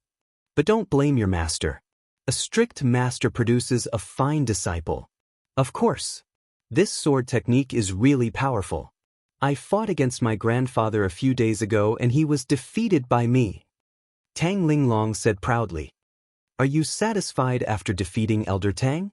"But don't blame your master. A strict master produces a fine disciple. Of course. This sword technique is really powerful. I fought against my grandfather a few days ago and he was defeated by me." Tang Linglong said proudly. "Are you satisfied after defeating Elder Tang?"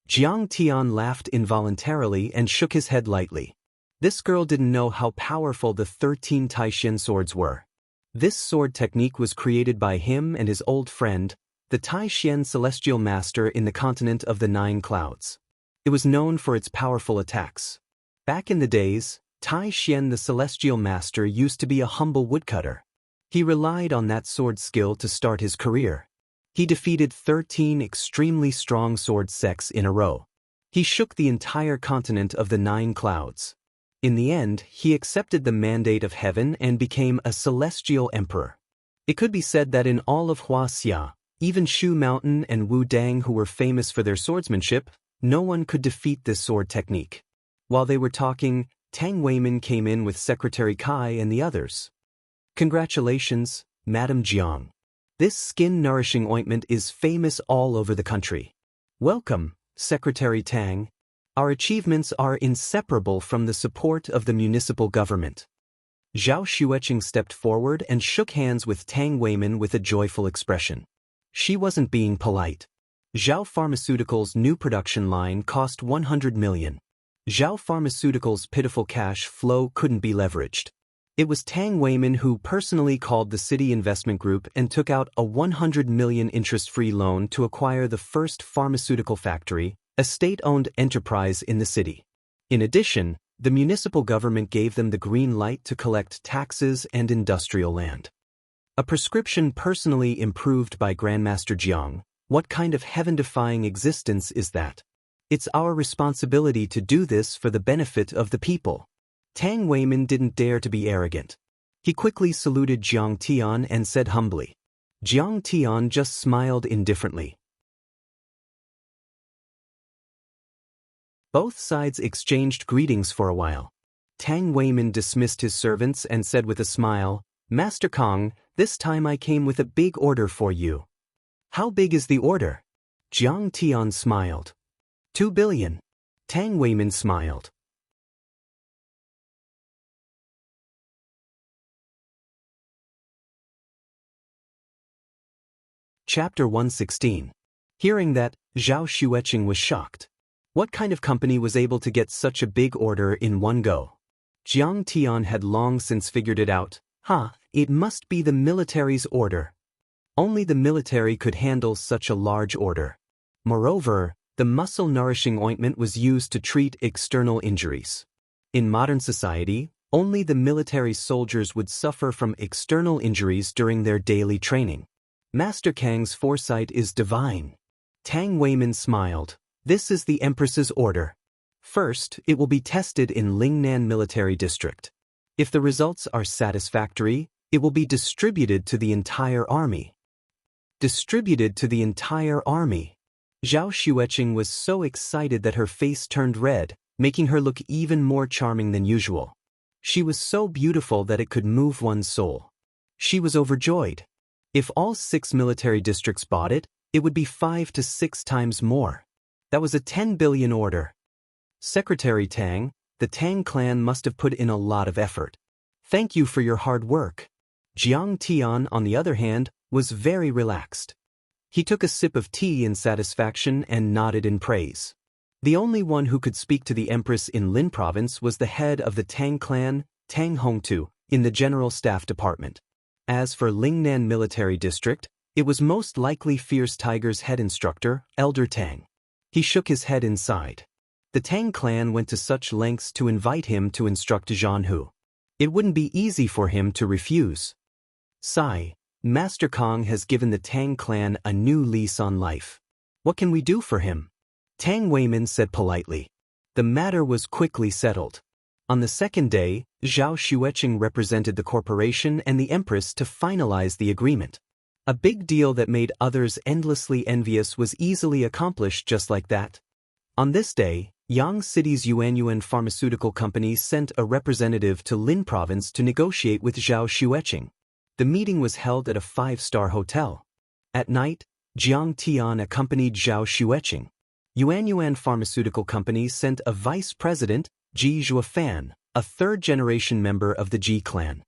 Jiang Tian laughed involuntarily and shook his head lightly. This girl didn't know how powerful the 13 Taishen swords were. This sword technique was created by him and his old friend, the Taishen Celestial Master in the continent of the 9 clouds. It was known for its powerful attacks. Back in the days, Taishen the Celestial Master used to be a humble woodcutter. He relied on that sword skill to start his career. He defeated 13 extremely strong sword sects in a row. He shook the entire continent of the 9 clouds. In the end, he accepted the mandate of heaven and became a celestial emperor. It could be said that in all of Huaxia, even Shu Mountain and Wu Dang, who were famous for their swordsmanship, no one could defeat this sword technique. While they were talking, Tang Weimin came in with Secretary Kai and the others. "Congratulations, Madam Jiang. This skin-nourishing ointment is famous all over the country. Welcome, Secretary Tang. Our achievements are inseparable from the support of the municipal government." Zhao Xueqing stepped forward and shook hands with Tang Weimin with a joyful expression. She wasn't being polite. Zhao Pharmaceuticals' new production line cost 100 million. Zhao Pharmaceuticals' pitiful cash flow couldn't be leveraged. It was Tang Weimin who personally called the City Investment Group and took out a 100 million interest-free loan to acquire the first pharmaceutical factory, a state-owned enterprise in the city. In addition, the municipal government gave them the green light to collect taxes and industrial land. A prescription personally improved by Grandmaster Jiang. What kind of heaven-defying existence is that? It's our responsibility to do this for the benefit of the people. Tang Weimin didn't dare to be arrogant. He quickly saluted Jiang Tian and said humbly. Jiang Tian just smiled indifferently. Both sides exchanged greetings for a while. Tang Weimin dismissed his servants and said with a smile, "Master Kong, this time I came with a big order for you." "How big is the order?" Jiang Tian smiled. 2 billion. Tang Weimin smiled. Chapter 116. Hearing that, Zhao Xueqing was shocked. What kind of company was able to get such a big order in one go? Jiang Tian had long since figured it out. It must be the military's order. Only the military could handle such a large order. Moreover, the muscle-nourishing ointment was used to treat external injuries. In modern society, only the military soldiers would suffer from external injuries during their daily training. Master Kang's foresight is divine. Tang Weimin smiled. This is the Empress's order. First, it will be tested in Lingnan Military District. If the results are satisfactory, it will be distributed to the entire army. distributed to the entire army. Zhao Xueqing was so excited that her face turned red, making her look even more charming than usual. She was so beautiful that it could move one's soul. She was overjoyed. If all 6 military districts bought it, it would be 5 to 6 times more. That was a 10 billion order. Secretary Tang, the Tang clan must have put in a lot of effort. Thank you for your hard work. Jiang Tian, on the other hand, was very relaxed. He took a sip of tea in satisfaction and nodded in praise. The only one who could speak to the Empress in Lin Province was the head of the Tang clan, Tang Hongtu, in the General Staff Department. As for Lingnan Military District, it was most likely Fierce Tiger's head instructor, Elder Tang. He shook his head inside. The Tang clan went to such lengths to invite him to instruct Zhan Hu. It wouldn't be easy for him to refuse. Sigh, Master Kong has given the Tang clan a new lease on life. What can we do for him? Tang Weimin said politely. The matter was quickly settled. On the second day, Zhao Xueqing represented the corporation and the Empress to finalize the agreement. A big deal that made others endlessly envious was easily accomplished just like that. On this day, Yang City's Yuanyuan Pharmaceutical Company sent a representative to Lin Province to negotiate with Zhao Xueqing. The meeting was held at a 5-star hotel. At night, Jiang Tian accompanied Zhao Xueqing. Yuanyuan Pharmaceutical Company sent a vice president, Ji Zhuofan, a third-generation member of the Ji clan.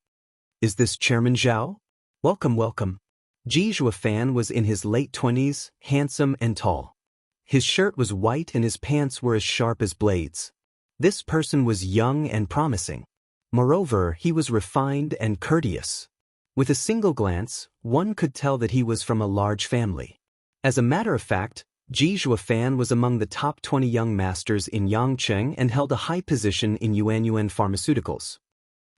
Is this Chairman Zhao? Welcome, welcome. Ji Zhuofan was in his late 20s, handsome and tall. His shirt was white and his pants were as sharp as blades. This person was young and promising. Moreover, he was refined and courteous. With a single glance, one could tell that he was from a large family. As a matter of fact, Ji Zhuofan was among the top 20 young masters in Yangcheng and held a high position in Yuanyuan Pharmaceuticals.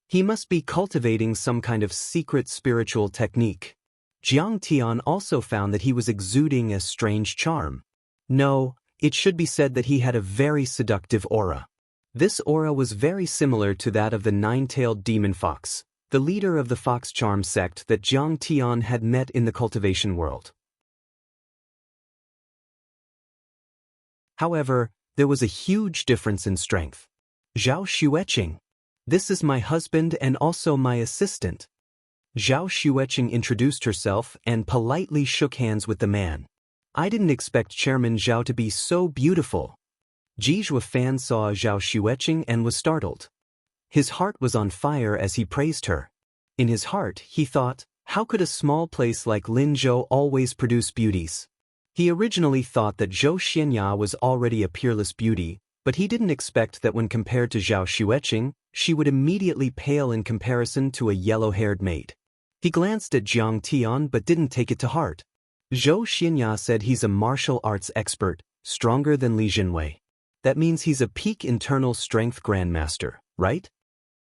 He must be cultivating some kind of secret spiritual technique. Jiang Tian also found that he was exuding a strange charm. No, it should be said that he had a very seductive aura. This aura was very similar to that of the 9-tailed demon fox, the leader of the fox charm sect that Jiang Tian had met in the cultivation world. However, there was a huge difference in strength. Zhao Xueqing. This is my husband and also my assistant. Zhao Xueqing introduced herself and politely shook hands with the man. I didn't expect Chairman Zhao to be so beautiful. Ji Zhuofan saw Zhao Xueqing and was startled. His heart was on fire as he praised her. In his heart, he thought, how could a small place like Linzhou always produce beauties? He originally thought that Zhou Xianxia was already a peerless beauty, but he didn't expect that when compared to Zhao Xueqing, she would immediately pale in comparison to a yellow-haired maid. He glanced at Jiang Tian but didn't take it to heart. Zhou Xianxia said he's a martial arts expert, stronger than Li Jinwei. That means he's a peak internal strength grandmaster, right?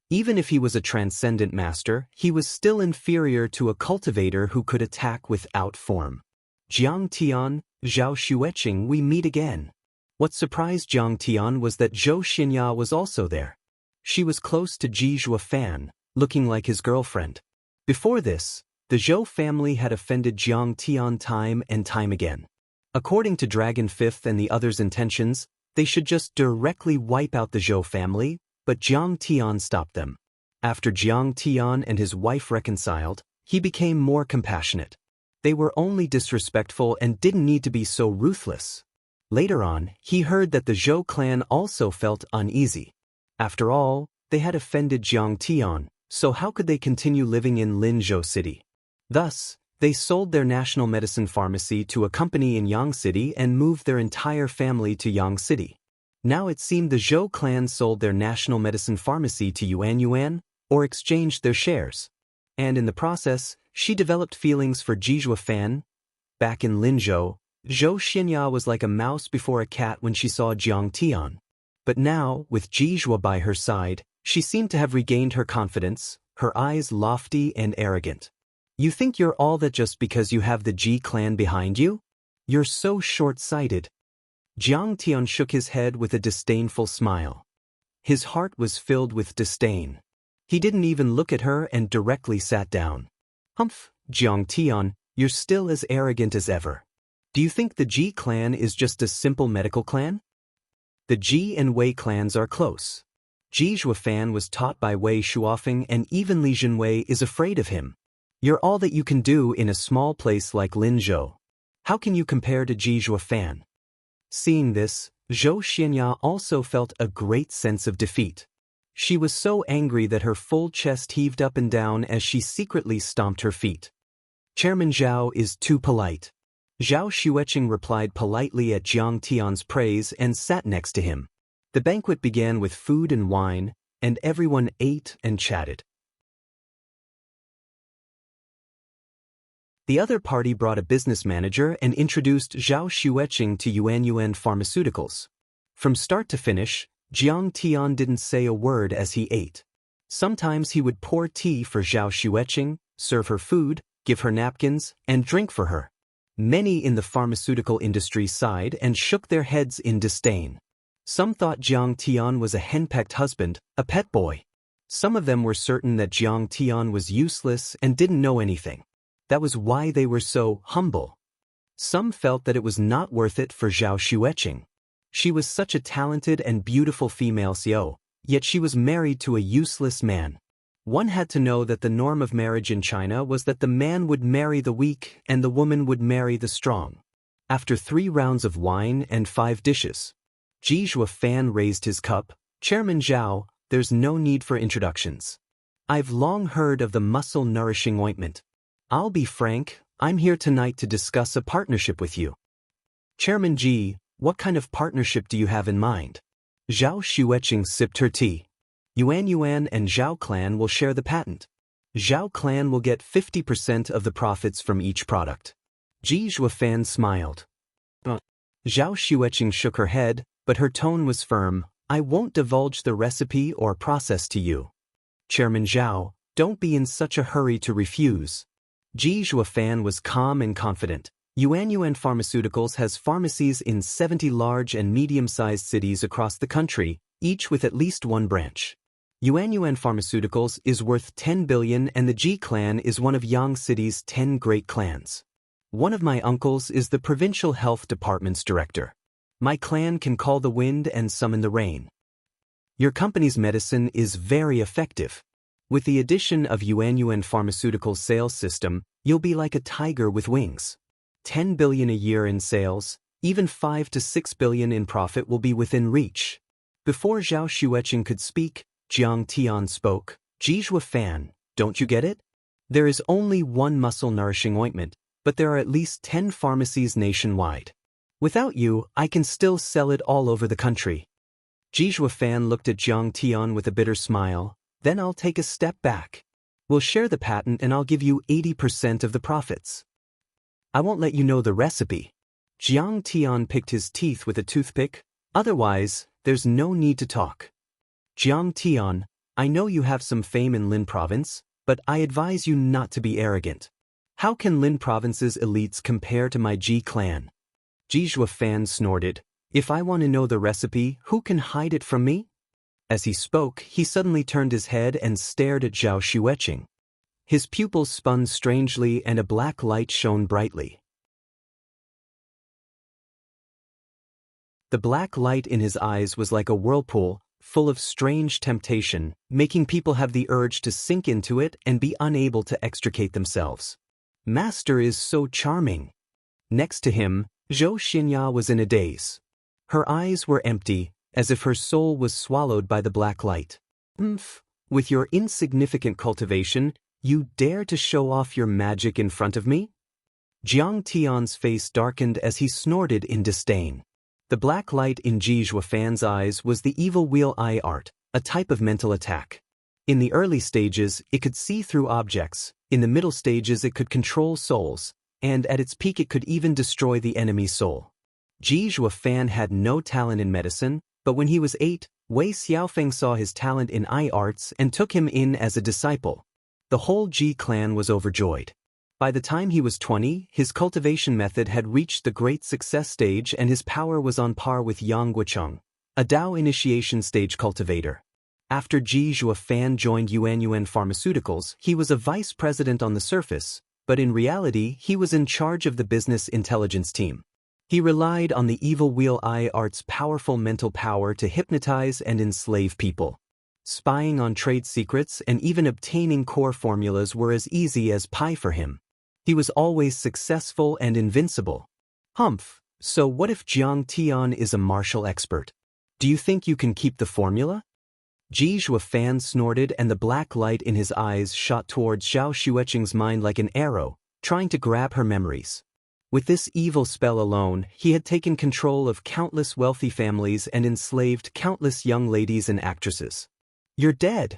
Even if he was a transcendent master, he was still inferior to a cultivator who could attack without form. Jiang Tian, Zhao Xueqing, we meet again. What surprised Jiang Tian was that Zhou Xianxia was also there. She was close to Ji Zhuofan, looking like his girlfriend. Before this, the Zhou family had offended Jiang Tian time and time again. According to Dragon Fifth and the others' intentions, they should just directly wipe out the Zhou family, but Jiang Tian stopped them. After Jiang Tian and his wife reconciled, he became more compassionate. They were only disrespectful and didn't need to be so ruthless. Later on, he heard that the Zhou clan also felt uneasy. After all, they had offended Jiang Tian, so how could they continue living in Linzhou City? Thus, they sold their national medicine pharmacy to a company in Yang City and moved their entire family to Yang City. Now it seemed the Zhou clan sold their national medicine pharmacy to Yuanyuan, or exchanged their shares. And in the process, she developed feelings for Ji Zhuofan. Back in Linzhou, Zhou Xianxia was like a mouse before a cat when she saw Jiang Tian. But now, with Ji Zhuo by her side, she seemed to have regained her confidence, her eyes lofty and arrogant. You think you're all that just because you have the Ji clan behind you? You're so short-sighted. Jiang Tian shook his head with a disdainful smile. His heart was filled with disdain. He didn't even look at her and directly sat down. Humph, Jiang Tian, You're still as arrogant as ever. Do you think the Ji clan is just a simple medical clan? The Ji and Wei clans are close. Ji Zhuofan was taught by Wei Shuofeng, and even Li Jinwei is afraid of him. You're all that you can do in a small place like Linzhou. How can you compare to Ji Zhuofan? Seeing this, Zhou Xianxia also felt a great sense of defeat. She was so angry that her full chest heaved up and down as she secretly stomped her feet. Chairman Zhao is too polite. Zhao Xueqing replied politely at Jiang Tian's praise and sat next to him. The banquet began with food and wine, and everyone ate and chatted. The other party brought a business manager and introduced Zhao Xueqing to Yuan Pharmaceuticals. From start to finish, Jiang Tian didn't say a word as he ate. Sometimes he would pour tea for Zhao Xueqing, serve her food, give her napkins, and drink for her. Many in the pharmaceutical industry sighed and shook their heads in disdain. Some thought Jiang Tian was a henpecked husband, a pet boy. Some of them were certain that Jiang Tian was useless and didn't know anything. That was why they were so humble. Some felt that it was not worth it for Zhao Xueqing. She was such a talented and beautiful female CEO, yet she was married to a useless man. One had to know that the norm of marriage in China was that the man would marry the weak and the woman would marry the strong. After 3 rounds of wine and 5 dishes, Ji Zhuofan raised his cup. Chairman Zhao, there's no need for introductions. I've long heard of the muscle-nourishing ointment. I'll be frank, I'm here tonight to discuss a partnership with you. Chairman Ji, what kind of partnership do you have in mind? Zhao Xueqing sipped her tea. Yuan and Zhao clan will share the patent. Zhao clan will get 50% of the profits from each product. Ji Zhuofan smiled. Zhao Xueqing shook her head, but her tone was firm. I won't divulge the recipe or process to you. Chairman Zhao, don't be in such a hurry to refuse. Ji Zhuofan was calm and confident. Yuan Pharmaceuticals has pharmacies in 70 large and medium-sized cities across the country, each with at least 1 branch. Yuan Pharmaceuticals is worth 10 billion and the Ji clan is one of Yang City's 10 great clans. One of my uncles is the provincial health department's director. My clan can call the wind and summon the rain. Your company's medicine is very effective. With the addition of Yuan Pharmaceuticals' sales system, you'll be like a tiger with wings. 10 billion a year in sales, even 5 to 6 billion in profit will be within reach. Before Zhao Xueqing could speak, Jiang Tian spoke. Ji Zhuofan, don't you get it? There is only one muscle-nourishing ointment, but there are at least 10 pharmacies nationwide. Without you, I can still sell it all over the country. Ji Zhuofan looked at Jiang Tian with a bitter smile. Then I'll take a step back. We'll share the patent and I'll give you 80% of the profits. I won't let you know the recipe. Jiang Tian picked his teeth with a toothpick. Otherwise, there's no need to talk. Jiang Tian, I know you have some fame in Lin province, but I advise you not to be arrogant. How can Lin province's elites compare to my Ji clan? Ji Zhuofan snorted. If I want to know the recipe, who can hide it from me? As he spoke, he suddenly turned his head and stared at Zhao Xueqing. His pupils spun strangely and a black light shone brightly. The black light in his eyes was like a whirlpool, full of strange temptation, making people have the urge to sink into it and be unable to extricate themselves. Master is so charming. Next to him, Zhou Xianxia was in a daze. Her eyes were empty, as if her soul was swallowed by the black light. With your insignificant cultivation, you dare to show off your magic in front of me? Jiang Tian's face darkened as he snorted in disdain. The black light in Ji Zhuofan's eyes was the evil wheel eye art, a type of mental attack. In the early stages, it could see through objects, in the middle stages it could control souls, and at its peak it could even destroy the enemy's soul. Ji Zhuofan had no talent in medicine, but when he was 8, Wei Xiaofeng saw his talent in eye arts and took him in as a disciple. The whole Ji clan was overjoyed. By the time he was 20, his cultivation method had reached the great success stage and his power was on par with Yang Guocheng, a Dao initiation stage cultivator. After Ji Zhuofan joined Yuan Pharmaceuticals, he was a vice president on the surface, but in reality he was in charge of the business intelligence team. He relied on the evil wheel eye art's powerful mental power to hypnotize and enslave people. Spying on trade secrets and even obtaining core formulas were as easy as pie for him. He was always successful and invincible. Humph, so what if Jiang Tian is a martial expert? Do you think you can keep the formula? Ji Zhuofan snorted and the black light in his eyes shot towards Zhao Xueqing's mind like an arrow, trying to grab her memories. With this evil spell alone, he had taken control of countless wealthy families and enslaved countless young ladies and actresses. You're dead.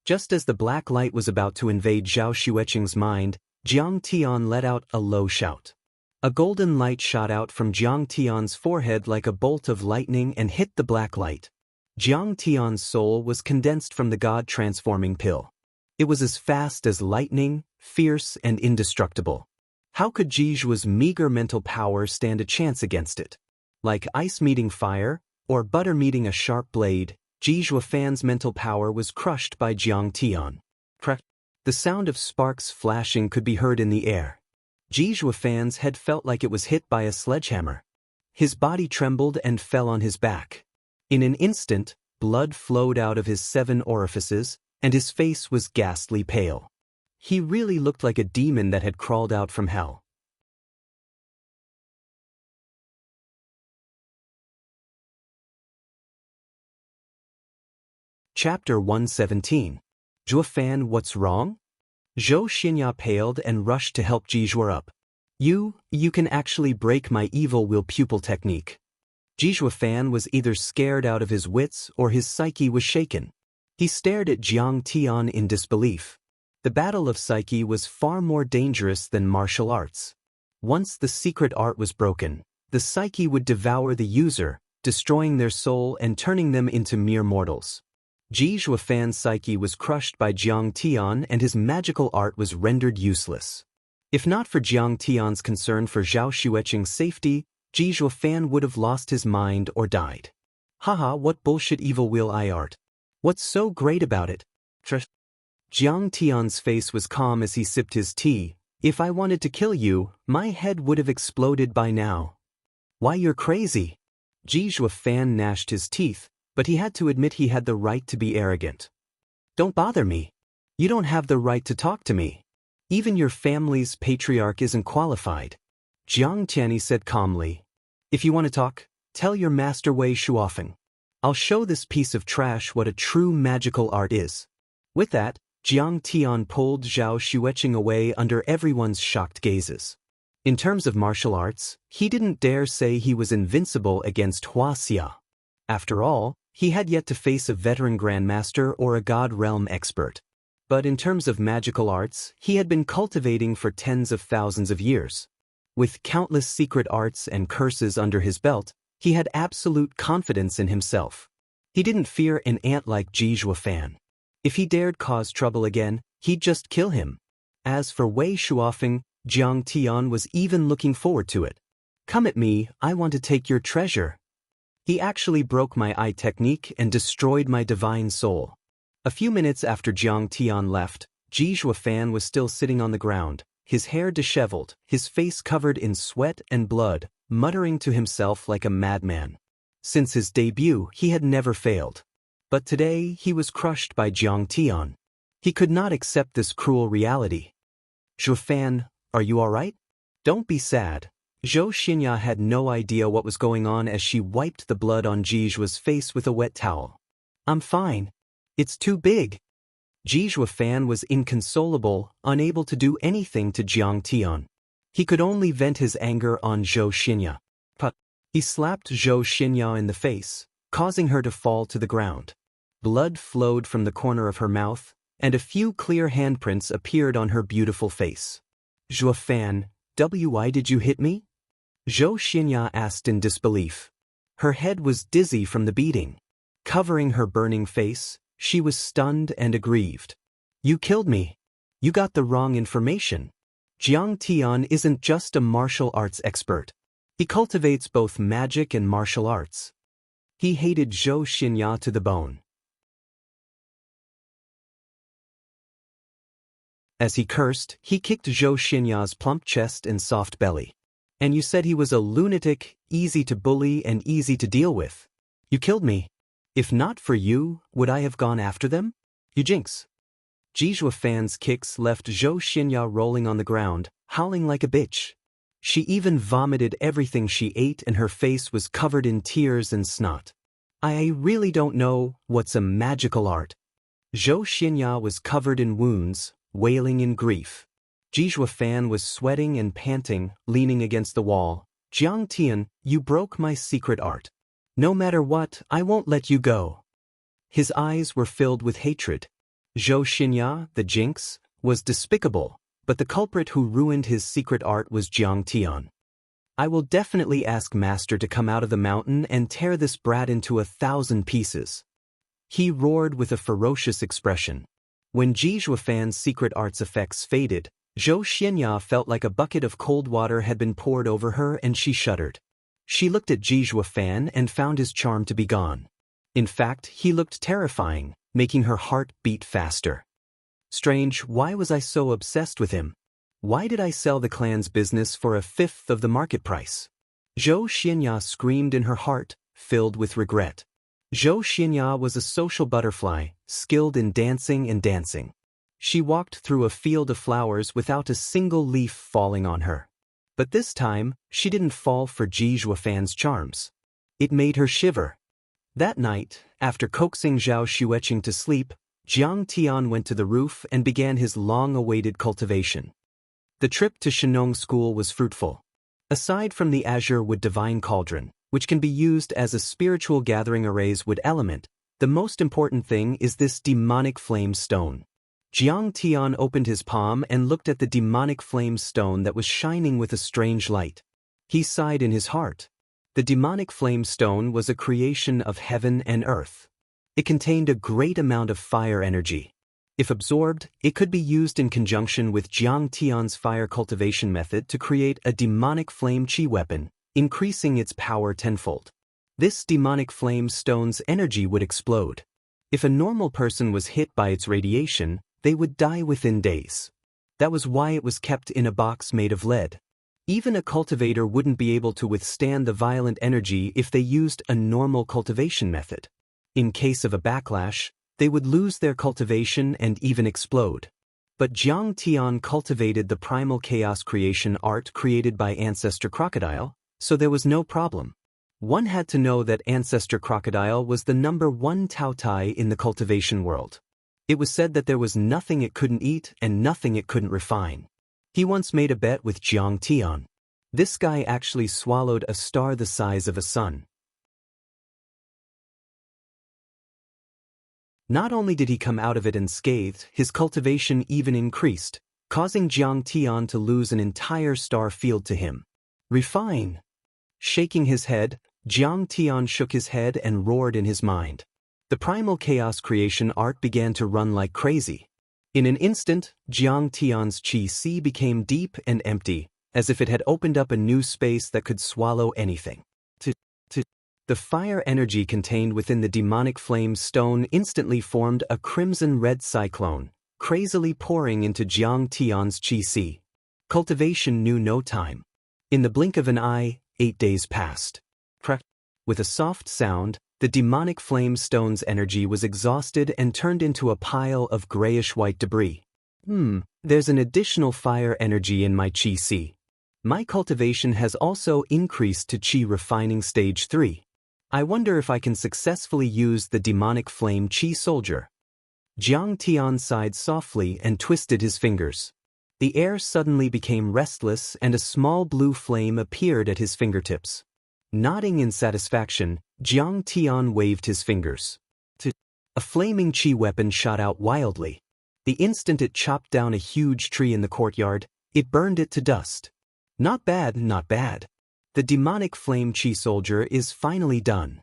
Just as the black light was about to invade Zhao Xueqing's mind, Jiang Tian let out a low shout. A golden light shot out from Jiang Tian's forehead like a bolt of lightning and hit the black light. Jiang Tian's soul was condensed from the god-transforming pill. It was as fast as lightning, fierce and indestructible. How could Ji Zhuo's meager mental power stand a chance against it? Like ice meeting fire, or butter meeting a sharp blade, Ji Zhuofan's mental power was crushed by Jiang Tian. The sound of sparks flashing could be heard in the air. Ji Zhuofan's head felt like it was hit by a sledgehammer. His body trembled and fell on his back. In an instant, blood flowed out of his 7 orifices, and his face was ghastly pale. He really looked like a demon that had crawled out from hell. Chapter 117. Zhuofan, what's wrong? Zhou Xianxia paled and rushed to help Ji Zhuo up. You can actually break my evil will pupil technique. Ji Zhuofan was either scared out of his wits or his psyche was shaken. He stared at Jiang Tian in disbelief. The battle of psyche was far more dangerous than martial arts. Once the secret art was broken, the psyche would devour the user, destroying their soul and turning them into mere mortals. Ji Zhuofan's psyche was crushed by Jiang Tian and his magical art was rendered useless. If not for Jiang Tian's concern for Zhao Xueqing's safety, Ji Zhuofan would have lost his mind or died. Haha, what bullshit evil wheel eye art. What's so great about it? Jiang Tian's face was calm as he sipped his tea. If I wanted to kill you, my head would have exploded by now. Why, you're crazy. Ji Zhuofan gnashed his teeth, but he had to admit he had the right to be arrogant. Don't bother me. You don't have the right to talk to me. Even your family's patriarch isn't qualified. Jiang Tianyi said calmly. If you want to talk, tell your master Wei Shuofeng. I'll show this piece of trash what a true magical art is. With that, Jiang Tian pulled Zhao Xueqing away under everyone's shocked gazes. In terms of martial arts, he didn't dare say he was invincible against Huaxia. After all, he had yet to face a veteran grandmaster or a god realm expert. But in terms of magical arts, he had been cultivating for tens of thousands of years. With countless secret arts and curses under his belt, he had absolute confidence in himself. He didn't fear an ant like Ji Zhuofan. If he dared cause trouble again, he'd just kill him. As for Wei Shuofeng, Jiang Tian was even looking forward to it. Come at me, I want to take your treasure. He actually broke my eye technique and destroyed my divine soul. A few minutes after Jiang Tian left, Ji Zhuofan was still sitting on the ground, his hair disheveled, his face covered in sweat and blood, muttering to himself like a madman. Since his debut, he had never failed. But today, he was crushed by Jiang Tian. He could not accept this cruel reality. Zhuofan, are you all right? Don't be sad. Zhou Xianxia had no idea what was going on as she wiped the blood on Ji Zhuo's face with a wet towel. I'm fine. It's too big. Ji Zhuofan was inconsolable, unable to do anything to Jiang Tian. He could only vent his anger on Zhou Xianxia. He slapped Zhou Xianxia in the face, causing her to fall to the ground. Blood flowed from the corner of her mouth, and a few clear handprints appeared on her beautiful face. Zhuofan, why did you hit me? Zhou Xianxia asked in disbelief. Her head was dizzy from the beating. Covering her burning face, she was stunned and aggrieved. You killed me. You got the wrong information. Jiang Tian isn't just a martial arts expert. He cultivates both magic and martial arts. He hated Zhou Xianxia to the bone. As he cursed, he kicked Zhou Xinya's plump chest and soft belly. And you said he was a lunatic, easy to bully and easy to deal with. You killed me. If not for you, would I have gone after them? You jinx. Jizhua Fan's kicks left Zhou Xinya rolling on the ground, howling like a bitch. She even vomited everything she ate and her face was covered in tears and snot. I really don't know what's a magical art. Zhou Xinya was covered in wounds, wailing in grief. Jizhua Fan was sweating and panting, leaning against the wall. Jiang Tian, you broke my secret art. No matter what, I won't let you go. His eyes were filled with hatred. Zhou Xinya, the jinx, was despicable, but the culprit who ruined his secret art was Jiang Tian. I will definitely ask Master to come out of the mountain and tear this brat into 1,000 pieces. He roared with a ferocious expression. When Jizhua Fan's secret art's effects faded, Zhou Xinya felt like a bucket of cold water had been poured over her and she shuddered. She looked at Jizhua Fan and found his charm to be gone. In fact, he looked terrifying, making her heart beat faster. Strange, why was I so obsessed with him? Why did I sell the clan's business for 1/5 of the market price? Zhou Xinya screamed in her heart, filled with regret. Zhou Xinya was a social butterfly, skilled in dancing and dancing. She walked through a field of flowers without a single leaf falling on her. But this time, she didn't fall for Jizhua Fan's charms. It made her shiver. That night, after coaxing Zhao Xueqing to sleep, Jiang Tian went to the roof and began his long-awaited cultivation. The trip to Shenong School was fruitful. Aside from the Azure Wood Divine Cauldron, which can be used as a spiritual gathering array's wood element, the most important thing is this demonic flame stone. Jiang Tian opened his palm and looked at the demonic flame stone that was shining with a strange light. He sighed in his heart. The demonic flame stone was a creation of heaven and earth. It contained a great amount of fire energy. If absorbed, it could be used in conjunction with Jiang Tian's fire cultivation method to create a demonic flame chi weapon, increasing its power tenfold. This demonic flame stone's energy would explode. If a normal person was hit by its radiation, they would die within days. That was why it was kept in a box made of lead. Even a cultivator wouldn't be able to withstand the violent energy if they used a normal cultivation method. In case of a backlash, they would lose their cultivation and even explode. But Jiang Tian cultivated the primal chaos creation art created by Ancestor Crocodile, so there was no problem. One had to know that Ancestor Crocodile was the #1 Taotai in the cultivation world. It was said that there was nothing it couldn't eat and nothing it couldn't refine. He once made a bet with Jiang Tian. This guy actually swallowed a star the size of a sun. Not only did he come out of it unscathed, his cultivation even increased, causing Jiang Tian to lose an entire star field to him. Refine. Shaking his head, Jiang Tian shook his head and roared in his mind. The primal chaos creation art began to run like crazy. In an instant, Jiang Tian's chi became deep and empty, as if it had opened up a new space that could swallow anything. The fire energy contained within the demonic flame stone instantly formed a crimson-red cyclone, crazily pouring into Jiang Tian's chi. Cultivation knew no time. In the blink of an eye, 8 days passed. With a soft sound, the demonic flame stone's energy was exhausted and turned into a pile of grayish-white debris. There's an additional fire energy in my chi. My cultivation has also increased to chi refining stage 3. I wonder if I can successfully use the demonic flame chi soldier. Jiang Tian sighed softly and twisted his fingers. The air suddenly became restless and a small blue flame appeared at his fingertips. Nodding in satisfaction, Jiang Tian waved his fingers. A flaming chi weapon shot out wildly. The instant it chopped down a huge tree in the courtyard, it burned it to dust. Not bad, not bad. The demonic flame chi soldier is finally done.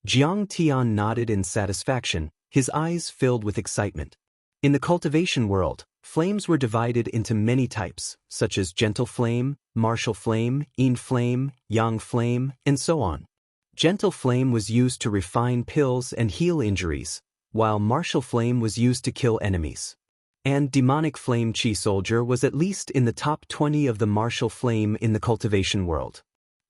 Jiang Tian nodded in satisfaction, his eyes filled with excitement. In the cultivation world, flames were divided into many types, such as gentle flame, martial flame, yin flame, yang flame, and so on. Gentle flame was used to refine pills and heal injuries, while martial flame was used to kill enemies. And demonic flame chi soldier was at least in the top 20 of the martial flame in the cultivation world.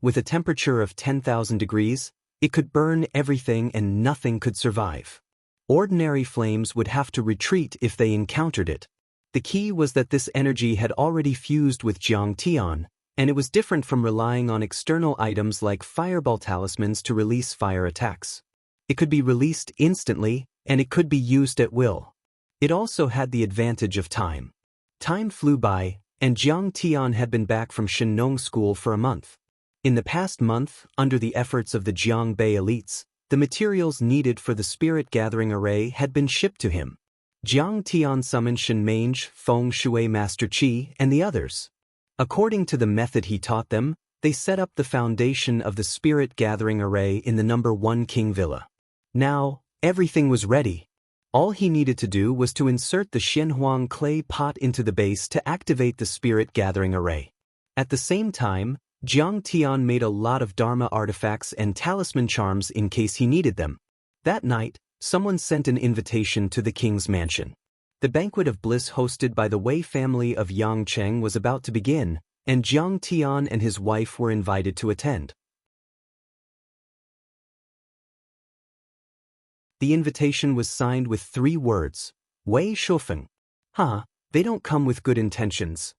With a temperature of 10,000 degrees, it could burn everything and nothing could survive. Ordinary flames would have to retreat if they encountered it. The key was that this energy had already fused with Jiang Tian, and it was different from relying on external items like fireball talismans to release fire attacks. It could be released instantly, and it could be used at will. It also had the advantage of time. Time flew by, and Jiang Tian had been back from Shenong school for a month. In the past month, under the efforts of the Jiangbei elites, the materials needed for the spirit gathering array had been shipped to him. Jiang Tian summoned Shenmange, Feng Shui Master Qi, and the others. According to the method he taught them, they set up the foundation of the spirit gathering array in the number 1 King Villa. Now, everything was ready. All he needed to do was to insert the Xianhuang clay pot into the base to activate the spirit gathering array. At the same time, Jiang Tian made a lot of Dharma artifacts and talisman charms in case he needed them. That night, someone sent an invitation to the king's mansion. The banquet of bliss hosted by the Wei family of Yang Cheng was about to begin, and Jiang Tian and his wife were invited to attend. The invitation was signed with 3 words, Wei Shufeng. They don't come with good intentions.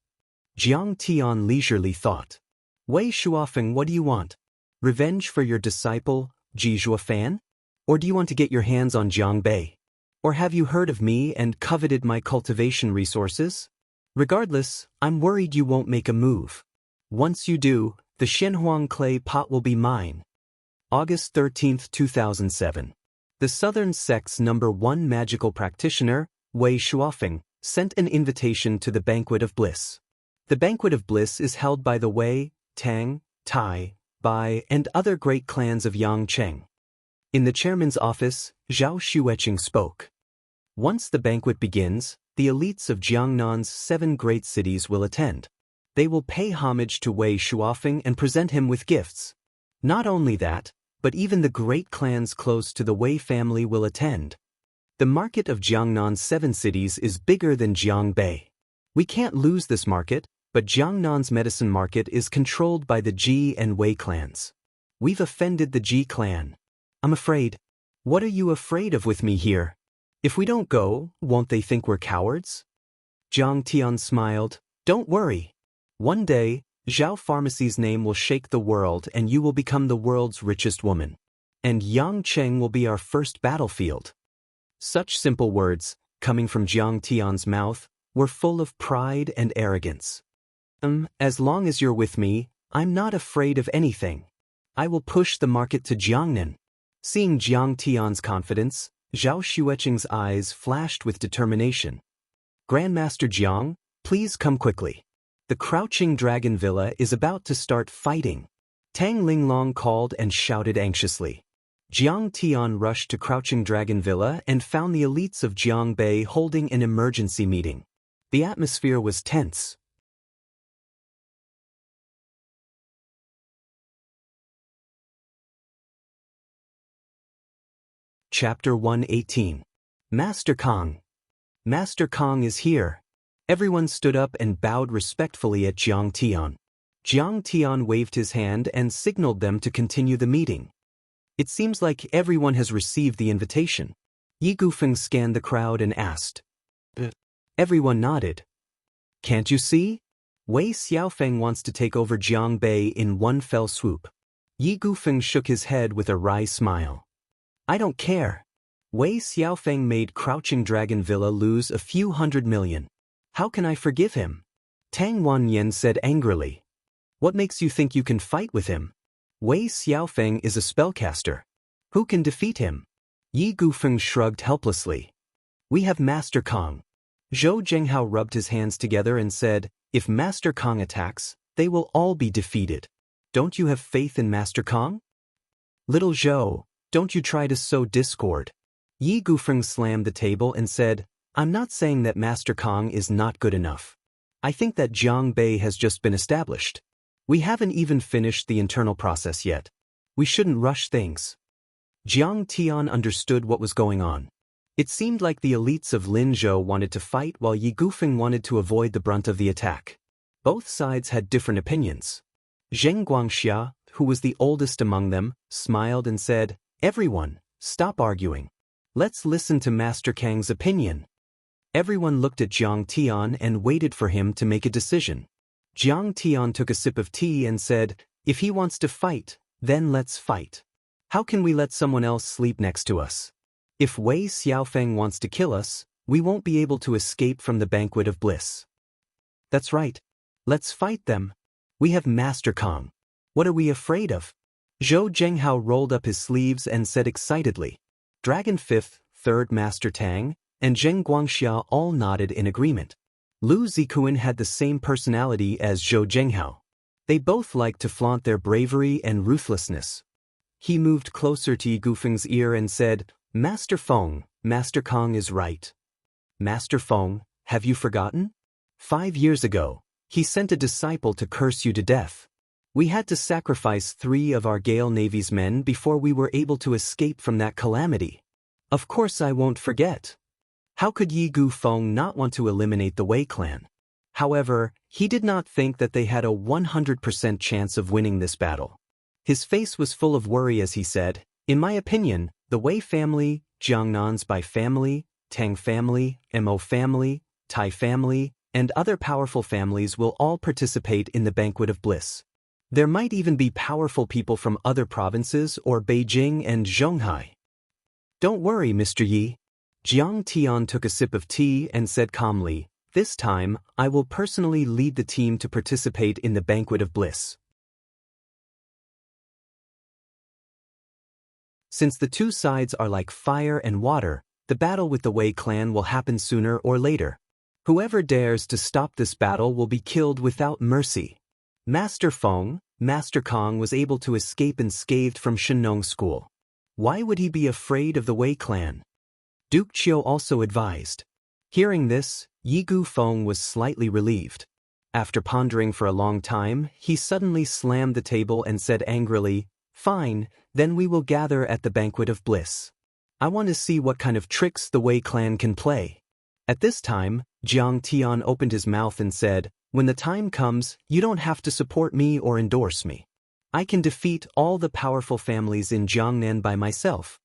Jiang Tian leisurely thought. Wei Shuofeng, what do you want? Revenge for your disciple, Ji Zhuofan? Or do you want to get your hands on Jiangbei? Or have you heard of me and coveted my cultivation resources? Regardless, I'm worried you won't make a move. Once you do, the Xianhuang clay pot will be mine. August 13, 2007. The Southern Sect's number 1 magical practitioner, Wei Shuofeng, sent an invitation to the Banquet of Bliss. The Banquet of Bliss is held by the Wei, Tang, Tai, Bai, and other great clans of Yang Cheng. In the chairman's office, Zhao Xueqing spoke. Once the banquet begins, the elites of Jiangnan's 7 great cities will attend. They will pay homage to Wei Shuofeng and present him with gifts. Not only that, but even the great clans close to the Wei family will attend. The market of Jiangnan's 7 cities is bigger than Jiangbei. We can't lose this market, but Jiangnan's medicine market is controlled by the Ji and Wei clans. We've offended the Ji clan. I'm afraid. What are you afraid of with me here? If we don't go, won't they think we're cowards? Jiang Tian smiled. Don't worry. One day, Zhao Pharmacy's name will shake the world and you will become the world's richest woman. And Yang Cheng will be our first battlefield. Such simple words, coming from Jiang Tian's mouth, were full of pride and arrogance. As long as you're with me, I'm not afraid of anything. I will push the market to Jiangnan. Seeing Jiang Tian's confidence, Zhao Xueqing's eyes flashed with determination. Grandmaster Jiang, please come quickly. The Crouching Dragon Villa is about to start fighting. Tang Linglong called and shouted anxiously. Jiang Tian rushed to Crouching Dragon Villa and found the elites of Jiangbei holding an emergency meeting. The atmosphere was tense. Chapter 118. Master Kong. Master Kong is here. Everyone stood up and bowed respectfully at Jiang Tian. Jiang Tian waved his hand and signaled them to continue the meeting. It seems like everyone has received the invitation. Yi Gufeng scanned the crowd and asked. Everyone nodded. Can't you see? Wei Xiaofeng wants to take over Jiangbei in one fell swoop. Yi Gufeng shook his head with a wry smile. I don't care. Wei Xiaofeng made Crouching Dragon Villa lose a few $100 million. How can I forgive him? Tang Wanyan said angrily. What makes you think you can fight with him? Wei Xiaofeng is a spellcaster. Who can defeat him? Yi Gufeng shrugged helplessly. We have Master Kong. Zhou Zhenghao rubbed his hands together and said, if Master Kong attacks, they will all be defeated. Don't you have faith in Master Kong? Little Zhou, don't you try to sow discord. Yi Gufeng slammed the table and said, I'm not saying that Master Kong is not good enough. I think that Jiangbei has just been established. We haven't even finished the internal process yet. We shouldn't rush things. Jiang Tian understood what was going on. It seemed like the elites of Linzhou wanted to fight while Yi Gufeng wanted to avoid the brunt of the attack. Both sides had different opinions. Zheng Guangxia, who was the oldest among them, smiled and said, "Everyone, stop arguing. Let's listen to Master Kang's opinion." Everyone looked at Jiang Tian and waited for him to make a decision. Jiang Tian took a sip of tea and said, "If he wants to fight, then let's fight. How can we let someone else sleep next to us? If Wei Xiaofeng wants to kill us, we won't be able to escape from the banquet of bliss." "That's right. Let's fight them. We have Master Kang. What are we afraid of?" Zhou Zhenghao rolled up his sleeves and said excitedly. Dragon 5th, 3rd Master Tang, and Zheng Guangxia all nodded in agreement. Lu Zikuan had the same personality as Zhou Zhenghao. They both liked to flaunt their bravery and ruthlessness. He moved closer to Yi Gufeng's ear and said, "Master Feng, Master Kang is right. Master Feng, have you forgotten? 5 years ago, he sent a disciple to curse you to death. We had to sacrifice 3 of our Gale Navy's men before we were able to escape from that calamity. Of course I won't forget." How could Yi Gufeng not want to eliminate the Wei clan? However, he did not think that they had a 100% chance of winning this battle. His face was full of worry as he said, "In my opinion, the Wei family, Jiangnan's Bai family, Tang family, Mo family, Tai family, and other powerful families will all participate in the banquet of bliss. There might even be powerful people from other provinces or Beijing and Zhonghai." "Don't worry, Mr. Yi." Jiang Tian took a sip of tea and said calmly, "This time, I will personally lead the team to participate in the banquet of bliss." Since the two sides are like fire and water, the battle with the Wei clan will happen sooner or later. Whoever dares to stop this battle will be killed without mercy. Master Feng, Master Kang was able to escape unscathed from Shenong School. Why would he be afraid of the Wei clan? Duke Qiu also advised. Hearing this, Yi Gufeng was slightly relieved. After pondering for a long time, he suddenly slammed the table and said angrily, "Fine, then we will gather at the banquet of bliss. I want to see what kind of tricks the Wei clan can play." At this time, Jiang Tian opened his mouth and said, "When the time comes, you don't have to support me or endorse me. I can defeat all the powerful families in Jiangnan by myself.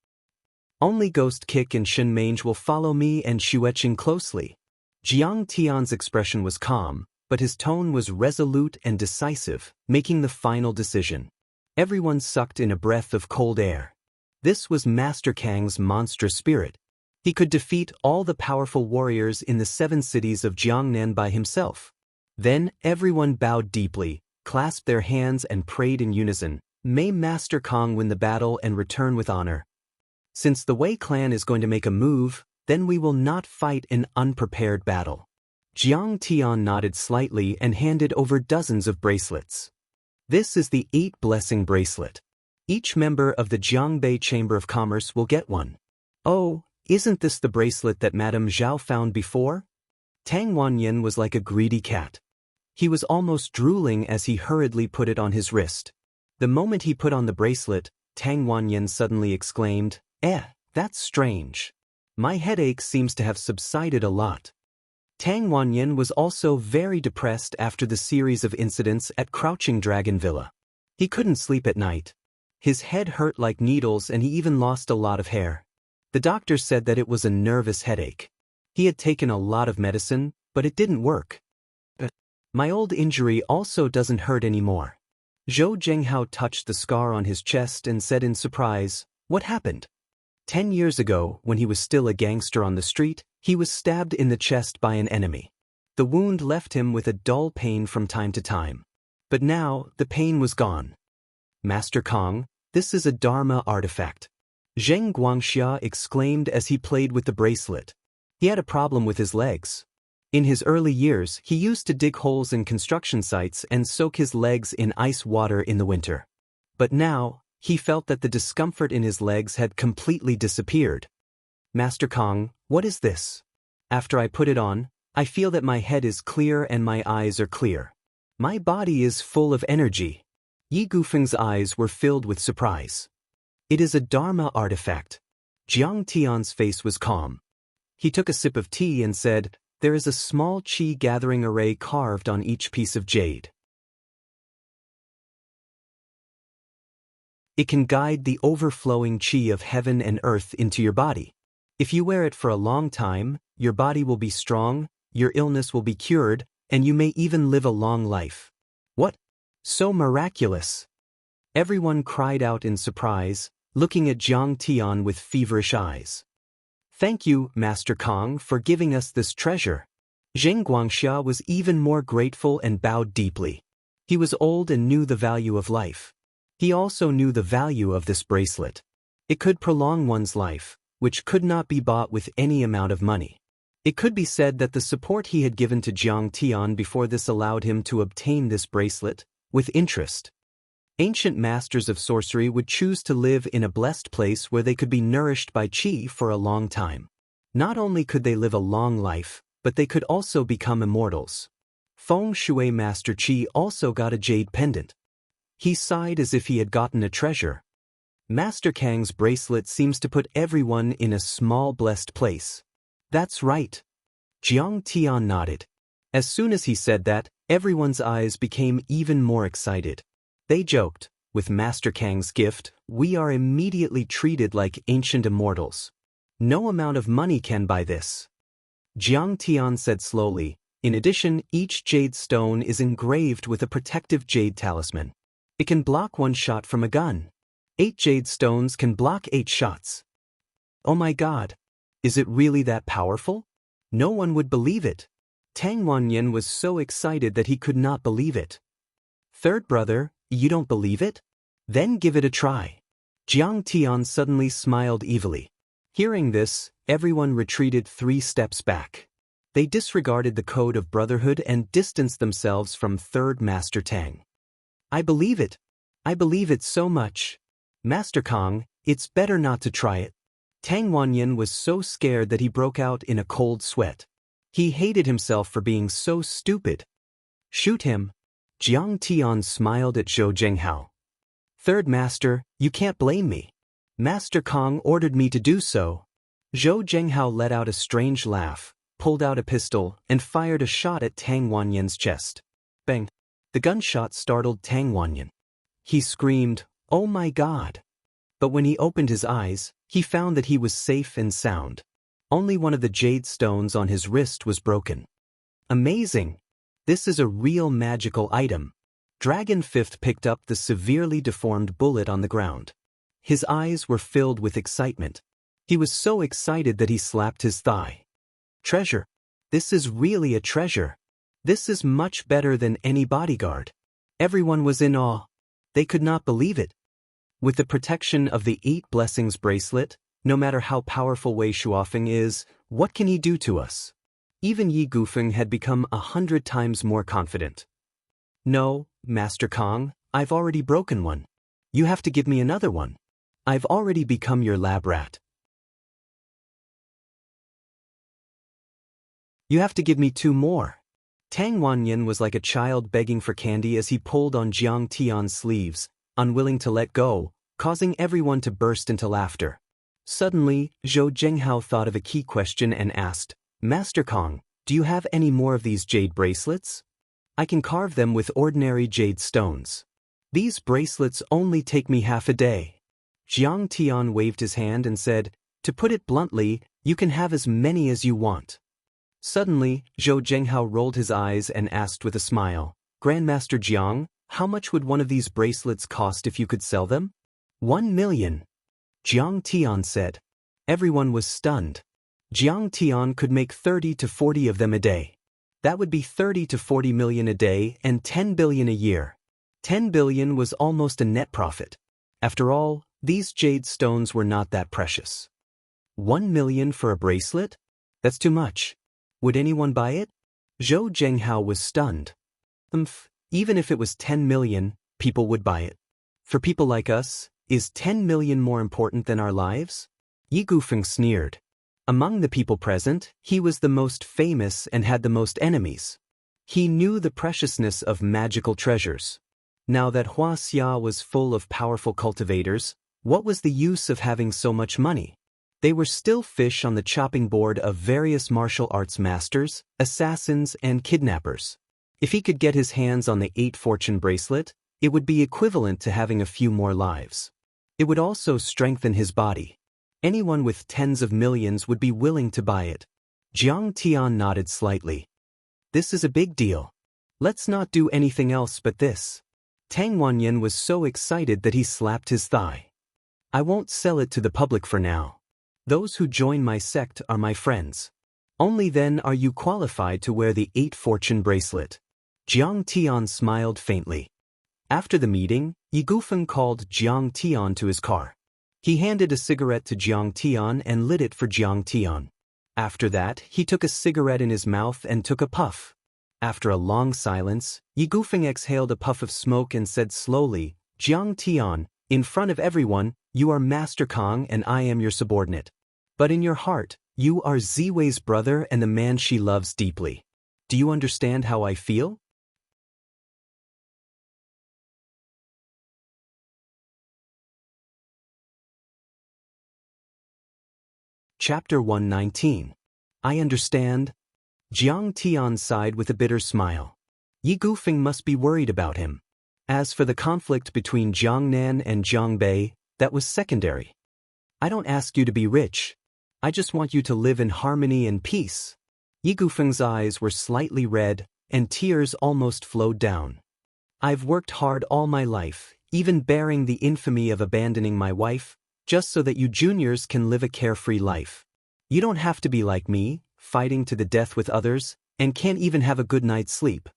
Only Ghost Kick and Shen Mange will follow me and Xueqing closely." Jiang Tian's expression was calm, but his tone was resolute and decisive, making the final decision. Everyone sucked in a breath of cold air. This was Master Kang's monstrous spirit. He could defeat all the powerful warriors in the 7 cities of Jiangnan by himself. Then everyone bowed deeply, clasped their hands and prayed in unison, "May Master Kang win the battle and return with honor. Since the Wei clan is going to make a move, then we will not fight an unprepared battle." Jiang Tian nodded slightly and handed over dozens of bracelets. This is the 8 blessing bracelet. Each member of the Jiangbei Chamber of Commerce will get one. "Oh, isn't this the bracelet that Madame Zhao found before?" Tang Wanyan was like a greedy cat. He was almost drooling as he hurriedly put it on his wrist. The moment he put on the bracelet, Tang Wanyan suddenly exclaimed, That's strange. My headache seems to have subsided a lot." Tang Wanyan was also very depressed after the series of incidents at Crouching Dragon Villa. He couldn't sleep at night. His head hurt like needles and he even lost a lot of hair. The doctor said that it was a nervous headache. He had taken a lot of medicine, but it didn't work. "My old injury also doesn't hurt anymore." Zhou Zhenghao touched the scar on his chest and said in surprise, "What happened?" 10 years ago, when he was still a gangster on the street, he was stabbed in the chest by an enemy. The wound left him with a dull pain from time to time. But now, the pain was gone. "Master Kang, this is a Dharma artifact," Zheng Guangxia exclaimed as he played with the bracelet. He had a problem with his legs. In his early years, he used to dig holes in construction sites and soak his legs in ice water in the winter. But now, he felt that the discomfort in his legs had completely disappeared. "Master Kang, what is this?" "After I put it on, I feel that my head is clear and my eyes are clear. My body is full of energy." Yi Gufeng's eyes were filled with surprise. "It is a Dharma artifact. Jiang Tian's face was calm. He took a sip of tea and said, "There is a small qi gathering array carved on each piece of jade. It can guide the overflowing qi of heaven and earth into your body. If you wear it for a long time, your body will be strong, your illness will be cured, and you may even live a long life." "What? So miraculous!" Everyone cried out in surprise, looking at Jiang Tian with feverish eyes. "Thank you, Master Kong, for giving us this treasure." Zheng Guangxia was even more grateful and bowed deeply. He was old and knew the value of life. He also knew the value of this bracelet. It could prolong one's life, which could not be bought with any amount of money. It could be said that the support he had given to Jiang Tian before this allowed him to obtain this bracelet, with interest. Ancient masters of sorcery would choose to live in a blessed place where they could be nourished by qi for a long time. Not only could they live a long life, but they could also become immortals. Feng Shui Master Qi also got a jade pendant. He sighed as if he had gotten a treasure. Master Kang's bracelet seems to put everyone in a small blessed place. "That's right." Jiang Tian nodded. As soon as he said that, everyone's eyes became even more excited. They joked, "With Master Kang's gift, we are immediately treated like ancient immortals. No amount of money can buy this." Jiang Tian said slowly, "In addition, each jade stone is engraved with a protective jade talisman. It can block one shot from a gun. 8 jade stones can block 8 shots." "Oh my God! Is it really that powerful?" No one would believe it. Tang Wanyan was so excited that he could not believe it. "Third brother, you don't believe it? Then give it a try." Jiang Tian suddenly smiled evilly. Hearing this, everyone retreated 3 steps back. They disregarded the code of brotherhood and distanced themselves from Third Master Tang. "I believe it. I believe it so much. Master Kong, it's better not to try it." Tang Wanyan was so scared that he broke out in a cold sweat. He hated himself for being so stupid. "Shoot him." Jiang Tian smiled at Zhou Zhenghao. "Third Master, you can't blame me. Master Kong ordered me to do so." Zhou Zhenghao let out a strange laugh, pulled out a pistol, and fired a shot at Tang Wanyan's chest. Bang! The gunshot startled Tang Wanyan. He screamed, "Oh my God!" But when he opened his eyes, he found that he was safe and sound. Only one of the jade stones on his wrist was broken. Amazing! This is a real magical item. Dragon Fifth picked up the severely deformed bullet on the ground. His eyes were filled with excitement. He was so excited that he slapped his thigh. "Treasure! This is really a treasure! This is much better than any bodyguard." Everyone was in awe. They could not believe it. With the protection of the 8 Blessings bracelet, no matter how powerful Wei Shuofeng is, what can he do to us? Even Yi Gufeng had become 100 times more confident. "No, Master Kong, I've already broken one. You have to give me another one. I've already become your lab rat. You have to give me 2 more. Tang Wanyan was like a child begging for candy as he pulled on Jiang Tian's sleeves, unwilling to let go, causing everyone to burst into laughter. Suddenly, Zhou Zhenghao thought of a key question and asked, "Master Kong, do you have any more of these jade bracelets? I can carve them with ordinary jade stones. These bracelets only take me half a day." Jiang Tian waved his hand and said, "To put it bluntly, you can have as many as you want." Suddenly, Zhou Zhenghao rolled his eyes and asked with a smile, "Grandmaster Jiang, how much would one of these bracelets cost if you could sell them?" 1 million. Jiang Tian said. Everyone was stunned. Jiang Tian could make 30 to 40 of them a day. That would be 30 to 40 million a day and 10 billion a year. 10 billion was almost a net profit. After all, these jade stones were not that precious. 1 million for a bracelet? That's too much. Would anyone buy it? Zhou Zhenghao was stunned. Even if it was 10 million, people would buy it. For people like us, is 10 million more important than our lives? Yi Gufeng sneered. Among the people present, he was the most famous and had the most enemies. He knew the preciousness of magical treasures. Now that Wuxia was full of powerful cultivators, what was the use of having so much money? They were still fish on the chopping board of various martial arts masters, assassins, and kidnappers. If he could get his hands on the 8 fortune bracelet, it would be equivalent to having a few more lives. It would also strengthen his body. Anyone with tens of millions would be willing to buy it. Jiang Tian nodded slightly. This is a big deal. Let's not do anything else but this. Tang Wanyan was so excited that he slapped his thigh. I won't sell it to the public for now. Those who join my sect are my friends. Only then are you qualified to wear the 8 fortune bracelet. Jiang Tian smiled faintly. After the meeting, Yi Gufeng called Jiang Tian to his car. He handed a cigarette to Jiang Tian and lit it for Jiang Tian. After that, he took a cigarette in his mouth and took a puff. After a long silence, Yi Gufeng exhaled a puff of smoke and said slowly, Jiang Tian, in front of everyone, you are Master Kong and I am your subordinate. But in your heart, you are Ziwei's brother and the man she loves deeply. Do you understand how I feel? Chapter 119. I understand. Jiang Tian sighed with a bitter smile. Yi Gufeng must be worried about him. As for the conflict between Jiang Nan and Jiang Bei, that was secondary. I don't ask you to be rich. I just want you to live in harmony and peace. Yi Gufeng's eyes were slightly red, and tears almost flowed down. I've worked hard all my life, even bearing the infamy of abandoning my wife, just so that you juniors can live a carefree life. You don't have to be like me, fighting to the death with others, and can't even have a good night's sleep.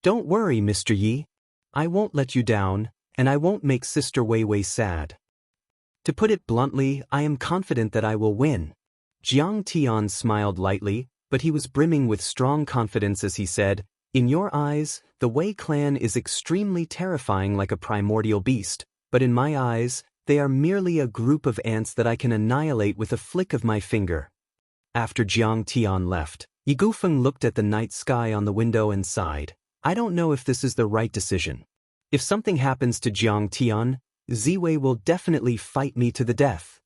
Don't worry, Mr. Yi. I won't let you down, and I won't make Sister Wei Wei sad. To put it bluntly, I am confident that I will win. Jiang Tian smiled lightly, but he was brimming with strong confidence as he said, in your eyes, the Wei clan is extremely terrifying like a primordial beast, but in my eyes, they are merely a group of ants that I can annihilate with a flick of my finger. After Jiang Tian left, Yi Gufeng looked at the night sky on the window and sighed. I don't know if this is the right decision. If something happens to Jiang Tian, Ziwei will definitely fight me to the death.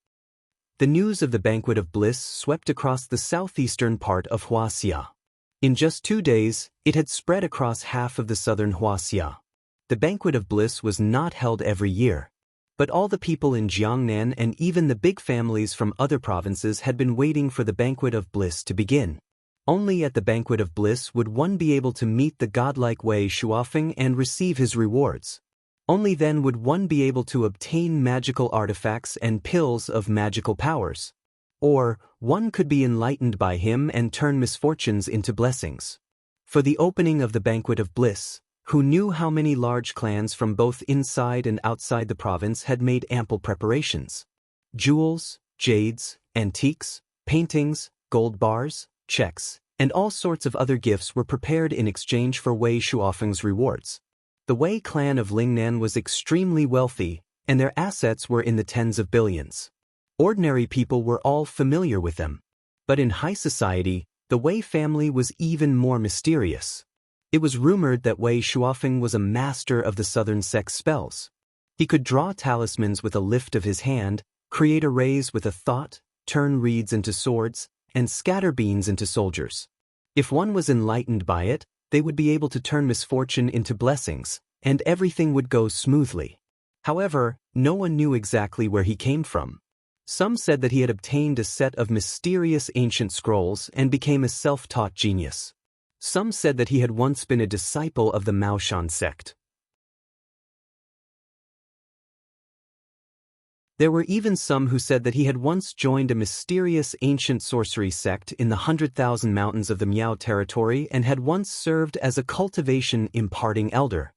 The news of the Banquet of Bliss swept across the southeastern part of Wuxia. In just 2 days, it had spread across half of the southern Wuxia. The Banquet of Bliss was not held every year. But all the people in Jiangnan and even the big families from other provinces had been waiting for the Banquet of Bliss to begin. Only at the Banquet of Bliss would one be able to meet the godlike Wei Shuofeng and receive his rewards. Only then would one be able to obtain magical artifacts and pills of magical powers. Or, one could be enlightened by him and turn misfortunes into blessings. For the opening of the Banquet of Bliss, who knew how many large clans from both inside and outside the province had made ample preparations? Jewels, jades, antiques, paintings, gold bars, checks, and all sorts of other gifts were prepared in exchange for Wei Shuofeng's rewards. The Wei clan of Lingnan was extremely wealthy, and their assets were in the tens of billions. Ordinary people were all familiar with them. But in high society, the Wei family was even more mysterious. It was rumored that Wei Shuofeng was a master of the southern sex spells. He could draw talismans with a lift of his hand, create arrays with a thought, turn reeds into swords, and scatter beans into soldiers. If one was enlightened by it, they would be able to turn misfortune into blessings, and everything would go smoothly. However, no one knew exactly where he came from. Some said that he had obtained a set of mysterious ancient scrolls and became a self-taught genius. Some said that he had once been a disciple of the Maoshan sect. There were even some who said that he had once joined a mysterious ancient sorcery sect in the 100,000 mountains of the Miao territory and had once served as a cultivation imparting elder.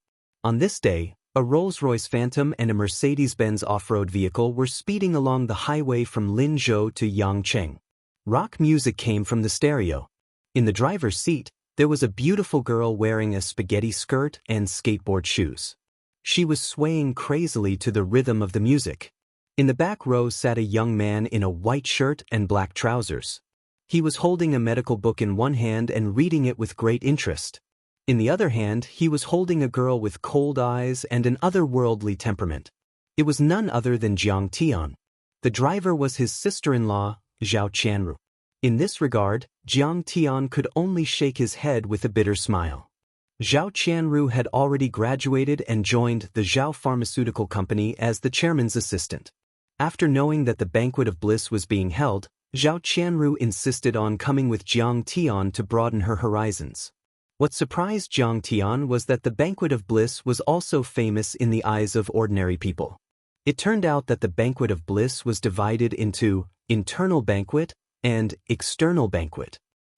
On this day, a Rolls-Royce Phantom and a Mercedes-Benz off-road vehicle were speeding along the highway from Linzhou to Yangcheng. Rock music came from the stereo. In the driver's seat, there was a beautiful girl wearing a spaghetti skirt and skateboard shoes. She was swaying crazily to the rhythm of the music. In the back row sat a young man in a white shirt and black trousers. He was holding a medical book in one hand and reading it with great interest. In the other hand, he was holding a girl with cold eyes and an otherworldly temperament. It was none other than Jiang Tian. The driver was his sister-in-law, Zhao Qianru. In this regard, Jiang Tian could only shake his head with a bitter smile. Zhao Qianru had already graduated and joined the Zhao Pharmaceutical Company as the chairman's assistant. After knowing that the Banquet of Bliss was being held, Zhao Qianru insisted on coming with Jiang Tian to broaden her horizons. What surprised Jiang Tian was that the Banquet of Bliss was also famous in the eyes of ordinary people. It turned out that the Banquet of Bliss was divided into internal banquet and external banquet.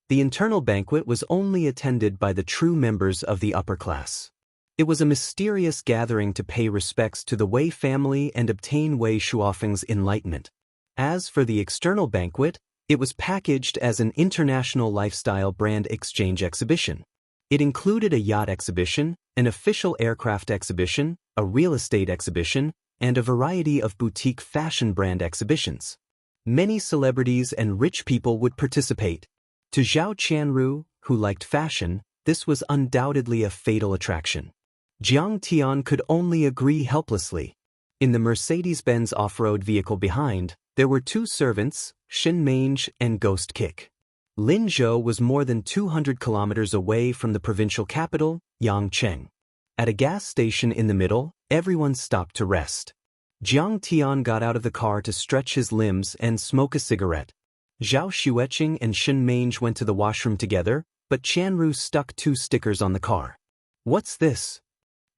The internal banquet was only attended by the true members of the upper class. It was a mysterious gathering to pay respects to the Wei family and obtain Wei Shuofeng's enlightenment. As for the external banquet, it was packaged as an international lifestyle brand exchange exhibition. It included a yacht exhibition, an official aircraft exhibition, a real estate exhibition, and a variety of boutique fashion brand exhibitions. Many celebrities and rich people would participate. To Zhao Qianru, who liked fashion, this was undoubtedly a fatal attraction. Jiang Tian could only agree helplessly. In the Mercedes-Benz off-road vehicle behind, there were two servants, Shin Mange and Ghost Kick. Lin Zhou was more than 200 kilometers away from the provincial capital, Yangcheng. At a gas station in the middle, everyone stopped to rest. Jiang Tian got out of the car to stretch his limbs and smoke a cigarette. Zhao Xueqing and Shin Mange went to the washroom together, but Qianru stuck 2 stickers on the car. "What's this?"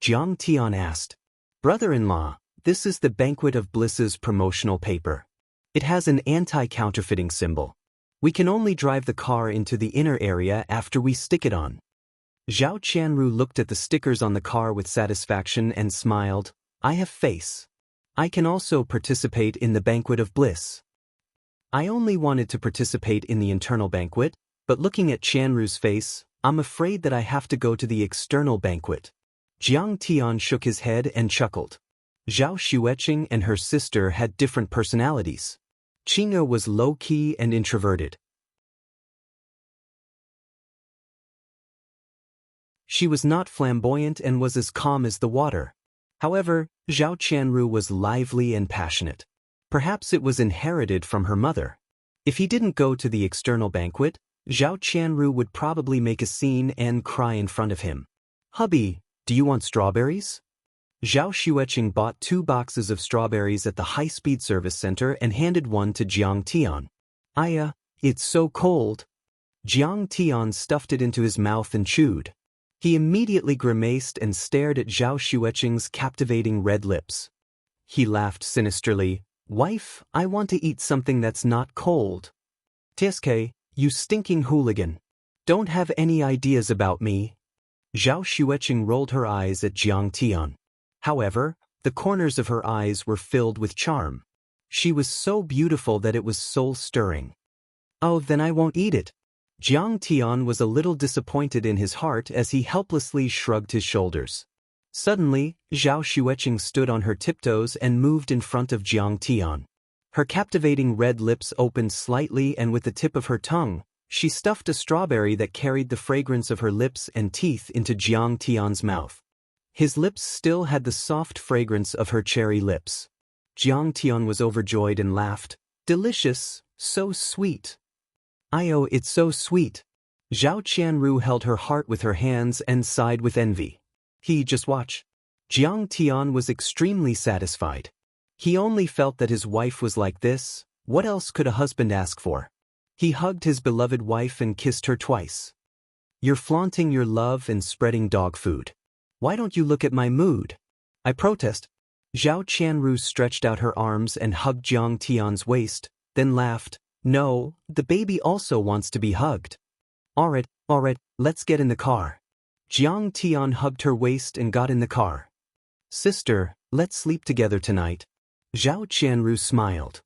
Jiang Tian asked. "Brother-in-law, this is the Banquet of Bliss's promotional paper. It has an anti-counterfeiting symbol. We can only drive the car into the inner area after we stick it on." Zhao Qianru looked at the stickers on the car with satisfaction and smiled. "I have face. I can also participate in the Banquet of Bliss. I only wanted to participate in the internal banquet, but looking at Qianru's face, I'm afraid that I have to go to the external banquet." Jiang Tian shook his head and chuckled. Zhao Xueqing and her sister had different personalities. Qing'e was low-key and introverted. She was not flamboyant and was as calm as the water. However, Zhao Qianru was lively and passionate. Perhaps it was inherited from her mother. If he didn't go to the external banquet, Zhao Qianru would probably make a scene and cry in front of him. "Hubby, do you want strawberries?" Zhao Xueqing bought 2 boxes of strawberries at the high-speed service center and handed one to Jiang Tian. "Aya, it's so cold." Jiang Tian stuffed it into his mouth and chewed. He immediately grimaced and stared at Zhao Xueqing's captivating red lips. He laughed sinisterly. "Wife, I want to eat something that's not cold." "Tsk, you stinking hooligan. Don't have any ideas about me." Zhao Xueqing rolled her eyes at Jiang Tian. However, the corners of her eyes were filled with charm. She was so beautiful that it was soul-stirring. "Oh, then I won't eat it." Jiang Tian was a little disappointed in his heart as he helplessly shrugged his shoulders. Suddenly, Zhao Xueqing stood on her tiptoes and moved in front of Jiang Tian. Her captivating red lips opened slightly, and with the tip of her tongue, she stuffed a strawberry that carried the fragrance of her lips and teeth into Jiang Tian's mouth. His lips still had the soft fragrance of her cherry lips. Jiang Tian was overjoyed and laughed. "Delicious, so sweet." "Io, it's so sweet." Zhao Qianru held her heart with her hands and sighed with envy. Just watch. Jiang Tian was extremely satisfied. He only felt that his wife was like this. What else could a husband ask for? He hugged his beloved wife and kissed her twice. "You're flaunting your love and spreading dog food. Why don't you look at my mood?" "I protest." Zhao Qianru stretched out her arms and hugged Jiang Tian's waist, then laughed. "No, the baby also wants to be hugged." All right, let's get in the car." Jiang Tian hugged her waist and got in the car. "Sister, let's sleep together tonight." Zhao Qianru smiled.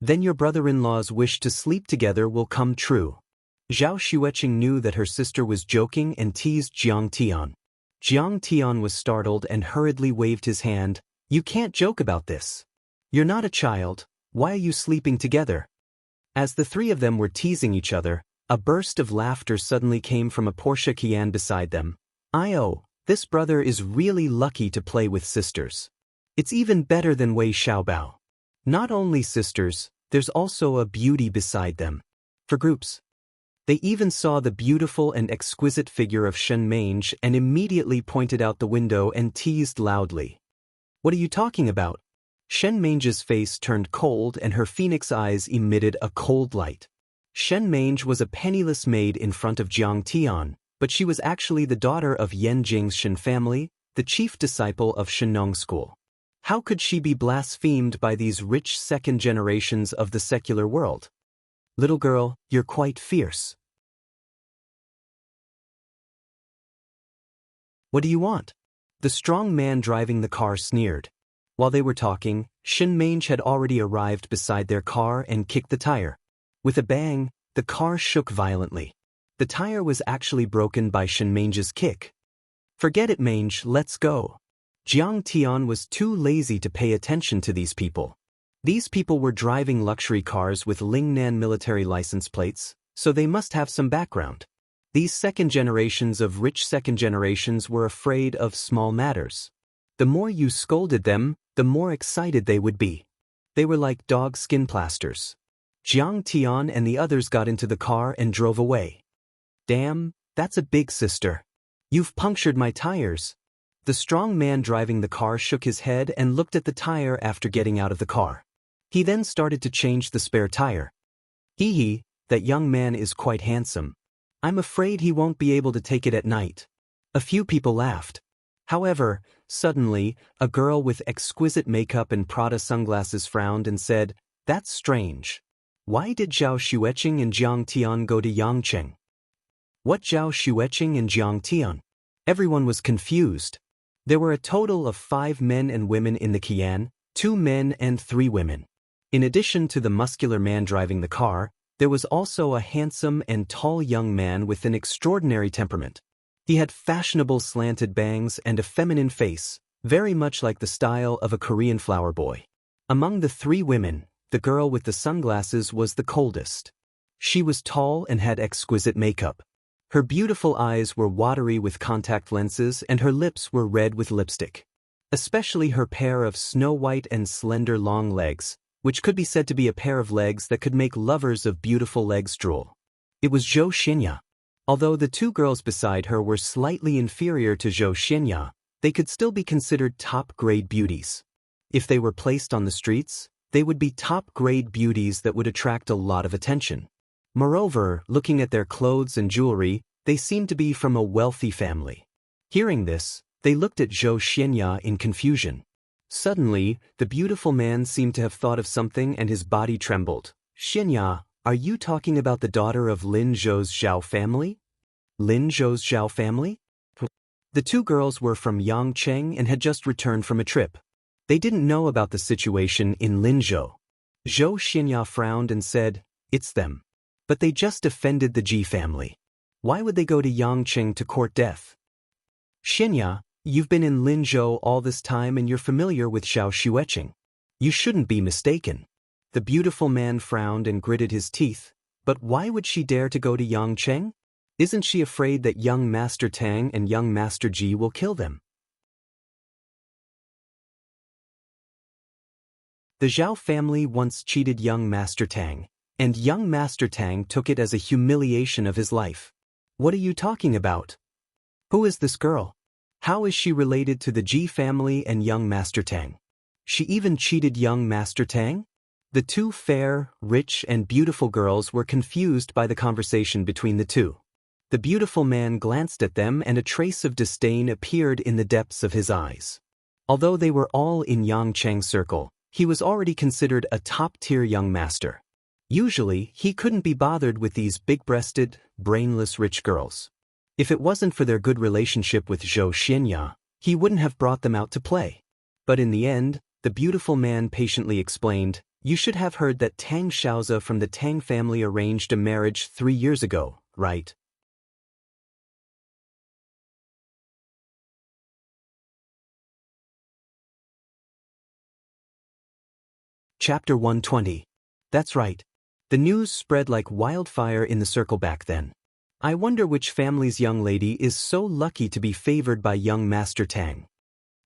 "Then your brother-in-law's wish to sleep together will come true." Zhao Xueqing knew that her sister was joking and teased Jiang Tian. Jiang Tian was startled and hurriedly waved his hand. "You can't joke about this. You're not a child. Why are you sleeping together?" As the 3 of them were teasing each other, a burst of laughter suddenly came from a Porsche Cayenne beside them. "Io, this brother is really lucky to play with sisters. It's even better than Wei Xiaobao. Not only sisters, there's also a beauty beside them. For groups. They even saw the beautiful and exquisite figure of Shen Mange and immediately pointed out the window and teased loudly. What are you talking about? Shen Mange's face turned cold and her phoenix eyes emitted a cold light. Shen Mange was a penniless maid in front of Jiang Tian, but she was actually the daughter of Yan Jing's Shen family, the chief disciple of Shenong school. How could she be blasphemed by these rich second generations of the secular world? Little girl, you're quite fierce. What do you want? The strong man driving the car sneered. While they were talking, Shen Mange had already arrived beside their car and kicked the tire. With a bang, the car shook violently. The tire was actually broken by Shen Mange's kick. Forget it, Mange, let's go. Jiang Tian was too lazy to pay attention to these people. These people were driving luxury cars with Lingnan military license plates, so they must have some background. These second generations of rich second generations were afraid of small matters. The more you scolded them, the more excited they would be. They were like dog skin plasters. Jiang Tian and the others got into the car and drove away. Damn, that's a big sister. You've punctured my tires. The strong man driving the car shook his head and looked at the tire after getting out of the car. He then started to change the spare tire. Hee hee, that young man is quite handsome. I'm afraid he won't be able to take it at night. A few people laughed. However, suddenly, a girl with exquisite makeup and Prada sunglasses frowned and said, "That's strange. Why did Zhao Xueqing and Jiang Tian go to Yangcheng?" What Zhao Xueqing and Jiang Tian? Everyone was confused. There were a total of 5 men and women in the Qian, 2 men and 3 women. In addition to the muscular man driving the car, there was also a handsome and tall young man with an extraordinary temperament. He had fashionable slanted bangs and a feminine face, very much like the style of a Korean flower boy. Among the 3 women, the girl with the sunglasses was the coldest. She was tall and had exquisite makeup. Her beautiful eyes were watery with contact lenses and her lips were red with lipstick. Especially her pair of snow-white and slender long legs, which could be said to be a pair of legs that could make lovers of beautiful legs drool. It was Zhou Xianxia. Although the 2 girls beside her were slightly inferior to Zhou Xianxia, they could still be considered top-grade beauties. If they were placed on the streets, they would be top-grade beauties that would attract a lot of attention. Moreover, looking at their clothes and jewelry, they seemed to be from a wealthy family. Hearing this, they looked at Zhou Xianxia in confusion. Suddenly, the beautiful man seemed to have thought of something and his body trembled. "Xianxia, are you talking about the daughter of Lin Zhou's Zhao family?" Lin Zhou's Zhao family? The 2 girls were from Yangcheng and had just returned from a trip. They didn't know about the situation in Linzhou. Zhou Xianxia frowned and said, "It's them. But they just offended the Ji family. Why would they go to Yangcheng to court death?" "Xianxia, you've been in Linzhou all this time and you're familiar with Zhao Xueqing. You shouldn't be mistaken." The beautiful man frowned and gritted his teeth. "But why would she dare to go to Yangcheng? Isn't she afraid that young Master Tang and young Master Ji will kill them?" The Zhao family once cheated young Master Tang, and young Master Tang took it as a humiliation of his life. What are you talking about? Who is this girl? How is she related to the Ji family and young Master Tang? She even cheated young Master Tang? The 2 fair, rich, and beautiful girls were confused by the conversation between the 2. The beautiful man glanced at them and a trace of disdain appeared in the depths of his eyes. Although they were all in Yangcheng's circle, he was already considered a top-tier young master. Usually, he couldn't be bothered with these big-breasted, brainless rich girls. If it wasn't for their good relationship with Zhou Xianxia, he wouldn't have brought them out to play. But in the end, the beautiful man patiently explained, "You should have heard that Tang Xiaozi from the Tang family arranged a marriage 3 years ago, right?" Chapter 120. That's right. The news spread like wildfire in the circle back then. I wonder which family's young lady is so lucky to be favored by young Master Tang.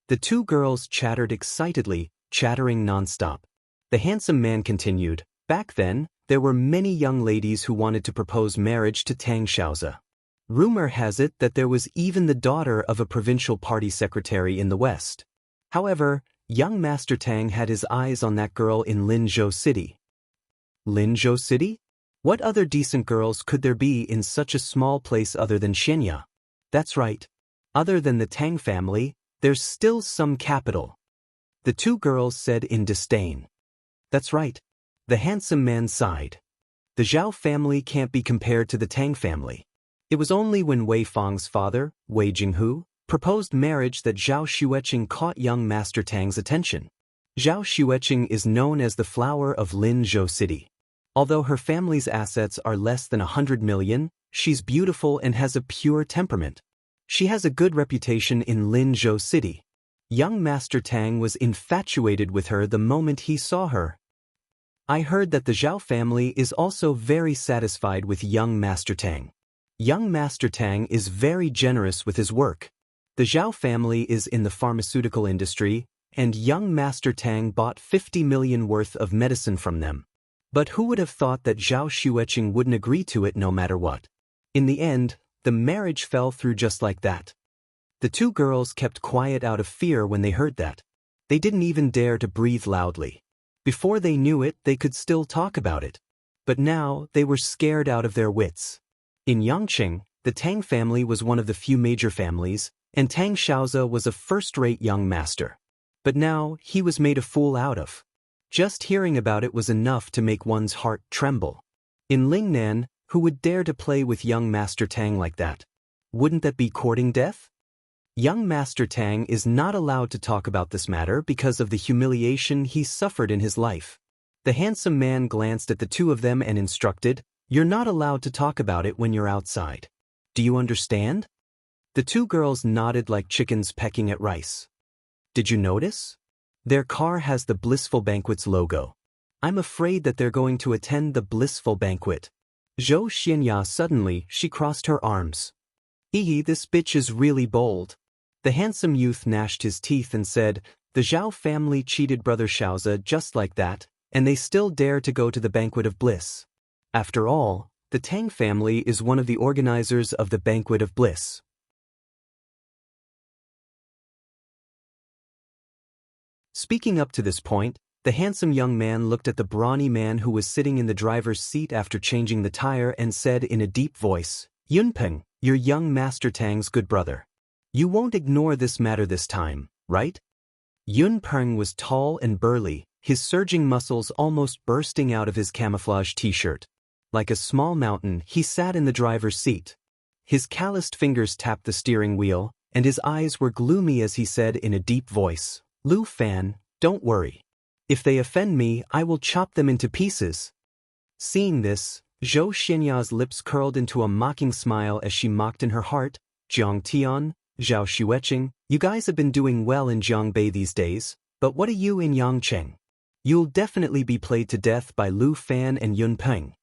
The 2 girls chattered excitedly, chattering non-stop. The handsome man continued, Back then, there were many young ladies who wanted to propose marriage to Tang Xiaozi. Rumor has it that there was even the daughter of a provincial party secretary in the West. However, young Master Tang had his eyes on that girl in Linzhou City. Linzhou City? What other decent girls could there be in such a small place other than Xianxia? That's right. Other than the Tang family, there's still some capital. The two girls said in disdain. That's right. The handsome man sighed. The Zhao family can't be compared to the Tang family. It was only when Wei Fang's father, Wei Jinghu, proposed marriage that Zhao Xueqing caught young Master Tang's attention. Zhao Xueqing is known as the flower of Linzhou City. Although her family's assets are less than 100 million, she's beautiful and has a pure temperament. She has a good reputation in Linzhou City. Young Master Tang was infatuated with her the moment he saw her. I heard that the Zhao family is also very satisfied with young Master Tang. Young Master Tang is very generous with his work. The Zhao family is in the pharmaceutical industry, and young Master Tang bought 50 million worth of medicine from them. But who would have thought that Zhao Xueqing wouldn't agree to it no matter what? In the end, the marriage fell through just like that. The two girls kept quiet out of fear when they heard that. They didn't even dare to breathe loudly. Before they knew it, they could still talk about it. But now, they were scared out of their wits. In Yangqing, the Tang family was one of the few major families, and Tang Xiaozi was a first-rate young master. But now, he was made a fool out of. Just hearing about it was enough to make one's heart tremble. In Lingnan, who would dare to play with young Master Tang like that? Wouldn't that be courting death? Young Master Tang is not allowed to talk about this matter because of the humiliation he suffered in his life. The handsome man glanced at the two of them and instructed, "You're not allowed to talk about it when you're outside. Do you understand?" The two girls nodded like chickens pecking at rice. Did you notice? Their car has the Blissful Banquet's logo. I'm afraid that they're going to attend the Blissful Banquet. Zhou Xianxia suddenly, she crossed her arms. This bitch is really bold. The handsome youth gnashed his teeth and said, the Zhao family cheated Brother Xiaozi just like that, and they still dare to go to the Banquet of Bliss. After all, the Tang family is one of the organizers of the Banquet of Bliss. Speaking up to this point, the handsome young man looked at the brawny man who was sitting in the driver's seat after changing the tire and said in a deep voice, Yunpeng, you're young Master Tang's good brother. You won't ignore this matter this time, right? Yunpeng was tall and burly, his surging muscles almost bursting out of his camouflage t-shirt. Like a small mountain, he sat in the driver's seat. His calloused fingers tapped the steering wheel, and his eyes were gloomy as he said in a deep voice, Lu Fan, don't worry. If they offend me, I will chop them into pieces. Seeing this, Zhou Xianya's lips curled into a mocking smile as she mocked in her heart, Jiang Tian, Zhao Xueqing, you guys have been doing well in Jiangbei these days, but what are you in Yangqing? You'll definitely be played to death by Lu Fan and Yunpeng.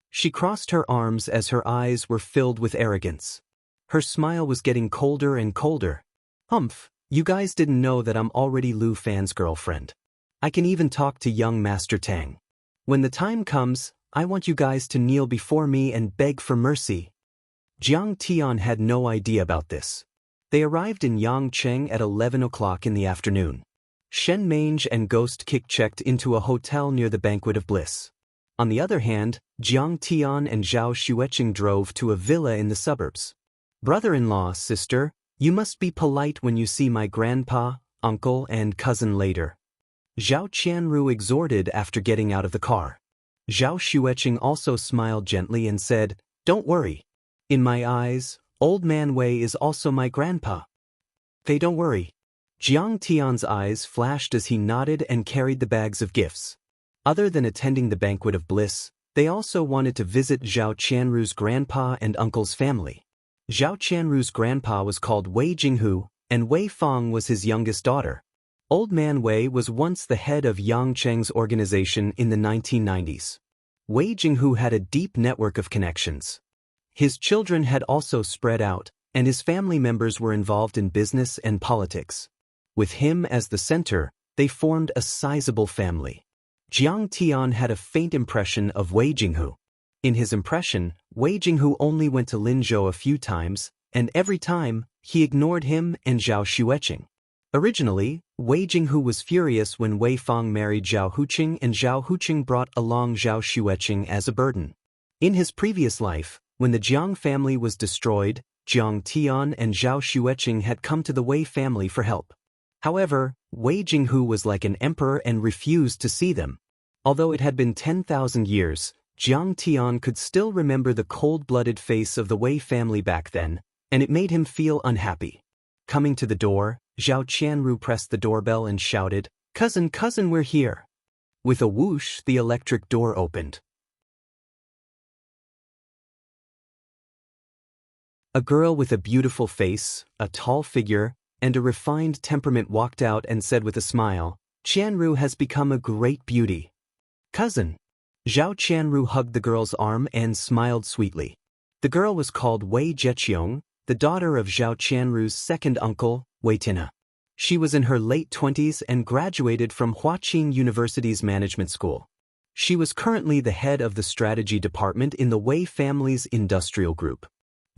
She crossed her arms as her eyes were filled with arrogance. Her smile was getting colder and colder. Humph, you guys didn't know that I'm already Lu Fan's girlfriend. I can even talk to young Master Tang. When the time comes, I want you guys to kneel before me and beg for mercy. Jiang Tian had no idea about this. They arrived in Yangqing at 11 o'clock in the afternoon. Shen Mange and Ghost Kick checked into a hotel near the Banquet of Bliss. On the other hand, Jiang Tian and Zhao Xueqing drove to a villa in the suburbs. Brother-in-law, sister, you must be polite when you see my grandpa, uncle, and cousin later. Zhao Qianru exhorted after getting out of the car. Zhao Xueqing also smiled gently and said, don't worry. In my eyes, Old Man Wei is also my grandpa. They don't worry. Jiang Tian's eyes flashed as he nodded and carried the bags of gifts. Other than attending the Banquet of Bliss, they also wanted to visit Zhao Qianru's grandpa and uncle's family. Zhao Qianru's grandpa was called Wei Jinghu, and Wei Fang was his youngest daughter. Old Man Wei was once the head of Yangqing's organization in the 1990s. Wei Jinghu had a deep network of connections. His children had also spread out, and his family members were involved in business and politics. With him as the center, they formed a sizable family. Jiang Tian had a faint impression of Wei Jinghu. In his impression, Wei Jinghu only went to Linzhou a few times, and every time, he ignored him and Zhao Xueqing. Originally, Wei Jinghu was furious when Wei Fang married Zhao Huqing and Zhao Huqing brought along Zhao Xueqing as a burden. In his previous life, when the Jiang family was destroyed, Jiang Tian and Zhao Xueqing had come to the Wei family for help. However, Wei Jinghu was like an emperor and refused to see them. Although it had been 10,000 years, Jiang Tian could still remember the cold-blooded face of the Wei family back then, and it made him feel unhappy. Coming to the door, Zhao Qianru pressed the doorbell and shouted, "Cousin, cousin, we're here." With a whoosh, the electric door opened. A girl with a beautiful face, a tall figure, and a refined temperament walked out and said with a smile, "Qianru has become a great beauty." "Cousin." Zhao Qianru hugged the girl's arm and smiled sweetly. The girl was called Wei Zheqiong, the daughter of Zhao Qianru's second uncle, Wei Tina. She was in her late 20s and graduated from Huaqing University's management school. She was currently the head of the strategy department in the Wei family's industrial group.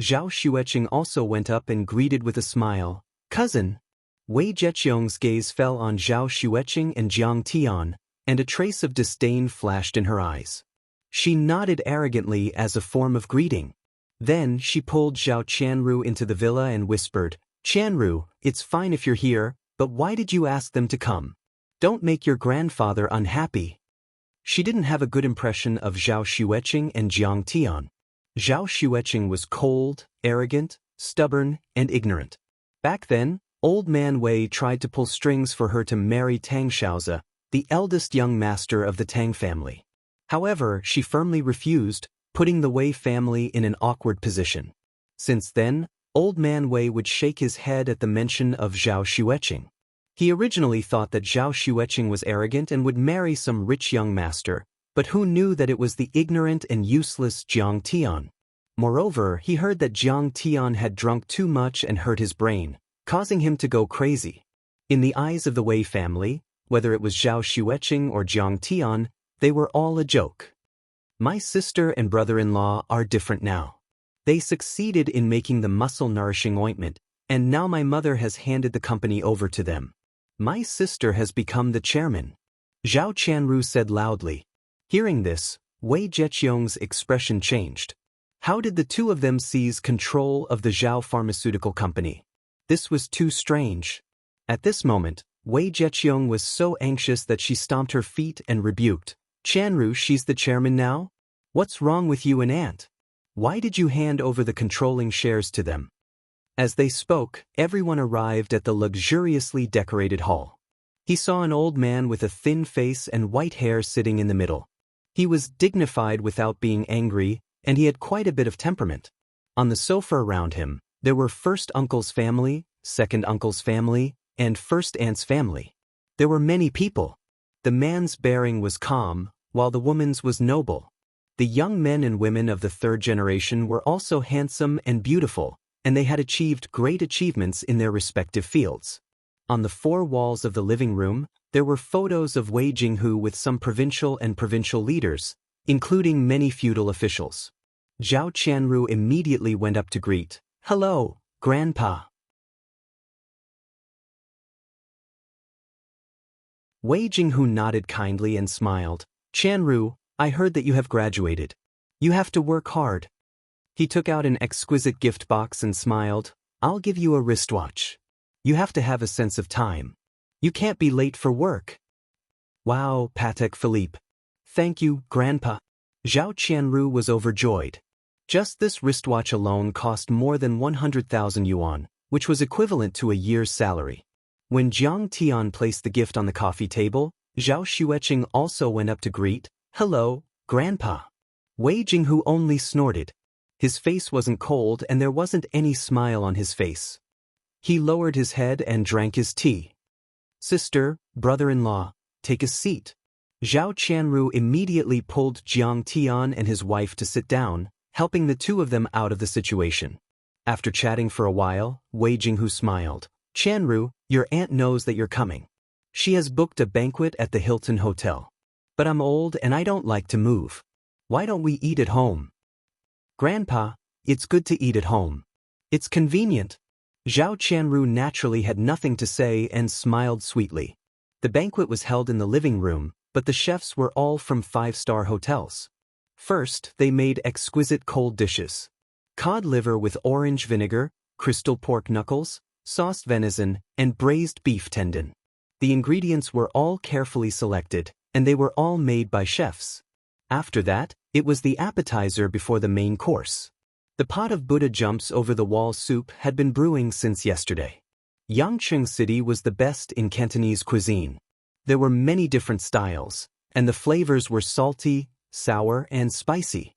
Zhao Xueqing also went up and greeted with a smile, "Cousin." Wei Zheqiong's gaze fell on Zhao Xueqing and Jiang Tian, and a trace of disdain flashed in her eyes. She nodded arrogantly as a form of greeting. Then she pulled Zhao Qianru into the villa and whispered, "Qianru, it's fine if you're here, but why did you ask them to come? Don't make your grandfather unhappy." She didn't have a good impression of Zhao Xueqing and Jiang Tian. Zhao Xueqing was cold, arrogant, stubborn, and ignorant. Back then, old man Wei tried to pull strings for her to marry Tang Xiaozi, the eldest young master of the Tang family. However, she firmly refused, putting the Wei family in an awkward position. Since then, old man Wei would shake his head at the mention of Zhao Xueqing. He originally thought that Zhao Xueqing was arrogant and would marry some rich young master, but who knew that it was the ignorant and useless Jiang Tian? Moreover, he heard that Jiang Tian had drunk too much and hurt his brain, causing him to go crazy. In the eyes of the Wei family, whether it was Zhao Xueqing or Jiang Tian, they were all a joke. My sister and brother-in-law are different now. They succeeded in making the muscle-nourishing ointment, and now my mother has handed the company over to them. My sister has become the chairman. Zhao Qianru said loudly. Hearing this, Wei Zheqiong's expression changed. How did the two of them seize control of the Zhao pharmaceutical company? This was too strange. At this moment, Wei Zheqiong was so anxious that she stomped her feet and rebuked, "Qianru, she's the chairman now? What's wrong with you and Aunt? Why did you hand over the controlling shares to them?" As they spoke, everyone arrived at the luxuriously decorated hall. He saw an old man with a thin face and white hair sitting in the middle. He was dignified without being angry, and he had quite a bit of temperament. On the sofa around him, there were first uncle's family, second uncle's family, and first aunt's family. There were many people. The man's bearing was calm, while the woman's was noble. The young men and women of the third generation were also handsome and beautiful, and they had achieved great achievements in their respective fields. On the four walls of the living room, there were photos of Wei Jinghu with some provincial and provincial leaders, including many feudal officials. Zhao Qianru immediately went up to greet, "Hello, Grandpa." Wei Jinghu nodded kindly and smiled. "Qianru, I heard that you have graduated. You have to work hard." He took out an exquisite gift box and smiled. "I'll give you a wristwatch. You have to have a sense of time. You can't be late for work." "Wow, Patek Philippe. Thank you, Grandpa." Zhao Qianru was overjoyed. Just this wristwatch alone cost more than 100,000 yuan, which was equivalent to a year's salary. When Jiang Tian placed the gift on the coffee table, Zhao Xueqing also went up to greet, "Hello, Grandpa." Wei Jinghu only snorted. His face wasn't cold and there wasn't any smile on his face. He lowered his head and drank his tea. "Sister, brother-in-law, take a seat." Zhao Qianru immediately pulled Jiang Tian and his wife to sit down, helping the two of them out of the situation. After chatting for a while, Wei Jinghu smiled. "Qianru, your aunt knows that you're coming. She has booked a banquet at the Hilton Hotel. But I'm old and I don't like to move. Why don't we eat at home? Grandpa, it's good to eat at home. It's convenient. Zhao Qianru naturally had nothing to say and smiled sweetly. The banquet was held in the living room, but the chefs were all from 5-star hotels. First, they made exquisite cold dishes. Cod liver with orange vinegar, crystal pork knuckles, sauced venison, and braised beef tendon. The ingredients were all carefully selected, and they were all made by chefs. After that, it was the appetizer before the main course. The pot of Buddha jumps over the wall soup had been brewing since yesterday. Yangqing City was the best in Cantonese cuisine. There were many different styles, and the flavors were salty, sour, and spicy.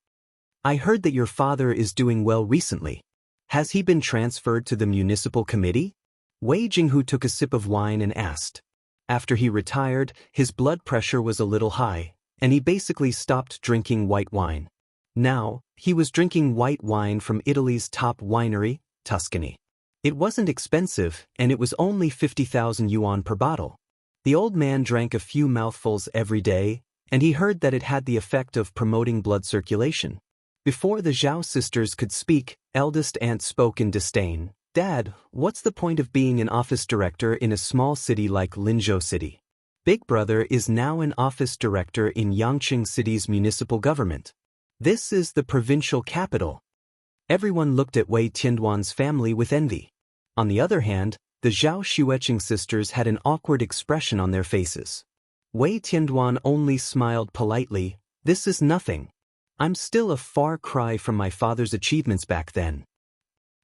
I heard that your father is doing well recently. Has he been transferred to the municipal committee? Wei Jinghu took a sip of wine and asked. After he retired, his blood pressure was a little high, and he basically stopped drinking white wine. Now, he was drinking white wine from Italy's top winery, Tuscany. It wasn't expensive, and it was only 50,000 yuan per bottle. The old man drank a few mouthfuls every day, and he heard that it had the effect of promoting blood circulation. Before the Zhao sisters could speak, eldest aunt spoke in disdain. Dad, what's the point of being an office director in a small city like Linzhou City? Big brother is now an office director in Yangqing City's municipal government. This is the provincial capital. Everyone looked at Wei Tianduan's family with envy. On the other hand, the Zhao Xueqing sisters had an awkward expression on their faces. Wei Tianduan only smiled politely. This is nothing. I'm still a far cry from my father's achievements back then.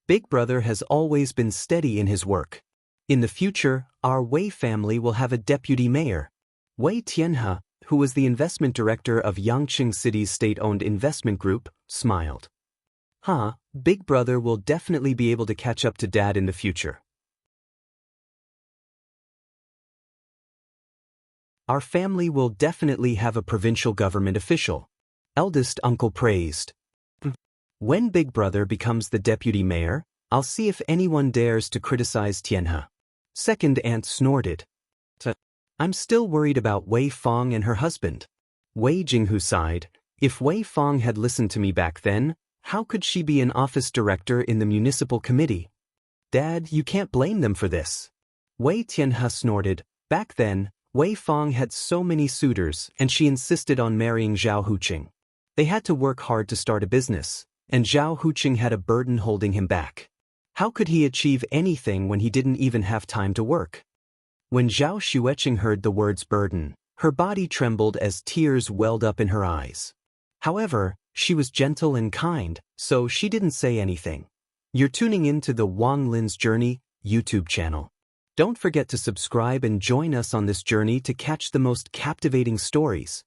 Big brother has always been steady in his work. In the future, our Wei family will have a deputy mayor. Wei Tianhe, who was the investment director of Yangqing City's state-owned investment group, smiled. Big brother will definitely be able to catch up to dad in the future. Our family will definitely have a provincial government official. Eldest uncle praised. When big brother becomes the deputy mayor, I'll see if anyone dares to criticize Tianhe. Second aunt snorted. I'm still worried about Wei Fong and her husband. Wei Jinghu sighed. If Wei Fong had listened to me back then, how could she be an office director in the municipal committee? Dad, you can't blame them for this. Wei Tianhe snorted. Back then, Wei Fong had so many suitors and she insisted on marrying Zhao Huqing. They had to work hard to start a business, and Zhao Huqing had a burden holding him back. How could he achieve anything when he didn't even have time to work? When Zhao Xueqing heard the words burden, her body trembled as tears welled up in her eyes. However, she was gentle and kind, so she didn't say anything. You're tuning in to the Wang Lin's Journey YouTube channel. Don't forget to subscribe and join us on this journey to catch the most captivating stories.